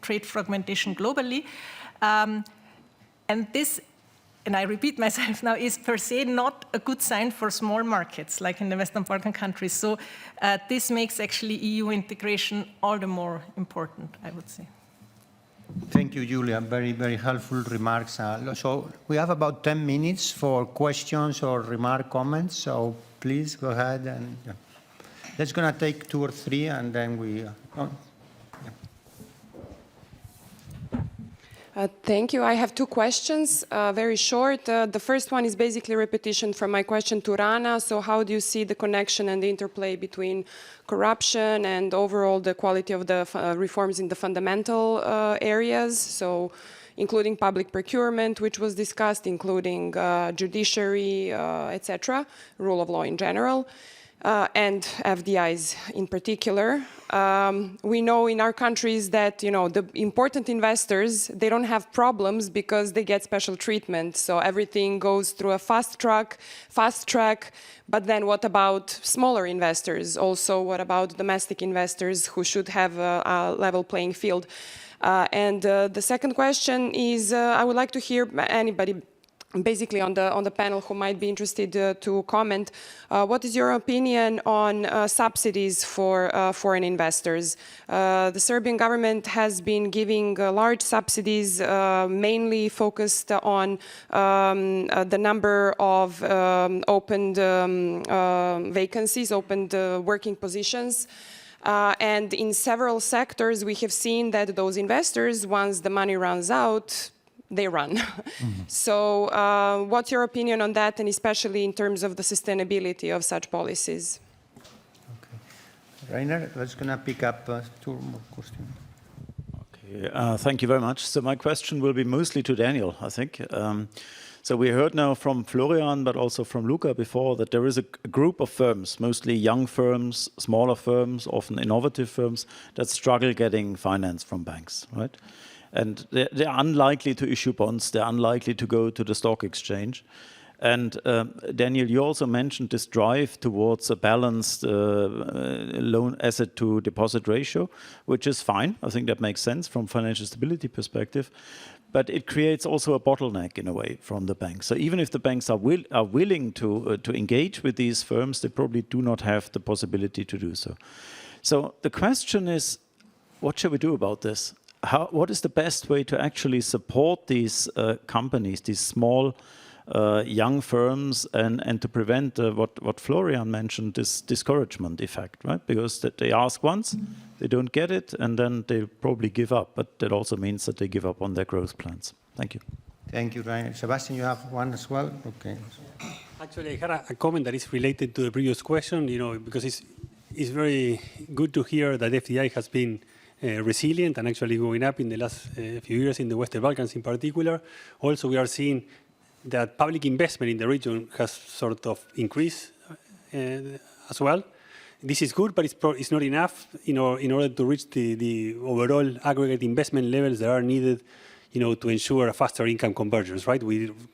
trade fragmentation globally. And this, and I repeat myself now, is per se not a good sign for small markets, like in the Western Balkan countries. So this makes actually EU integration all the more important, I would say. Thank you, Julia. Very, very helpful remarks. So we have about 10 minutes for questions or comments. So please go ahead and that's going to take 2 or 3, and then we. Thank you. I have 2 questions, very short. The first one is basically a repetition from my question to Rana. So how do you see the connection and the interplay between corruption and overall the quality of the reforms in the fundamental areas? So including public procurement, which was discussed, including judiciary, etc., rule of law in general. And FDIs in particular. We know in our countries that, the important investors, they don't have problems because they get special treatment. So everything goes through a fast track. But then what about smaller investors? Also, what about domestic investors who should have a level playing field? And the second question is, I would like to hear anybody basically on the panel who might be interested to comment. What is your opinion on subsidies for foreign investors? The Serbian government has been giving large subsidies, mainly focused on the number of opened vacancies, opened working positions. And in several sectors, we have seen that those investors, once the money runs out, they run. So what's your opinion on that, and especially in terms of the sustainability of such policies? Rainer, let's gonna pick up 2 more questions. Okay, thank you very much. So my question will be mostly to Daniel, I think. So we heard now from Florian, but also from Luca before, that there is a group of firms, mostly young firms, smaller firms, often innovative firms, that struggle getting finance from banks, right? And they're unlikely to issue bonds, they're unlikely to go to the stock exchange. And Daniel, you also mentioned this drive towards a balanced loan asset to deposit ratio, which is fine. I think that makes sense from financial stability perspective. But it creates also a bottleneck in a way from the banks. So even if the banks are willing to engage with these firms, they probably do not have the possibility to do so. So the question is, what should we do about this? What is the best way to actually support these companies, these small young firms, and to prevent what Florian mentioned, this discouragement effect, right? Because they ask once, they don't get it, and then they probably give up. But that also means that they give up on their growth plans. Thank you. Thank you, Rainer. Sebastian, you have one as well? Okay. Actually, I had a comment that is related to the previous question, because it's very good to hear that FDI has been resilient and actually going up in the last few years in the Western Balkans in particular. Also, we are seeing that public investment in the region has sort of increased as well. This is good, but it's not enough in order to reach the overall aggregate investment levels that are needed to ensure a faster income convergence, right?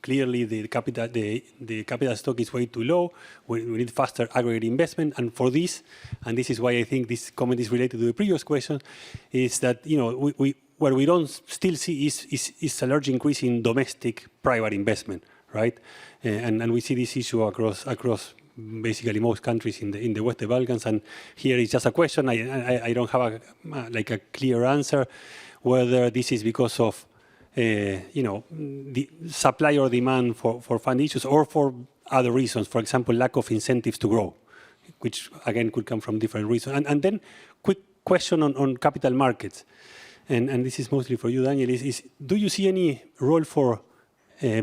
Clearly the capital stock is way too low. We need faster aggregate investment, and for this, and this is why I think this comment is related to the previous question, is that what we don't still see is a large increase in domestic private investment, right? And we see this issue across basically most countries in the Western Balkans. And here it's just a question. I don't have a clear answer whether this is because of the supply or demand for fund issues, or for other reasons. For example, lack of incentives to grow, which again could come from different reasons. And then quick question on capital markets. And this is mostly for you, Daniel, is do you see any role for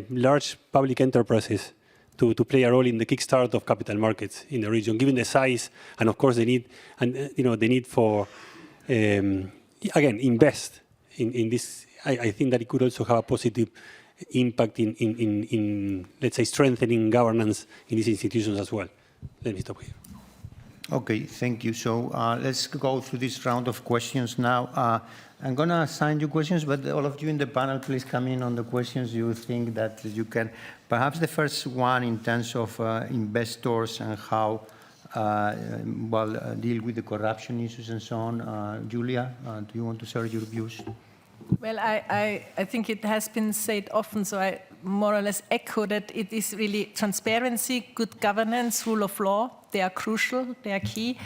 large public enterprises to play a role in the kickstart of capital markets in the region, given the size and of course the need, and the need for again invest in this? I think that it could also have a positive impact in let's say strengthening governance in these institutions as well. Let me stop here. Okay, thank you. So let's go through this round of questions now. I'm going to assign you questions, but all of you in the panel, please come in on the questions you think that you can. Perhaps the first one in terms of investors and how deal with the corruption issues and so on. Julia, do you want to share your views? Well, I think it has been said often, so I more or less echo that it is really transparency, good governance, rule of law. They are crucial, they are key,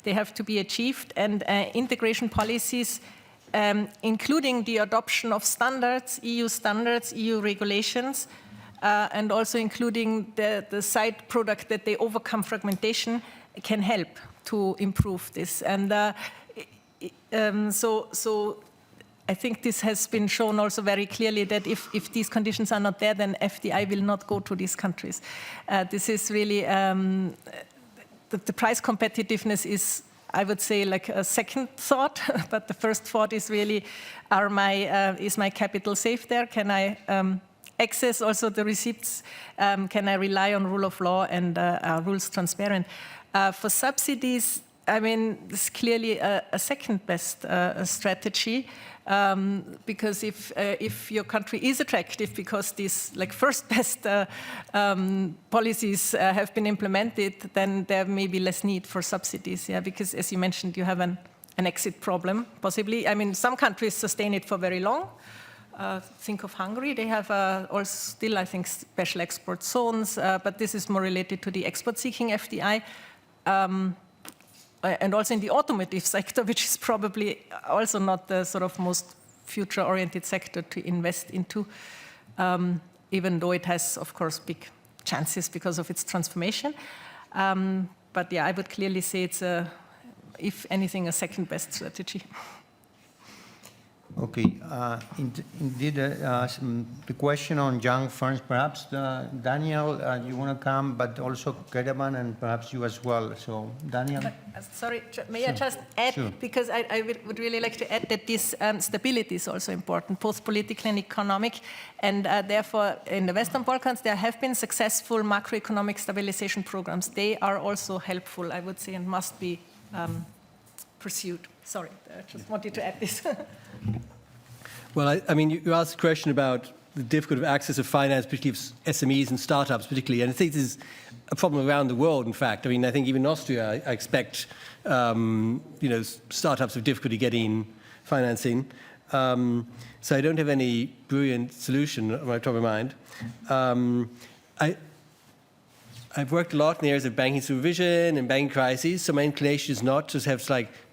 they have to be achieved, and integration policies, including the adoption of standards, EU regulations, and also including the side product that they overcome fragmentation, can help to improve this. And so I think this has been shown also very clearly that if these conditions are not there, then FDI will not go to these countries. This is really, the price competitiveness is, I would say, like a second thought, but the first thought is really, is my capital safe there? Can I access also the receipts? Can I rely on rule of law and rules transparent? For subsidies, I mean, it's clearly a second best strategy, because if your country is attractive because these first best policies have been implemented, then there may be less need for subsidies. Yeah, because as you mentioned, you have an exit problem possibly. I mean, some countries sustain it for very long. Think of Hungary; they have also still, I think, special export zones, but this is more related to the export-seeking FDI. And also in the automotive sector, which is probably also not the sort of most future-oriented sector to invest into, even though it has, of course, big chances because of its transformation. But yeah, I would clearly say it's if anything, a second best strategy. Okay, indeed, the question on young firms, perhaps Daniel, you want to come, but also Kerevan and perhaps you as well. So, Daniel? Sorry, may I just add, because I would really like to add that this stability is also important, both political and economic, and therefore in the Western Balkans there have been successful macroeconomic stabilization programs. They are also helpful, I would say, and must be pursued. Sorry, I just wanted to add this. Well, I mean, you asked a question about the difficulty of access to finance, particularly of SMEs and startups, particularly, and I think this is a problem around the world. In fact, I mean, I think even in Austria, I expect startups have difficulty getting financing. So I don't have any brilliant solution on my top of mind. I've worked a lot in the areas of banking supervision and banking crises, so my inclination is not to have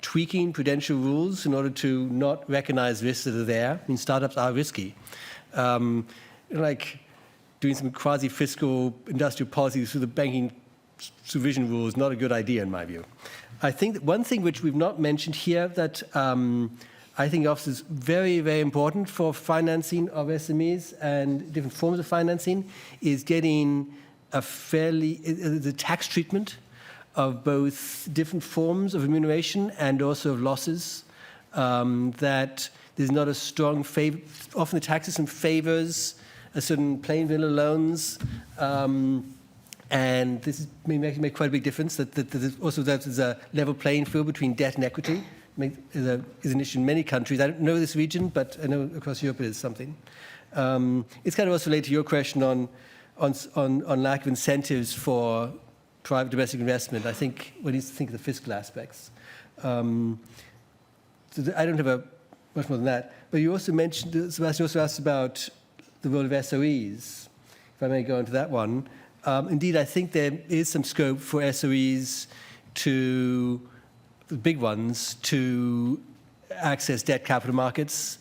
tweaking prudential rules in order to not recognize risks that are there. I mean, startups are risky. Like doing some quasi-fiscal industrial policies through the banking supervision rule is not a good idea in my view. I think that one thing which we've not mentioned here that I think offers very, very important for financing of SMEs and different forms of financing is getting the tax treatment of both different forms of remuneration and also of losses, that there's not a strong favor. Often the tax system favors a certain plain vanilla loans, and this is make quite a big difference. That there's a level playing field between debt and equity is an issue in many countries. I don't know this region, but I know across Europe it is something. It's kind of also related to your question on lack of incentives for private domestic investment. I think we need to think of the fiscal aspects. So I don't have much more than that. But you also mentioned, Sebastian also asked about the role of SOEs, if I may go into that one. Indeed, I think there is some scope for SOEs the big ones, to access debt capital markets,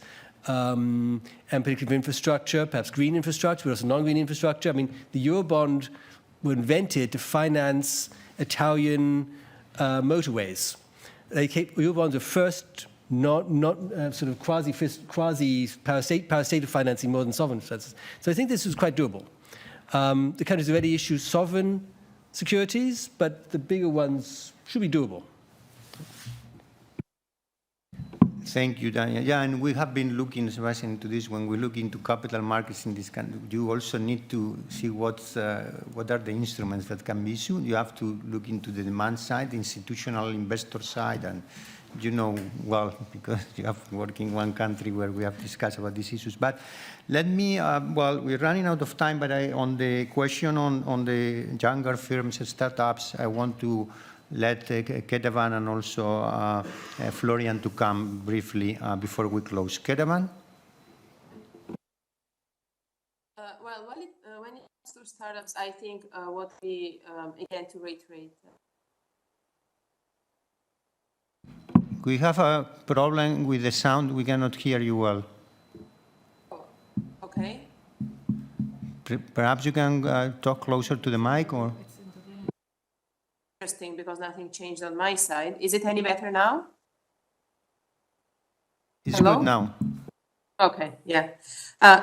and particularly infrastructure, perhaps green infrastructure, but also non-green infrastructure. I mean, the Eurobond were invented to finance Italian motorways. Eurobonds were first not sort of quasi-parastatal financing more than sovereign finances. So I think this was quite doable. The countries already issue sovereign securities, but the bigger ones should be doable. Thank you, Daniel. Yeah, and we have been looking, Sebastian, into this. When we look into capital markets in this country, you also need to see what are the instruments that can be issued. You have to look into the demand side, the institutional investor side, and you know well, because you have worked in one country where we have discussed about these issues. But let me, well, we're running out of time, but on the question on the younger firms and startups, I want to let Kerevan and also Florian to come briefly before we close. Kerevan? Well, when it comes to startups, I think what we, again, to reiterate. We have a problem with the sound. We cannot hear you well. Okay. Perhaps you can talk closer to the mic, or? Interesting, because nothing changed on my side. Is it any better now? It's Hello? good now. Okay, yeah.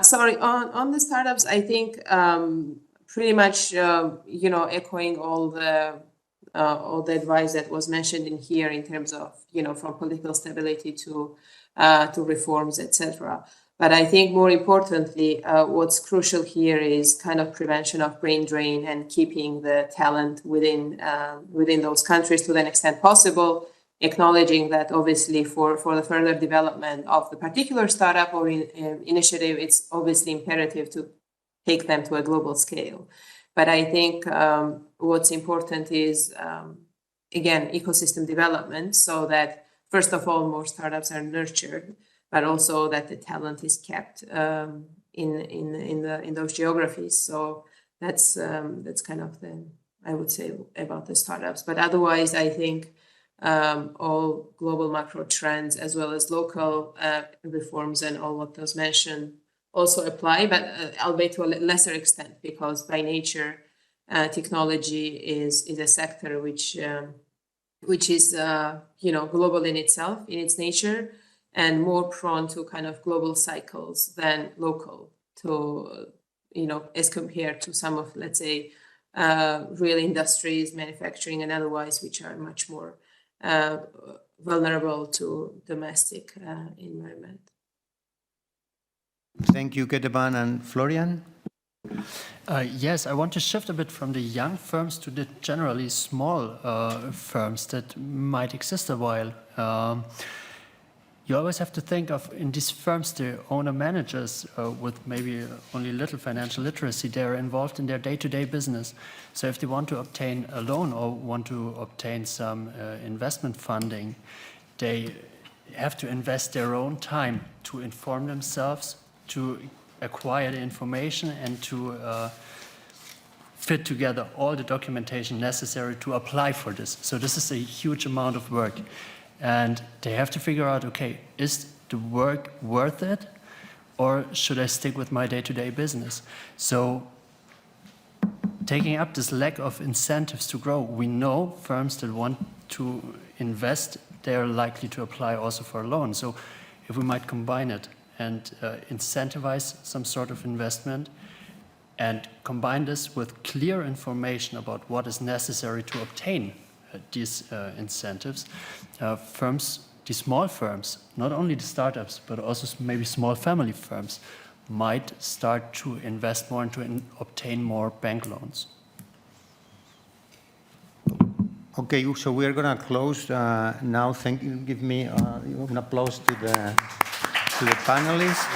Sorry, on the startups, I think pretty much, echoing all the advice that was mentioned in here in terms of, from political stability to reforms, etc. But I think more importantly, what's crucial here is kind of prevention of brain drain and keeping the talent within those countries to the extent possible, acknowledging that obviously for the further development of the particular startup or initiative, it's obviously imperative to take them to a global scale. But I think what's important is, again, ecosystem development, so that first of all, more startups are nurtured, but also that the talent is kept in those geographies. So that's kind of I would say about the startups. But otherwise, I think all global macro trends as well as local reforms and all what was mentioned also apply, but albeit to a lesser extent, because by nature, technology is a sector which which is, global in itself, in its nature, and more prone to kind of global cycles than local, as compared to some of, let's say, real industries, manufacturing and otherwise, which are much more vulnerable to domestic environment. Thank you, Keteban and Florian. Yes, I want to shift a bit from the young firms to the generally small firms that might exist a while. You always have to think of, in these firms, the owner-managers with maybe only little financial literacy. They're involved in their day-to-day business. So if they want to obtain a loan or want to obtain some investment funding, they have to invest their own time to inform themselves, to acquire the information, and to fit together all the documentation necessary to apply for this. So this is a huge amount of work. And they have to figure out, okay, is the work worth it, or should I stick with my day-to-day business? So taking up this lack of incentives to grow, we know firms that want to invest, they're likely to apply also for a loan. So if we might combine it and incentivize some sort of investment and combine this with clear information about what is necessary to obtain these incentives, firms, the small firms, not only the startups, but also maybe small family firms, might start to invest more and to obtain more bank loans. Okay, so we're going to close now. Thank you. Give me an applause to the panelists.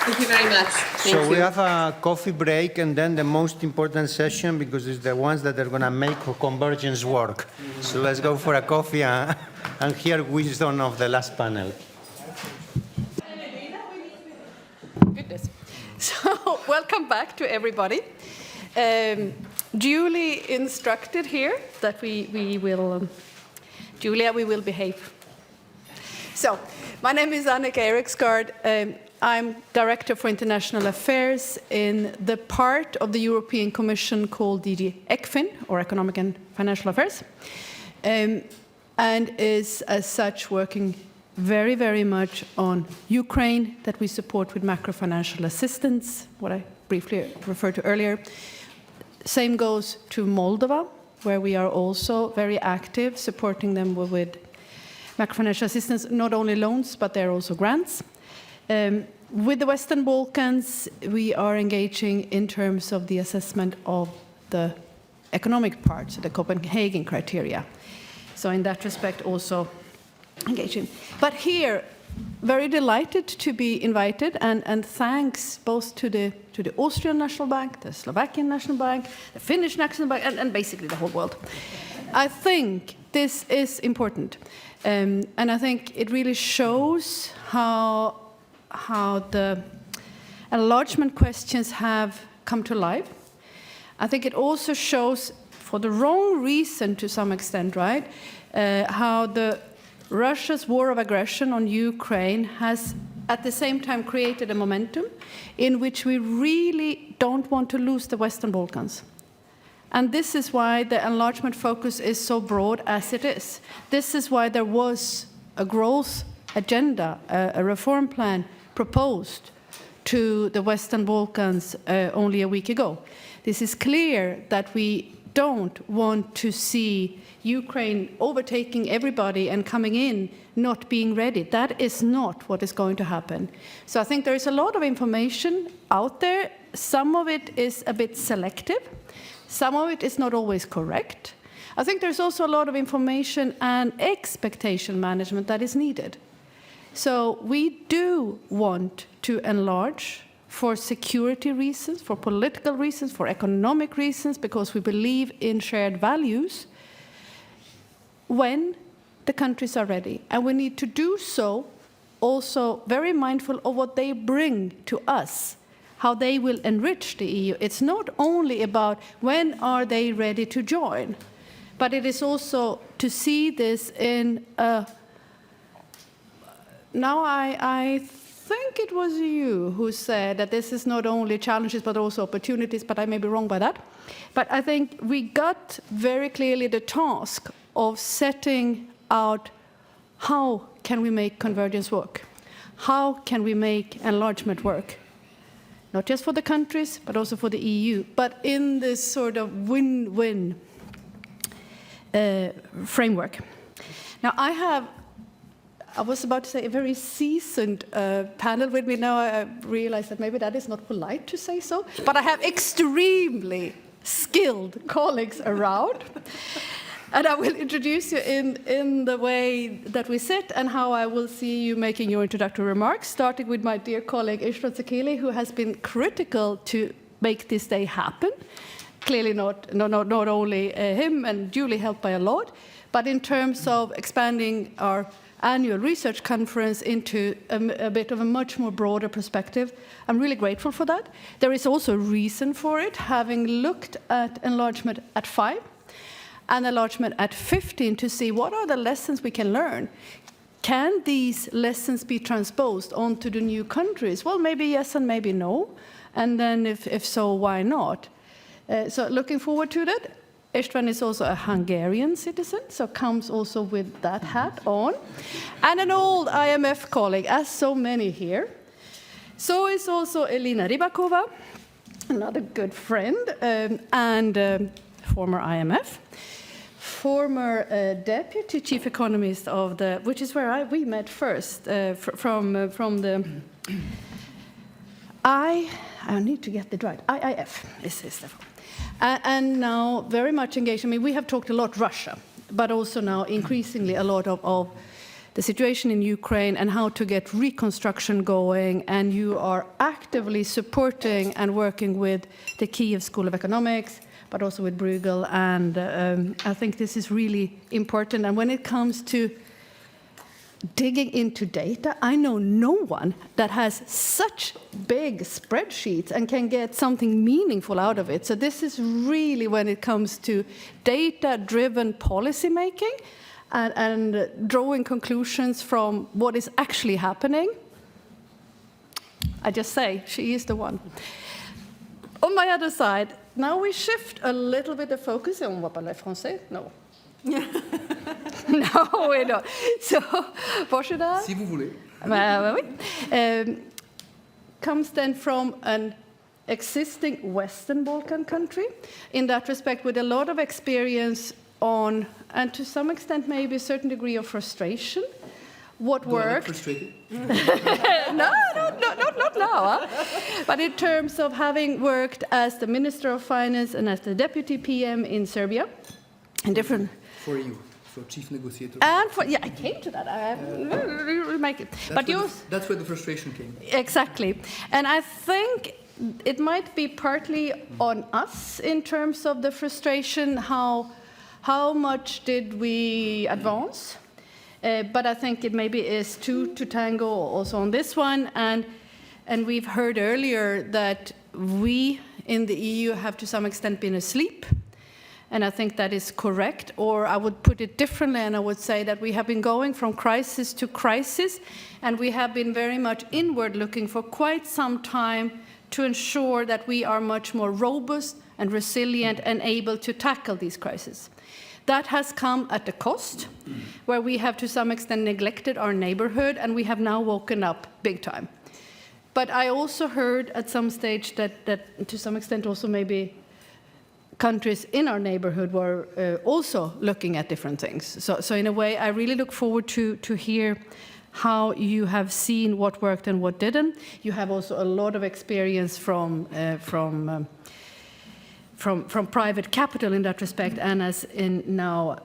Thank you very much. Thank you. We have a coffee break, and then the most important session, because it's the ones that are going to make convergence work. So let's go for a coffee and hear wisdom of the last panel. Goodness. So welcome back to everybody. Duly instructed here that we will, Julia, we will behave. So my name is Annika Eriksgaard. I'm Director for International Affairs in the part of the European Commission called DG ECFIN, or Economic and Financial Affairs, and is as such working very, very much on Ukraine, that we support with macro-financial assistance, what I briefly referred to earlier. Same goes to Moldova, where we are also very active, supporting them with macro-financial assistance, not only loans, but there are also grants. With the Western Balkans, we are engaging in terms of the assessment of the economic parts, the Copenhagen criteria. So in that respect, also engaging. But here, very delighted to be invited, and thanks both to the Austrian National Bank, the Slovakian National Bank, the Finnish National Bank, and basically the whole world. I think this is important. And I think it really shows how the enlargement questions have come to life. I think it also shows, for the wrong reason to some extent, right, how Russia's war of aggression on Ukraine has at the same time created a momentum in which we really don't want to lose the Western Balkans. And this is why the enlargement focus is so broad as it is. This is why there was a growth agenda, a reform plan proposed to the Western Balkans only a week ago. This is clear that we don't want to see Ukraine overtaking everybody and coming in not being ready. That is not what is going to happen. So I think there is a lot of information out there. Some of it is a bit selective. Some of it is not always correct. I think there's also a lot of information and expectation management that is needed. So we do want to enlarge for security reasons, for political reasons, for economic reasons, because we believe in shared values when the countries are ready. And we need to do so also very mindful of what they bring to us, how they will enrich the EU. It's not only about when are they ready to join, but it is also to see this in a... Now I think it was you who said that this is not only challenges but also opportunities, but I may be wrong by that. But I think we got very clearly the task of setting out how can we make convergence work? How can we make enlargement work? Not just for the countries, but also for the EU, but in this sort of win-win framework. Now, I was about to say a very seasoned panel with me. Now I realize that maybe that is not polite to say so, but I have extremely skilled colleagues around. And I will introduce you in the way that we sit and how I will see you making your introductory remarks, starting with my dear colleague Ishtvan Sekeli, who has been critical to make this day happen. Clearly not only him, and duly helped by a lot, but in terms of expanding our annual research conference into a bit of a much more broader perspective. I'm really grateful for that. There is also a reason for it, having looked at enlargement at 5 and enlargement at 15 to see what are the lessons we can learn. Can these lessons be transposed onto the new countries? Well, maybe yes and maybe no. And then if so, why not? So looking forward to that. István is also a Hungarian citizen, so comes also with that hat on. And an old IMF colleague, as so many here. So is also Elina Rybakova, another good friend, and former IMF. Former deputy chief economist of the, which is where we met first, from the I need to get it right, IIF is the form. And now very much engaged. I mean, we have talked a lot Russia, but also now increasingly a lot of the situation in Ukraine and how to get reconstruction going. And you are actively supporting and working with the Kiev School of Economics, but also with Bruegel. And I think this is really important. And when it comes to digging into data, I know no one that has such big spreadsheets and can get something meaningful out of it. So this is really when it comes to data-driven policy making and drawing conclusions from what is actually happening. I just say, she is the one. On my other side, now we shift a little bit the focus. On va parler français? No. No, we don't. So, Portugal. Si vous voulez. Oui. Comes then from an existing Western Balkan country, in that respect, with a lot of experience on, and to some extent, maybe a certain degree of frustration. What worked? Frustrated? No, not now. Huh? But in terms of having worked as the Minister of Finance and as the Deputy PM in Serbia, in different. For you, for chief negotiator. And for, yeah, I came to that. I will make it. That's where the frustration came. Exactly. And I think it might be partly on us in terms of the frustration, how much did we advance? But I think it maybe is two to tango also on this one. And we've heard earlier that we in the EU have to some extent been asleep. And I think that is correct. Or I would put it differently, and I would say that we have been going from crisis to crisis, and we have been very much inward looking for quite some time to ensure that we are much more robust and resilient and able to tackle these crises. That has come at a cost, where we have to some extent neglected our neighborhood, and we have now woken up big time. But I also heard at some stage that to some extent also maybe countries in our neighborhood were also looking at different things. So in a way, I really look forward to hear how you have seen what worked and what didn't. You have also a lot of experience from private capital in that respect, and as in now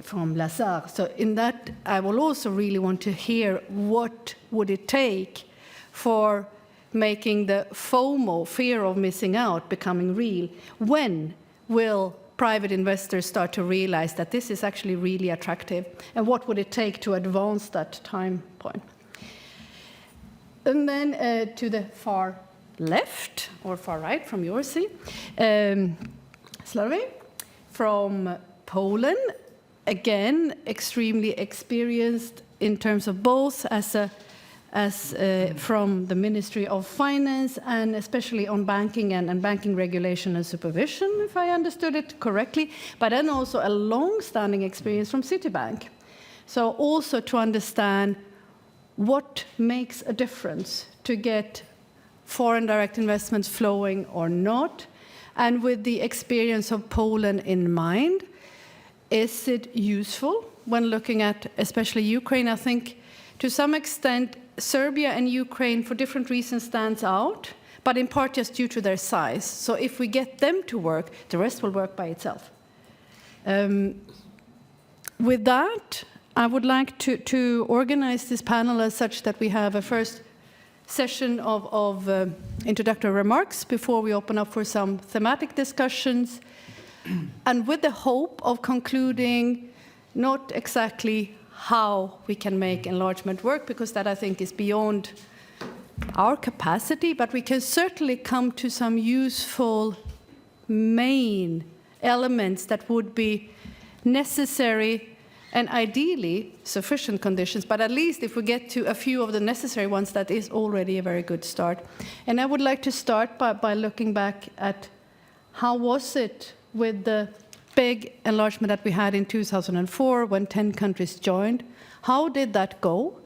from Lazare. So in that, I will also really want to hear what would it take for making the FOMO, fear of missing out, becoming real. When will private investors start to realize that this is actually really attractive? And what would it take to advance that time point? And then to the far left, or far right from your seat, Slavy from Poland, again, extremely experienced in terms of both as a as from the Ministry of Finance, and especially on banking and banking regulation and supervision, if I understood it correctly, but then also a long-standing experience from Citibank. So also to understand what makes a difference to get foreign direct investments flowing or not, and with the experience of Poland in mind, is it useful when looking at especially Ukraine? I think to some extent Serbia and Ukraine for different reasons stands out, but in part just due to their size. So if we get them to work, the rest will work by itself. With that, I would like to organize this panel as such that we have a first session of introductory remarks before we open up for some thematic discussions, and with the hope of concluding not exactly how we can make enlargement work, because that I think is beyond our capacity, but we can certainly come to some useful main elements that would be necessary and ideally sufficient conditions, but at least if we get to a few of the necessary ones, that is already a very good start. And I would like to start by looking back at how was it with the big enlargement that we had in 2004 when 10 countries joined. How did that go?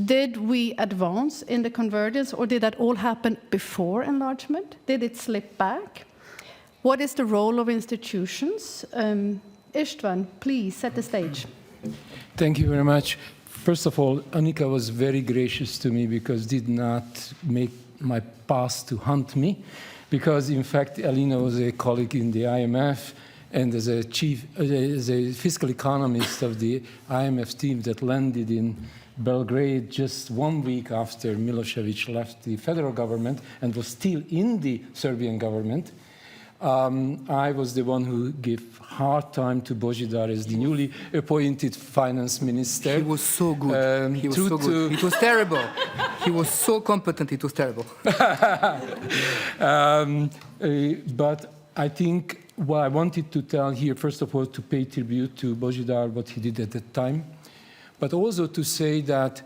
Did we advance in the convergence, or did that all happen before enlargement? Did it slip back? What is the role of institutions? Istvan, please set the stage. Thank you very much. First of all, Annika was very gracious to me because did not make my past to haunt me, because in fact Alina was a colleague in the IMF and as a fiscal economist of the IMF team that landed in Belgrade just 1 week after Milosevic left the federal government and was still in the Serbian government. I was the one who gave hard time to Božidar as the newly appointed finance minister. He was so good. He was so good. It was terrible. He was so competent. It was terrible. But I think what I wanted to tell here, first of all, to pay tribute to Božidar, what he did at that time, but also to say that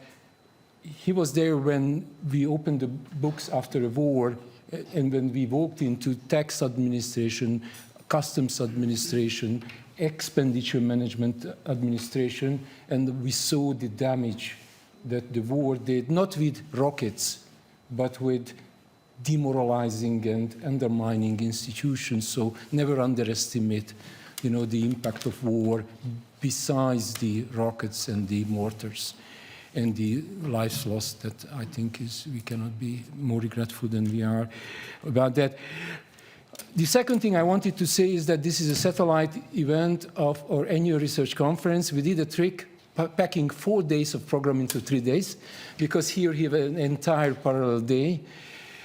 he was there when we opened the books after the war, and when we walked into tax administration, customs administration, expenditure management administration, and we saw the damage that the war did, not with rockets, but with demoralizing and undermining institutions. So never underestimate, the impact of war besides the rockets and the mortars and the lives lost. That I think we cannot be more regretful than we are about that. The second thing I wanted to say is that this is a satellite event of our annual research conference. We did a trick, packing 4 days of program into 3 days, because here we have an entire parallel day.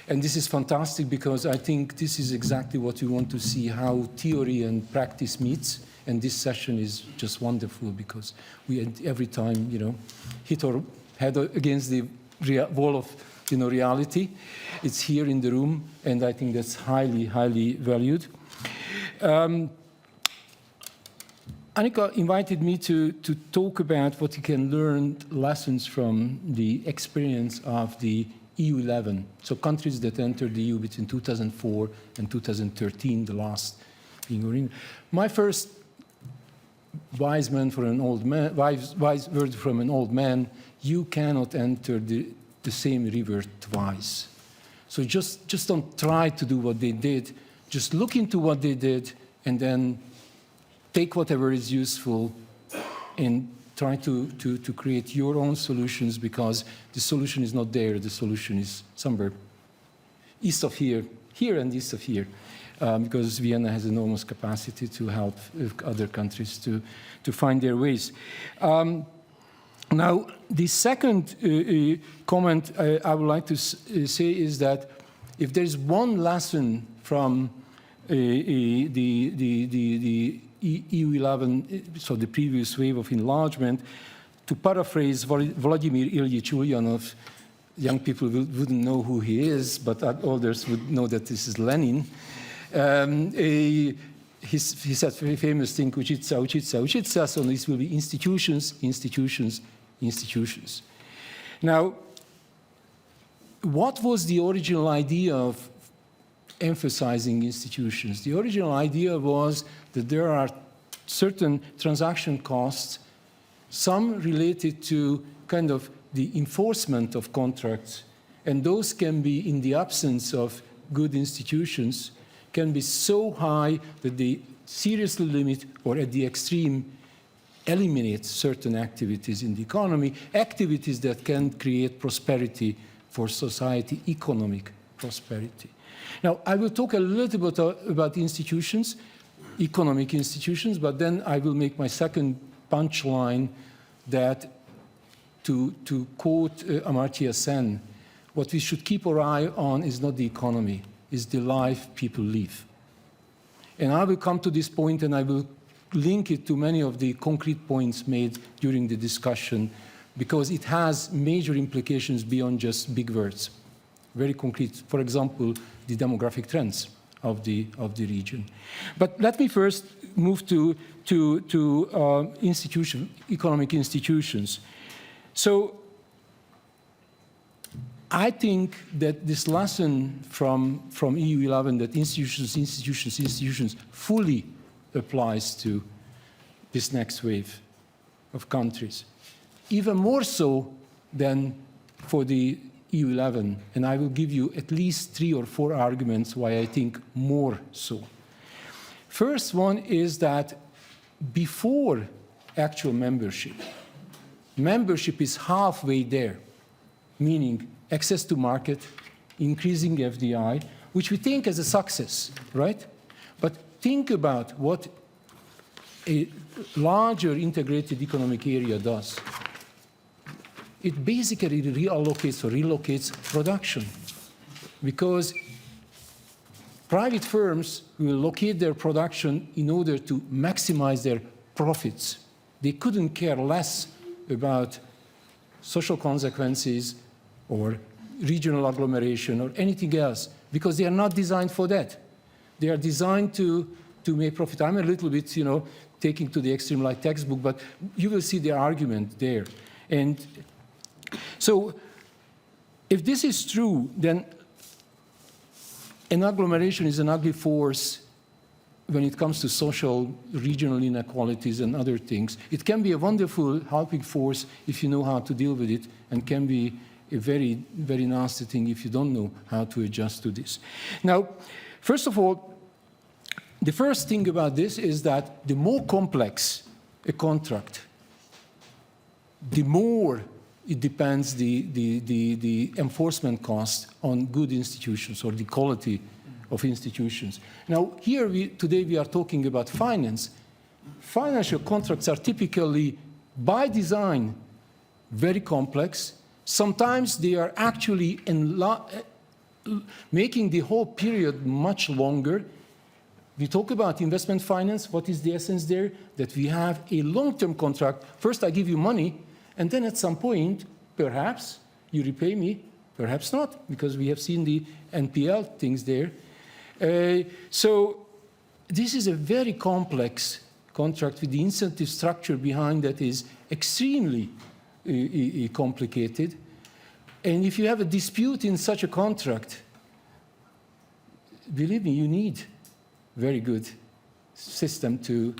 And this is fantastic because I think this is exactly what we want to see, how theory and practice meets. And this session is just wonderful because we every time, hit our head against the wall of, reality. It's here in the room, and I think that's highly, highly valued. Annika invited me to talk about what you can learn lessons from the experience of the EU11, so countries that entered the EU between 2004 and 2013, the last being. My first wise word from an old man: you cannot enter the same river twice. So just don't try to do what they did. Just look into what they did and then take whatever is useful and try to create your own solutions, because the solution is not there. The solution is somewhere east of here and east of here. Because Vienna has enormous capacity to help other countries to find their ways. Now, the second comment I would like to say is that if there is one lesson from the EU11, so the previous wave of enlargement, to paraphrase Vladimir Ilyich Ulyanov, young people wouldn't know who he is, but others would know that this is Lenin. He said a very famous thing, Uchitsa, Uchitsa, Uchitsa, so this will be institutions, institutions, institutions. Now, what was the original idea of emphasizing institutions? The original idea was that there are certain transaction costs, some related to kind of the enforcement of contracts, and those can be, in the absence of good institutions, can be so high that they seriously limit or at the extreme eliminate certain activities in the economy, activities that can create prosperity for society, economic prosperity. Now, I will talk a little bit about institutions, economic institutions, but then I will make my second punchline that, to quote Amartya Sen, what we should keep our eye on is not the economy, is the life people live. And I will come to this point and I will link it to many of the concrete points made during the discussion, because it has major implications beyond just big words, very concrete. For example, the demographic trends of the region. But let me first move to economic institutions. So I think that this lesson from EU11, that institutions fully applies to this next wave of countries. Even more so than for the EU11, and I will give you at least 3 or 4 arguments why I think more so. First one is that before actual membership is halfway there, meaning access to market, increasing FDI, which we think as a success, right? But think about what a larger integrated economic area does. It basically reallocates or relocates production, because private firms will locate their production in order to maximize their profits. They couldn't care less about social consequences or regional agglomeration or anything else, because they are not designed for that. They are designed to make profit. I'm a little bit, taking to the extreme like textbook, but you will see the argument there. And so if this is true, then an agglomeration is an ugly force when it comes to social, regional inequalities and other things. It can be a wonderful helping force if you know how to deal with it, and can be a very, very nasty thing if you don't know how to adjust to this. Now, first of all, the first thing about this is that the more complex a contract, the more it depends the enforcement cost on good institutions or the quality of institutions. Now, here today we are talking about finance. Financial contracts are typically, by design, very complex. Sometimes they are actually making the whole period much longer. We talk about investment finance. What is the essence there? That we have a long-term contract. First, I give you money, and then at some point, perhaps you repay me, perhaps not, because we have seen the NPL things there. So this is a very complex contract with the incentive structure behind that is extremely complicated. And if you have a dispute in such a contract, believe me, you need very good system to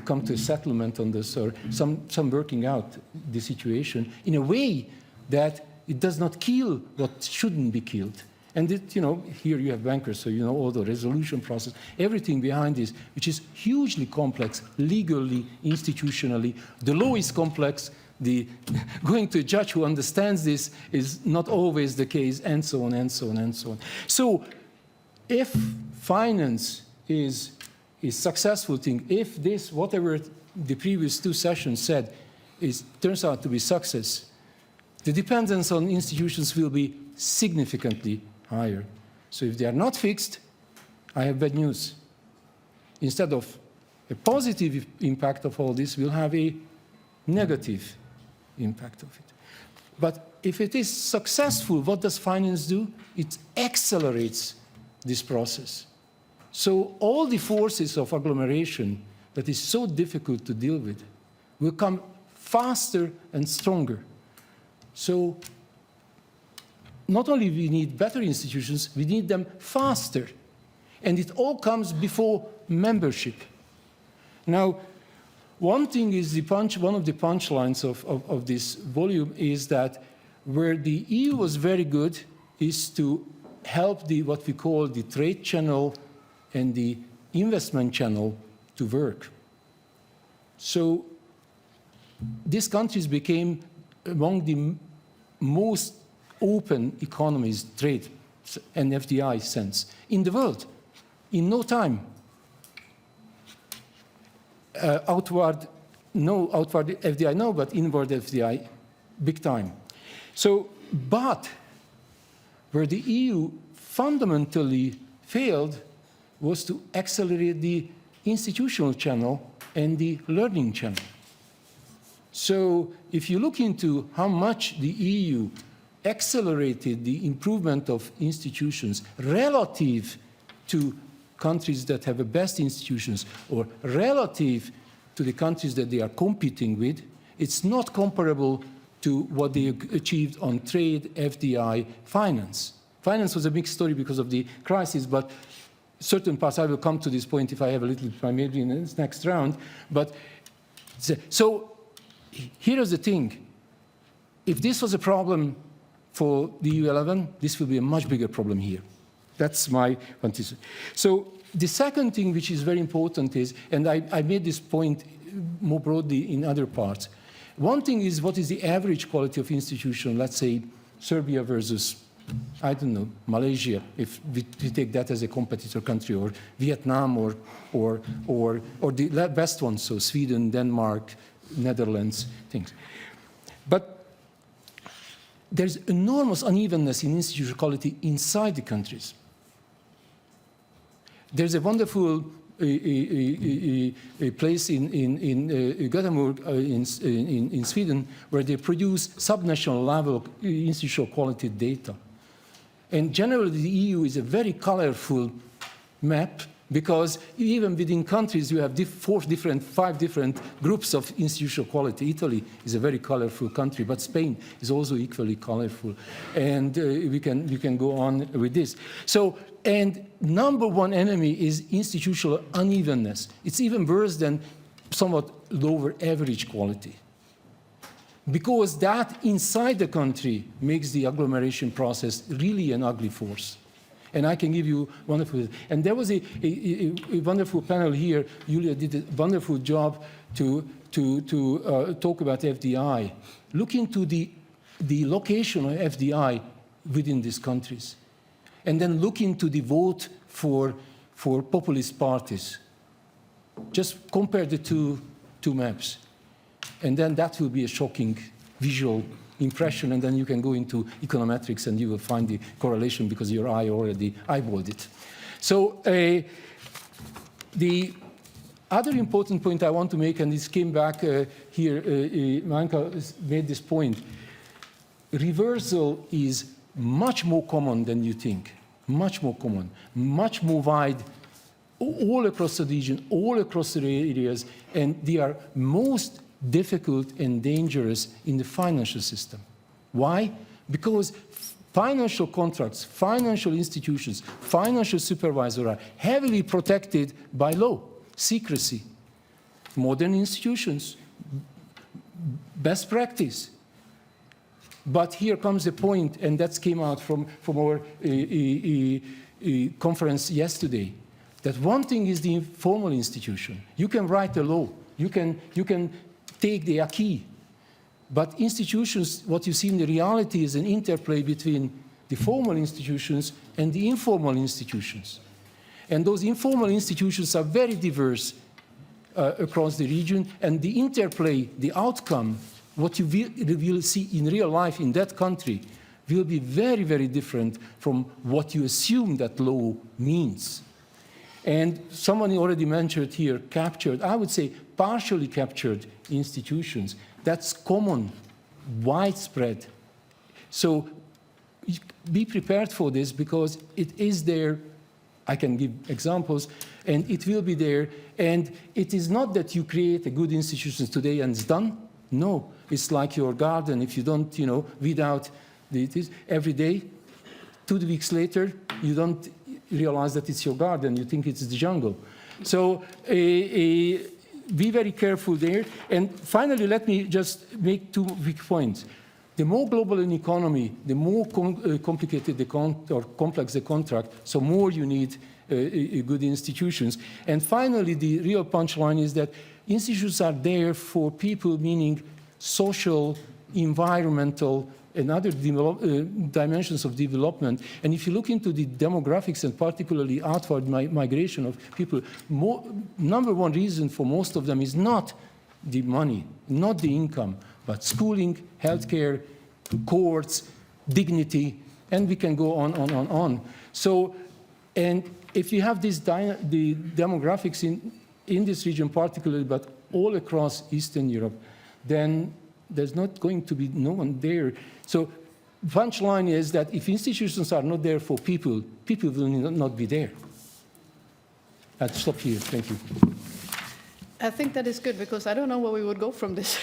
come to a settlement on this, or some working out the situation in a way that it does not kill what shouldn't be killed. And it, here you have bankers, so you know all the resolution process, everything behind this, which is hugely complex, legally, institutionally. The law is complex. Going to a judge who understands this is not always the case, and so on, and so on, and so on. So if finance is a successful thing, if this, whatever the previous 2 sessions said, turns out to be success, the dependence on institutions will be significantly higher. So if they are not fixed, I have bad news. Instead of a positive impact of all this, we'll have a negative impact of it. But if it is successful, what does finance do? It accelerates this process. So all the forces of agglomeration that is so difficult to deal with will come faster and stronger. So not only we need better institutions, we need them faster. And it all comes before membership. Now, one thing is one of the punchlines of this volume is that where the EU was very good is to help what we call the trade channel and the investment channel to work. So these countries became among the most open economies, trade and FDI sense, in the world, in no time. Outward FDI, no, but inward FDI, big time. So, but where the EU fundamentally failed was to accelerate the institutional channel and the learning channel. So if you look into how much the EU accelerated the improvement of institutions relative to countries that have the best institutions or relative to the countries that they are competing with, it's not comparable to what they achieved on trade, FDI, finance. Finance was a big story because of the crisis, but certain parts, I will come to this point if I have a little time, maybe in this next round. But so here's the thing. If this was a problem for the EU11, this will be a much bigger problem here. That's my anticipation. So the second thing which is very important is, and I made this point more broadly in other parts, one thing is what is the average quality of institution, let's say Serbia versus, I don't know, Malaysia, if we take that as a competitor country, or Vietnam, or the best ones, so Sweden, Denmark, Netherlands, things. But there's enormous unevenness in institutional quality inside the countries. There's a wonderful place in Gothenburg in Sweden where they produce subnational level institutional quality data. And generally the EU is a very colorful map because even within countries you have 5 different groups of institutional quality. Italy is a very colorful country, but Spain is also equally colorful. And we can go on with this. So, and number one enemy is institutional unevenness. It's even worse than somewhat lower average quality. Because that inside the country makes the agglomeration process really an ugly force. And I can give you wonderful, and there was a wonderful panel here. Julia did a wonderful job to talk about FDI. Look into the location of FDI within these countries. And then look into the vote for populist parties. Just compare the two maps. And then that will be a shocking visual impression, and then you can go into econometrics and you will find the correlation because your eye already eyeballed it. So the other important point I want to make, and this came back here, Manka made this point, reversal is much more common than you think, much more common, much more wide, all across the region, all across the areas, and they are most difficult and dangerous in the financial system. Why? Because financial contracts, financial institutions, financial supervisors are heavily protected by law, secrecy, modern institutions, best practice. But here comes the point, and that came out from our conference yesterday, that one thing is the formal institution. You can write a law, you can take the acquis. But institutions, what you see in the reality is an interplay between the formal institutions and the informal institutions. And those informal institutions are very diverse across the region, and the interplay, the outcome, what you will see in real life in that country will be very, very different from what you assume that law means. And someone already mentioned here, captured, I would say partially captured institutions. That's common, widespread. So be prepared for this because it is there. I can give examples, and it will be there. And it is not that you create a good institution today and it's done. No, it's like your garden. If you don't, weed out this every day, 2 weeks later, you don't realize that it's your garden, you think it's the jungle. So be very careful there. And finally, let me just make 2 quick points. The more global an economy, the more complicated or complex the contract, so more you need good institutions. And finally, the real punchline is that institutions are there for people, meaning social, environmental, and other dimensions of development. And if you look into the demographics and particularly outward migration of people, number one reason for most of them is not the money, not the income, but schooling, healthcare, courts, dignity, and we can go on. So, and if you have this the demographics in this region particularly, but all across Eastern Europe, then there's not going to be no one there. So punchline is that if institutions are not there for people, people will not be there. I'll stop here. Thank you. I think that is good because I don't know where we would go from this.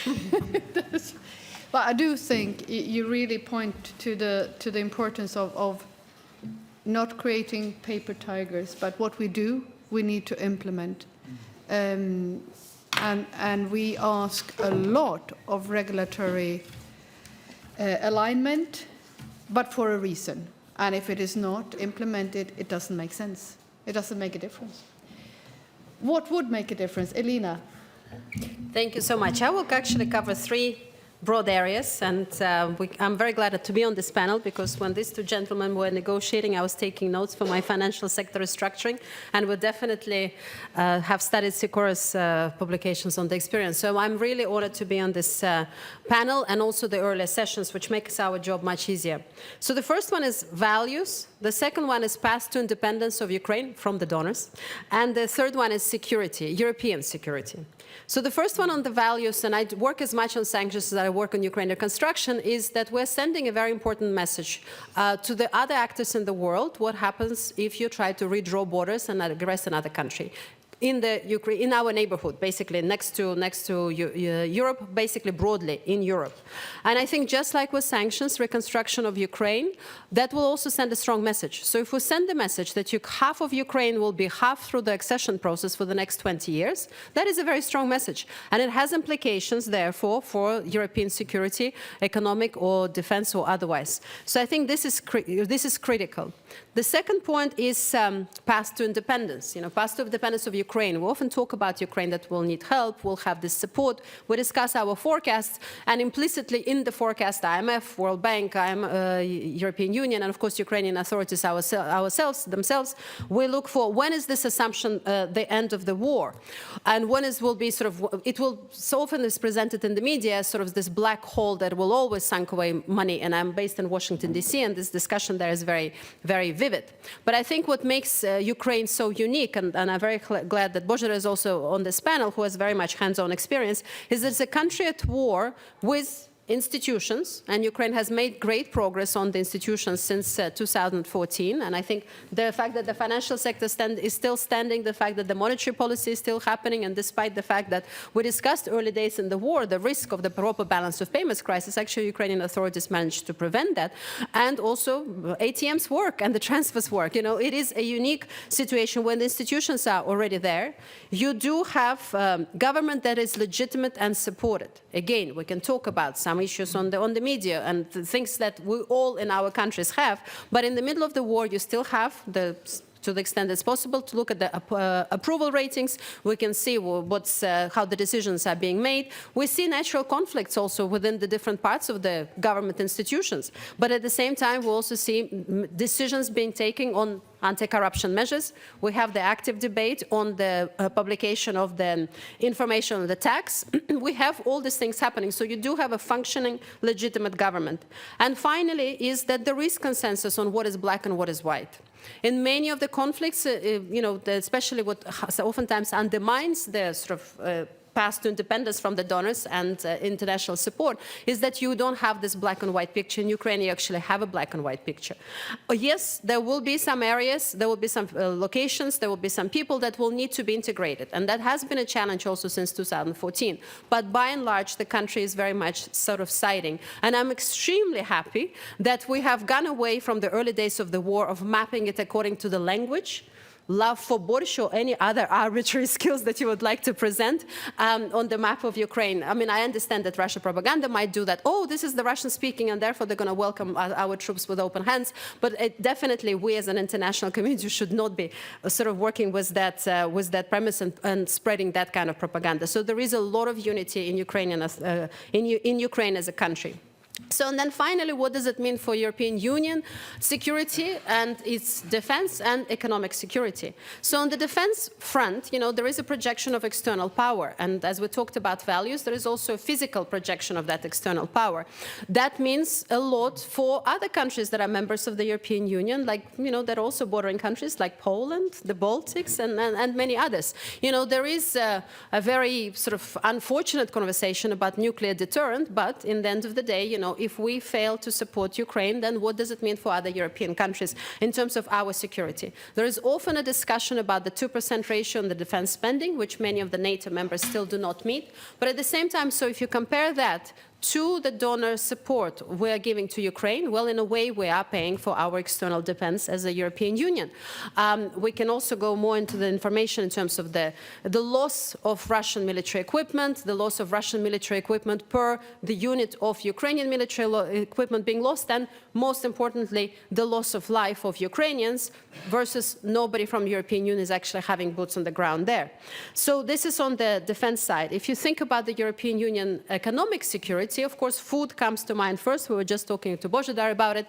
But I do think you really point to the importance of not creating paper tigers, but what we do, we need to implement. And we ask a lot of regulatory alignment, but for a reason. And if it is not implemented, it doesn't make sense. It doesn't make a difference. What would make a difference? Elina. Thank you so much. I will actually cover 3 broad areas, and I'm very glad to be on this panel because when these 2 gentlemen were negotiating, I was taking notes for my financial sector restructuring, and we definitely have studied Sikora's publications on the experience. So I'm really honored to be on this panel and also the earlier sessions, which makes our job much easier. So the first one is values. The second one is path to independence of Ukraine from the donors. And the third one is security, European security. So the first one on the values, and I work as much on sanctions as I work on Ukraine reconstruction, is that we're sending a very important message to the other actors in the world. What happens if you try to redraw borders and aggress another country? In our neighborhood, basically next to Europe, basically broadly in Europe. And I think just like with sanctions, reconstruction of Ukraine, that will also send a strong message. So if we send the message that half of Ukraine will be half through the accession process for the next 20 years, that is a very strong message. And it has implications, therefore, for European security, economic or defense or otherwise. So I think this is critical. The second point is path to independence. Path to independence of Ukraine. We often talk about Ukraine that will need help, will have this support. We discuss our forecasts, and implicitly in the forecast, IMF, World Bank, European Union, and of course Ukrainian authorities themselves, we look for when is this assumption the end of the war, and when will be it will so often is presented in the media as sort of this black hole that will always sink away money. And I'm based in Washington DC, and this discussion there is very, very vivid. But I think what makes Ukraine so unique, and I'm very glad that Božidar is also on this panel, who has very much hands-on experience, is that it's a country at war with institutions, and Ukraine has made great progress on the institutions since 2014. And I think the fact that the financial sector is still standing, the fact that the monetary policy is still happening, and despite the fact that we discussed early days in the war, the risk of the proper balance of payments crisis, actually Ukrainian authorities managed to prevent that. And also ATMs work and the transfers work. It is a unique situation when the institutions are already there. You do have government that is legitimate and supported. Again, we can talk about some issues on the media and the things that we all in our countries have, but in the middle of the war, you still have to the extent it's possible, to look at the approval ratings. We can see how the decisions are being made. We see natural conflicts also within the different parts of the government institutions. But at the same time, we also see decisions being taken on anti-corruption measures. We have the active debate on the publication of the information on the tax. We have all these things happening. So you do have a functioning, legitimate government. And finally is that there is consensus on what is black and what is white. In many of the conflicts, especially what oftentimes undermines the path to independence from the donors and international support is that you don't have this black and white picture. In Ukraine, you actually have a black and white picture. Yes, there will be some areas, there will be some locations, there will be some people that will need to be integrated. And that has been a challenge also since 2014. But by and large, the country is very much sort of siding. And I'm extremely happy that we have gone away from the early days of the war of mapping it according to the language, love for borscht or any other arbitrary skills that you would like to present on the map of Ukraine. I mean, I understand that Russia propaganda might do that. Oh, this is the Russian speaking, and therefore they're going to welcome our troops with open hands. But definitely, we as an international community should not be sort of working with that premise and spreading that kind of propaganda. So there is a lot of unity in Ukraine as a country. So, and then finally, what does it mean for European Union security and its defense and economic security? So on the defense front, you know, there is a projection of external power. And as we talked about values, there is also a physical projection of that external power. That means a lot for other countries that are members of the European Union, like, you know, that are also bordering countries like Poland, the Baltics, and many others. You know, there is a very sort of unfortunate conversation about nuclear deterrent, but in the end of the day, you know, if we fail to support Ukraine, then what does it mean for other European countries in terms of our security? There is often a discussion about the 2% ratio in the defense spending, which many of the NATO members still do not meet. But at the same time, so if you compare that to the donor support we are giving to Ukraine, well, in a way, we are paying for our external defense as a European Union. We can also go more into the information in terms of the loss of Russian military equipment, the loss of Russian military equipment per the unit of Ukrainian military equipment being lost, and most importantly, the loss of life of Ukrainians versus nobody from the European Union is actually having boots on the ground there. So this is on the defense side. If you think about the European Union economic security, of course, food comes to mind first. We were just talking to Božidar about it.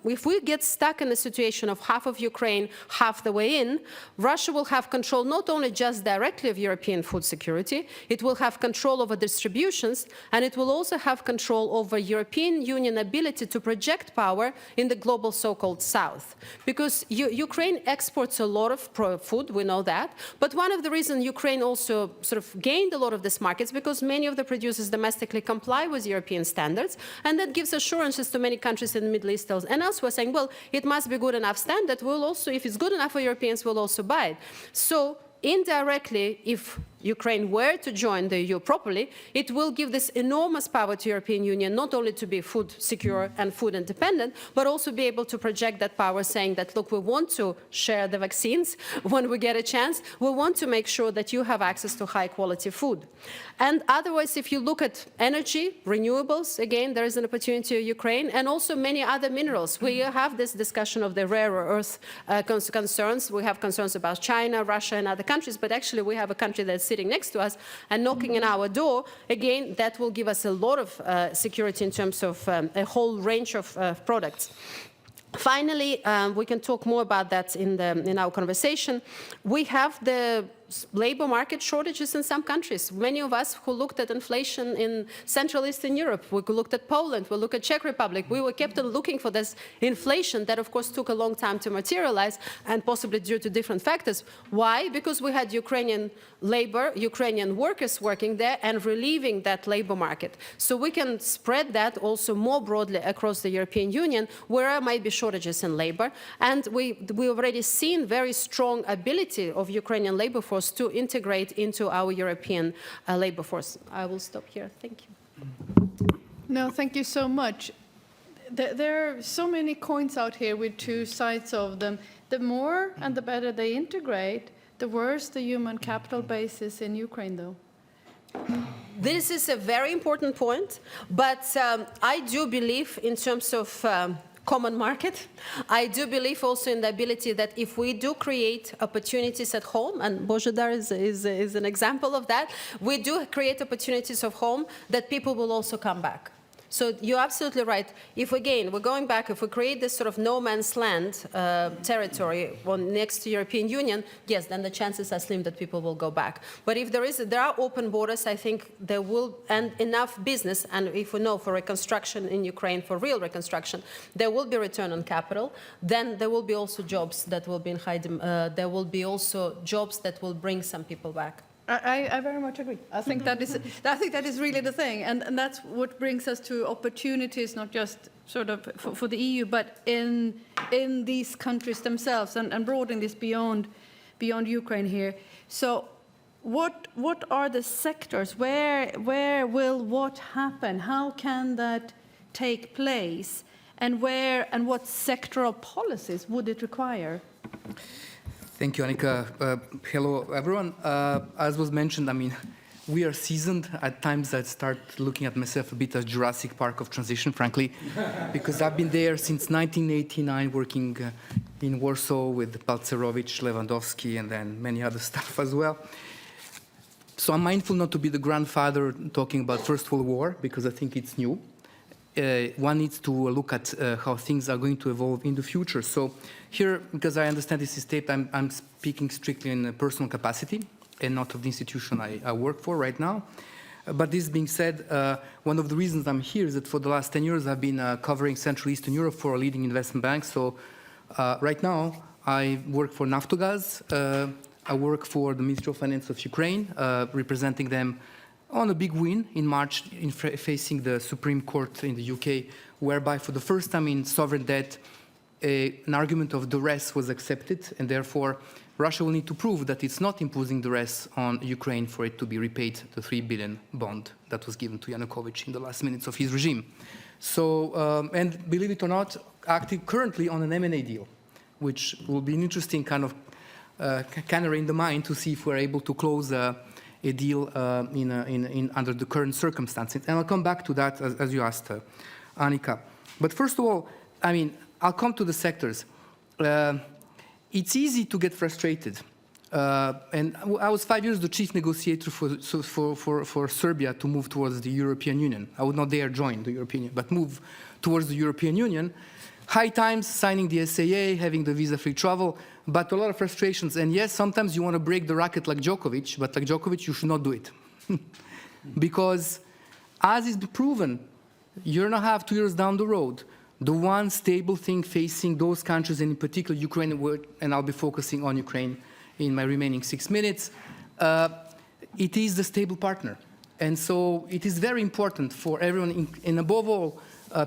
If we get stuck in a situation of half of Ukraine, half the way in, Russia will have control not only just directly of European food security, it will have control over distributions, and it will also have control over European Union ability to project power in the global so-called South. Because Ukraine exports a lot of food, we know that, but one of the reasons Ukraine also sort of gained a lot of this market is because many of the producers domestically comply with European standards, and that gives assurances to many countries in the Middle East and elsewhere saying, well, it must be good enough standard. We'll also, if it's good enough for Europeans, we'll also buy it. So indirectly, if Ukraine were to join the EU properly, it will give this enormous power to the European Union, not only to be food secure and food independent, but also be able to project that power saying that, look, we want to share the vaccines when we get a chance. We want to make sure that you have access to high quality food. And otherwise, if you look at energy, renewables, again, there is an opportunity in Ukraine, and also many other minerals. We have this discussion of the rare earth concerns. We have concerns about China, Russia, and other countries, but actually we have a country that's sitting next to us and knocking on our door. Again, that will give us a lot of security in terms of a whole range of products. Finally, we can talk more about that in our conversation. We have the labor market shortages in some countries. Many of us who looked at inflation in Central Eastern Europe, we looked at Poland, we looked at Czech Republic, we were kept on looking for this inflation that, of course, took a long time to materialize, and possibly due to different factors. Why? Because we had Ukrainian labor, Ukrainian workers working there and relieving that labor market. So we can spread that also more broadly across the European Union, where there might be shortages in labor. And we already seen very strong ability of Ukrainian labor force to integrate into our European labor force. I will stop here. Thank you. No, thank you so much. There are so many coins out here with two sides of them. The more and the better they integrate, the worse the human capital base is in Ukraine, though. This is a very important point, but I do believe in terms of common market. I do believe also in the ability that if we do create opportunities at home, and Božidar is an example of that, we do create opportunities of home that people will also come back. So you're absolutely right. If, again, we're going back, if we create this sort of no man's land territory next to European Union, yes, then the chances are slim that people will go back. But if there are open borders, I think there will, and enough business, and if we know for reconstruction in Ukraine, for real reconstruction, there will be return on capital, then there will be also jobs that will be in high demand, there will be also jobs that will bring some people back. I very much agree. I think that is really the thing, and that's what brings us to opportunities, not just sort of for the EU, but in these countries themselves, and broadening this beyond Ukraine here. So, what are the sectors? Where will what happen? How can that take place? And what sectoral policies would it require? Thank you, Annika. Hello, everyone. As was mentioned, I mean, we are seasoned. At times, I start looking at myself a bit as Jurassic Park of transition, frankly, because I've been there since 1989, working in Warsaw with Balcerowicz, Lewandowski, and then many other stuff as well. So I'm mindful not to be the grandfather talking about First World War, because I think it's new. One needs to look at how things are going to evolve in the future. So here, because I understand this is taped, I'm speaking strictly in a personal capacity and not of the institution I work for right now. But this being said, one of the reasons I'm here is that for the last 10 years, I've been covering Central Eastern Europe for a leading investment bank. So right now, I work for Naftogaz. I work for the Ministry of Finance of Ukraine, representing them on a big win in March in facing the Supreme Court in the UK, whereby for the first time in sovereign debt, an argument of duress was accepted, and therefore Russia will need to prove that it's not imposing duress on Ukraine for it to be repaid the 3 billion bond that was given to Yanukovych in the last minutes of his regime. So, and believe it or not, acting currently on an M&A deal, which will be an interesting kind of canary in the mine to see if we're able to close a deal under the current circumstances. And I'll come back to that as you asked, Annika. But first of all, I mean, I'll come to the sectors. It's easy to get frustrated. And I was 5 years the chief negotiator for Serbia to move towards the European Union. I would not dare join the European Union, but move towards the European Union. High times, signing the SAA, having the visa-free travel, but a lot of frustrations. And yes, sometimes you want to break the racket like Djokovic, but like Djokovic, you should not do it. Because as is proven, year and a half, 2 years down the road, the one stable thing facing those countries, and in particular Ukraine, and I'll be focusing on Ukraine in my remaining 6 minutes, it is the stable partner. And so it is very important for everyone, and above all,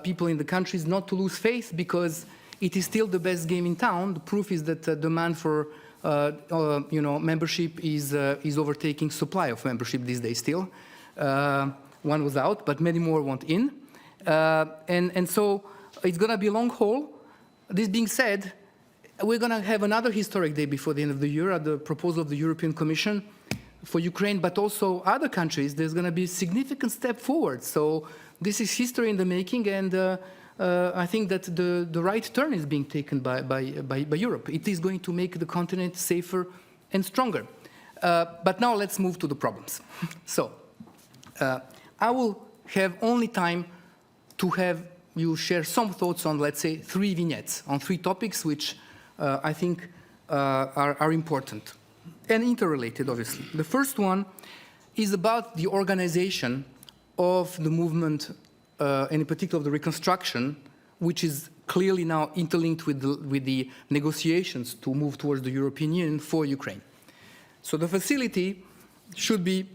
people in the countries not to lose faith, because it is still the best game in town. The proof is that demand for membership is overtaking supply of membership these days still. One was out, but many more want in. And so it's going to be a long haul. This being said, we're going to have another historic day before the end of the year at the proposal of the European Commission for Ukraine, but also other countries. There's going to be a significant step forward. So this is history in the making, and I think that the right turn is being taken by Europe. It is going to make the continent safer and stronger. But now let's move to the problems. So I will have only time to have you share some thoughts on, let's say, 3 vignettes on 3 topics which I think are important and interrelated, obviously. The first one is about the organization of the movement, and in particular of the reconstruction, which is clearly now interlinked with the negotiations to move towards the European Union for Ukraine. So the facility should be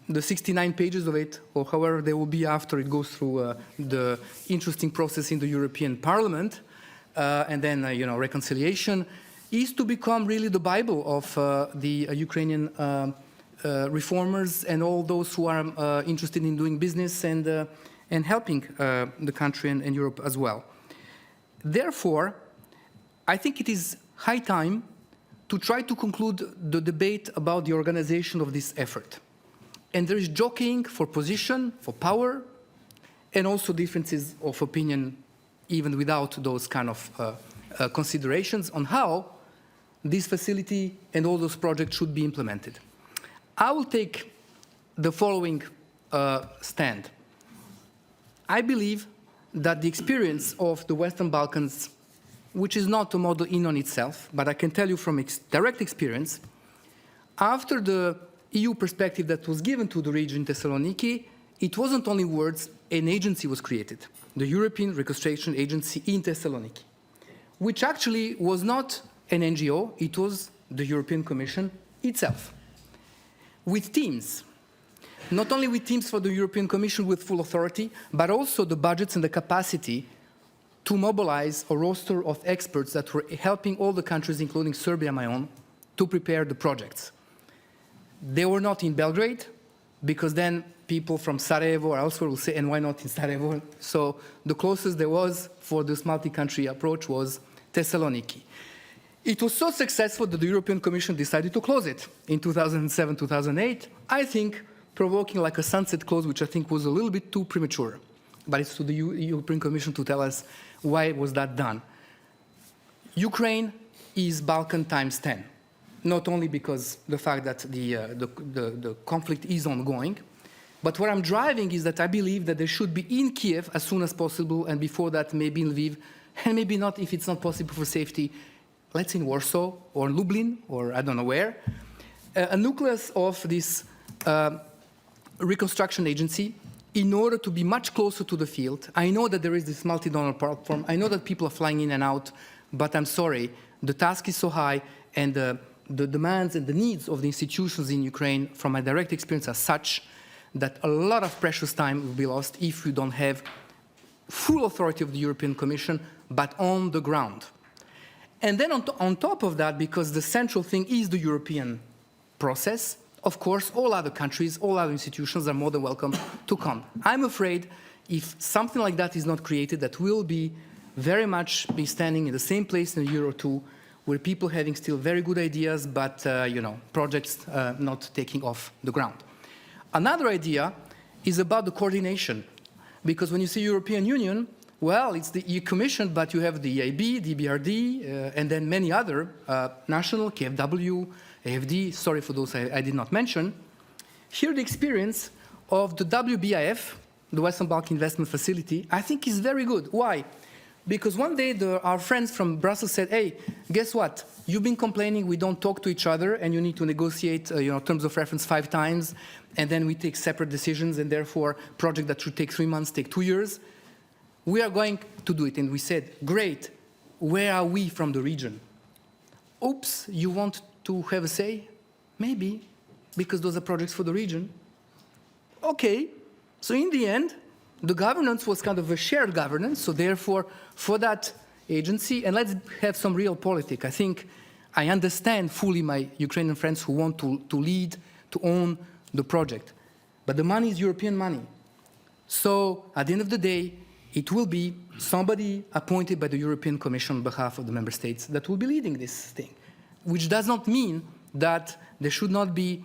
the 69 pages of it, or however they will be after it goes through the interesting process in the European Parliament, and then reconciliation, is to become really the Bible of the Ukrainian reformers and all those who are interested in doing business and helping the country and Europe as well. Therefore, I think it is high time to try to conclude the debate about the organization of this effort. And there is jockeying for position, for power, and also differences of opinion, even without those kind of considerations on how this facility and all those projects should be implemented. I will take the following stand. I believe that the experience of the Western Balkans, which is not a model in on itself, but I can tell you from direct experience, after the EU perspective that was given to the region in Thessaloniki, it wasn't only words, an agency was created, the European Reconstruction Agency in Thessaloniki, which actually was not an NGO, it was the European Commission itself, with teams. Not only with teams for the European Commission with full authority, but also the budgets and the capacity to mobilize a roster of experts that were helping all the countries, including Serbia, my own, to prepare the projects. They were not in Belgrade, because then people from Sarajevo or elsewhere will say, and why not in Sarajevo? So the closest there was for this multi-country approach was Thessaloniki. It was so successful that the European Commission decided to close it in 2007, 2008, I think provoking like a sunset clause, which I think was a little bit too premature. But it's to the European Commission to tell us why was that done. Ukraine is Balkan times 10, not only because the fact that the conflict is ongoing, but what I'm driving is that I believe that they should be in Kiev as soon as possible, and before that maybe in Lviv, and maybe not if it's not possible for safety, let's say in Warsaw or Lublin or I don't know where, a nucleus of this reconstruction agency in order to be much closer to the field. I know that there is this multi-donor platform. I know that people are flying in and out, but I'm sorry, the task is so high and the demands and the needs of the institutions in Ukraine from my direct experience are such that a lot of precious time will be lost if we don't have full authority of the European Commission, but on the ground. And then on top of that, because the central thing is the European process, of course, all other countries, all other institutions are more than welcome to come. I'm afraid if something like that is not created, that will be very much be standing in the same place in a year or two, where people having still very good ideas, but projects not taking off the ground. Another idea is about the coordination, because when you say European Union, well, it's the EU Commission, but you have the EIB, the BRD, and then many other national, KfW, AFD, sorry for those I did not mention. Here the experience of the WBIF, the Western Balkan Investment Facility, I think is very good. Why? Because one day our friends from Brussels said, hey, guess what? You've been complaining we don't talk to each other and you need to negotiate terms of reference 5 times, and then we take separate decisions, and therefore project that should take 3 months take 2 years. We are going to do it. And we said, great, where are we from the region? Oops, you want to have a say? Maybe, because those are projects for the region. Okay, so in the end, the governance was kind of a shared governance, so therefore, for that agency, and let's have some real politics. I think I understand fully my Ukrainian friends who want to lead, to own the project. But the money is European money. So at the end of the day, it will be somebody appointed by the European Commission on behalf of the member states that will be leading this thing, which does not mean that there should not be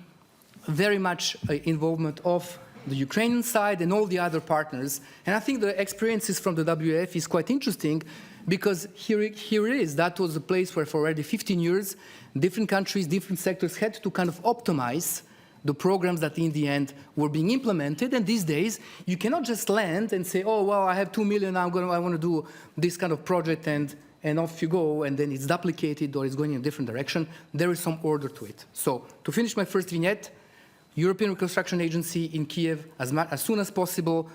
very much involvement of the Ukrainian side and all the other partners. And I think the experiences from the WF is quite interesting, because here it is. That was a place where for already 15 years, different countries, different sectors had to kind of optimize the programs that in the end were being implemented. And these days, you cannot just land and say, oh, well, I have 2 million, I want to do this kind of project, and off you go, and then it's duplicated or it's going in a different direction. There is some order to it. So to finish my first vignette, European Reconstruction Agency in Kiev as soon as possible.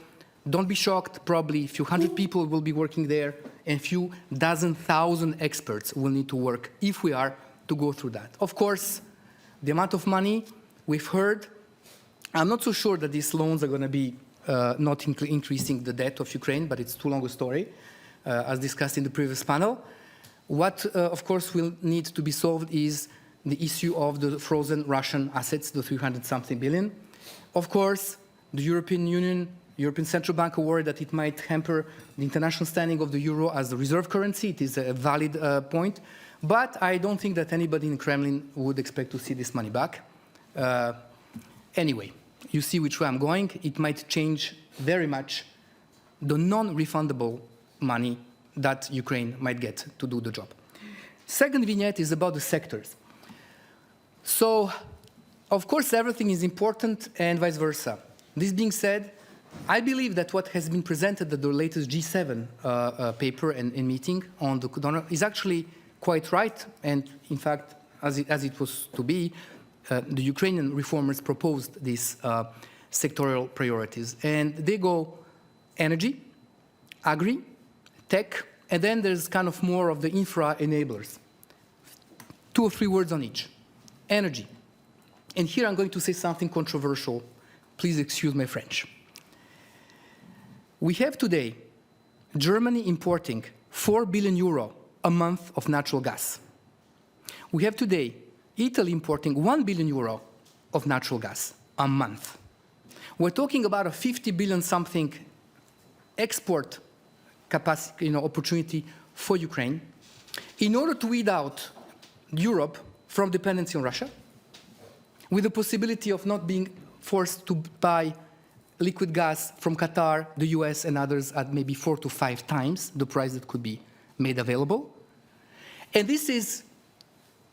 Don't be shocked, probably a few hundred people will be working there, and a few dozen thousand experts will need to work if we are to go through that. Of course, the amount of money we've heard, I'm not so sure that these loans are going to be not increasing the debt of Ukraine, but it's too long a story, as discussed in the previous panel. What, of course, will need to be solved is the issue of the frozen Russian assets, the 300-something billion. Of course, the European Union, European Central Bank are worried that it might hamper the international standing of the euro as the reserve currency. It is a valid point. But I don't think that anybody in the Kremlin would expect to see this money back. Anyway, you see which way I'm going. It might change very much the non-refundable money that Ukraine might get to do the job. Second vignette is about the sectors. So, of course, everything is important and vice versa. This being said, I believe that what has been presented at the latest G7 paper and meeting on the donor is actually quite right. And in fact, as it was to be, the Ukrainian reformers proposed these sectorial priorities. And they go energy, agri, tech, and then there's kind of more of the infra enablers. 2 or 3 words on each. Energy. And here I'm going to say something controversial. Please excuse my French. We have today Germany importing 4 billion euro a month of natural gas. We have today Italy importing 1 billion euro of natural gas a month. We're talking about a 50 billion something export capacity, opportunity for Ukraine in order to weed out Europe from dependency on Russia, with the possibility of not being forced to buy liquid gas from Qatar, the US, and others at maybe 4 to 5 times the price that could be made available. And this is,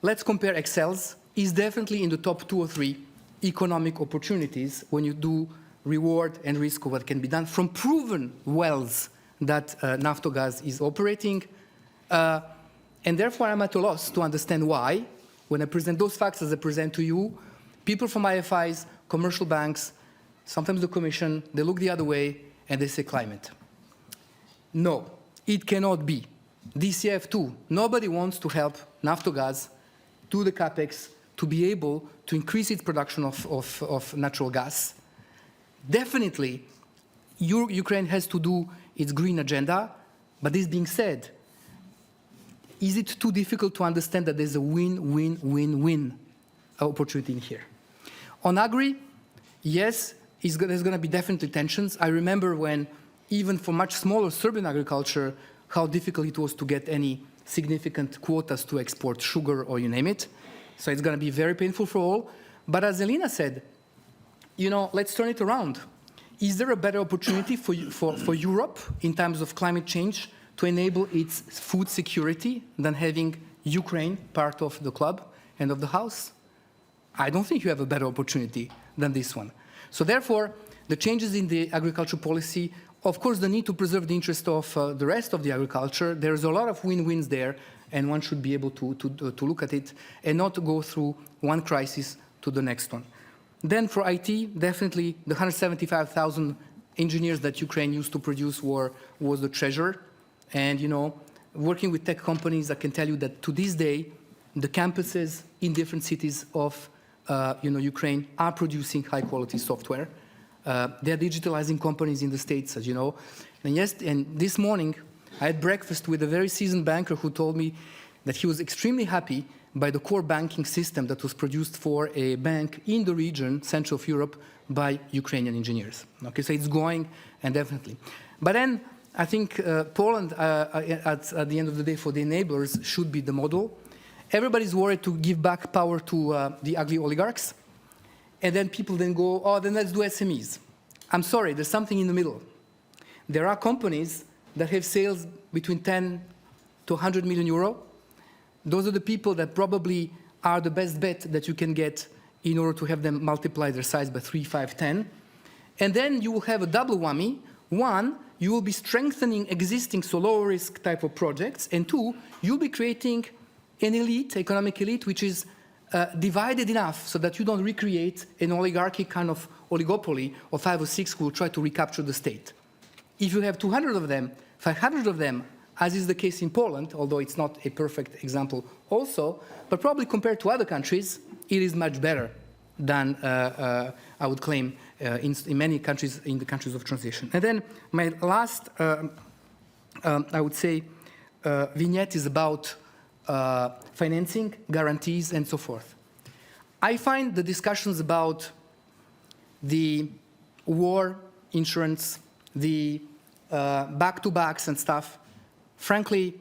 let's compare Excels, is definitely in the top 2 or 3 economic opportunities when you do reward and risk of what can be done from proven wells that Naftogaz is operating. And therefore, I'm at a loss to understand why, when I present those facts as I present to you, people from IFIs, commercial banks, sometimes the Commission, they look the other way and they say climate. No, it cannot be. DCF2, nobody wants to help Naftogaz do the capex to be able to increase its production of natural gas. Definitely, Ukraine has to do its green agenda, but this being said, is it too difficult to understand that there's a win-win-win-win opportunity in here? On agri, yes, there's going to be definitely tensions. I remember when, even for much smaller Serbian agriculture, how difficult it was to get any significant quotas to export sugar or you name it. So it's going to be very painful for all. But as Elena said, let's turn it around. Is there a better opportunity for Europe in terms of climate change to enable its food security than having Ukraine part of the club and of the house? I don't think you have a better opportunity than this one. So therefore, the changes in the agriculture policy, of course, the need to preserve the interest of the rest of the agriculture, there's a lot of win-wins there, and one should be able to look at it and not to go through one crisis to the next one. Then for IT, definitely the 175,000 engineers that Ukraine used to produce was the treasure. And, working with tech companies, I can tell you that to this day, the campuses in different cities of Ukraine are producing high-quality software. They're digitalizing companies in the States, as you know. And this morning, I had breakfast with a very seasoned banker who told me that he was extremely happy by the core banking system that was produced for a bank in the region, Central of Europe, by Ukrainian engineers. Okay, so it's going, and definitely. But then I think Poland, at the end of the day, for the enablers, should be the model. Everybody's worried to give back power to the ugly oligarchs. And then people then go, oh, then let's do SMEs. I'm sorry, there's something in the middle. There are companies that have sales between 10 to 100 million euro. Those are the people that probably are the best bet that you can get in order to have them multiply their size by 3, 5, 10. And then you will have a double whammy. 1, you will be strengthening existing so low risk type of projects. And 2, you'll be creating an elite, economic elite, which is divided enough so that you don't recreate an oligarchy kind of oligopoly of 5 or 6 who will try to recapture the state. If you have 200 of them, 500 of them, as is the case in Poland, although it's not a perfect example also, but probably compared to other countries, it is much better than I would claim in many countries, in the countries of transition. And then my last, I would say, vignette is about financing, guarantees, and so forth. I find the discussions about the war insurance, the back-to-backs and stuff, frankly,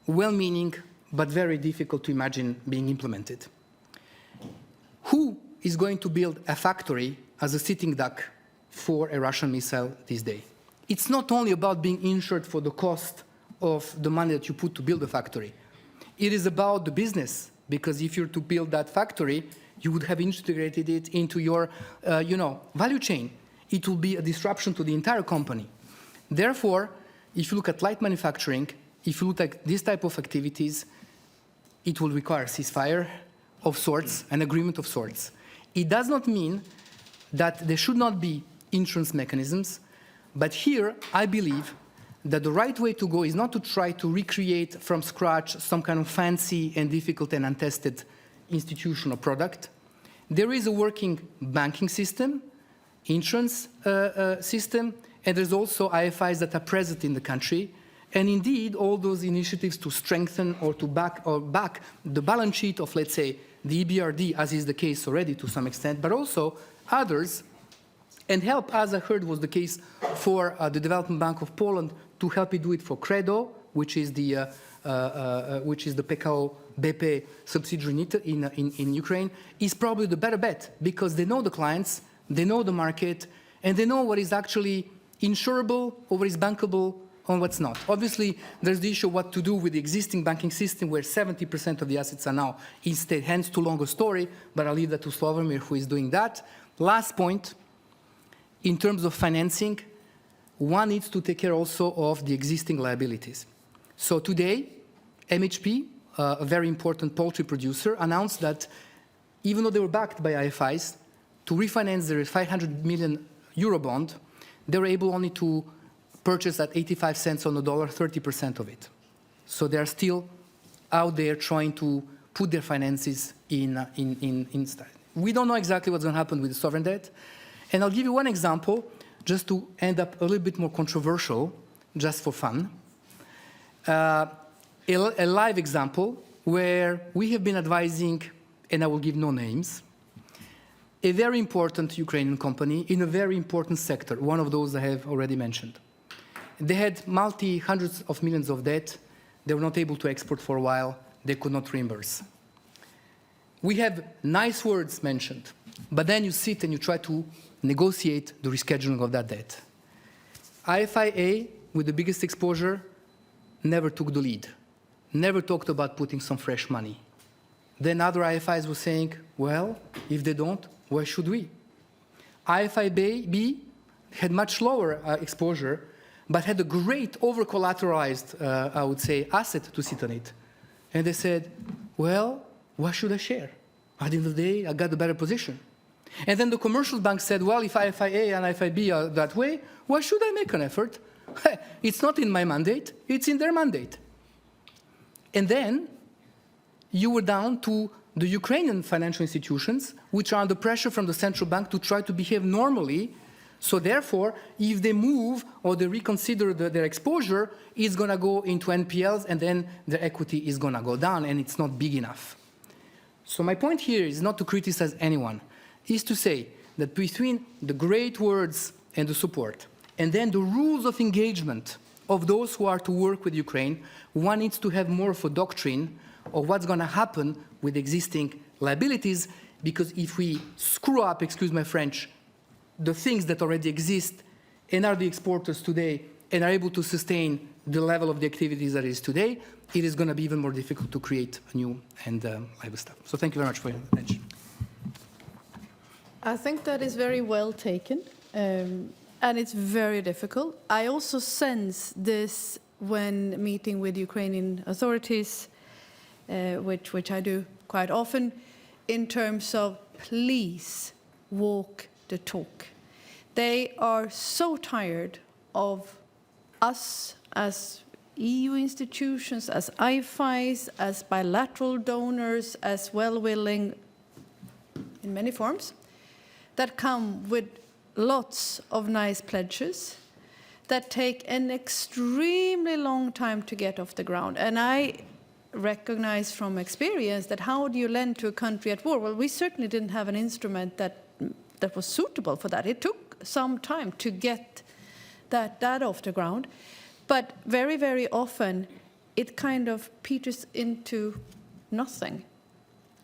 well-meaning, but very difficult to imagine being implemented. Who is going to build a factory as a sitting duck for a Russian missile this day? It's not only about being insured for the cost of the money that you put to build a factory. It is about the business, because if you're to build that factory, you would have integrated it into your, value chain. it will be a disruption to the entire company. Therefore, if you look at light manufacturing, if you look at this type of activities, it will require ceasefire of sorts, an agreement of sorts. It does not mean that there should not be insurance mechanisms, but here I believe that the right way to go is not to try to recreate from scratch some kind of fancy and difficult and untested institution or product. There is a working banking system, insurance system, and there's also IFIs that are present in the country. And indeed, all those initiatives to strengthen or to back the balance sheet of, let's say, the EBRD, as is the case already to some extent, but also others, and help, as I heard was the case for the Development Bank of Poland, to help it do it for Credo, which is the PKO BP subsidiary in Ukraine, is probably the better bet, because they know the clients, they know the market, and they know what is actually insurable or what is bankable on what's not. Obviously, there's the issue of what to do with the existing banking system where 70% of the assets are now in state hands. Too long a story, but I'll leave that to Slovomir, who is doing that. Last point, in terms of financing, one needs to take care also of the existing liabilities. So today, MHP, a very important poultry producer, announced that even though they were backed by IFIs, to refinance their 500 million euro bond, they were able only to purchase at 85 cents on the dollar, 30% of it. So they're still out there trying to put their finances in style. We don't know exactly what's going to happen with the sovereign debt. And I'll give you one example, just to end up a little bit more controversial, just for fun. A live example where we have been advising, and I will give no names, a very important Ukrainian company in a very important sector, one of those I have already mentioned. They had hundreds of millions of debt. They were not able to export for a while. They could not reimburse. We have nice words mentioned, but then you sit and you try to negotiate the rescheduling of that debt. IFIA, with the biggest exposure, never took the lead, never talked about putting some fresh money. Then other IFIs were saying, well, if they don't, why should we? IFIB had much lower exposure, but had a great over-collateralized, I would say, asset to sit on it. And they said, well, why should I share? At the end of the day, I got a better position. And then the commercial bank said, well, if IFIA and IFIB are that way, why should I make an effort? It's not in my mandate, it's in their mandate. And then you were down to the Ukrainian financial institutions, which are under pressure from the central bank to try to behave normally. So therefore, if they move or they reconsider their exposure, it's going to go into NPLs, and then their equity is going to go down, and it's not big enough. So my point here is not to criticize anyone, is to say that between the great words and the support, and then the rules of engagement of those who are to work with Ukraine, one needs to have more of a doctrine of what's going to happen with existing liabilities, because if we screw up, excuse my French, the things that already exist and are the exporters today and are able to sustain the level of the activities that is today, it is going to be even more difficult to create new and lively stuff. So thank you very much for your attention. I think that is very well taken, and it's very difficult. I also sense this when meeting with Ukrainian authorities, which I do quite often, in terms of please walk the talk. They are so tired of us as EU institutions, as IFIs, as bilateral donors, as well-willing, in many forms, that come with lots of nice pledges that take an extremely long time to get off the ground. And I recognize from experience that how do you lend to a country at war? Well, we certainly didn't have an instrument that was suitable for that. It took some time to get that off the ground. But very, very often, it kind of peters into nothing.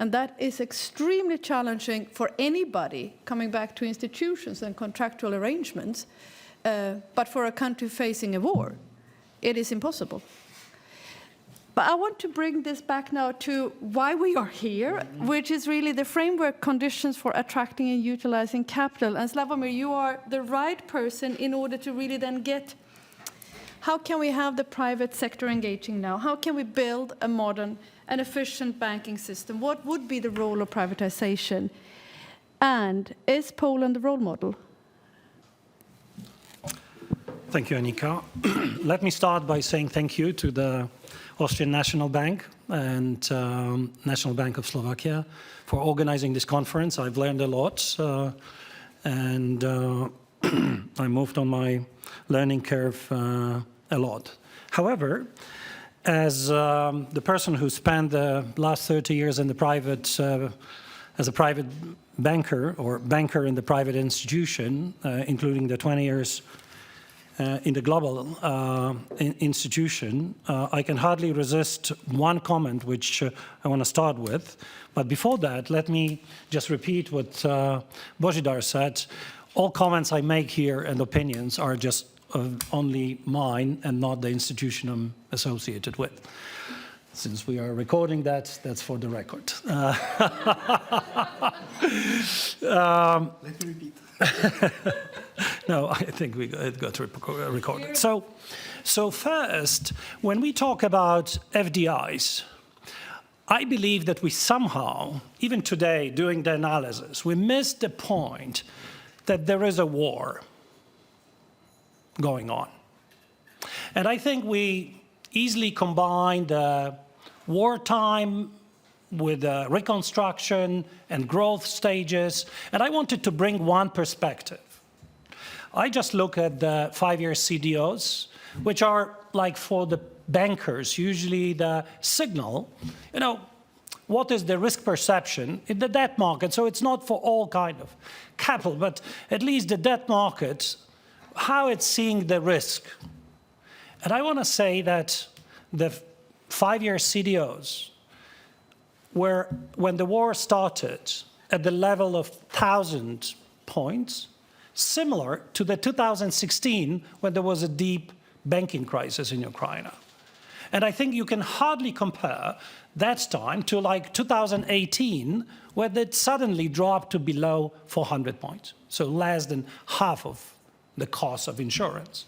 And that is extremely challenging for anybody coming back to institutions and contractual arrangements. But for a country facing a war, it is impossible. But I want to bring this back now to why we are here, which is really the framework conditions for attracting and utilizing capital. And Slavomir, you are the right person in order to really then get, how can we have the private sector engaging now? How can we build a modern and efficient banking system? What would be the role of privatization? And is Poland the role model? Thank you, Annika. Let me start by saying thank you to the Austrian National Bank and National Bank of Slovakia for organizing this conference. I've learned a lot and I moved on my learning curve a lot. However, as the person who spent the last 30 years in the private, as a private banker or banker in the private institution, including the 20 years in the global institution, I can hardly resist one comment which I want to start with. But before that, let me just repeat what Božidar said. All comments I make here and opinions are just only mine and not the institution I'm associated with. Since we are recording that, that's for the record. Let me repeat. No, I think it got recorded. So first, when we talk about FDIs, I believe that we somehow, even today, doing the analysis, we missed the point that there is a war going on. And I think we easily combine the wartime with reconstruction and growth stages. And I wanted to bring one perspective. I just look at the 5-year CDOs, which are like for the bankers, usually the signal, you know, what is the risk perception in the debt market? So it's not for all kind of capital, but at least the debt market, how it's seeing the risk. And I want to say that the 5-year CDOs were, when the war started, at the level of 1,000 points, similar to the 2016 when there was a deep banking crisis in Ukraine. And I think you can hardly compare that time to like 2018, where it suddenly dropped to below 400 points, so less than half of the cost of insurance.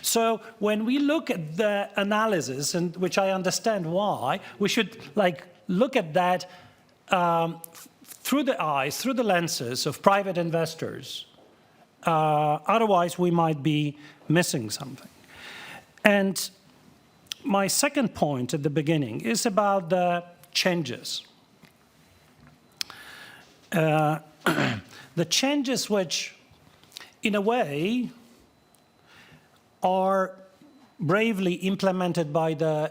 So when we look at the analysis, and which I understand why, we should like look at that through the eyes, through the lenses of private investors. Otherwise, we might be missing something. And my second point at the beginning is about the changes. The changes which, in a way, are bravely implemented by the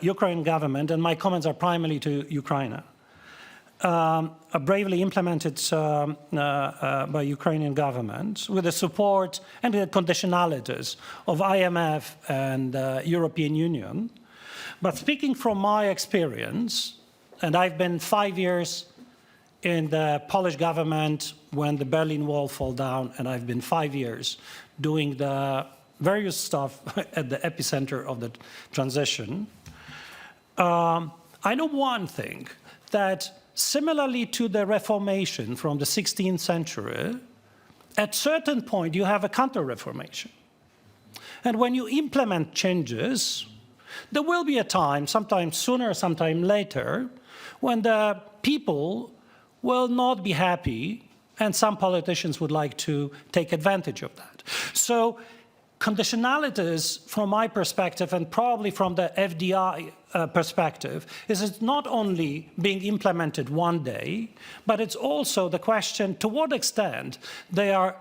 Ukrainian government, and my comments are primarily to Ukraine, are bravely implemented by Ukrainian government with the support and the conditionalities of IMF and European Union. But speaking from my experience, and I've been 5 years in the Polish government when the Berlin Wall fell down, and I've been 5 years doing the various stuff at the epicenter of the transition. I know one thing, that similarly to the Reformation from the 16th century, at certain point you have a counter-reformation. And when you implement changes, there will be a time, sometime sooner, sometime later, when the people will not be happy, and some politicians would like to take advantage of that. So conditionalities, from my perspective, and probably from the FDI perspective, is it's not only being implemented one day, but it's also the question to what extent they are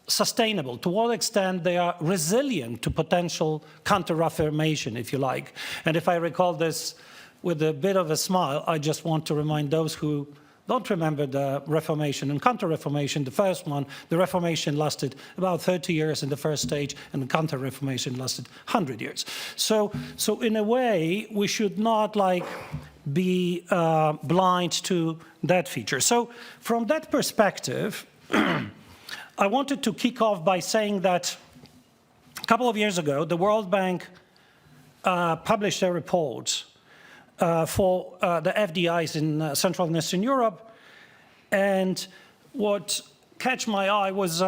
sustainable, to what extent they are resilient to potential counter-reformation, if you like. And if I recall this with a bit of a smile, I just want to remind those who don't remember the Reformation and Counter-Reformation. The first one, the Reformation lasted about 30 years in the first stage, and the Counter-Reformation lasted 100 years. So in a way, we should not like be blind to that feature. So from that perspective, I wanted to kick off by saying that a couple of years ago, the World Bank published a report for the FDIs in Central and Eastern Europe. And what caught my eye was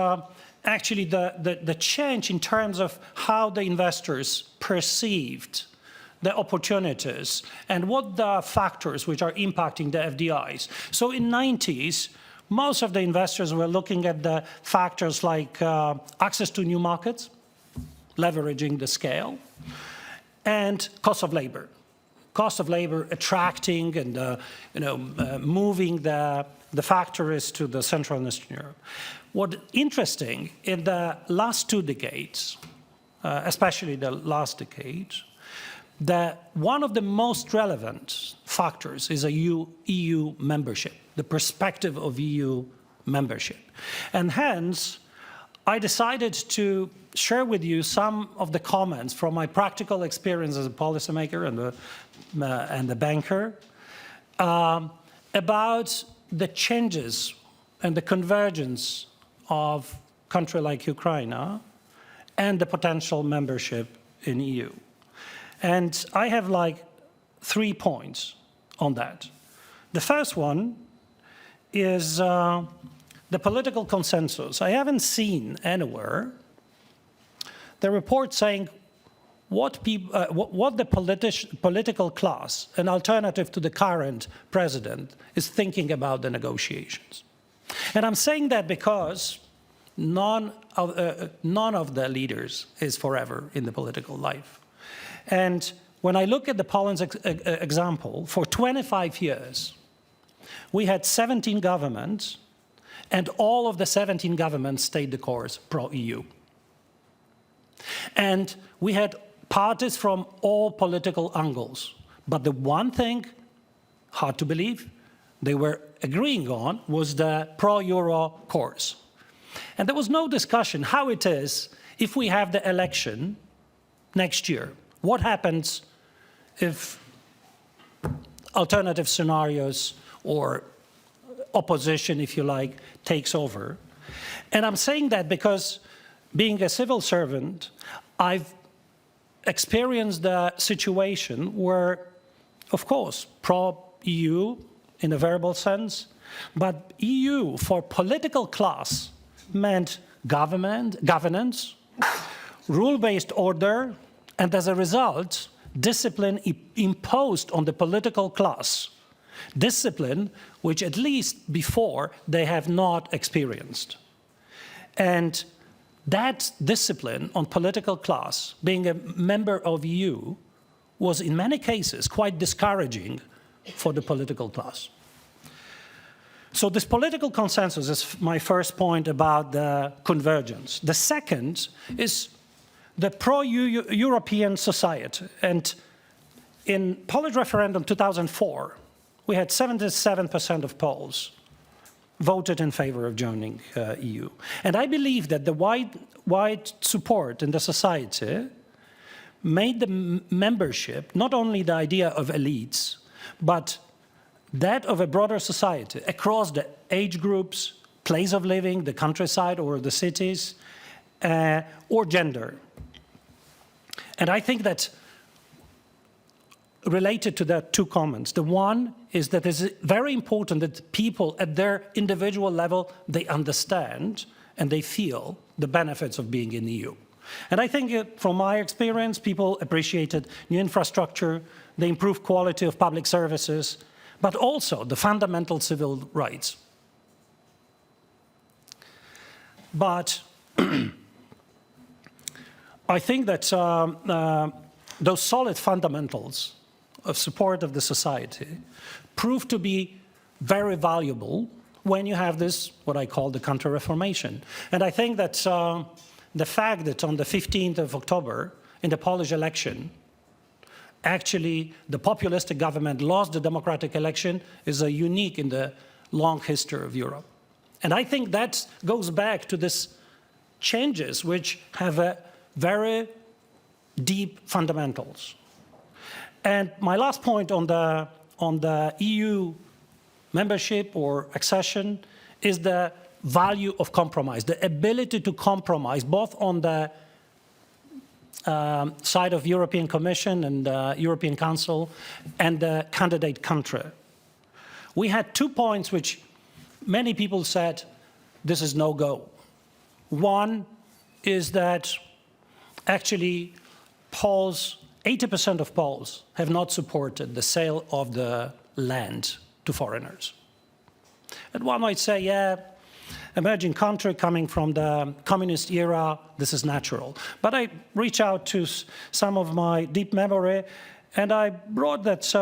actually the change in terms of how the investors perceived the opportunities and what the factors which are impacting the FDIs. So in the 90s, most of the investors were looking at the factors like access to new markets, leveraging the scale, and cost of labor. Cost of labor attracting and moving the factories to the Central and Eastern Europe. What's interesting, in the last 2 decades, especially the last decade, that one of the most relevant factors is EU membership, the perspective of EU membership. And hence, I decided to share with you some of the comments from my practical experience as a policymaker and a banker about the changes and the convergence of a country like Ukraine and the potential membership in EU. And I have like 3 points on that. The first one is the political consensus. I haven't seen anywhere the report saying what the political class, an alternative to the current president, is thinking about the negotiations. And I'm saying that because none of the leaders is forever in the political life. And when I look at the Poland's example, for 25 years, we had 17 governments, and all of the 17 governments stayed the course pro-EU. And we had parties from all political angles. But the one thing, hard to believe, they were agreeing on was the pro-Euro course. And there was no discussion how it is if we have the election next year. What happens if alternative scenarios or opposition, if you like, takes over? And I'm saying that because being a civil servant, I've experienced the situation where, of course, pro-EU in a verbal sense, but EU for political class meant governance, rule-based order, and as a result, discipline imposed on the political class. Discipline which at least before they have not experienced. And that discipline on political class, being a member of EU, was in many cases quite discouraging for the political class. So this political consensus is my first point about the convergence. The second is the pro-European society. And in Polish referendum 2004, we had 77% of Poles voted in favor of joining EU. And I believe that the wide support in the society made the membership not only the idea of elites, but that of a broader society across the age groups, place of living, the countryside or the cities, or gender. And I think that related to that 2 comments. The one is that it's very important that people at their individual level, they understand and they feel the benefits of being in the EU. And I think from my experience, people appreciated new infrastructure, the improved quality of public services, but also the fundamental civil rights. But I think that those solid fundamentals of support of the society prove to be very valuable when you have this, what I call the counter-reformation. And I think that the fact that on the 15th of October, in the Polish election, actually the populistic government lost the democratic election is a unique in the long history of Europe. And I think that goes back to this changes which have a very deep fundamentals. And my last point on the EU membership or accession is the value of compromise, the ability to compromise both on the side of European Commission and European Council and the candidate country. We had 2 points which many people said this is no go. One is that actually Poles, 80% of Poles have not supported the sale of the land to foreigners. And one might say, yeah, emerging country coming from the communist era, this is natural. But I reach out to some of my deep memory, and I brought that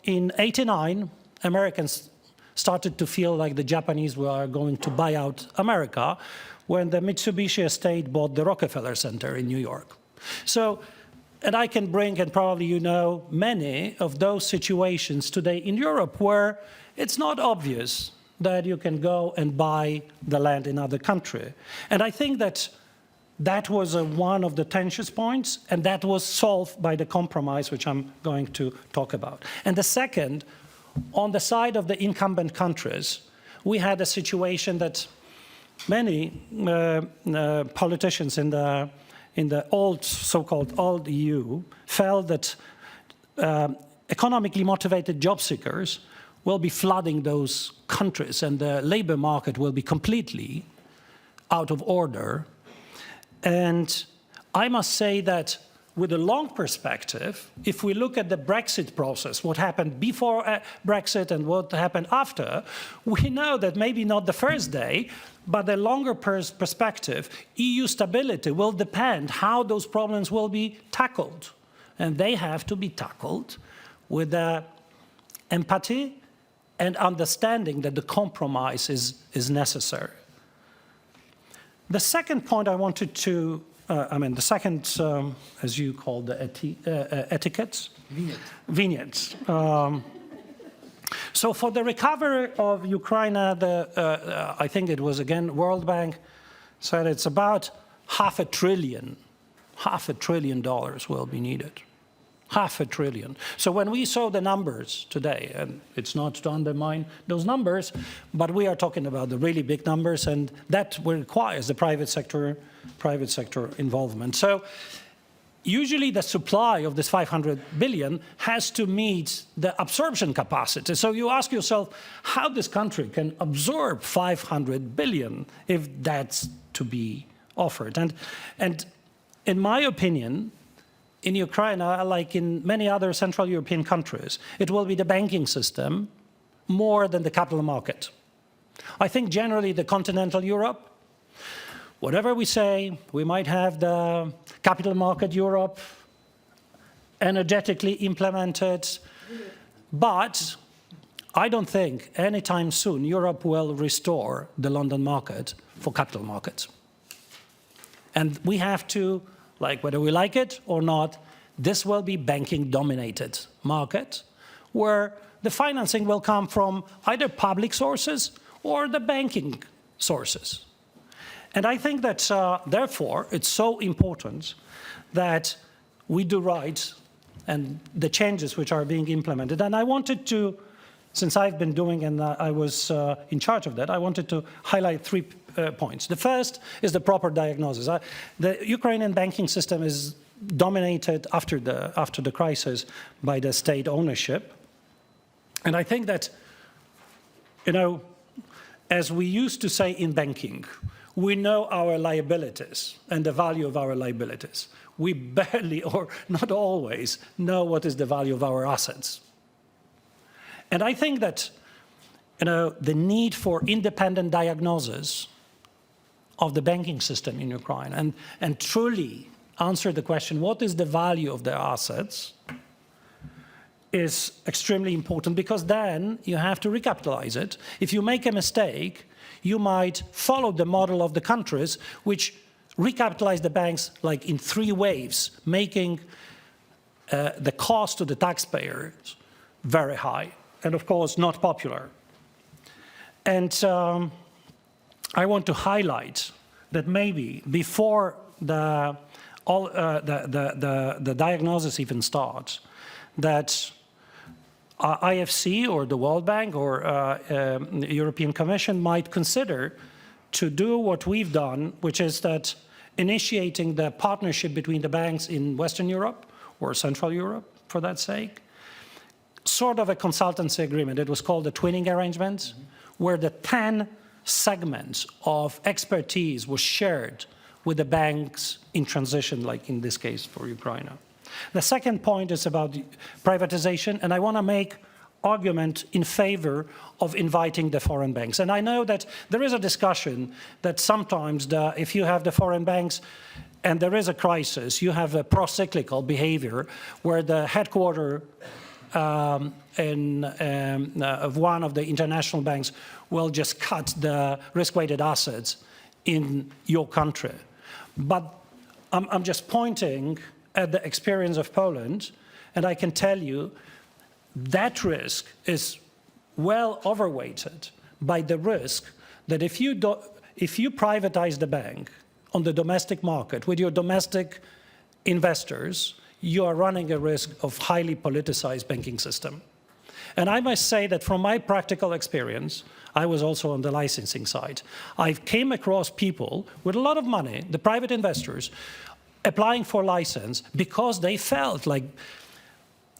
in '89, Americans started to feel like the Japanese were going to buy out America when the Mitsubishi estate bought the Rockefeller Center in New York. So, and I can bring, and probably you know, many of those situations today in Europe where it's not obvious that you can go and buy the land in other country. And I think that that was one of the tension points, and that was solved by the compromise, which I'm going to talk about. And the second, on the side of the incumbent countries, we had a situation that many politicians in the old, so-called old EU felt that economically motivated job seekers will be flooding those countries and the labor market will be completely out of order. And I must say that with a long perspective, if we look at the Brexit process, what happened before Brexit and what happened after, we know that maybe not the first day, but the longer perspective, EU stability will depend how those problems will be tackled. And they have to be tackled with empathy and understanding that the compromise is necessary. The second point I wanted to the second, as you call the etiquettes? Vignettes. So for the recovery of Ukraine, I think it was again World Bank said it's about $500 billion will be needed. $500 billion. So when we saw the numbers today, and it's not to undermine those numbers, but we are talking about the really big numbers, and that requires the private sector involvement. So usually the supply of this 500 billion has to meet the absorption capacity. So you ask yourself how this country can absorb 500 billion if that's to be offered. And in my opinion, in Ukraine, like in many other Central European countries, it will be the banking system more than the capital market. I think generally the continental Europe, whatever we say, we might have the capital market Europe energetically implemented, but I don't think anytime soon Europe will restore the London market for capital markets. And we have to, like whether we like it or not, this will be banking-dominated market where the financing will come from either public sources or the banking sources. And I think that, therefore, it's so important that we do right and the changes which are being implemented. And I wanted to, since I've been doing and I was in charge of that, I wanted to highlight 3 points. The first is the proper diagnosis. The Ukrainian banking system is dominated after the crisis by the state ownership. And I think that, you know, as we used to say in banking, we know our liabilities and the value of our liabilities. We barely, or not always, know what is the value of our assets. And I think that, you know, the need for independent diagnosis of the banking system in Ukraine and truly answer the question, what is the value of their assets, is extremely important, because then you have to recapitalize it. If you make a mistake, you might follow the model of the countries which recapitalize the banks like in 3 waves, making the cost to the taxpayers very high and, of course, not popular. And I want to highlight that maybe before the diagnosis even starts, that IFC or the World Bank or the European Commission might consider to do what we've done, which is that initiating the partnership between the banks in Western Europe, or Central Europe, for that sake. Sort of a consultancy agreement. It was called the twinning arrangement, where the 10 segments of expertise was shared with the banks in transition, like in this case for Ukraine. The second point is about privatization, and I want to make argument in favor of inviting the foreign banks. And I know that there is a discussion that sometimes if you have the foreign banks and there is a crisis, you have a pro-cyclical behavior where the headquarters of one of the international banks will just cut the risk-weighted assets in your country. But I'm just pointing at the experience of Poland, and I can tell you that risk is well overweighted by the risk that if you privatize the bank on the domestic market with your domestic investors, you are running a risk of highly politicized banking system. And I must say that from my practical experience, I was also on the licensing side. I came across people with a lot of money, the private investors, applying for license because they felt like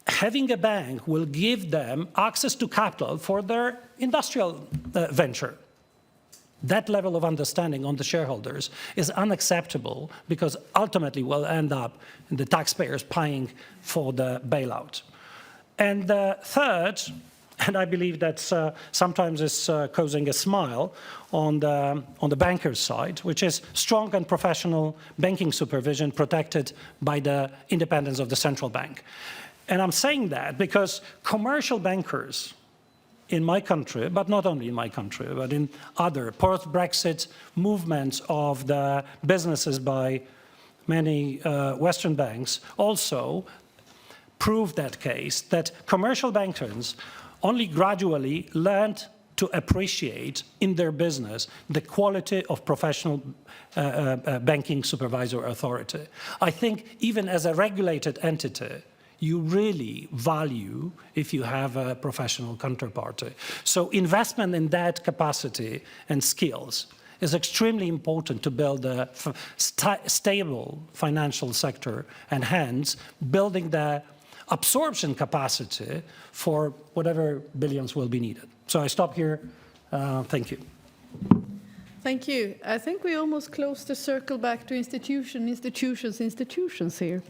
having a bank will give them access to capital for their industrial venture. That level of understanding on the shareholders is unacceptable because ultimately we'll end up in the taxpayers paying for the bailout. And the third, and I believe that sometimes is causing a smile on the banker's side, which is strong and professional banking supervision protected by the independence of the central bank. And I'm saying that because commercial bankers in my country, but not only in my country, but in other post-Brexit movements of the businesses by many Western banks, also prove that case, that commercial bankers only gradually learned to appreciate in their business the quality of professional banking supervisor authority. I think even as a regulated entity, you really value if you have a professional counterparty. So investment in that capacity and skills is extremely important to build a stable financial sector and hence building the absorption capacity for whatever billions will be needed. So I stop here. Thank you. Thank you. I think we almost closed the circle back to institutions here.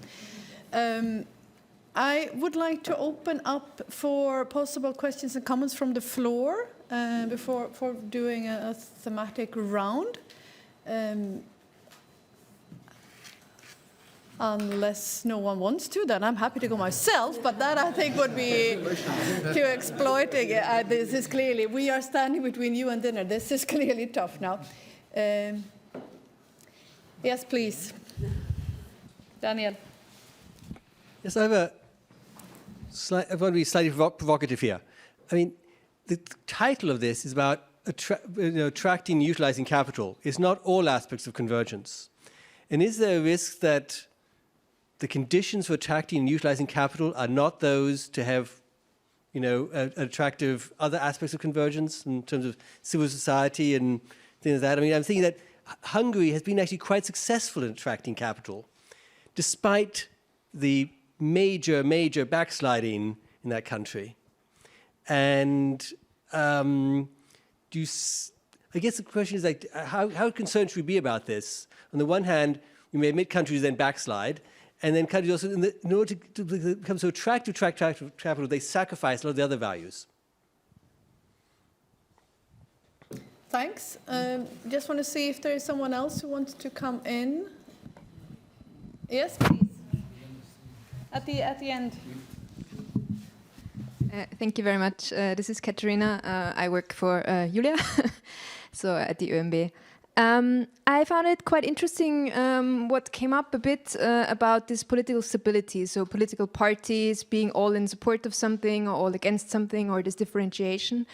I would like to open up for possible questions and comments from the floor before doing a thematic round. Unless no one wants to, then I'm happy to go myself, but that I think would be too exploiting. This is clearly, we are standing between you and dinner. This is clearly tough now. Yes, please. Daniel. Yes, I want to be slightly provocative here. I mean, the title of this is about attracting and utilizing capital. It's not all aspects of convergence. And is there a risk that the conditions for attracting and utilizing capital are not those to have, attractive other aspects of convergence in terms of civil society and things like that? I mean, I'm thinking that Hungary has been actually quite successful in attracting capital, despite the major backsliding in that country. And I guess the question is like, how concerned should we be about this? On the one hand, we may admit countries then backslide, and then countries also, in order to become so attractive capital, they sacrifice a lot of the other values. Thanks. Just want to see if there is someone else who wants to come in. Yes, please. At the end. Thank you very much. This is Katerina. I work for Julia, so at the OeNB. I found it quite interesting what came up a bit about this political stability, so political parties being all in support of something or all against something, or this differentiation.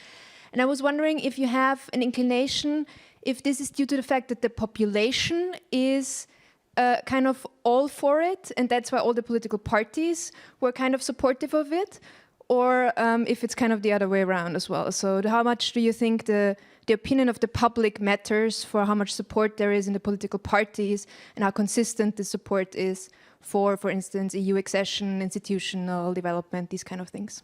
And I was wondering if you have an inclination, if this is due to the fact that the population is kind of all for it, and that's why all the political parties were kind of supportive of it, or if it's kind of the other way around as well. So how much do you think the the opinion of the public matters for how much support there is in the political parties and how consistent the support is for instance, EU accession, institutional development, these kind of things.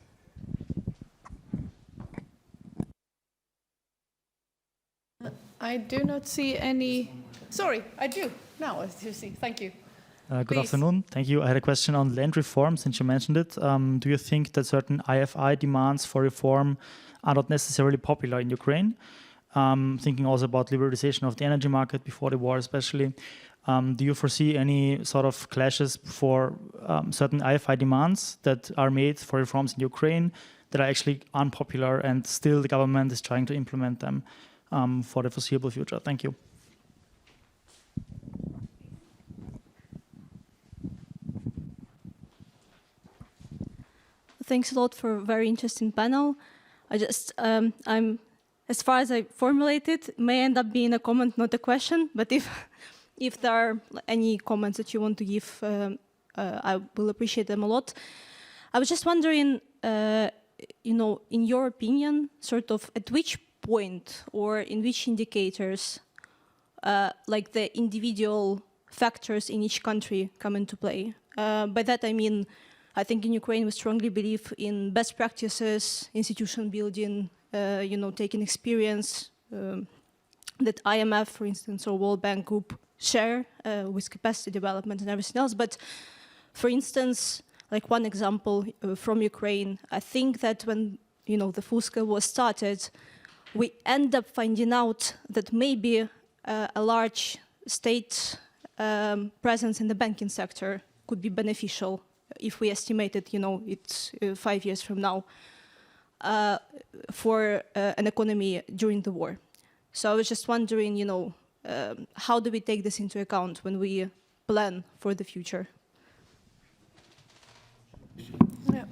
I do not see any. Sorry, I do. Now I do see. Thank you. Good afternoon. Thank you. I had a question on land reform, since you mentioned it. Do you think that certain IFI demands for reform are not necessarily popular in Ukraine? Thinking also about liberalization of the energy market before the war especially. Do you foresee any sort of clashes for certain IFI demands that are made for reforms in Ukraine that are actually unpopular and still the government is trying to implement them for the foreseeable future? Thank you. Thanks a lot for a very interesting panel. As far as I formulated, it may end up being a comment, not a question, but if there are any comments that you want to give, I will appreciate them a lot. I was just wondering, in your opinion, sort of at which point or in which indicators, like the individual factors in each country come into play. By that I mean, I think in Ukraine we strongly believe in best practices, institution building, taking experience that IMF, for instance, or World Bank Group share with capacity development and everything else. But for instance, like one example from Ukraine, I think that when the full-scale war started, we end up finding out that maybe a large state presence in the banking sector could be beneficial if we estimated, it's 5 years from now, for an economy during the war. So I was just wondering, how do we take this into account when we plan for the future? Yeah.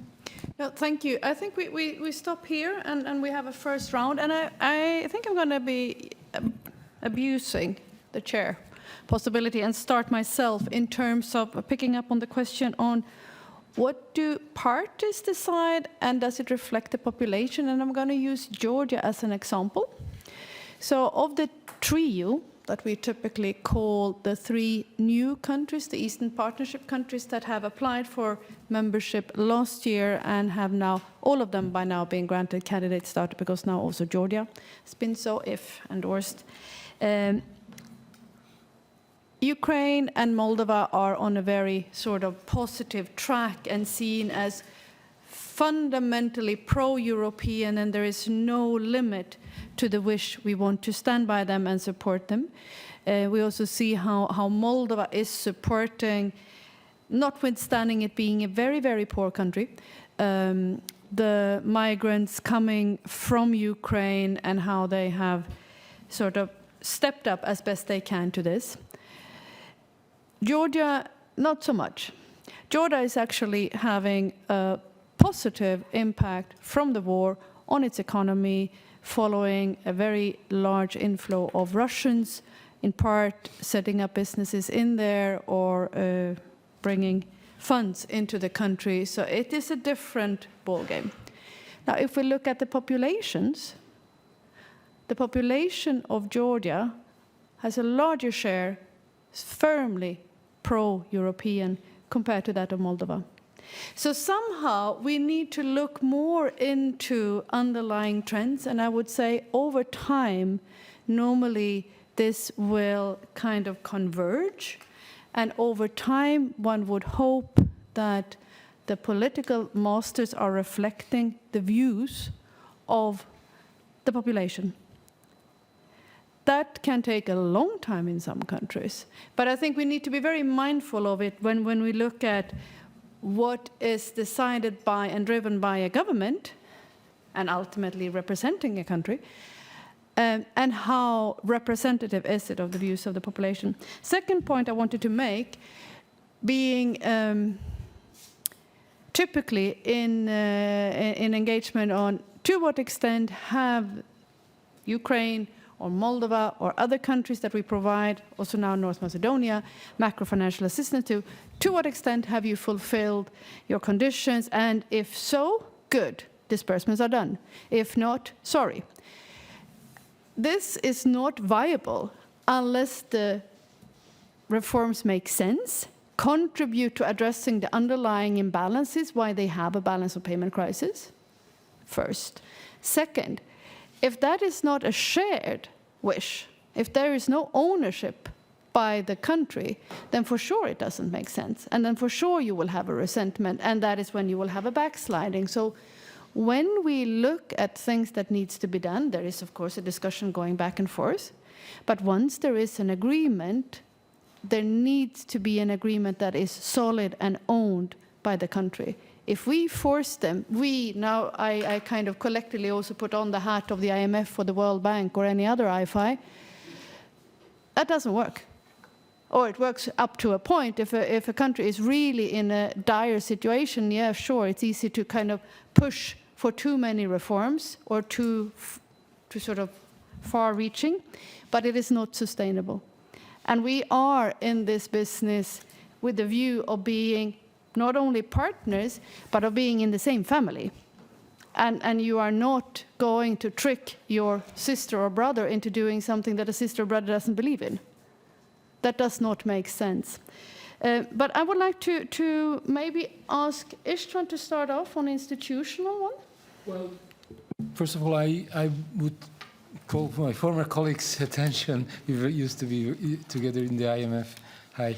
No, thank you. I think we stop here and we have a first round. And I think I'm going to be abusing the chair possibility and start myself in terms of picking up on the question on what do parties decide and does it reflect the population? And I'm going to use Georgia as an example. So of the trio that we typically call the three new countries, the Eastern Partnership countries that have applied for membership last year and have now, all of them by now being granted candidate status because now also Georgia has been so, if endorsed. Ukraine and Moldova are on a very sort of positive track and seen as fundamentally pro-European, and there is no limit to the wish we want to stand by them and support them. We also see how Moldova is supporting, notwithstanding it being a very, very poor country, the migrants coming from Ukraine and how they have sort of stepped up as best they can to this. Georgia, not so much. Georgia is actually having a positive impact from the war on its economy, following a very large inflow of Russians, in part setting up businesses in there or bringing funds into the country. So it is a different ballgame. Now, if we look at the populations, the population of Georgia has a larger share, firmly pro-European compared to that of Moldova. So somehow we need to look more into underlying trends, and I would say over time, normally this will kind of converge, and over time one would hope that the political masters are reflecting the views of the population. That can take a long time in some countries, but I think we need to be very mindful of it when we look at what is decided by and driven by a government and ultimately representing a country, and how representative is it of the views of the population. Second point I wanted to make, being typically in engagement on to what extent have Ukraine or Moldova or other countries that we provide, also now North Macedonia, macro-financial assistance to what extent have you fulfilled your conditions? And if so, good, disbursements are done. If not, sorry. this is not viable unless the reforms make sense, contribute to addressing the underlying imbalances, why they have a balance of payment crisis, first. Second, if that is not a shared wish, if there is no ownership by the country, then for sure it doesn't make sense. And then for sure you will have a resentment, and that is when you will have a backsliding. So when we look at things that needs to be done, there is of course a discussion going back and forth. But once there is an agreement, there needs to be an agreement that is solid and owned by the country. If we force them, I kind of collectively also put on the hat of the IMF or the World Bank or any other IFI, that doesn't work. Or it works up to a point. If a country is really in a dire situation, yeah, sure, it's easy to kind of push for too many reforms or too sort of far-reaching, but it is not sustainable. And we are in this business with the view of being not only partners, but of being in the same family. And you are not going to trick your sister or brother into doing something that a sister or brother doesn't believe in. That does not make sense. But I would like to maybe ask Istvan to start off on the institutional one. Well, first of all, I would call my former colleagues' attention. We used to be together in the IMF. Hi.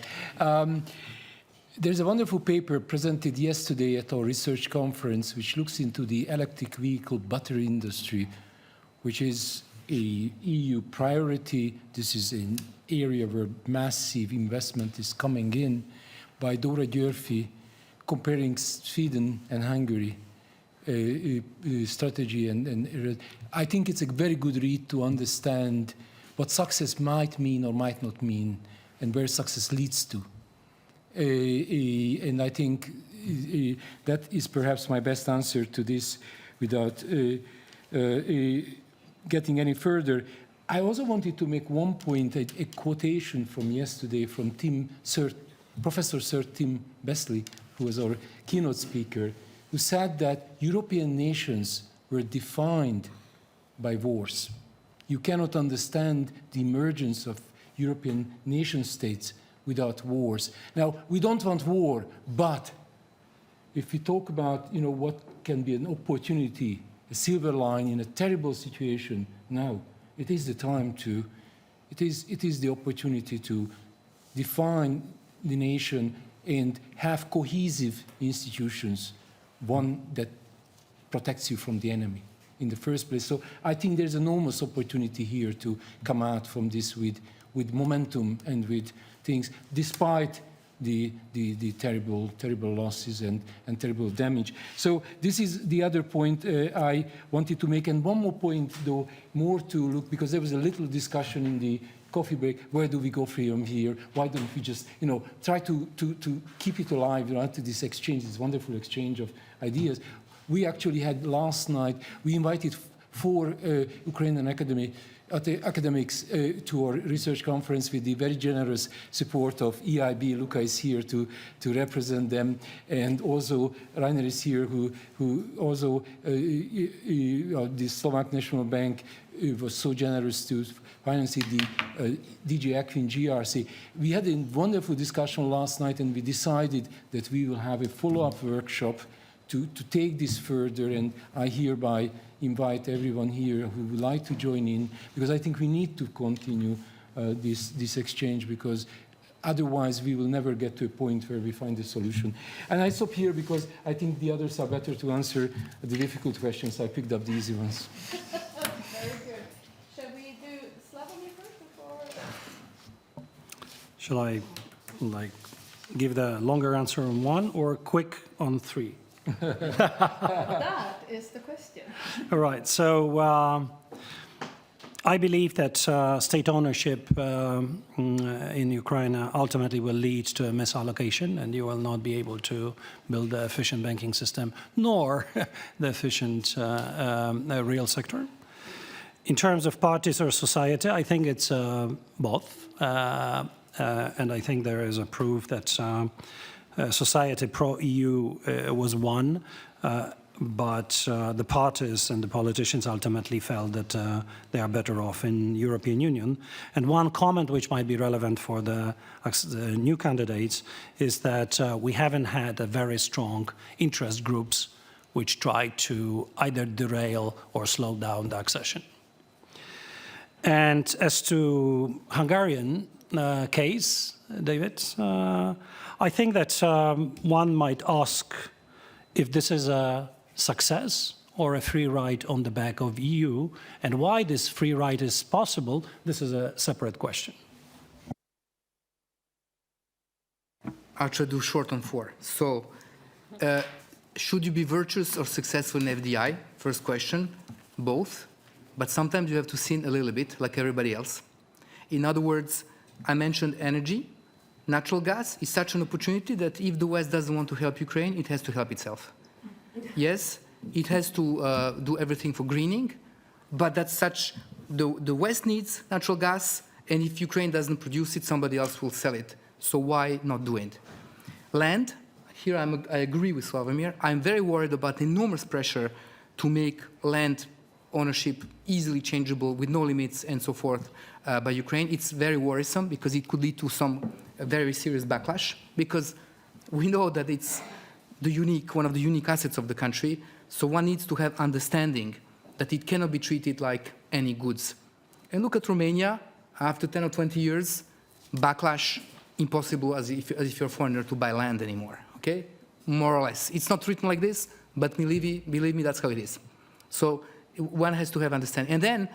There's a wonderful paper presented yesterday at our research conference which looks into the electric vehicle battery industry, which is a EU priority. This is an area where massive investment is coming in, by Dora Györfi, comparing Sweden and Hungary strategy. And I think it's a very good read to understand what success might mean or might not mean and where success leads to. And I think that is perhaps my best answer to this without getting any further. I also wanted to make one point, a quotation from yesterday from Professor Sir Tim Besley, who was our keynote speaker, who said that European nations were defined by wars. You cannot understand the emergence of European nation states without wars. Now, we don't want war, but if we talk about, what can be an opportunity, a silver line in a terrible situation now, it is the time to, it is the opportunity to define the nation and have cohesive institutions, one that protects you from the enemy in the first place. So I think there's enormous opportunity here to come out from this with momentum and with things, despite the terrible losses and terrible damage. So this is the other point I wanted to make. And one more point, though, more to look, because there was a little discussion in the coffee break, where do we go from here? Why don't we just, try to keep it alive, to this exchange, this wonderful exchange of ideas. We actually had last night, we invited 4 Ukrainian academics to our research conference with the very generous support of EIB. Luca is here to represent them, and also Rainer is here, who also the Slovak National Bank was so generous to finance the DG Equin GRC. We had a wonderful discussion last night, and we decided that we will have a follow-up workshop to take this further, and I hereby invite everyone here who would like to join in, because I think we need to continue this exchange, because otherwise we will never get to a point where we find a solution. And I stop here because I think the others are better to answer the difficult questions. I picked up the easy ones. Very good. Shall we do Slavomir first before? Shall I give the longer answer on 1 or quick on 3? That is the question. All right. So I believe that state ownership in Ukraine ultimately will lead to a misallocation, and you will not be able to build the efficient banking system, nor the efficient real sector. In terms of parties or society, I think it's both. And I think there is a proof that society pro-EU was won. but the parties and the politicians ultimately felt that they are better off in European Union. And one comment which might be relevant for the new candidates is that we haven't had a very strong interest groups which try to either derail or slow down the accession. And as to Hungarian case, David, I think that one might ask if this is a success or a free ride on the back of EU, and why this free ride is possible. This is a separate question. I'll try to do short on 4. So, should you be virtuous or successful in FDI? First question, both. But sometimes you have to sin a little bit, like everybody else. In other words, I mentioned energy. Natural gas is such an opportunity that if the West doesn't want to help Ukraine, it has to help itself. Yes, it has to do everything for greening, but that's such, the West needs natural gas, and if Ukraine doesn't produce it, somebody else will sell it. So why not do it? Land, here I agree with Sławomir. I'm very worried about enormous pressure to make land ownership easily changeable with no limits and so forth by Ukraine. It's very worrisome because it could lead to some very serious backlash, because we know that it's one of the unique assets of the country. So one needs to have understanding that it cannot be treated like any goods. And look at Romania, after 10 or 20 years, backlash, impossible as if you're a foreigner to buy land anymore, okay? More or less. It's not written like this, but believe me, that's how it is. So one has to have understanding. And then,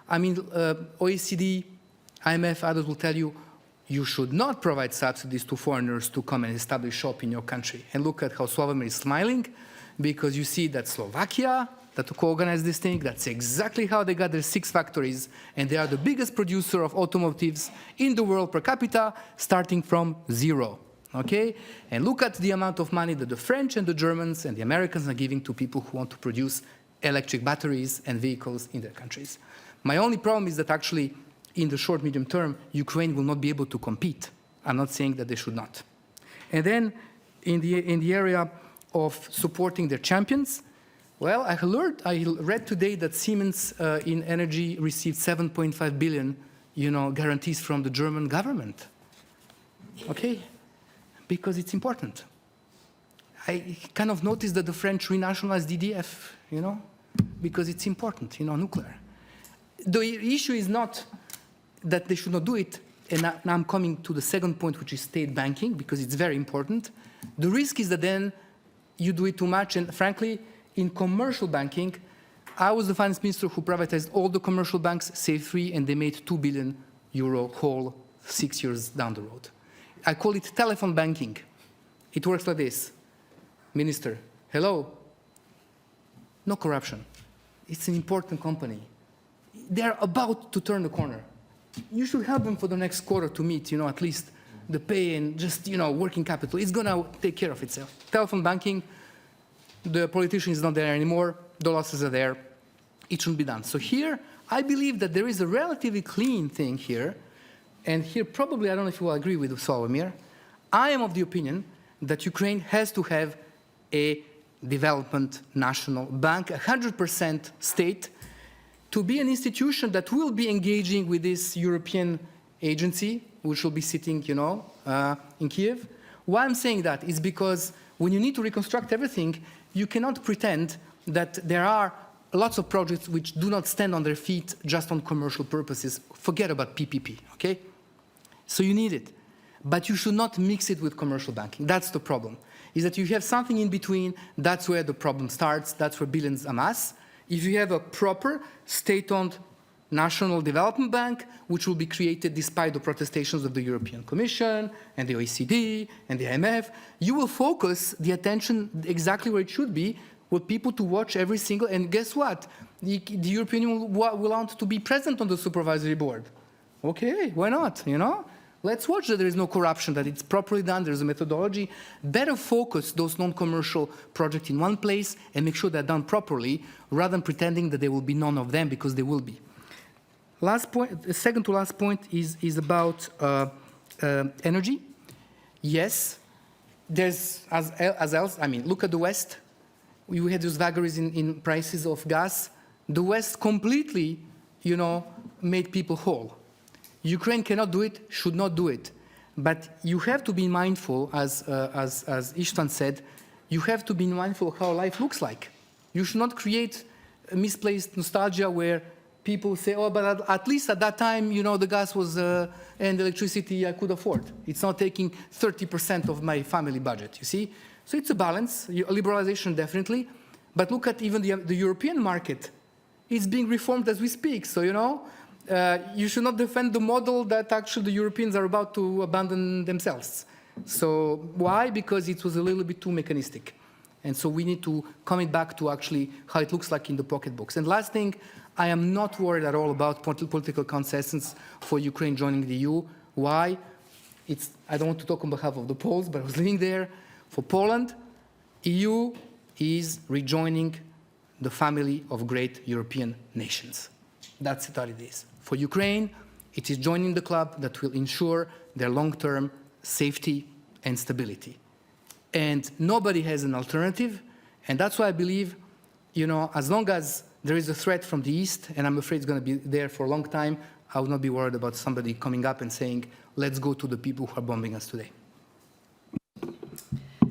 I mean, OECD, IMF, others will tell you, you should not provide subsidies to foreigners to come and establish shop in your country. And look at how Sławomir is smiling, because you see that Slovakia, that co-organized this thing, that's exactly how they got their 6 factories, and they are the biggest producer of automotives in the world per capita, starting from 0, okay? And look at the amount of money that the French and the Germans and the Americans are giving to people who want to produce electric batteries and vehicles in their countries. My only problem is that actually, in the short, medium term, Ukraine will not be able to compete. I'm not saying that they should not. And then, in the area of supporting their champions, well, I read today that Siemens in energy received 7.5 billion, guarantees from the German government. Okay, because it's important. I kind of noticed that the French renationalized EDF, because it's important, nuclear. The issue is not that they should not do it, and now I'm coming to the second point, which is state banking, because it's very important. The risk is that then you do it too much, and frankly, in commercial banking, I was the finance minister who privatized all the commercial banks, save 3, and they made 2 billion euro whole 6 years down the road. I call it telephone banking. It works like this. Minister, hello? No corruption. It's an important company. They're about to turn the corner. You should help them for the next quarter to meet, at least the pay and just, working capital. It's going to take care of itself. Telephone banking, the politician is not there anymore. The losses are there. It shouldn't be done. So here, I believe that there is a relatively clean thing here. And here, probably, I don't know if you will agree with Sławomir. I am of the opinion that Ukraine has to have a development national bank, 100% state, to be an institution that will be engaging with this European agency, which will be sitting, in Kiev. Why I'm saying that is because when you need to reconstruct everything, you cannot pretend that there are lots of projects which do not stand on their feet just on commercial purposes. Forget about PPP, okay? So you need it. But you should not mix it with commercial banking. That's the problem, is that you have something in between. That's where the problem starts. That's where billions amass. If you have a proper state-owned national development bank, which will be created despite the protestations of the European Commission and the OECD and the IMF, you will focus the attention exactly where it should be, with people to watch every single, and guess what? The European Union will want to be present on the supervisory board. Okay, why not, Let's watch that there is no corruption, that it's properly done, there's a methodology. Better focus those non-commercial projects in one place and make sure they're done properly, rather than pretending that there will be none of them, because there will be. Last point, the second to last point is about energy. Yes, there's, as else, look at the West. we had those vagaries in prices of gas. The West completely, made people whole. Ukraine cannot do it, should not do it. But you have to be mindful, as Istvan said, you have to be mindful of how life looks like. You should not create a misplaced nostalgia where people say, oh, but at least at that time, the gas was and electricity I could afford. It's not taking 30% of my family budget, you see? So it's a balance, liberalization definitely. But look at even the European market. It's being reformed as we speak. So, you should not defend the model that actually the Europeans are about to abandon themselves. So why? Because it was a little bit too mechanistic. And so we need to come back to actually how it looks like in the pocketbooks. And last thing, I am not worried at all about political concessions for Ukraine joining the EU. Why? I don't want to talk on behalf of the Poles, but I was living there. For Poland, EU is rejoining the family of great European nations. That's what it is. For Ukraine, it is joining the club that will ensure their long-term safety and stability. And nobody has an alternative. And that's why I believe, as long as there is a threat from the East, and I'm afraid it's going to be there for a long time, I would not be worried about somebody coming up and saying, let's go to the people who are bombing us today.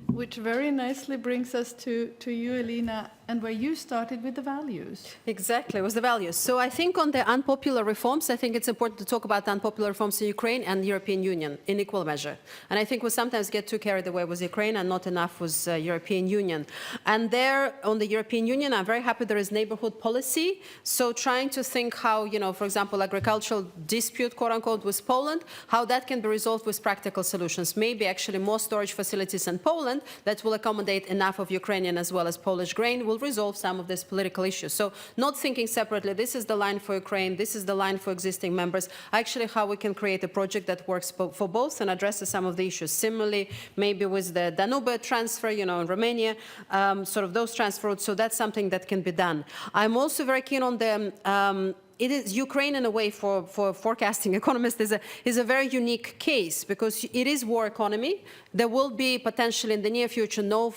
Which very nicely brings us to you, Elina, and where you started with the values. Exactly, it was the values. So I think on the unpopular reforms, I think it's important to talk about unpopular reforms in Ukraine and the European Union in equal measure. And I think we sometimes get too carried away with Ukraine and not enough with European Union. And there, on the European Union, I'm very happy there is neighborhood policy. So trying to think how, for example, agricultural dispute, quote unquote, with Poland, how that can be resolved with practical solutions. Maybe actually more storage facilities in Poland that will accommodate enough of Ukrainian as well as Polish grain will resolve some of these political issues. So not thinking separately, this is the line for Ukraine, this is the line for existing members, actually how we can create a project that works for both and addresses some of the issues. Similarly, maybe with the Danube transfer, in Romania, sort of those transfer routes, so that's something that can be done. I'm also very keen on the it is Ukraine in a way for forecasting economists is a very unique case because it is war economy. There will be potentially in the near future no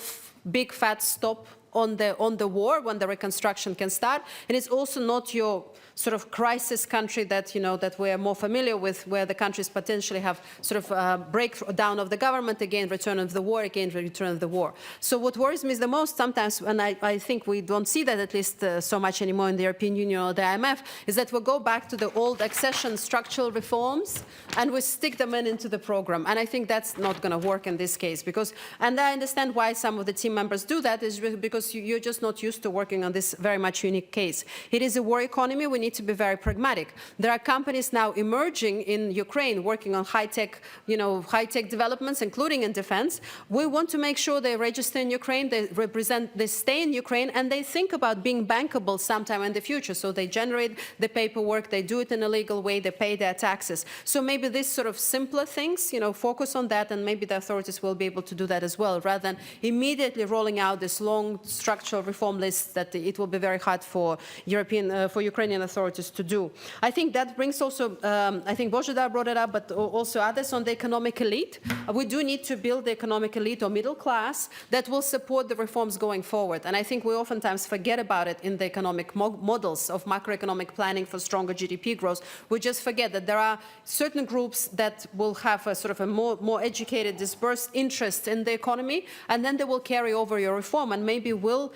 big fat stop on the war when the reconstruction can start. And it's also not your sort of crisis country that, that we are more familiar with, where the countries potentially have sort of breakdown of the government, again, return of the war, again, return of the war. So what worries me the most sometimes, and I think we don't see that at least so much anymore in the European Union or the IMF, is that we'll go back to the old accession structural reforms and we stick them into the program. And I think that's not going to work in this case because, and I understand why some of the team members do that, is because you're just not used to working on this very much unique case. It is a war economy. We need to be very pragmatic. There are companies now emerging in Ukraine working on high-tech, high-tech developments, including in defense. We want to make sure they register in Ukraine, they stay in Ukraine, and they think about being bankable sometime in the future. So they generate the paperwork, they do it in a legal way, they pay their taxes. So maybe this sort of simpler things, focus on that, and maybe the authorities will be able to do that as well, rather than immediately rolling out this long structural reform list that it will be very hard for Ukrainian authorities to do. I think that brings also, I think Božidar brought it up, but also others on the economic elite. We do need to build the economic elite or middle class that will support the reforms going forward. And I think we oftentimes forget about it in the economic models of macroeconomic planning for stronger GDP growth. We just forget that there are certain groups that will have a sort of a more educated, dispersed interest in the economy, and then they will carry over your reform and maybe will,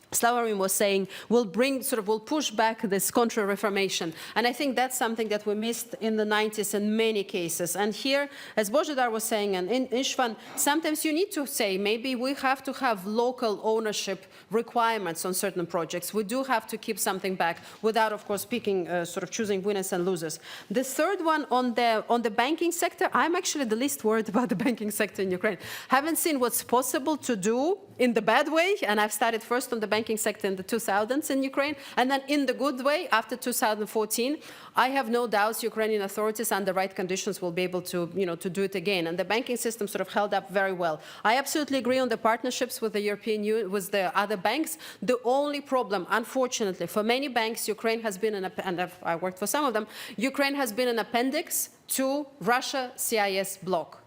Slavorin was saying, will push back this contra-reformation. And I think that's something that we missed in the 90s in many cases. And here, as Božidar was saying, and Istvan, sometimes you need to say, maybe we have to have local ownership requirements on certain projects. We do have to keep something back without, of course, choosing winners and losers. The third one on the banking sector, I'm actually the least worried about the banking sector in Ukraine. Haven't seen what's possible to do in the bad way, and I've started first on the banking sector in the 2000s in Ukraine, and then in the good way after 2014. I have no doubts Ukrainian authorities under right conditions will be able to, to do it again. And the banking system sort of held up very well. I absolutely agree on the partnerships with the European Union, with the other banks. The only problem, unfortunately, for many banks, Ukraine has been, and I worked for some of them, Ukraine has been an appendix to Russia CIS bloc.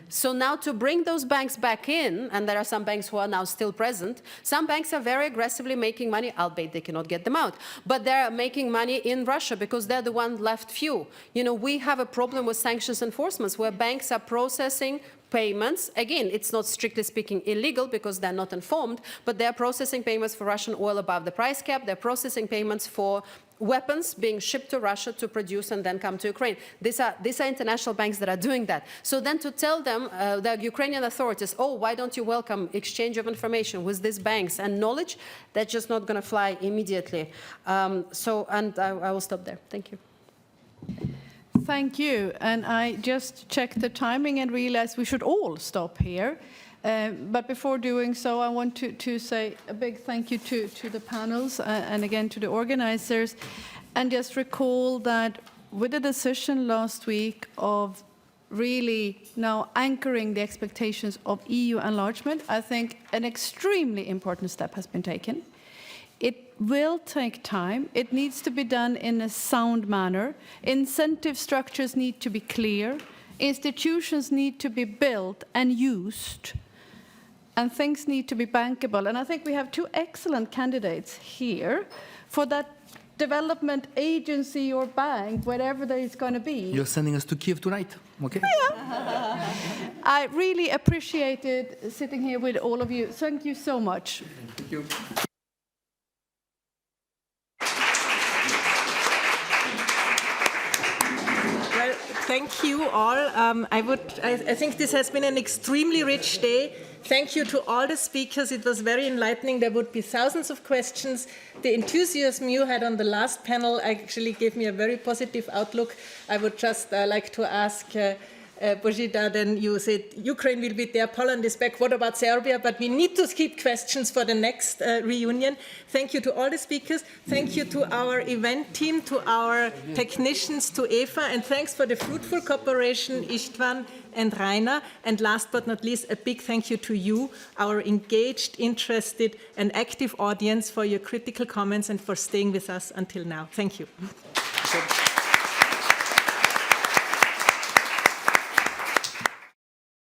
So now to bring those banks back in, and there are some banks who are now still present, some banks are very aggressively making money, albeit they cannot get them out, but they're making money in Russia because they're the one left few. You know, we have a problem with sanctions enforcement where banks are processing payments. Again, it's not strictly speaking illegal because they're not informed, but they're processing payments for Russian oil above the price cap. They're processing payments for weapons being shipped to Russia to produce and then come to Ukraine. These are international banks that are doing that. So then to tell them, the Ukrainian authorities, oh, why don't you welcome exchange of information with these banks and knowledge, that's just not going to fly immediately. And I will stop there. Thank you. Thank you. And I just checked the timing and realized we should all stop here. But before doing so, I want to say a big thank you to the panels and again to the organizers, and just recall that with the decision last week of really now anchoring the expectations of EU enlargement, I think an extremely important step has been taken. It will take time. It needs to be done in a sound manner. Incentive structures need to be clear. Institutions need to be built and used. And things need to be bankable. And I think we have two excellent candidates here for that development agency or bank, whatever that is going to be. You're sending us to Kiev tonight, okay? Yeah. I really appreciated sitting here with all of you. Thank you so much. Thank you. Well, thank you all. I think this has been an extremely rich day. Thank you to all the speakers. It was very enlightening. There would be thousands of questions. The enthusiasm you had on the last panel actually gave me a very positive outlook. I would just like to ask Božida, then you said Ukraine will be there, Poland is back. What about Serbia? But we need to keep questions for the next reunion. Thank you to all the speakers. Thank you to our event team, to our technicians, to Eva, and thanks for the fruitful cooperation, Istvan and Rainer. And last but not least, a big thank you to you, our engaged, interested, and active audience, for your critical comments and for staying with us until now. Thank you.